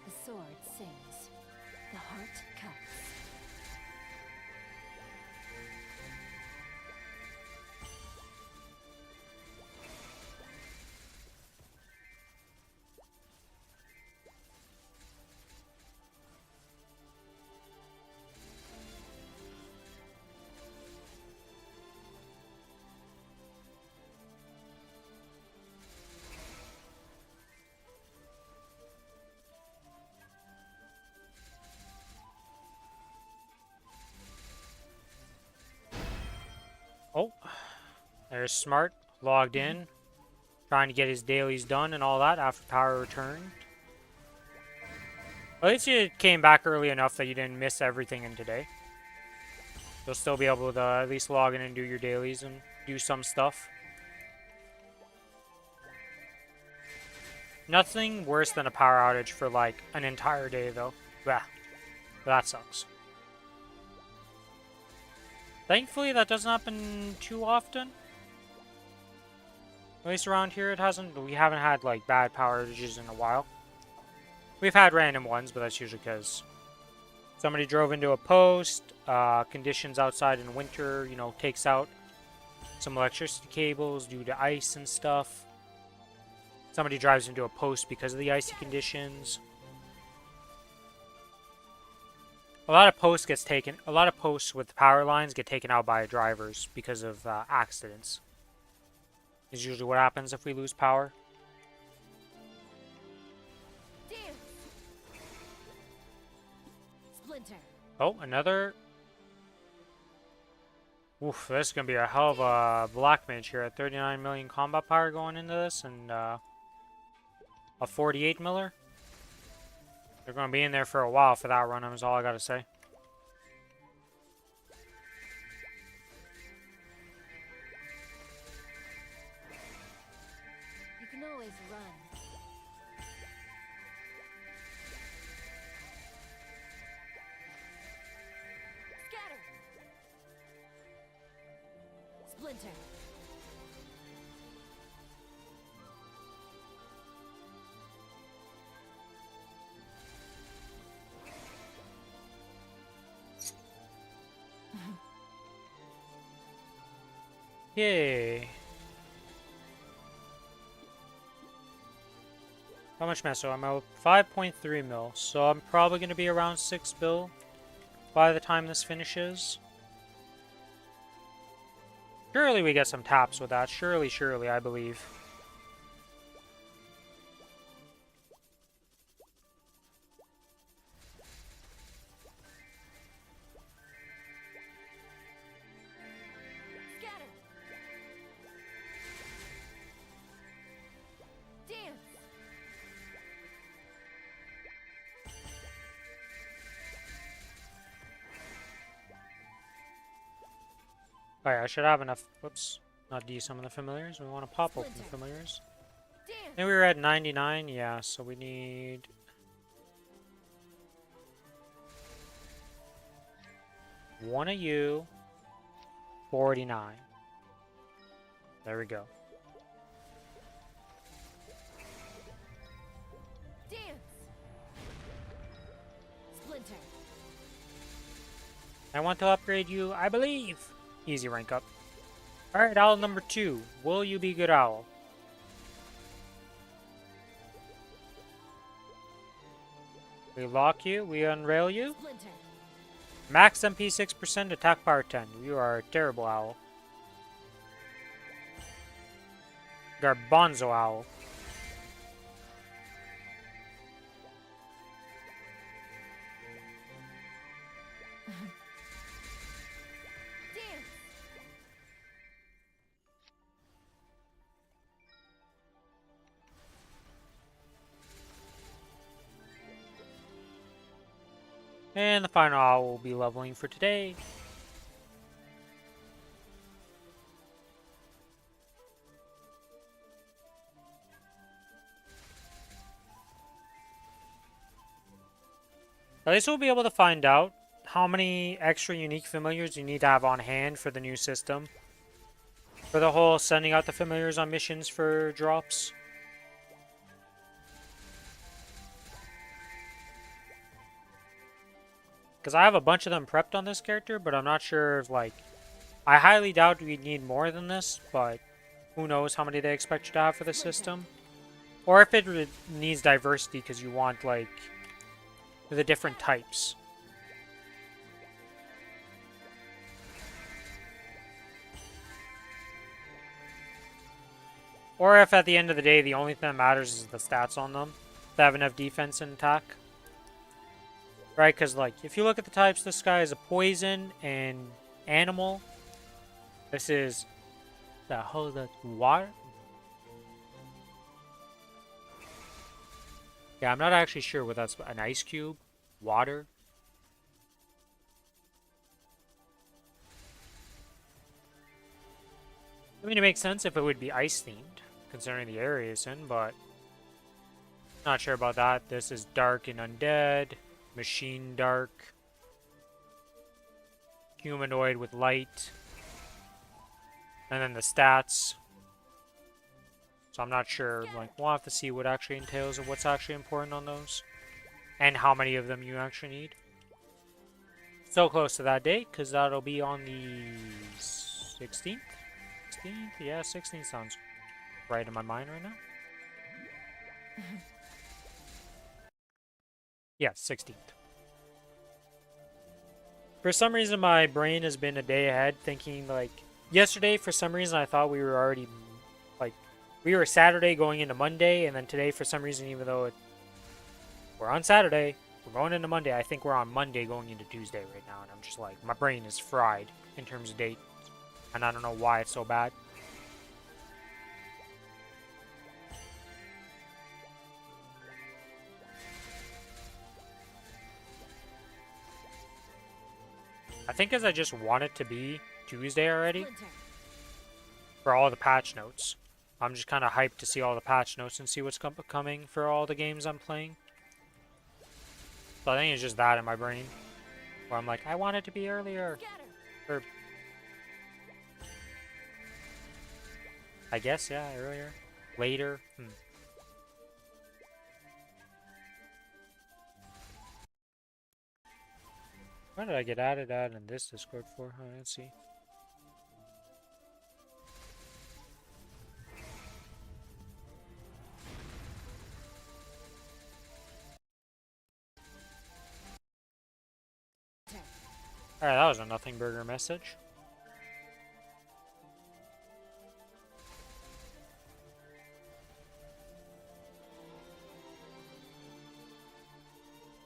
The sword sings. The heart cuts. Oh, there's Smart, logged in, trying to get his dailies done and all that after power returned. At least you came back early enough that you didn't miss everything in today. You'll still be able to at least log in and do your dailies and do some stuff. Nothing worse than a power outage for like an entire day though. Bah, that sucks. Thankfully that doesn't happen too often. At least around here it hasn't. We haven't had like bad power outages in a while. We've had random ones, but that's usually because somebody drove into a post, conditions outside in winter, you know, takes out some electricity cables due to ice and stuff. Somebody drives into a post because of the icy conditions. A lot of posts with power lines get taken out by drivers because of accidents. Is usually what happens if we lose power. Dance. Splinter. Oh, another. Oof, this is gonna be a hell of a black mage here at 39 million combat power going into this, and a 48 miller. They're gonna be in there for a while for that run. Is all I gotta say. You can always run. Scatter. Splinter. Yay. How much meso? I'm at 5.3 mil, so I'm probably going to be around 6 bill by the time this finishes. Surely we get some taps with that. Surely, I believe. Alright, I should have enough. Whoops. Not de-summon the familiars. We want to pop open the familiars. I Dance. think we were at 99. Yeah, so we need... one of you. 49. There we go. Dance. Splinter. I want to upgrade you, I believe. Easy rank up. Alright, owl number 2. Will you be good owl? We lock you, we unrail you. Splinter. Max MP 6%, attack power 10. You are a terrible owl. Garbanzo owl. Dance. And the final owl will be leveling for today. At least we'll be able to find out how many extra unique familiars you need to have on hand for the new system. For the whole sending out the familiars on missions for drops. Because I have a bunch of them prepped on this character, but I'm not sure if, like... I highly doubt we'd need more than this, but who knows how many they expect you to have for the system. Or if it needs diversity because you want, like, the different types. Or if at the end of the day, the only thing that matters is the stats on them. If they have enough defense and attack. Right, because, like, if you look at the types, this guy is a poison and animal. This is... the hell is that? Water? Yeah, I'm not actually sure what that's... an ice cube? Water? I mean, it makes sense if it would be ice-themed, considering the area it's in, but... not sure about that. This is dark and undead. Machine dark. Humanoid with light. And then the stats. So I'm not sure, like, we'll have to see what actually entails and what's actually important on those. And how many of them you actually need. So close to that date, because that'll be on the 16th? 16th? Yeah, 16th sounds right in my mind right now. Yeah, 16th. For some reason, my brain has been a day ahead, thinking, like... yesterday, for some reason, I thought we were already... like, we were Saturday going into Monday, and then today, for some reason, even though we're on Saturday, we're going into Monday, I think we're on Monday going into Tuesday right now, and I'm just like, my brain is fried in terms of date, and I don't know why it's so bad. I think as I just want it to be Tuesday already Splinter. for all the patch notes. I'm just kind of hyped to see all the patch notes and see what's coming for all the games I'm playing. So I think it's just that in my brain. Where I'm like, I want it to be earlier. Scatter. Or... I guess, yeah, earlier. Later. Why did I get added in this Discord for? Oh, let's see. Alright, that was a nothing burger message.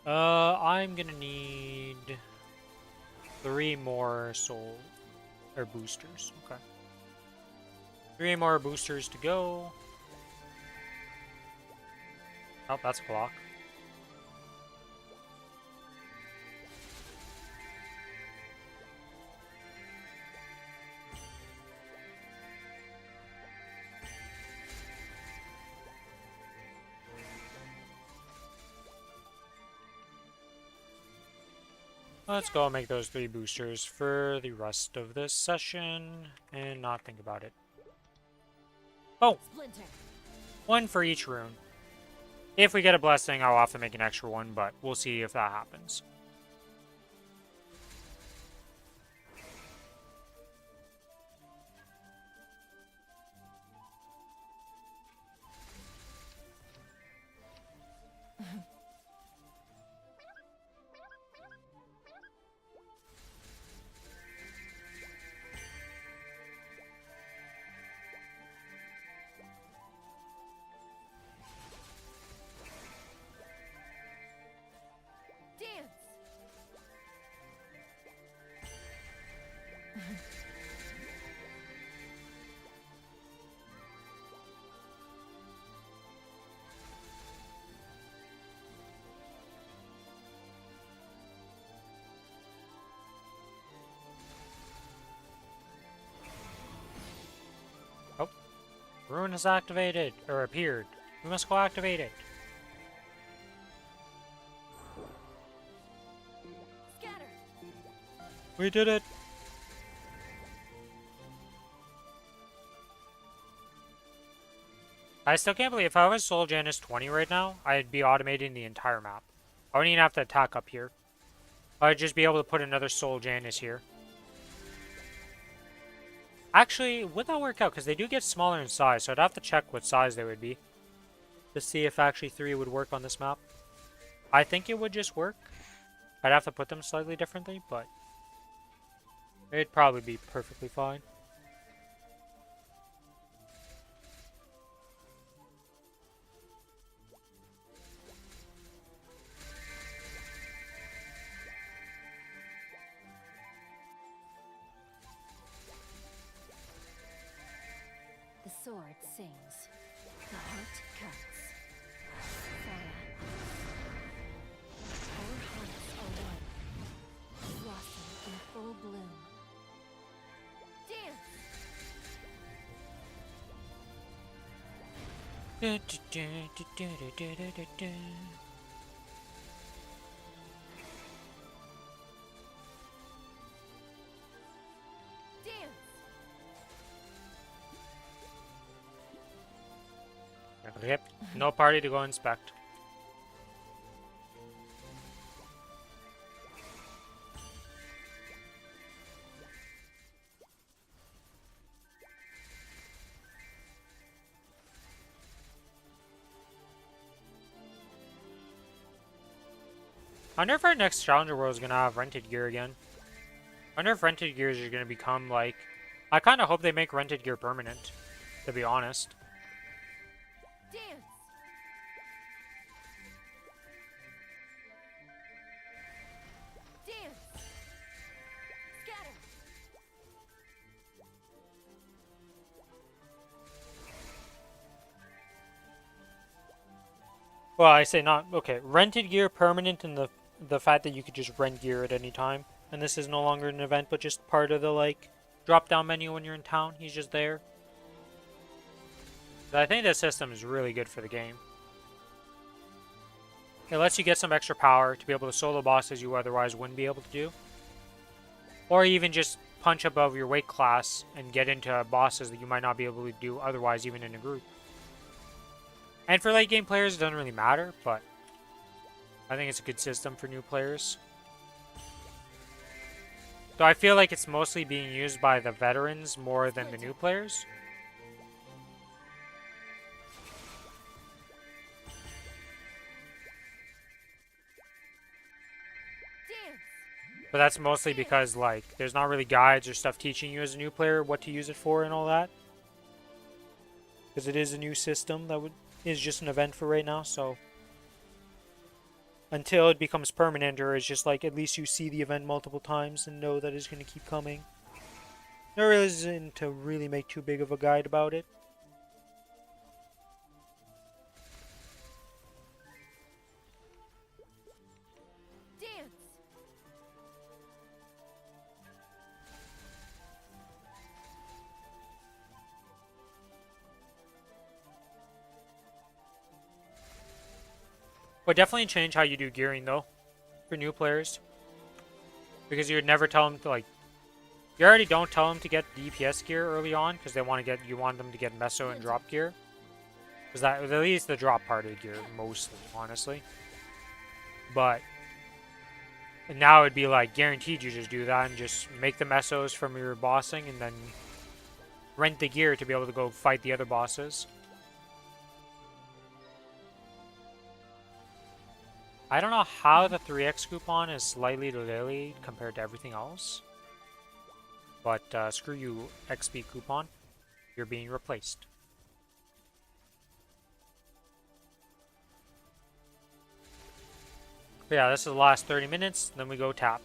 I'm gonna need 3 more soul or boosters. Okay. 3 more boosters to go. Oh, that's a block. Let's go make those 3 boosters for the rest of this session and not think about it. Oh, Splinter. 1 for each rune. If we get a blessing, I'll have to make an extra one, but we'll see if that happens. Dance. Rune is activated, or appeared. We must go activate it. Scatter. We did it! I still can't believe if I was Soul Janus 20 right now, I'd be automating the entire map. I wouldn't even have to attack up here. I'd just be able to put another Soul Janus here. Actually, would that work out? Because they do get smaller in size, so I'd have to check what size they would be. To see if actually 3 would work on this map. I think it would just work. I'd have to put them slightly differently, but it'd probably be perfectly fine. The sword sings. The heart cuts. Fire. Our hearts are one. Blossom in full bloom. Dance. Dance. Yep, no party to go inspect. I wonder if our next Challenger World is going to have rented gear again. I wonder if rented gears are going to become like... I kind of hope they make rented gear permanent, to be honest. Dance. Dance. Scatter. Well, I say not... Okay, rented gear permanent in the fact that you could just rent gear at any time. And this is no longer an event, but just part of the, like, drop-down menu when you're in town. He's just there. But I think this system is really good for the game. It lets you get some extra power to be able to solo bosses you otherwise wouldn't be able to do. Or even just punch above your weight class and get into bosses that you might not be able to do otherwise even in a group. And for late game players, it doesn't really matter, but I think it's a good system for new players. Though I feel like it's mostly being used by the veterans more than the new players. Dance. But that's mostly because, like, there's not really guides or stuff teaching you as a new player what to use it for and all that. Because it is a new system that is just an event for right now, so... Until it becomes permanent, or it's just like, at least you see the event multiple times and know that it's going to keep coming. There isn't to really make too big of a guide about it. Dance. Would definitely change how you do gearing, though, for new players. Because you would never tell them to, like, you already don't tell them to get DPS gear early on because they want to get, you want them to get meso and drop gear. Because that, at least the drop part of the gear, mostly, honestly. But now it'd be like guaranteed you just do that and just make the mesos from your bossing and then rent the gear to be able to go fight the other bosses. I don't know how the 3x coupon is slightly delayed compared to everything else. But screw you, XP coupon. You're being replaced. But yeah, this is the last 30 minutes, then we go tap.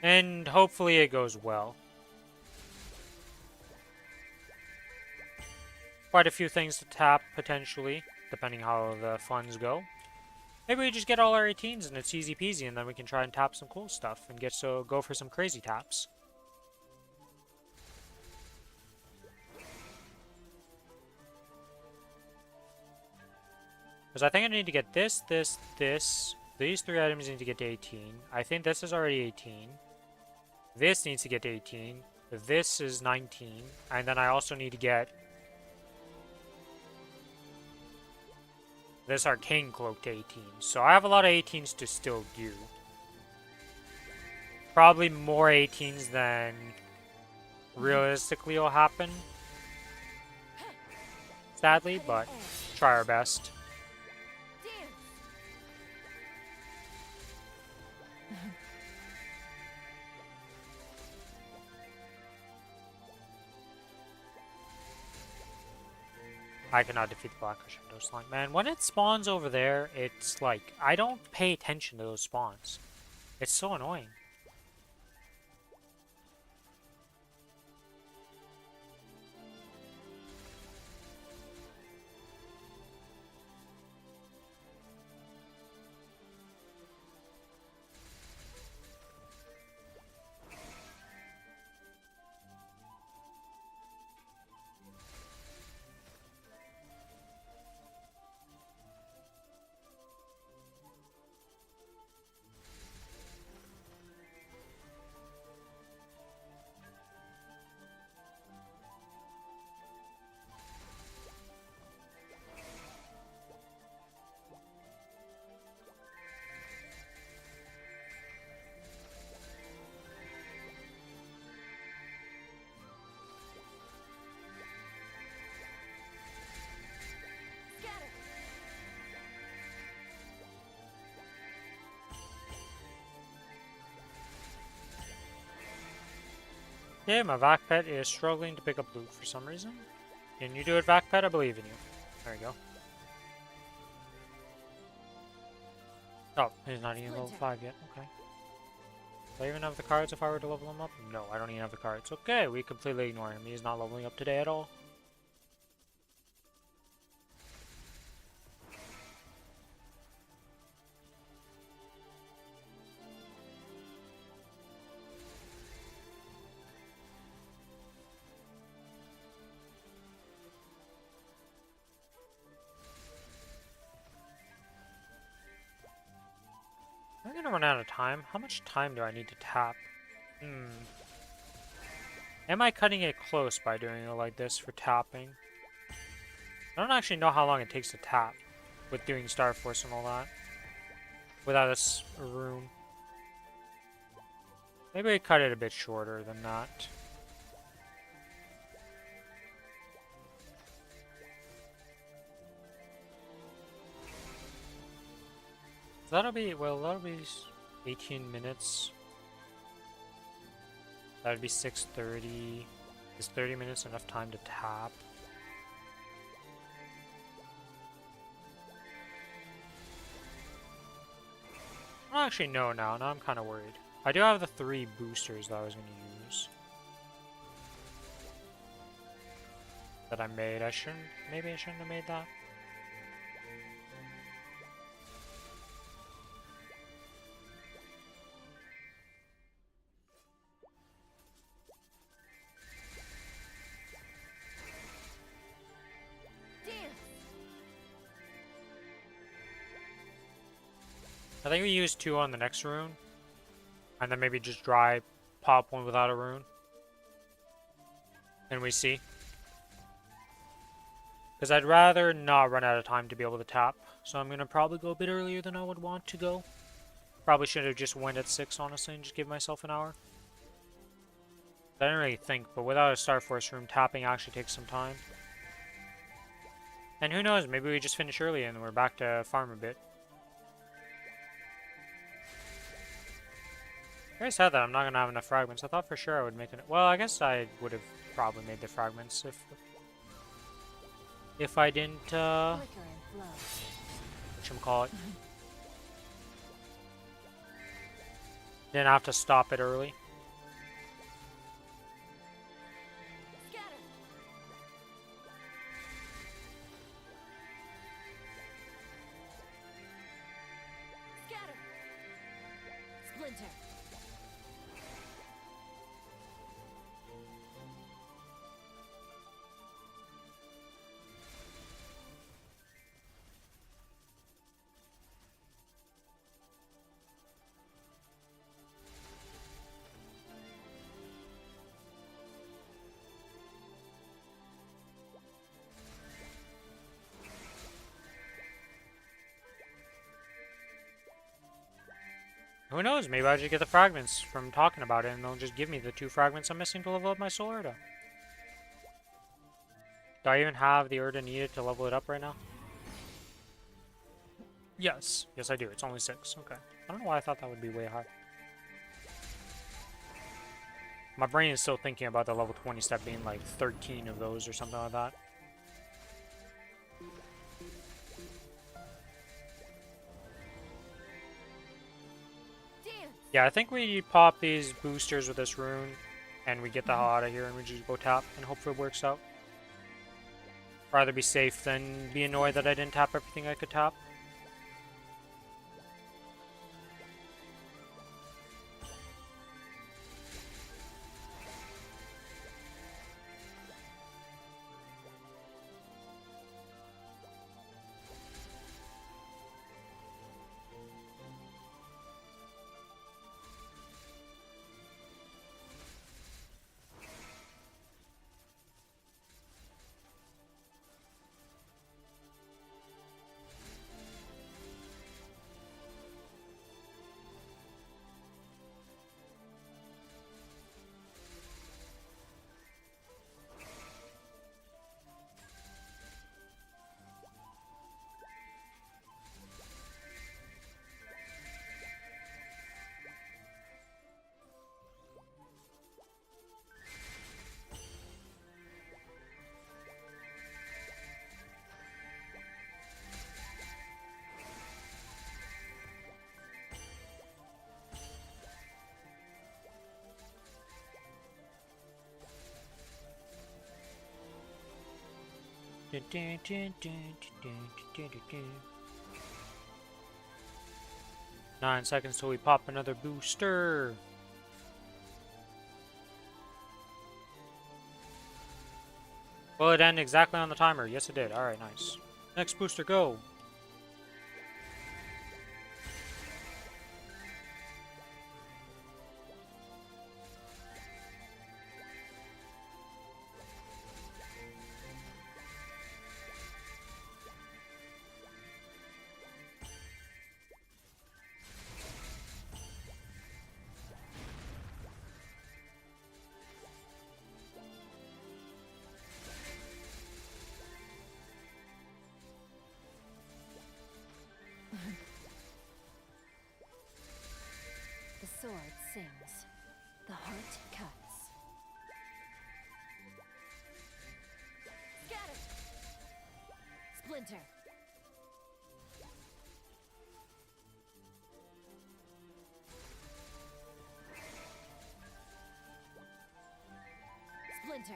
And hopefully it goes well. Quite a few things to tap, potentially, depending how the funds go. Maybe we just get all our 18s and it's easy peasy, and then we can try and tap some cool stuff and go for some crazy taps. Because I think I need to get this. These 3 items need to get to 18. I think this is already 18. This needs to get to 18. This is 19. And then I also need to get this arcane cloak to 18. So I have a lot of 18s to still do. Probably more 18s than realistically will happen. Sadly, but try our best. I cannot defeat the Black Shadow Slime. Man, when it spawns over there, it's like, I don't pay attention to those spawns. It's so annoying. Okay, my Vac Pet is struggling to pick up loot for some reason. Can you do it, Vac Pet? I believe in you. There you go. Oh, he's not even level 5 yet. Okay. Do I even have the cards if I were to level him up? No, I don't even have the cards. Okay, we completely ignore him. He's not leveling up today at all. I'm gonna run out of time. How much time do I need to tap? Am I cutting it close by doing it like this for tapping? I don't actually know how long it takes to tap with doing Star Force and all that. Without a room. Maybe I cut it a bit shorter than that. That'll be 18 minutes. That'd be 6:30. Is 30 minutes enough time to tap? I actually know now. Now I'm kind of worried. I do have the 3 boosters that I was going to use. That I made. Maybe I shouldn't have made that. I think we used 2 on the next rune. And then maybe just dry pop one without a rune. And we see. Because I'd rather not run out of time to be able to tap. So I'm going to probably go a bit earlier than I would want to go. Probably should have just went at 6, honestly, and just give myself an hour. I didn't really think, but without a Star Force room, tapping actually takes some time. And who knows, maybe we just finish early and we're back to farm a bit. I already said that I'm not going to have enough fragments. I thought for sure I would make it. Well, I guess I would have probably made the fragments if I didn't, Flicker and flow. whatchamacallit. Didn't have to stop it early. Scatter. Scatter. Splinter. Who knows, maybe I just get the fragments from talking about it and they'll just give me the 2 fragments I'm missing to level up my Soul Urda. Do I even have the Urda needed to level it up right now? Yes. Yes, I do. It's only 6. Okay. I don't know why I thought that would be way high. My brain is still thinking about the level 20 step being like 13 of those or something like that. Dance. Yeah, I think we pop these boosters with this rune and we get the hell out of here and we just go tap and hopefully it works out. Rather be safe than be annoyed that I didn't tap everything I could tap. Dun, dun, dun, dun, dun, dun, dun, dun. 9 seconds till we pop another booster. Will it end exactly on the timer? Yes, it did. Alright, nice. Next booster, go! The sword sings. The heart cuts. Scatter. Splinter. Splinter.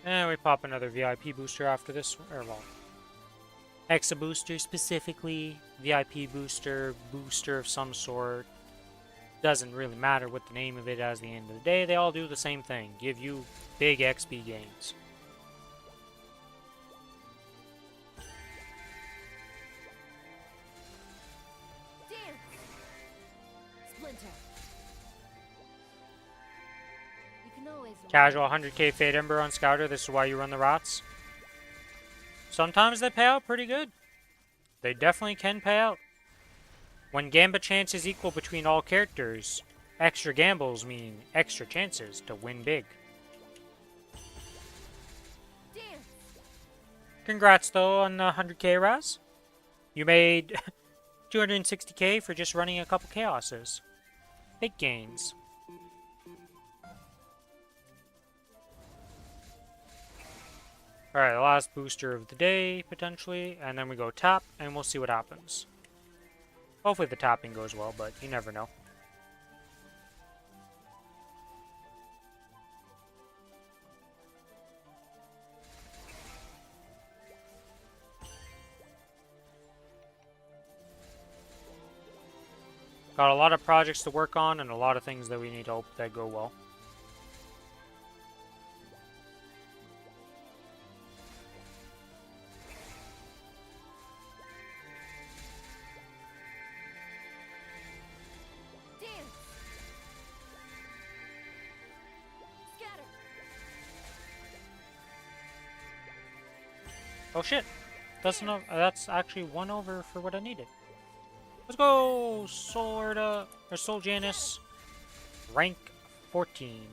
And we pop another VIP booster after this one, or well, Hexa booster specifically, VIP booster, booster of some sort. Doesn't really matter what the name of it is at the end of the day. They all do the same thing. Give you big XP gains. Dance! Splinter. You can always Casual 100k Fade Ember on Scouter. This is why you run the Rats. Sometimes they pay out pretty good. They definitely can pay out. When Gambit chance is equal between all characters, extra gambles mean extra chances to win big. dance. Congrats though on the 100k Raz. You made 260k for just running a couple Chaoses. Big gains. Alright, the last booster of the day, potentially, and then we go tap, and we'll see what happens. Hopefully the tapping goes well, but you never know. Got a lot of projects to work on, and a lot of things that we need to hope that go well. Dance. Scatter. Oh shit! That's actually 1 over for what I needed. Let's go, Soul Janus, rank 14.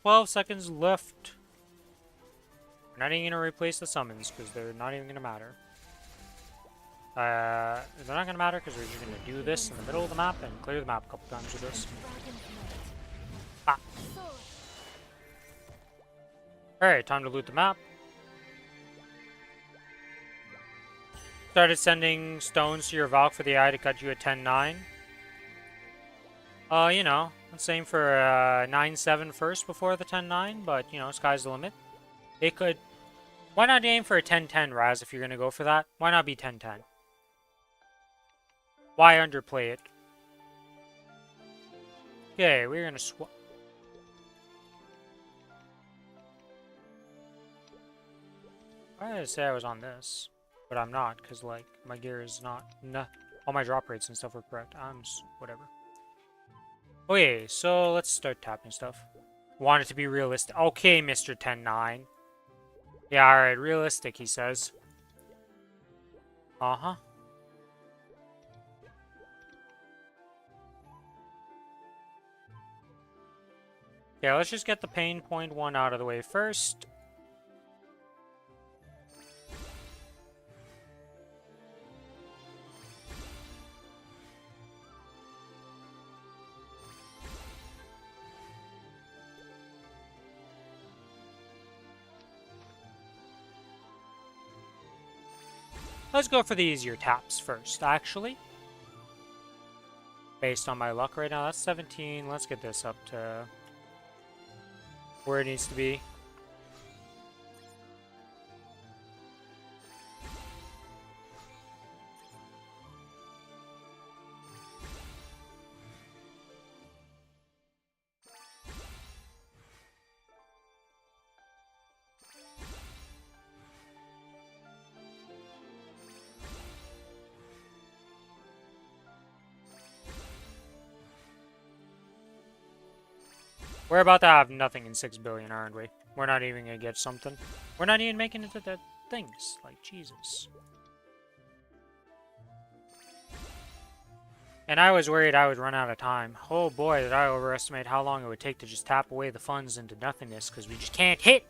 "12 seconds left. We're not even going to replace the summons because they're not even going to matter. They're not going to matter because we're just going to do this in the middle of the map and clear the map a couple times with this. Ah. Sword. Alright, time to loot the map. Started sending stones to your Valk for the eye to cut you at 10-9. You know, let's aim for 9-7 first before the 10-9, but, you know, sky's the limit. It could... Why not aim for a 10-10, Raz, if you're going to go for that? Why not be 10-10? Why underplay it? Okay, we're going to swap... I was gonna say I was on this, but I'm not, because, like, my gear is not... Nah, all my drop rates and stuff are correct. Whatever. Okay, so let's start tapping stuff. Want it to be realistic. Okay, Mr. 10-9. Yeah, alright, realistic, he says. Uh-huh. Yeah, let's just get the pain point 1 out of the way first. Let's go for the easier taps first, actually. Based on my luck right now, that's 17. Let's get this up to where it needs to be. We're about to have nothing in 6 billion, aren't we? We're not even gonna get something. We're not even making it to the things. Like, Jesus. And I was worried I would run out of time. Oh boy, did I overestimate how long it would take to just tap away the funds into nothingness, because we just can't hit!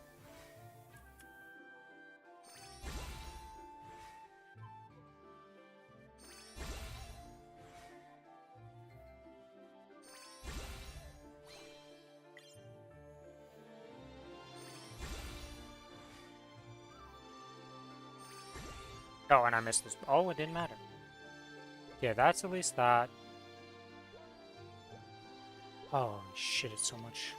Oh, and I missed this. Oh, it didn't matter. Yeah, that's at least that. Oh, shit, it's so much.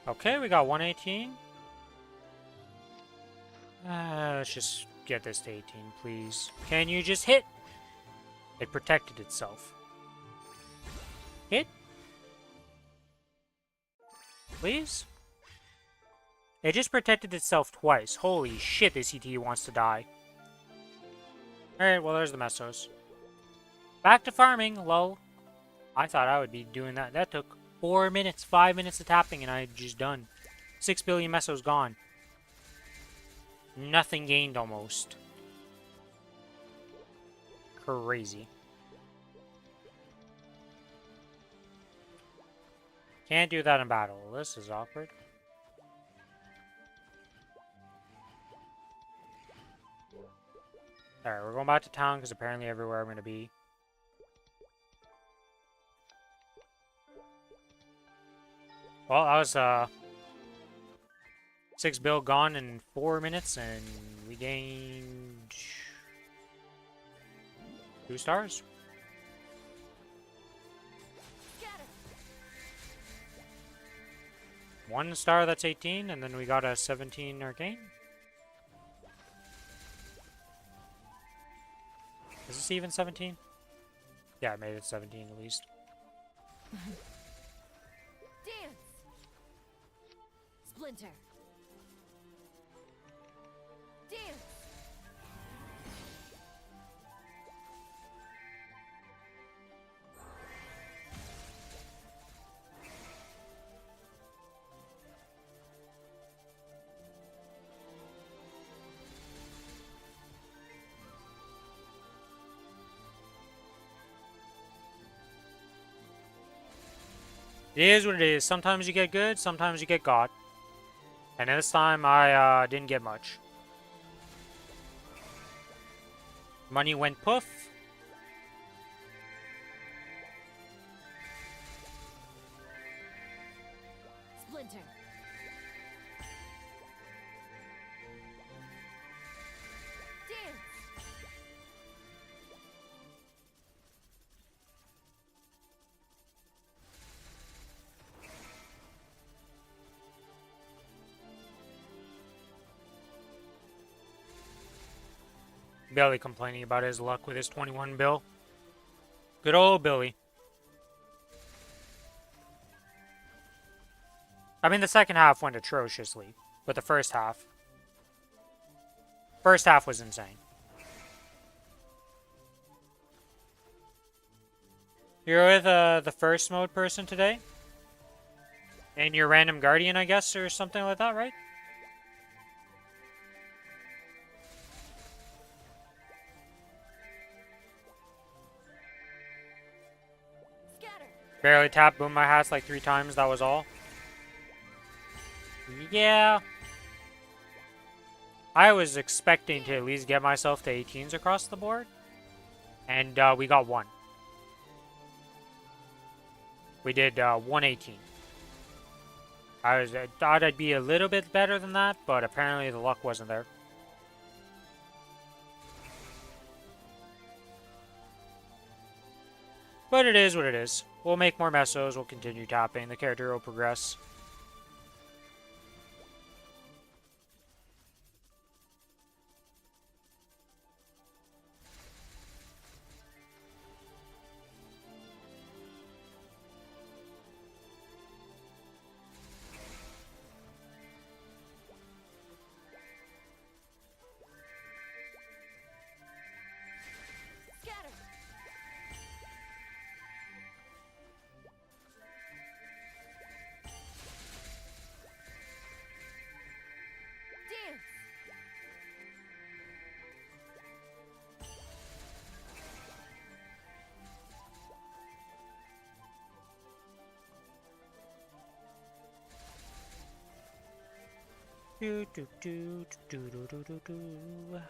Okay, we got 118. Let's just get this to 18, please. Can you just hit? It protected itself. Hit? Please? It just protected itself twice. Holy shit, this ET wants to die. Alright, well, there's the Mesos. Back to farming, lol. I thought I would be doing that. That took 4 minutes, 5 minutes of tapping, and I'm just done. 6 billion Mesos gone. Nothing gained, almost. Crazy. Can't do that in battle. This is awkward. Alright, we're going back to town because apparently everywhere I'm going to be. Well, I was 6 bill gone in 4 minutes and we gained 2 stars. Scatter. 1 star, that's 18, and then we got a 17 arcane. Is this even 17? Yeah, I made it 17 at least. Dance. Splinter. Dance. It is what it is. Sometimes you get good, sometimes you get got. And this time I didn't get much. Money went poof. Splinter. Dance. Billy complaining about his luck with his 21 bill. Good old Billy. I mean, the second half went atrociously, but the first half was insane. You're with the first mode person today? And your random guardian, I guess, or something like that, right? Scatter. Barely tapped boom my hats like 3 times, that was all. Yeah. I was expecting to at least get myself to 18s across the board. And we got 1. We did 118. I thought I'd be a little bit better than that, but apparently the luck wasn't there. But it is what it is. We'll make more mesos, we'll continue tapping, the character will progress. Scatter. Dance. Do do do do do do do do.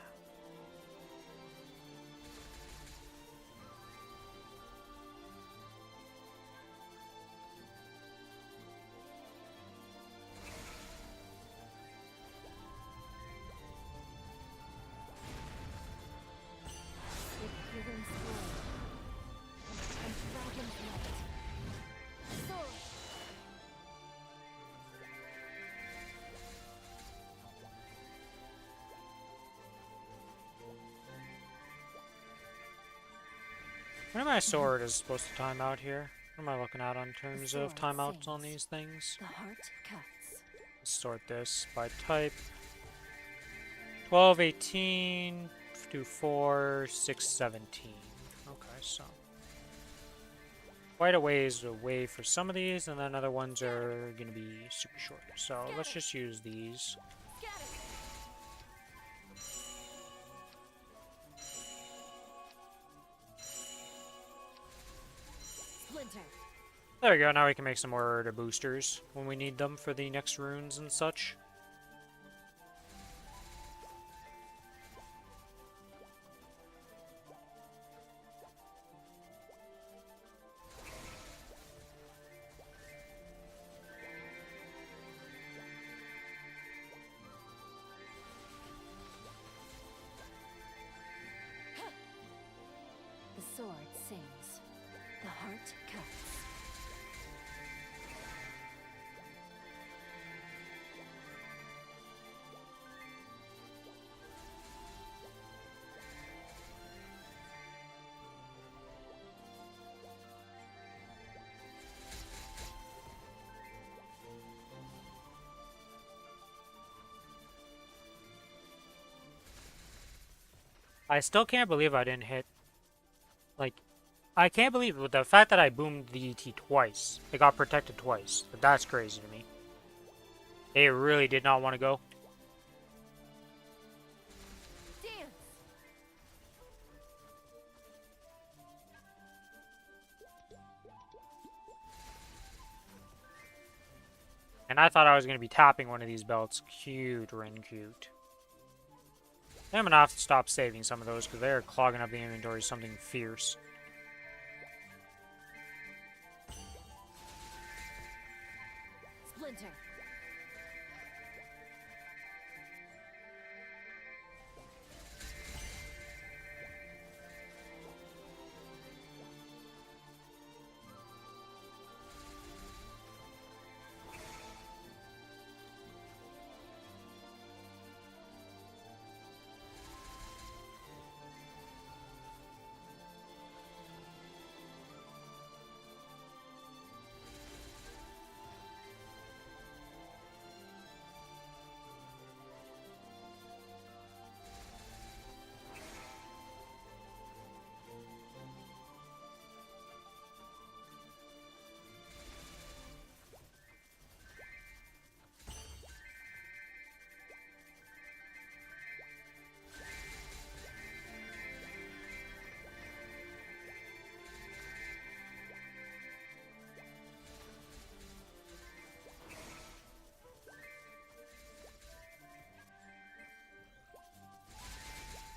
When my sword is supposed to time out here? What am I looking at on terms of sword timeouts on sings. these things? The heart cuts. Let's sort this by type. 12, 18, do 4, 6, 17. Okay, so quite a ways away for some of these, and then other ones are going to be super short. So let's just use these. Scatter. Splinter. There we go, now we can make some more boosters when we need them for the next runes and such. The sword sings. The heart cuts. I still can't believe I didn't hit. Like, I can't believe with the fact that I boomed the ET twice. It got protected twice. But that's crazy to me. They really did not want to go. Dance. And I thought I was going to be tapping one of these belts. Cute, Rin, cute. I'm going to have to stop saving some of those because they're clogging up the inventory something fierce. Splinter.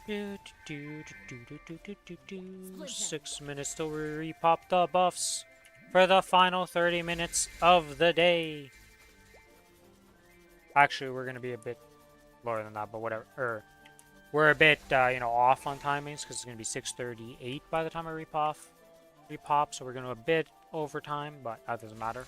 Do. 6 minutes till we repop the buffs for the final 30 minutes of the day. Actually, we're gonna be a bit lower than that, but whatever. We're a bit, off on timings because it's gonna be 6:38 by the time I repop. So we're gonna a bit over time, but that doesn't matter.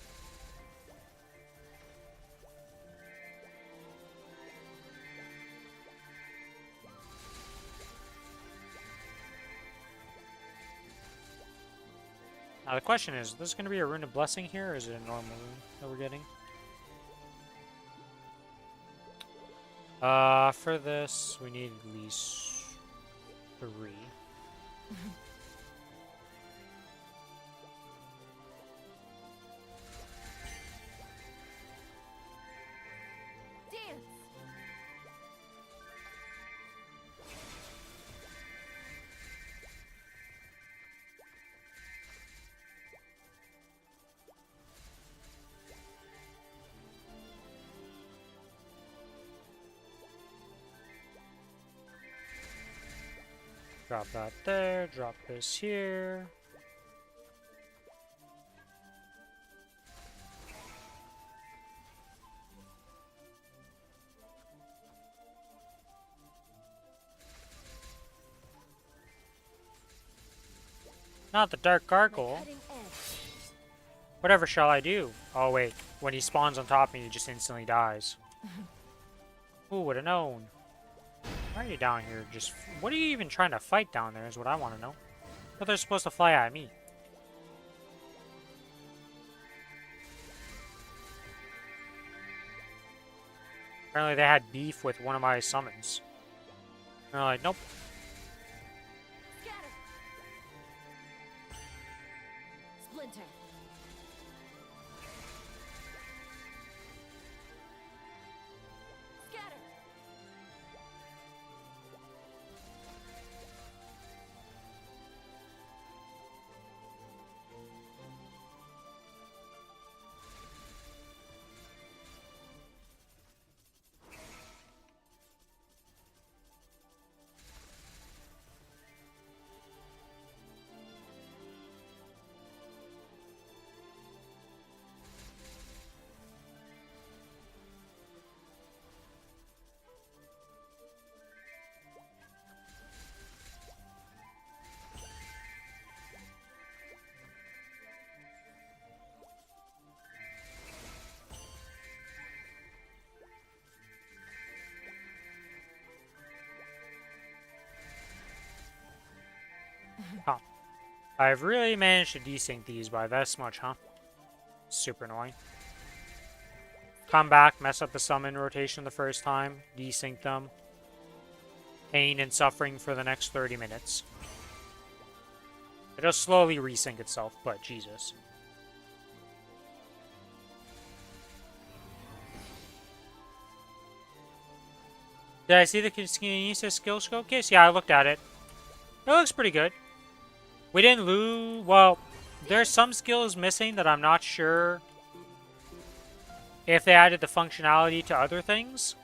Now the question is this going to be a Rune of Blessing here, or is it a normal rune that we're getting? For this, we need at least 3. Dance. Drop that there, drop this here. Not the Dark Gargoyle. Cutting edge. Whatever shall I do? Oh wait, when he spawns on top of me, he just instantly dies. Who would have known? Why are you down here? What are you even trying to fight down there is what I want to know. But they're supposed to fly at me. Apparently they had beef with one of my summons. And they're like, nope. Scatter. Splinter. Scatter. I've really managed to desync these by this much, huh? Super annoying. Come back, mess up the summon rotation the first time, desync them. Pain and suffering for the next 30 minutes. It'll slowly resync itself, but Jesus. Did I see the Kinesis skill showcase? Yeah, I looked at it. It looks pretty good. We didn't lose... Well, there's some skills missing that I'm not sure if they added the functionality to other things.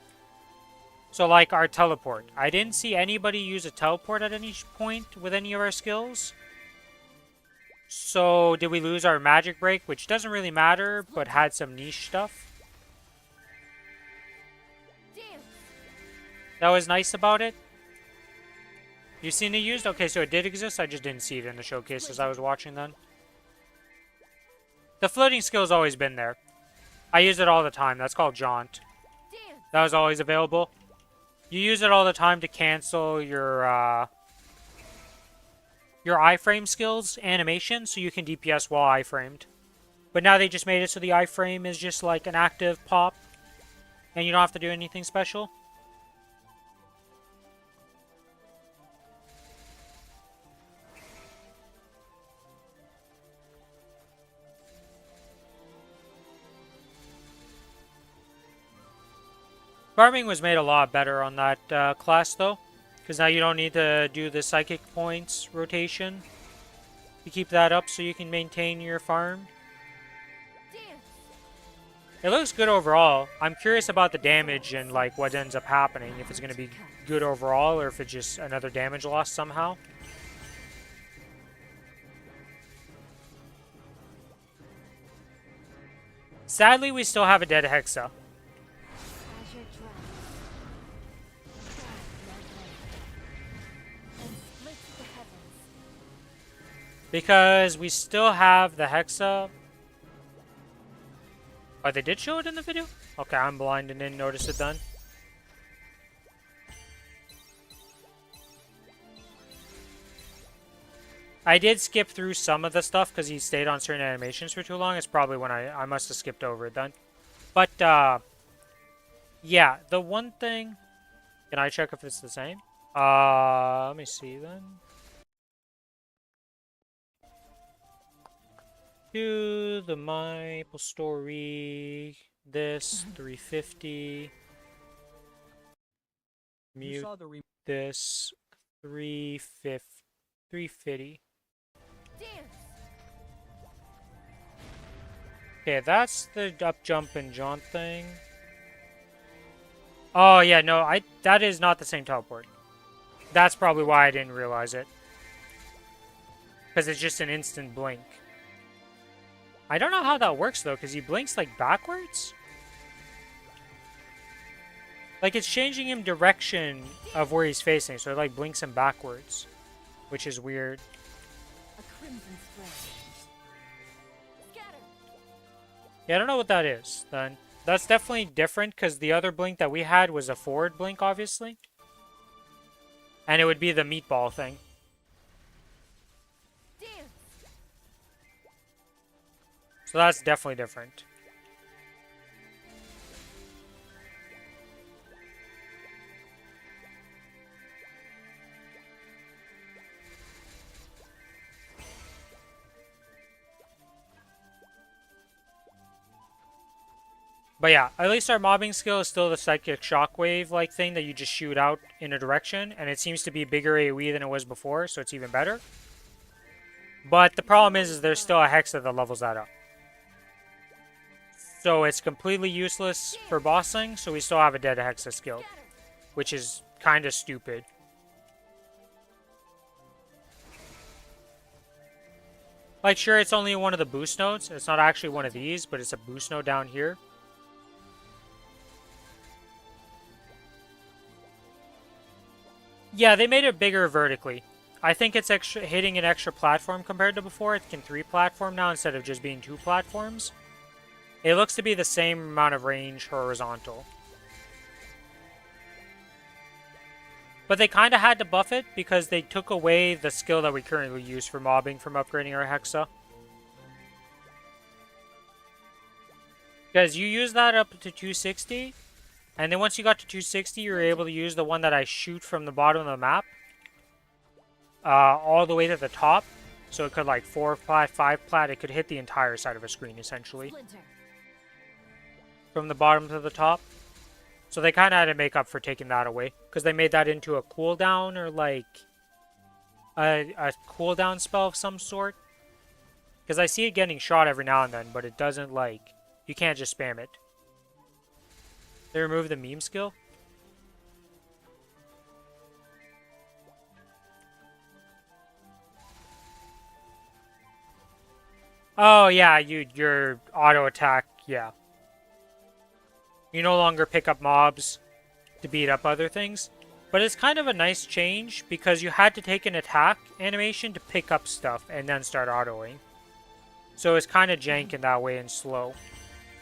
So, like our teleport. I didn't see anybody use a teleport at any point with any of our skills. So, did we lose our magic break, which doesn't really matter, but had some niche stuff? Dance. That was nice about it. You seen it used? Okay, so it did exist. I just didn't see it in the showcase as I was watching then. The floating skill's always been there. I use it all the time. That's called Jaunt. Dance. That was always available. You use it all the time to cancel your iframe skills animation, so you can DPS while iframed. But now they just made it so the iframe is just like an active pop, and you don't have to do anything special. Farming was made a lot better on that class, though. Because now you don't need to do the psychic points rotation. You keep that up so you can maintain your farm. Dance. It looks good overall. I'm curious about the damage and like what ends up happening. If it's going to be good overall or if it's just another damage loss somehow. Sadly, we still have a dead Hexa. Azure Dragon. Strike my blade. And split the heavens. Because we still have the Hexa. Oh, they did show it in the video? Okay, I'm blind and didn't notice it then. I did skip through some of the stuff because he stayed on certain animations for too long. It's probably when I must have skipped over it then. But, yeah, the one thing... Can I check if it's the same? Let me see then. Do the Maplestory, this, 350. Mute this, 350. Dance. Okay, that's the up jump and jaunt thing. Oh yeah, no, that is not the same teleport. That's probably why I didn't realize it. Because it's just an instant blink. I don't know how that works though, because he blinks like backwards. Like it's changing him direction of where he's facing, so it like blinks him backwards, which is weird. A crimson spray. Scatter. Yeah, I don't know what that is then. That's definitely different because the other blink that we had was a forward blink, obviously. And it would be the meatball thing. So that's definitely different. But yeah, at least our mobbing skill is still the psychic shockwave like thing that you just shoot out in a direction, and it seems to be bigger AoE than it was before, so it's even better. But the problem is there's still a Hexa that levels that up. So it's completely useless for bossing, so we still have a dead Hexa skill, which is kind of stupid. Like, sure, it's only one of the boost nodes. It's not actually one of these, but it's a boost node down here. Yeah, they made it bigger vertically. I think it's hitting an extra platform compared to before. It can 3-platform now instead of just being 2 platforms. It looks to be the same amount of range horizontal. But they kind of had to buff it because they took away the skill that we currently use for mobbing from upgrading our Hexa. Because you use that up to 260, and then once you got to 260, you're able to use the one that I shoot from the bottom of the map all the way to the top. So it could like 4-plat, 5-plat, it could hit the entire side of a screen essentially. From the bottom to the top. So they kind of had to make up for taking that away. Because they made that into a cooldown or like a cooldown spell of some sort. Because I see it getting shot every now and then, but it doesn't like... You can't just spam it. They removed the meme skill? Oh yeah, your auto attack, yeah. You no longer pick up mobs to beat up other things. But it's kind of a nice change because you had to take an attack animation to pick up stuff and then start autoing. So it's kind of jank in that way and slow,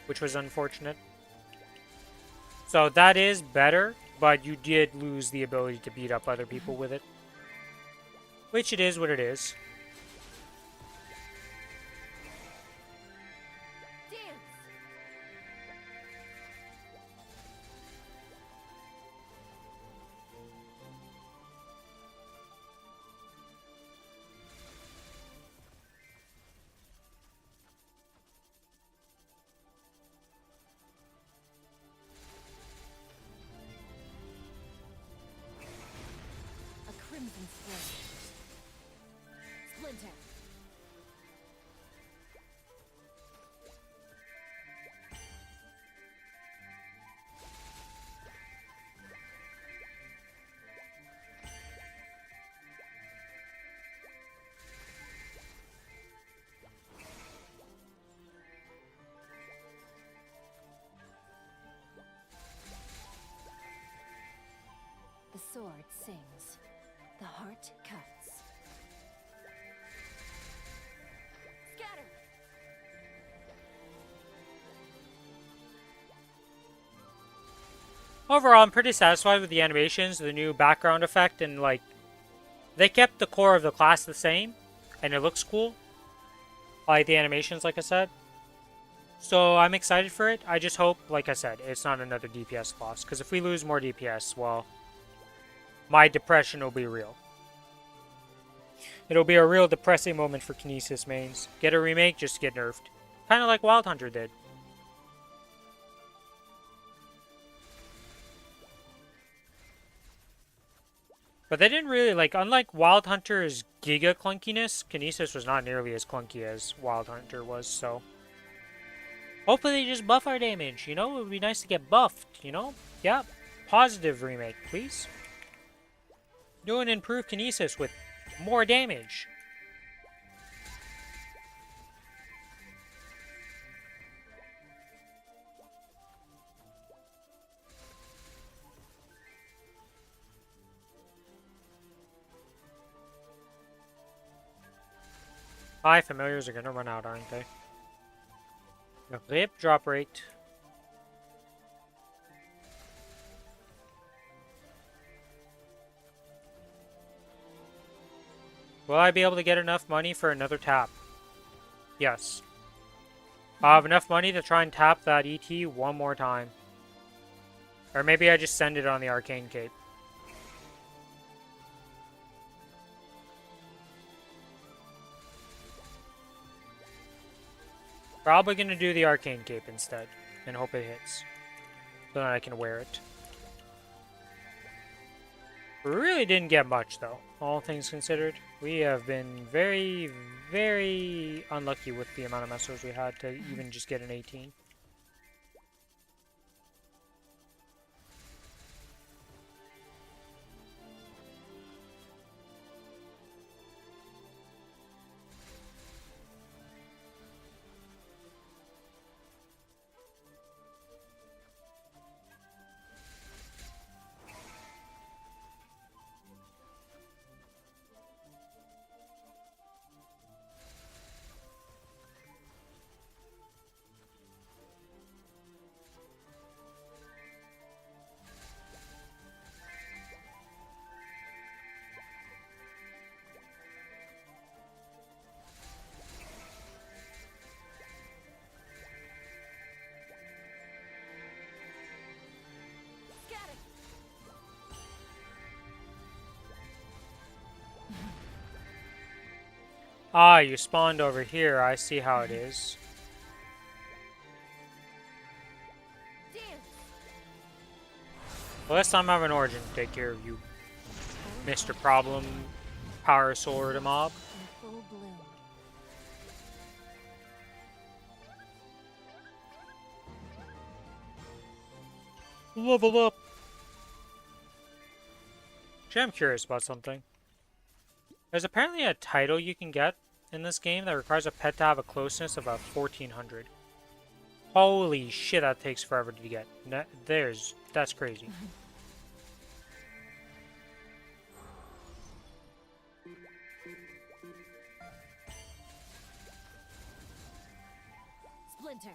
which was unfortunate. So that is better, but you did lose the ability to beat up other people with it. Which it is what it is. The sword sings. The heart cuts. Scatter! Overall, I'm pretty satisfied with the animations, the new background effect, and like... They kept the core of the class the same, and it looks cool. I like the animations, like I said. So I'm excited for it. I just hope, like I said, it's not another DPS class. Because if we lose more DPS, well... My depression will be real. It'll be a real depressing moment for Kinesis mains. Get a remake, just get nerfed. Kind of like Wild Hunter did. But they didn't really, like, unlike Wild Hunter's giga clunkiness, Kinesis was not nearly as clunky as Wild Hunter was, so... Hopefully they just buff our damage, you know? It would be nice to get buffed, you know? Yeah, positive remake, please. Do an improved Kinesis with more damage. Hi, familiars are gonna run out, aren't they? Rip, drop rate. Will I be able to get enough money for another tap? Yes. I have enough money to try and tap that ET one more time. Or maybe I just send it on the Arcane Cape. Probably gonna do the Arcane Cape instead, and hope it hits. So that I can wear it. We really didn't get much though, all things considered. We have been very, very unlucky with the amount of messers we had to even just get an 18. Scatter. Ah, you spawned over here. I see how it is. Dance. Well, this time I have an origin to take care of you, Mr. Problem Power Sword Mob. In full bloom. Level up! Actually, I'm curious about something. There's apparently a title you can get in this game that requires a pet to have a closeness of a 1400. Holy shit, that takes forever to get. That's crazy. Splinter.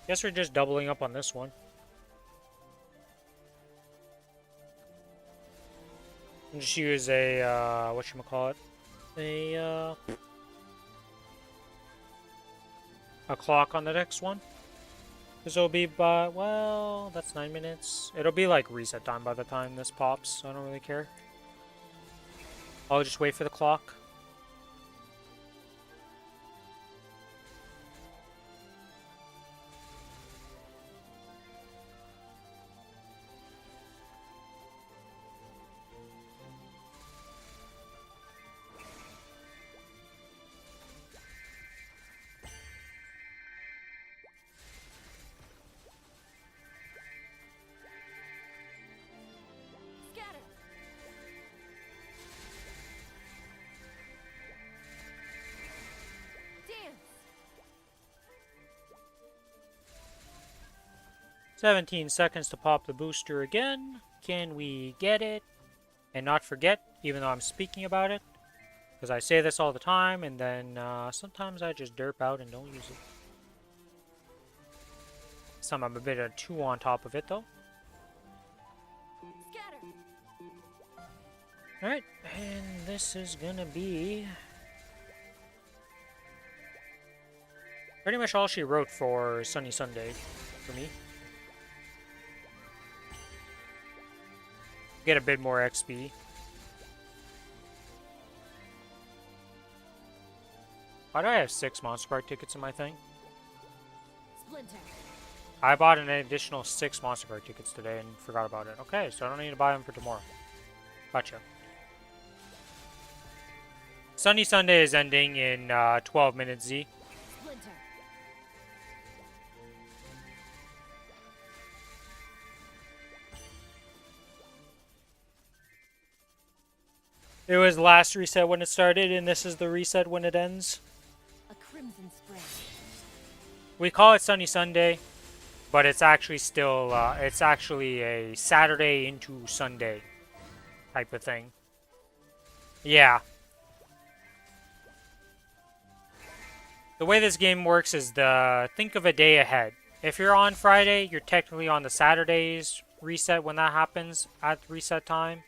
Guess we're just doubling up on this one. And just use a, whatchamacallit? A clock on the next one. Because it'll be by, well, that's 9 minutes. It'll be like reset time by the time this pops, so I don't really care. I'll just wait for the clock. Scatter. 17 seconds to pop the booster again. Can we get it? And not forget, even though I'm speaking about it, because I say this all the time, and then sometimes I just derp out and don't use it. Some I'm a bit of 2 on top of it, though. Scatter. Alright, and this is gonna be pretty much all she wrote for Sunny Sunday for me. Get a bit more XP. Why do I have 6 Monster Card tickets in my thing? Splinter. I bought an additional 6 Monster Card tickets today and forgot about it. Okay, so I don't need to buy them for tomorrow. Gotcha. Sunny Sunday is ending in 12 minutes, Z. Splinter. It was last reset when it started, and this is the reset when it ends. A crimson spray. We call it Sunny Sunday, but it's actually still, it's actually a Saturday into Sunday type of thing. Yeah. the way this game works is think of a day ahead. If you're on Friday, you're technically on the Saturday's reset when that happens at reset time.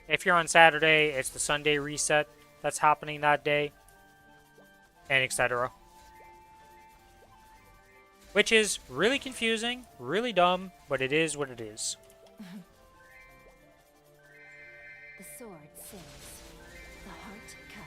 If you're on Saturday, it's the Sunday reset that's happening that day, and etc. Which is really confusing, really dumb, but it is what it is. The sword sings. The heart cuts.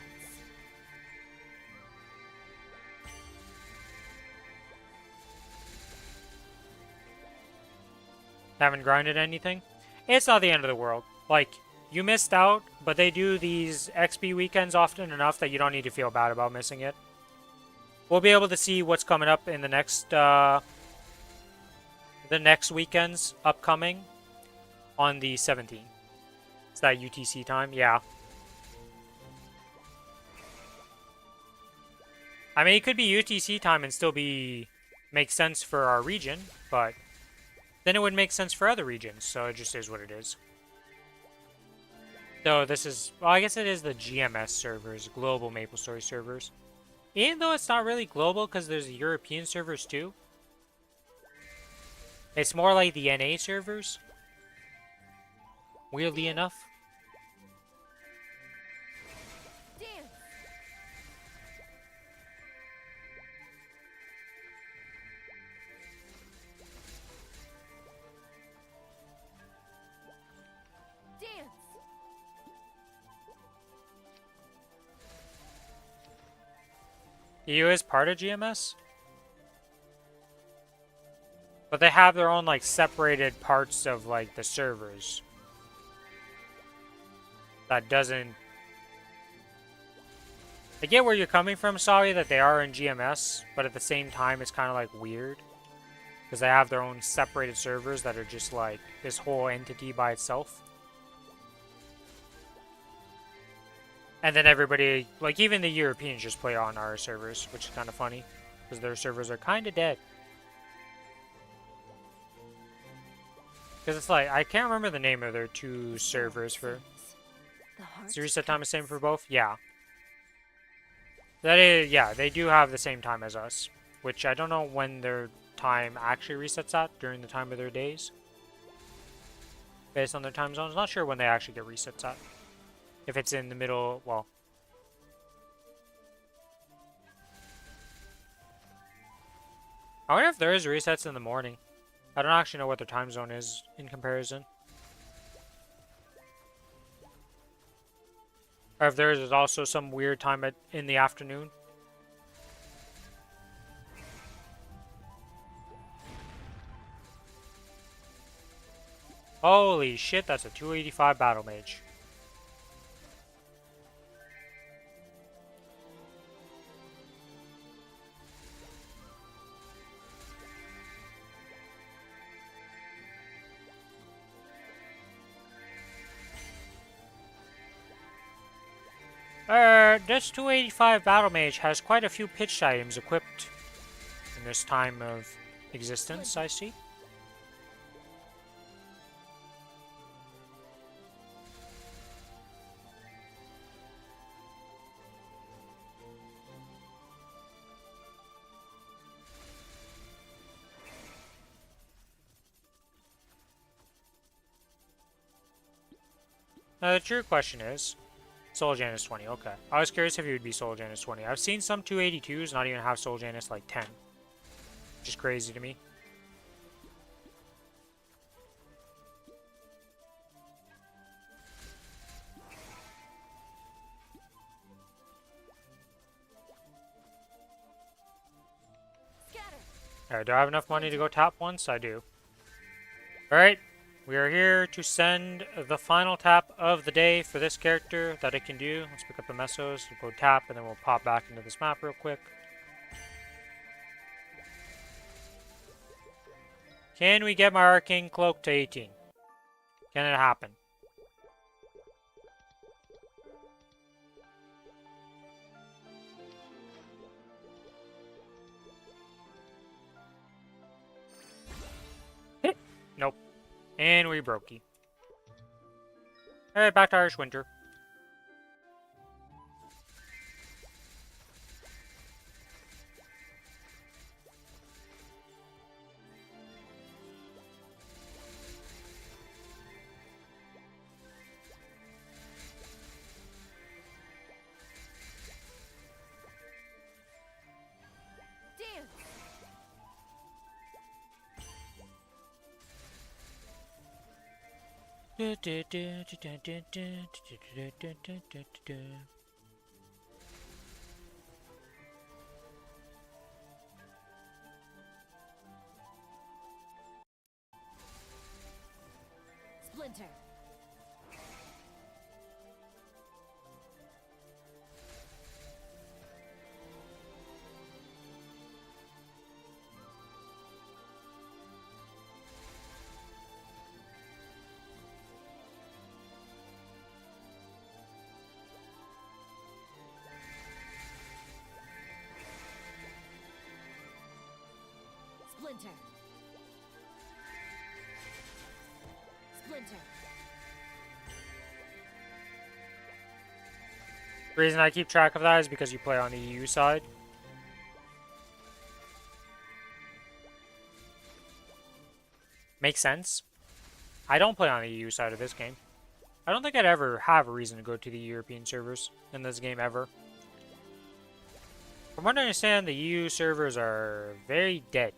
Haven't grinded anything? It's not the end of the world. Like, you missed out, but they do these XP weekends often enough that you don't need to feel bad about missing it. We'll be able to see what's coming up in the next weekends upcoming on the 17th. It's that UTC time, yeah. I mean, it could be UTC time and still make sense for our region, but then it would make sense for other regions, so it just is what it is. So this is, well, I guess it is the GMS servers, global Maplestory servers. Even though it's not really global because there's European servers too. It's more like the NA servers. Weirdly enough. Dance. Dance. EU is part of GMS? But they have their own, like, separated parts of, like, the servers. That doesn't... I get where you're coming from, sorry, that they are in GMS, but at the same time, it's kind of, like, weird. Because they have their own separated servers that are just, like, this whole entity by itself. And then everybody, like, even the Europeans just play on our servers, which is kind of funny. Because their servers are kind of dead. Because it's like, I can't remember the name of their two servers for... Is the reset time the same for both? Yeah. That is, yeah, they do have the same time as us. Which I don't know when their time actually resets at, during the time of their days. Based on their time zones. Not sure when they actually get resets at. If it's in the middle, well... I wonder if there is resets in the morning. I don't actually know what their time zone is in comparison. Or if there is also some weird time in the afternoon. Holy shit, that's a 285 Battle Mage. This 285 Battle Mage has quite a few pitched items equipped in this time of existence, I see. Now the true question is, Soul Janus 20, okay. I was curious if he would be Soul Janus 20. I've seen some 282s not even have Soul Janus like 10. Which is crazy to me. Alright, do I have enough money to go tap once? I do. Alright, we are here to send the final tap of the day for this character that it can do. Let's pick up the Mesos, we'll go tap, and then we'll pop back into this map real quick. Can we get my Arcane Cloak to 18? Can it happen? Nope. And we brokey. Alright, back to Irish Winter. Splinter. Splinter. Splinter. The reason I keep track of that is because you play on the EU side. Makes sense. I don't play on the EU side of this game. I don't think I'd ever have a reason to go to the European servers in this game ever. From what I understand, the EU servers are very dead.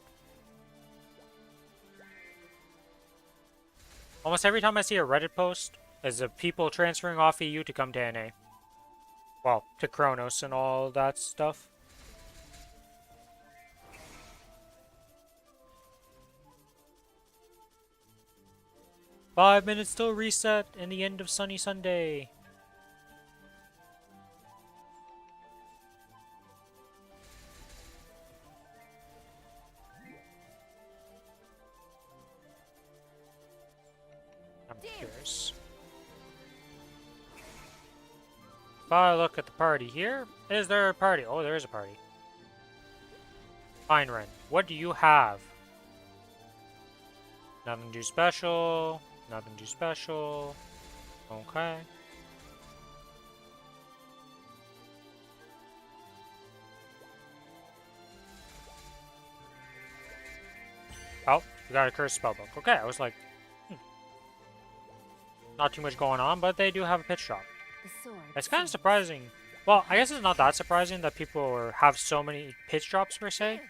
Almost every time I see a Reddit post is of people transferring off EU to come to NA. Well, to Kronos and all that stuff. "5 minutes till reset and the end of Sunny Sunday." I'm curious. If I look at the party here, is there a party? Oh, there is a party. Fine, Ren. What do you have? Nothing too special. Nothing too special. Okay. Oh, we got a cursed spellbook. Okay, I was like, not too much going on, but they do have a pitch drop. The sword. It's kind of surprising. Well, I guess it's not that surprising that people have so many pitch drops per se.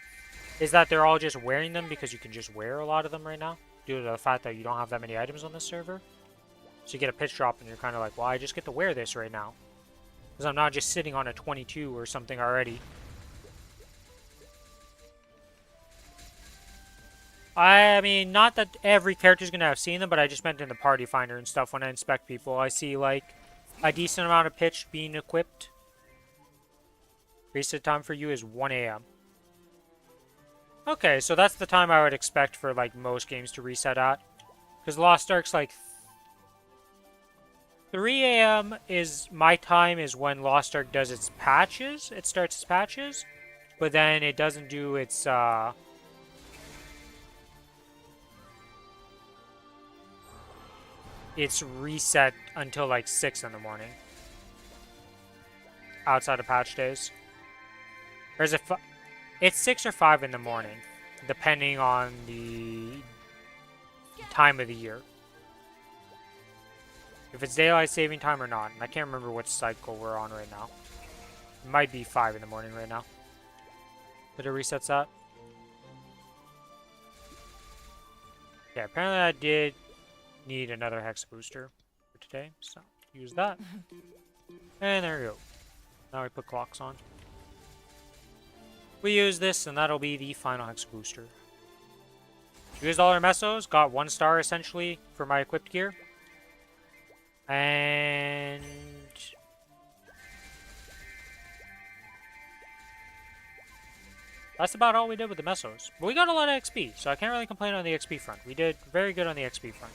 Is that they're all just wearing them because you can just wear a lot of them right now, due to the fact that you don't have that many items on this server. So you get a pitch drop and you're kind of like, well, I just get to wear this right now. Because I'm not just sitting on a 22 or something already. I mean, not that every character's going to have seen them, but I just meant in the party finder and stuff when I inspect people. I see, like, a decent amount of pitch being equipped. Reset time for you is 1 a.m. Okay, so that's the time I would expect for, like, most games to reset at. Because Lost Ark's, like, 3 a.m. is my time is when Lost Ark does its patches. It starts its patches. But then it doesn't do its, it's reset until, like, 6 in the morning. Outside of patch days. Or is it... It's 6 or 5 in the morning, depending on the time of the year. If it's daylight saving time or not. And I can't remember what cycle we're on right now. It might be 5 in the morning right now. But it resets that. Yeah, apparently I did need another hex booster for today. So, use that. And there we go. Now we put clocks on. We use this, and that'll be the final hex booster. Used all our mesos, got 1 star essentially for my equipped gear. And that's about all we did with the mesos. But we got a lot of XP, so I can't really complain on the XP front. We did very good on the XP front.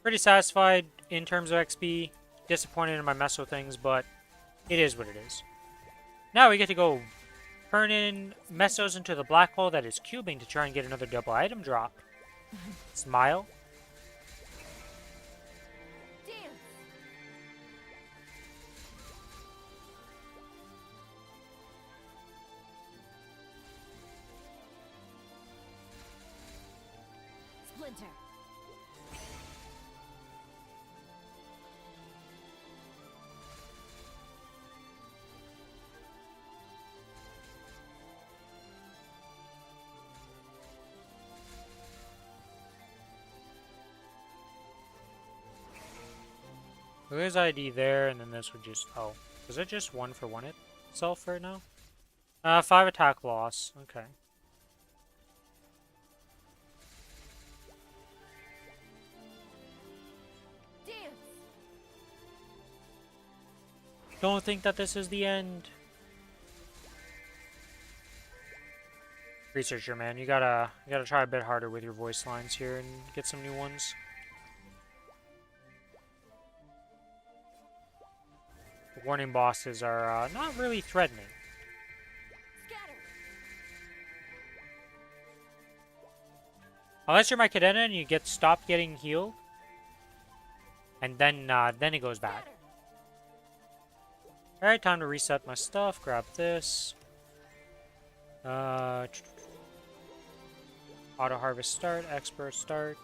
Pretty satisfied in terms of XP. Disappointed in my meso things, but it is what it is. Now we get to go turn in mesos into the black hole that is cubing to try and get another double item drop. Smile. Dance. Splinter. So there's ID there, and then this would just... Oh. Is it just 1 for 1 itself right now? 5 attack loss. Okay. Dance. Don't think that this is the end. Researcher, man, you gotta try a bit harder with your voice lines here and get some new ones. The warning bosses are not really threatening. Scatter. Unless you're my Cadena and you get stopped getting healed, and then it goes bad. Scatter. All right, time to reset my stuff. Grab this. Auto harvest start, expert start.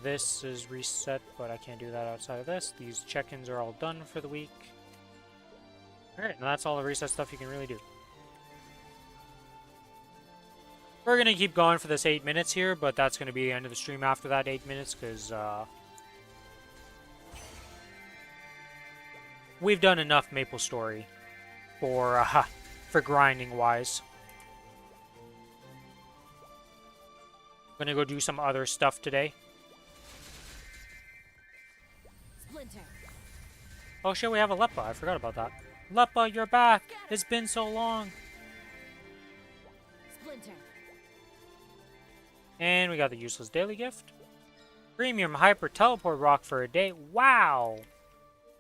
This is reset, but I can't do that outside of this. These check-ins are all done for the week. Alright, and that's all the reset stuff you can really do. We're gonna keep going for this 8 minutes here, but that's gonna be the end of the stream after that 8 minutes, because we've done enough Maplestory for grinding wise. I'm gonna go do some other stuff today. Splinter. Oh shit, we have a Leppa. I forgot about that. Leppa, you're back! It's been so long! Splinter. And we got the useless daily gift. Premium Hyper Teleport Rock for a day. Wow!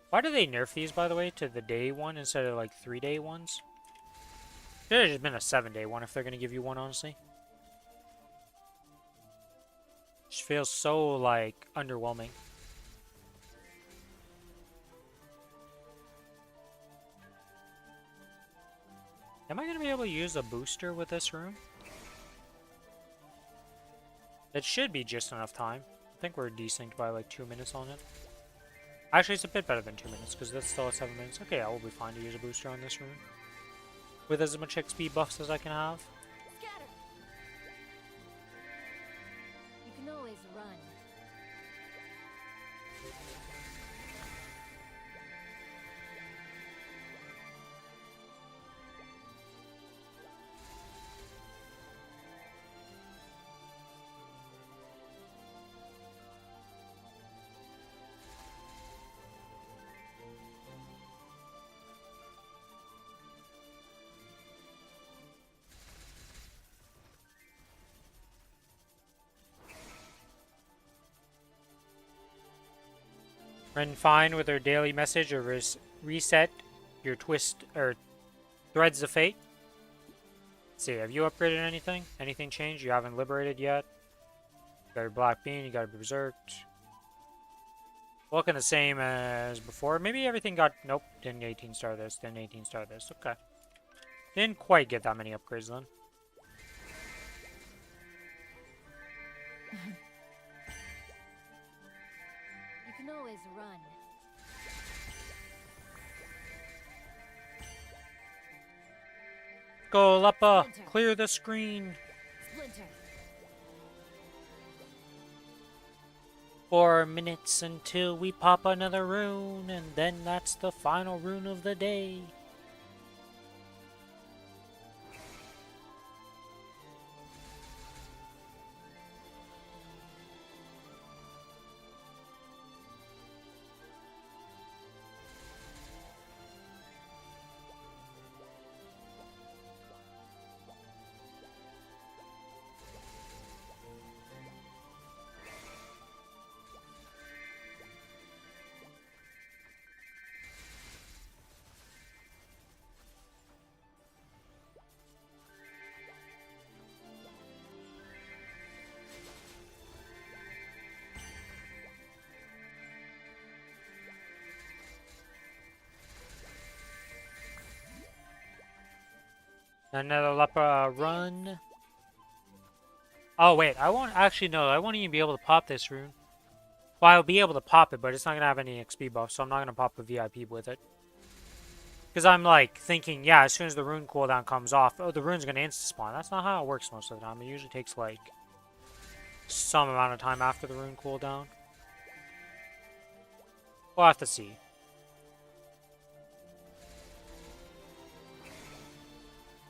Why do they nerf these, by the way, to the day one instead of like 3-day ones? Should have just been a 7-day one if they're gonna give you one, honestly. Just feels so, like, underwhelming. Am I going to be able to use a booster with this room? It should be just enough time. I think we're desynced by, like, 2 minutes on it. Actually, it's a bit better than 2 minutes, because that's still at 7 minutes. Okay, I will be fine to use a booster on this room. With as much XP buffs as I can have. Scatter. You can always run. Run fine with her daily message or reset your twist or threads of fate. Let's see, have you upgraded anything? Anything changed? You haven't liberated yet. You got your black bean, you got your berserked. Looking the same as before. Maybe everything got nope, didn't 18 star this, didn't 18 star this. Okay. Didn't quite get that many upgrades then. You can always run. Go, Leppa! Splinter. Clear the screen! Splinter. 4 minutes until we pop another rune, and then that's the final rune of the day. Another Leppa run. Oh wait, I won't actually no, I won't even be able to pop this rune. Well, I'll be able to pop it, but it's not gonna have any XP buff, so I'm not gonna pop a VIP with it. Because I'm like thinking, yeah, as soon as the rune cooldown comes off, oh, the rune's gonna insta spawn. That's not how it works most of the time. It usually takes like some amount of time after the rune cooldown. We'll have to see.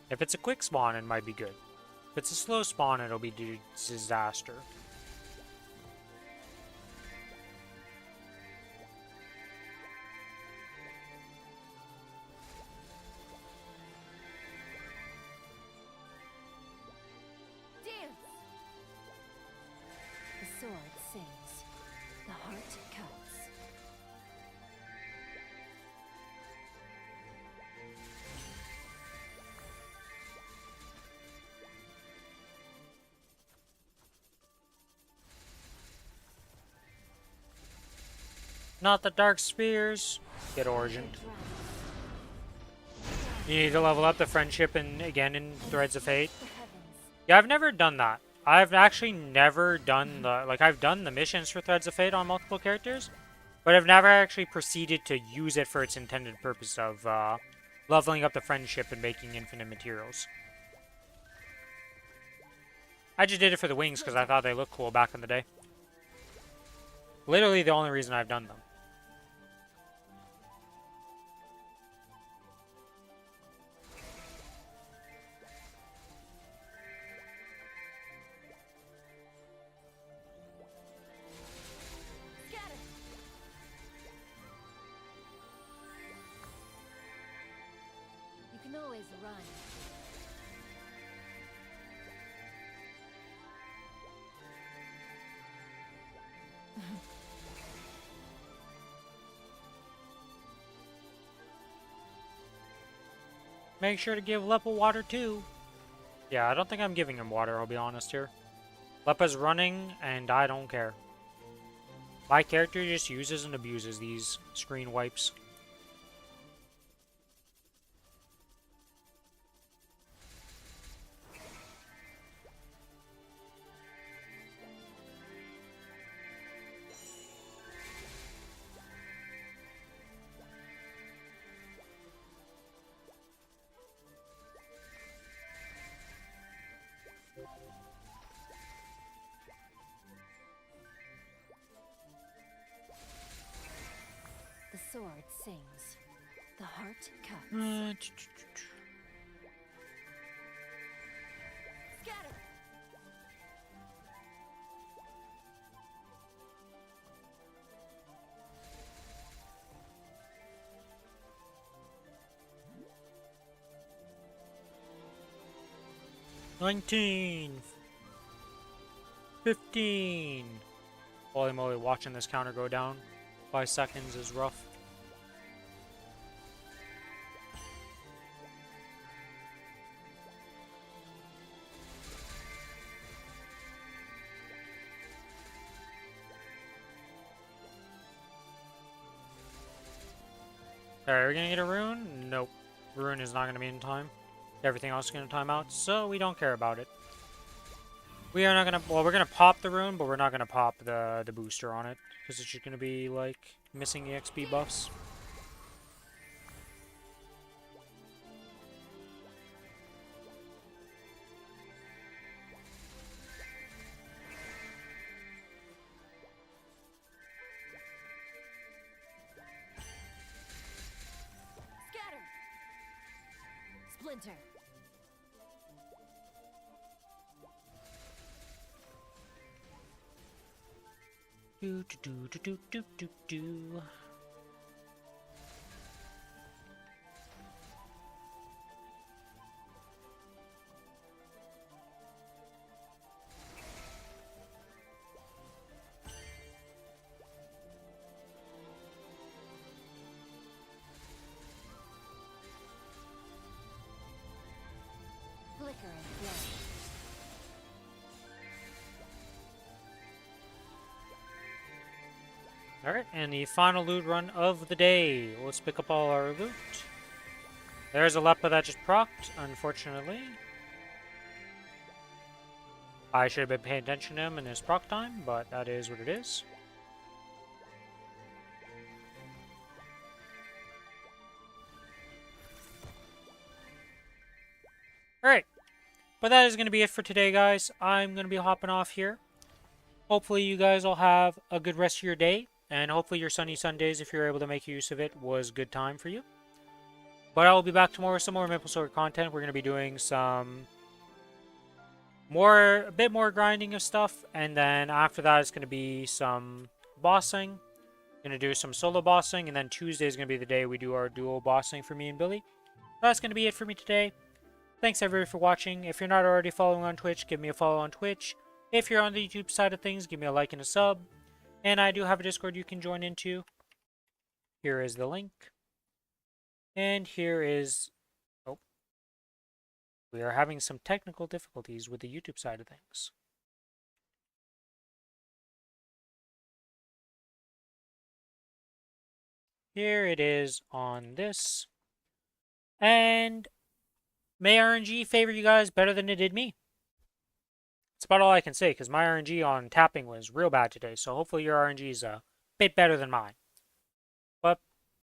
If it's a quick spawn, it might be good. If it's a slow spawn, it'll be disaster. Dance! The sword sings. The heart cuts. Not the dark spears. Get Origin. You need to level up the friendship and again in Threads of Fate. The heavens. Yeah, I've never done that. I've actually never done the I've done the missions for Threads of Fate on multiple characters, but I've never actually proceeded to use it for its intended purpose of leveling up the friendship and making infinite materials. I just did it for the wings because I thought they looked cool back in the day. Literally the only reason I've done them. Scatter! You can always run. Make sure to give Leppa water too. Yeah, I don't think I'm giving him water, I'll be honest here. Leppa's running, and I don't care. My character just uses and abuses these screen wipes. The sword sings. The heart cuts. Scatter! $19. $15. Holy moly, watching this counter go down by seconds is rough. Alright, are we gonna get a rune? Nope. Rune is not gonna be in time. Everything else is gonna time out, so we don't care about it. We are not gonna, well, we're gonna pop the rune, but we're not gonna pop the booster on it, because it's just gonna be, like, missing EXP buffs. Scatter! Splinter! Do do do do do do do. Flicker and flame. Alright, and the final loot run of the day. Let's pick up all our loot. There's a Leppa that just procced, unfortunately. I should have been paying attention to him in his proc time, but that is what it is. Alright, but that is going to be it for today, guys. I'm going to be hopping off here. Hopefully you guys all have a good rest of your day, and hopefully your sunny Sundays, if you're able to make use of it, was good time for you. But I will be back tomorrow with some more Maplestory content. We're going to be doing some a bit more grinding of stuff, and then after that it's going to be some bossing. Going to do some solo bossing, and then Tuesday is going to be the day we do our duo bossing for me and Billy. That's going to be it for me today. Thanks everybody for watching. If you're not already following on Twitch, give me a follow on Twitch. If you're on the YouTube side of things, give me a like and a sub. And I do have a Discord you can join into. Here is the link. And here is... Oh. We are having some technical difficulties with the YouTube side of things. Here it is on this. And may RNG favor you guys better than it did me. That's about all I can say, because my RNG on tapping was real bad today, so hopefully your RNG is a bit better than mine.